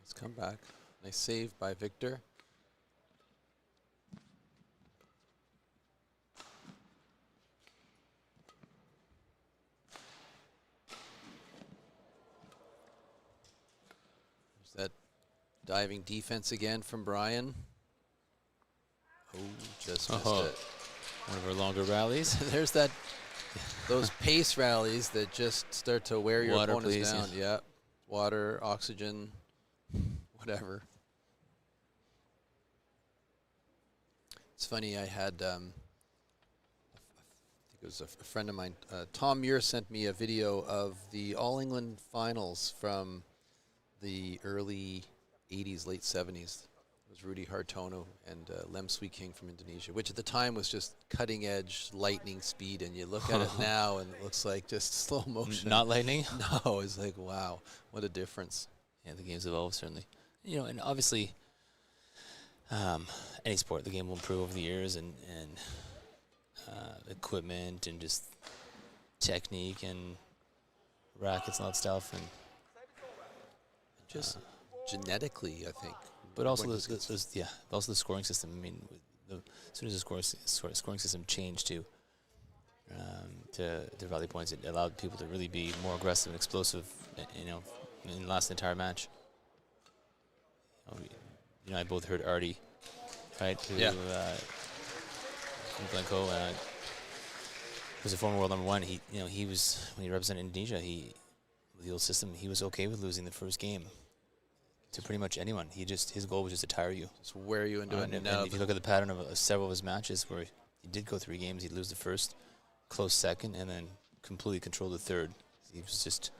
Let's come back. Nice save by Victor. There's that diving defense again from Brian. Oh, just missed it. One of our longer rallies. There's that, those pace rallies that just start to wear your Water, opponents please, down. Yeah, water, oxygen, whatever. It's funny, I had, I think it was a friend of mine, Tom Muir sent me a video of the All England finals from the early 80s, late 70s. It was Rudy Hartono and Lem Sweet King from Indonesia, which at the time was just cutting edge, lightning speed. And you look at it now and it looks like just slow motion. Not lightning? No, it's like, wow, what a difference. Yeah, the game's evolved, certainly. You know, and obviously, any sport, the game will improve over the years, and equipment and just technique and rackets and all that stuff, and Just genetically, I think. but also When also the scoring system. I mean, as soon as the scoring system changed to rally points, it allowed people to really be more aggressive and explosive. You know, in the entire match. You know, I both heard Artie, right? Who, Yeah. From Glencoe, who's a former world #1. He, you know, he was when he represented Indonesia. The old system, he was okay with losing the first game to pretty much anyone. His goal was just to tire you. Just wear you into it. And if you look at the pattern of several of his matches, where he did go 3 games, he'd lose the first, close second, and then completely control the third. He was just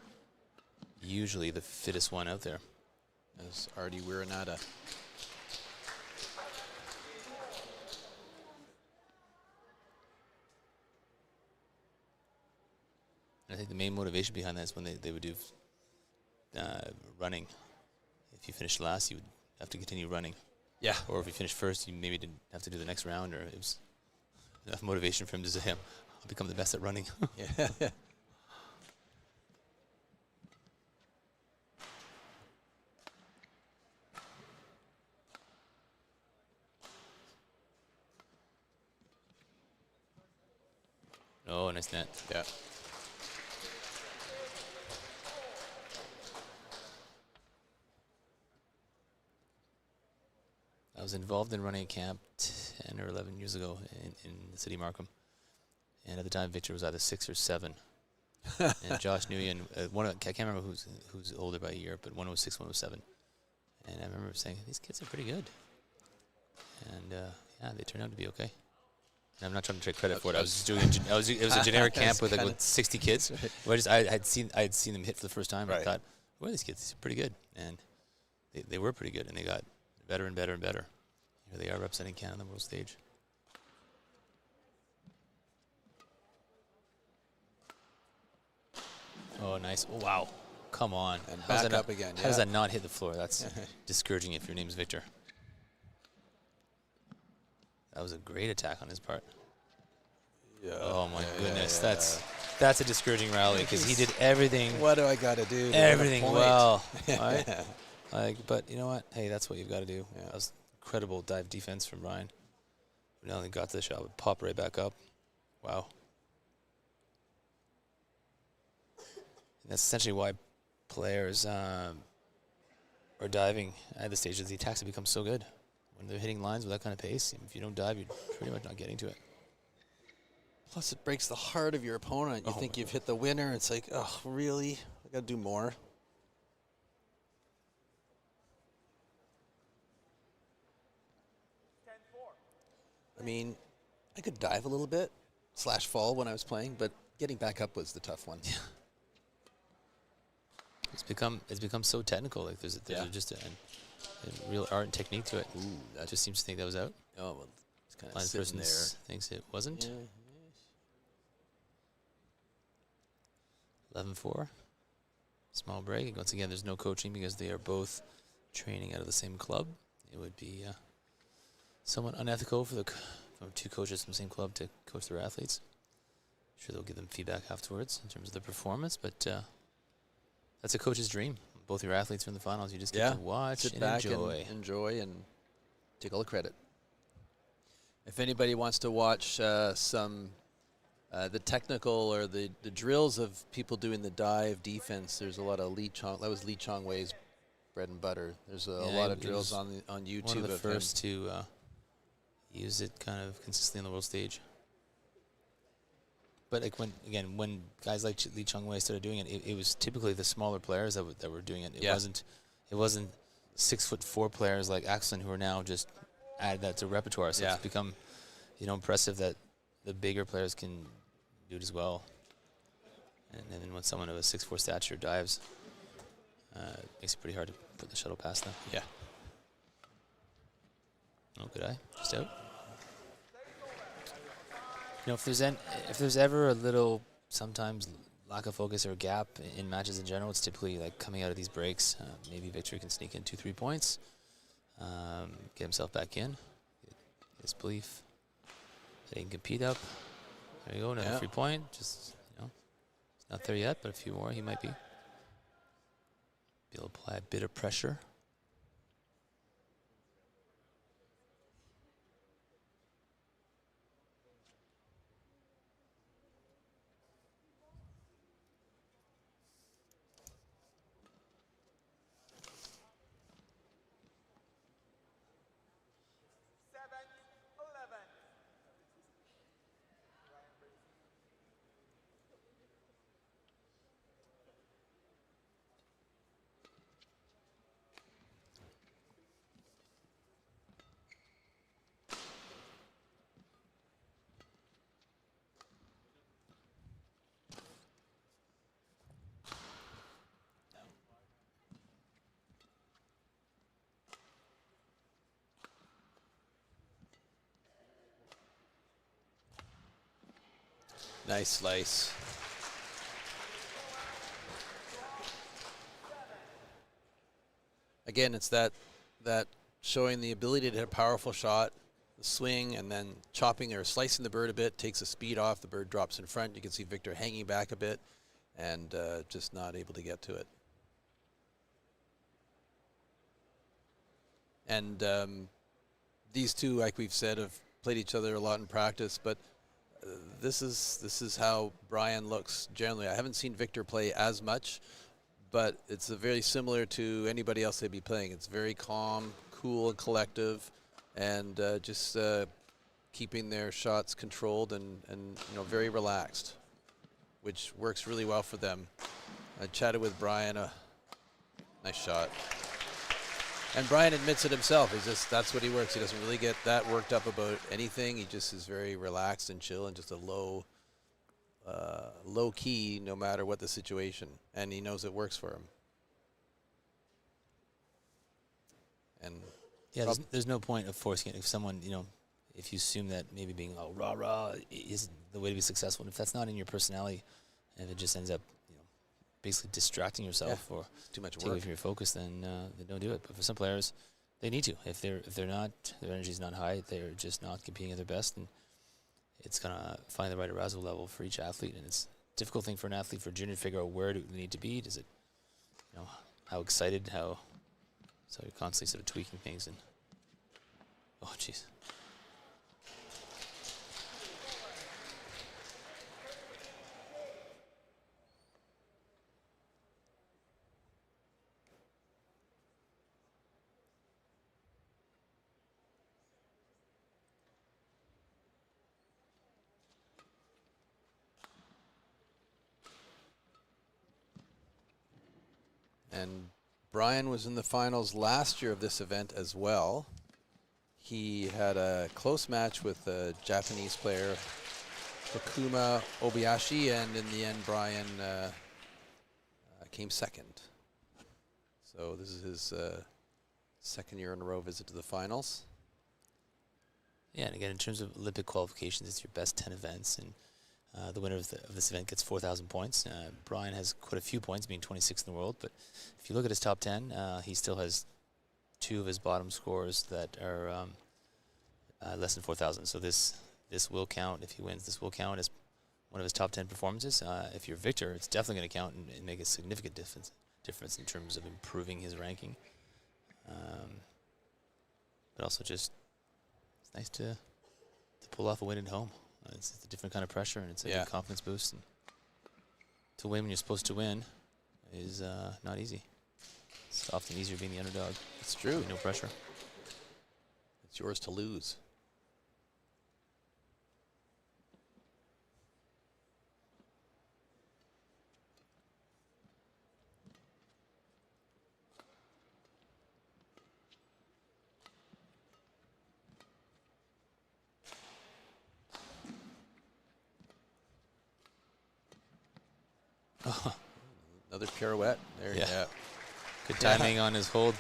usually the fittest one out there. As Artie Wiranada. I think the main motivation behind that is when they would do running. If you finished last, you would have to continue running. Yeah. Or if you finished first, you maybe didn't have to do the next round, or it was enough motivation for him to say, I'll become the best at running. Yeah. Oh, nice net. Yeah. I was involved in running a camp 10 or 11 years ago in the city of Markham. And at the time, Victor was either 6 or 7. And Josh Nguyen, I can't remember who's older by a year, but one was 6, one was 7. And I remember saying, these kids are pretty good. And yeah, they turned out to be okay. And I'm not trying to take credit for it. I was just doing it was a generic camp with like 60 kids. Where I had seen them hit for the first time. Right. I thought, where are these kids? These are pretty good. And they were pretty good, and they got better and better and better. Here they are representing Canada on the world stage. Oh, nice. Oh, wow. Come on. And How's back that up again. How does Yeah. that not hit the floor? That's discouraging if your name's Victor. That was a great attack on his part. Yeah. Oh, my Yeah, goodness. yeah, That's a discouraging rally because he did everything. What do I got to do? to Everything win a point? well. Right? But you know what? Hey, that's what you've got to do. Yeah. That was incredible dive defense from Ryan. We not only got to the shot, but pop right back up. Wow. And that's essentially why players are diving at the stage of the attacks have become so good. When they're hitting lines with that kind of pace, if you don't dive, you're pretty much not getting to it. Plus, it breaks the heart of your opponent. You think you've hit the winner. It's like, oh, really? I got to do more. I mean, I could dive a little bit, / fall when I was playing, but getting back up was the tough one. It's become so technical. Like there's just a real art and technique to it. Ooh, That just seems to think that was out. Oh, well, kind of Blind sitting person there. thinks it wasn't. 11-4. Small break. And once again, there's no coaching because they are both training out of the same club. It would be somewhat unethical for from two coaches from the same club to coach their athletes. I'm sure they'll give them feedback afterwards in terms of the performance, but that's a coach's dream. Both your athletes are in the finals. You just get to watch sit and back enjoy. and enjoy and take all the credit. If anybody wants to watch some the technical or the drills of people doing the dive defense, there's a lot of Lee Chong. That was Lee Chong Wei's bread and butter. There's a lot of drills on YouTube. One of the first to use it kind of consistently on the world stage. But like when guys like Lee Chong Wei started doing it, it was typically the smaller players that were doing it. It wasn't 6'4" players like Axel who are now just add that to repertoire. So it's become impressive that the bigger players can do it as well. And then when someone of a 6'4" stature dives, it makes it pretty hard to put the shuttle past them. Yeah. Oh, good eye. Just out. If there's ever a little sometimes lack of focus or gap in matches in general, it's typically like coming out of these breaks. Maybe Victor can sneak in 2-3 points, get himself back in, get his belief that he can compete up. There you go, another 3 point. Just he's not there yet, but a few more he might be. Be able to apply a bit of pressure. Nice slice. Again, it's that showing the ability to hit a powerful shot, the swing, and then chopping or slicing the bird a bit, takes the speed off, the bird drops in front. You can see Victor hanging back a bit and just not able to get to it. And these two, like we've said, have played each other a lot in practice, but this is how Brian looks generally. I haven't seen Victor play as much, but it's very similar to anybody else they'd be playing. It's very calm, cool, and collective, and just keeping their shots controlled and very relaxed, which works really well for them. I chatted with Brian. Nice shot. And Brian admits it himself. That's what he works. He doesn't really get that worked up about anything. He just is very relaxed and chill and just a low key no matter what the situation. And he knows it works for him. And yeah, there's no point of forcing it. If someone, if you assume that maybe being rah-rah is the way to be successful, and if that's not in your personality, and it just ends up basically distracting yourself or too much taking away work from your focus, then don't do it. But for some players, they need to. If they're not, their energy's not high, they're just not competing at their best, and it's gonna find the right arousal level for each athlete. And it's a difficult thing for an athlete, for a junior, to figure out where do they need to be. Does it, how excited, so you're constantly sort of tweaking things. And oh, jeez. And Brian was in the finals last year of this event as well. He had a close match with a Japanese player, Takuma Obayashi, and in the end, Brian came second. So this is his second year in a row visit to the finals. Yeah, and again, in terms of Olympic qualifications, it's your best 10 events, and the winner of this event gets 4,000 points. Brian has quite a few points, being 26th in the world, but if you look at his top 10, he still has 2 of his bottom scores that are less than 4,000. So this will count. If he wins, this will count as one of his top 10 performances. If you're Victor, it's definitely going to count and make a significant difference in terms of improving his ranking. But also just, it's nice to pull off a win at home. It's a different kind of pressure, and it's a good confidence boost. And to win when you're supposed to win is not easy. It's often easier being the underdog. It's true. No pressure. It's yours to lose. Another pirouette. There, yeah. Good timing on his hold.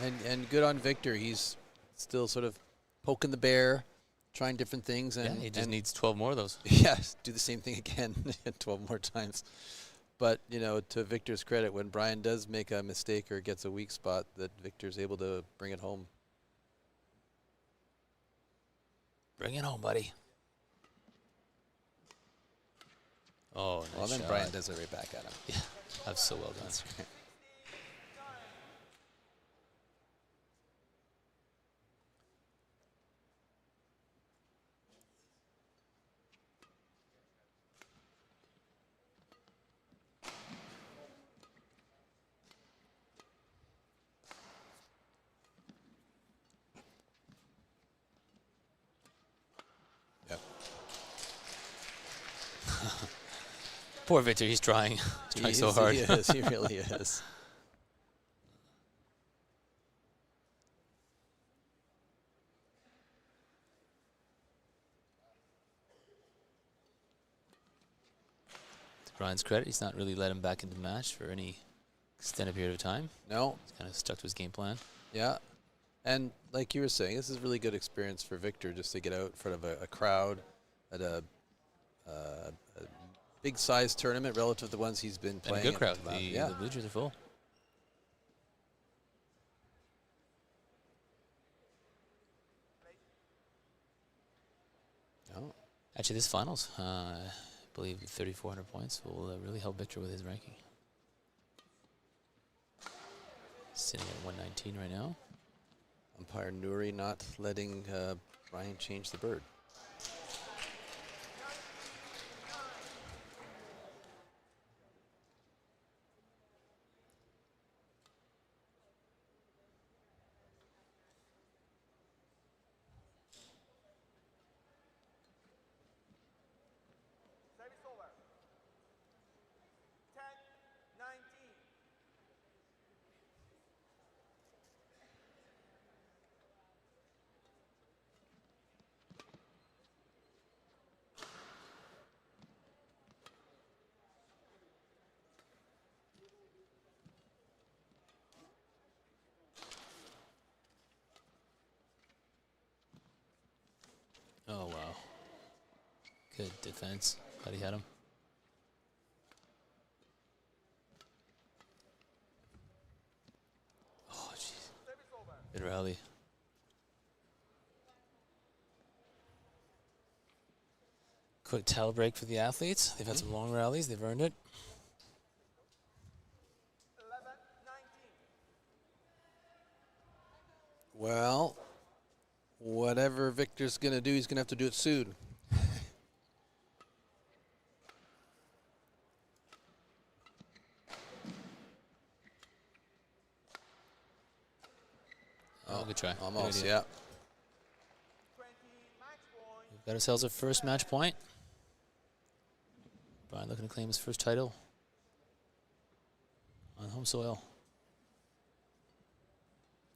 And good on Victor. He's still sort of poking the bear, trying different things. And he just needs 12 more of those. Yes, do the same thing again 12 more times. But, you know, to Victor's credit, when Brian does make a mistake or gets a weak spot, that Victor's able to bring it home. Bring it home, buddy. Oh, nice well, then shot. Brian does it right back at him. Yeah, that's so well done. That's right. Yep. Poor Victor, he's trying. He's trying so hard. He is. He really is. To Brian's credit, he's not really let him back into the match for any extended period of time. No. He's kind of stuck to his game plan. Yeah. And like you were saying, this is really good experience for Victor just to get out in front of a crowd at a big size tournament relative to the ones he's been playing. And a good crowd. The bleachers are full. Oh. Actually, this finals, I believe 3,400 points will really help Victor with his ranking. Sitting at 119 right now. Umpire Nouri not letting Brian change the bird. Service over. 10-19. Oh, wow. Good defense. Glad he had him. Oh, jeez. Service over. Good rally. Quick towel break for the athletes. They've had some long rallies. They've earned it. 11-19. Well, whatever Victor's going to do, he's going to have to do it soon. Oh, good try. Almost, Good yeah. idea. 20 match point. We've got ourselves our first match point. Brian looking to claim his first title on home soil.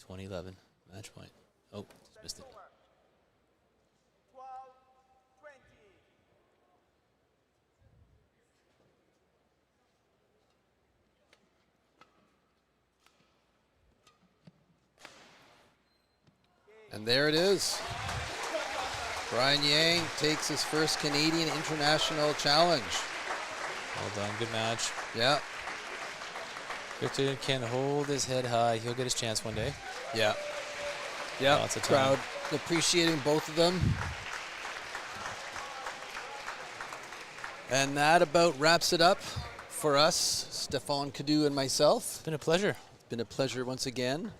2011 match point. Oh, just missed it. 12-20. And there it is. Brian Yang takes his first Canadian International Challenge. Well done. Good match. Yeah. Victor can hold his head high. He'll get his chance one day. Yeah. Yeah. Lots of Crowd time. appreciating both of them. And that about wraps it up for us, Stefan Cadu and myself. It's been a pleasure. It's been a pleasure once again.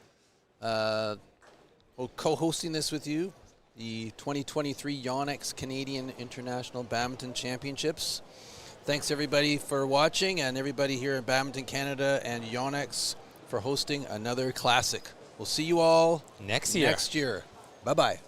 Co-hosting this with you, the 2023 YONEX Canadian International Badminton Championships. Thanks everybody for watching, and everybody here at Badminton Canada and YONEX for hosting another classic. We'll see you all next year. Bye-bye.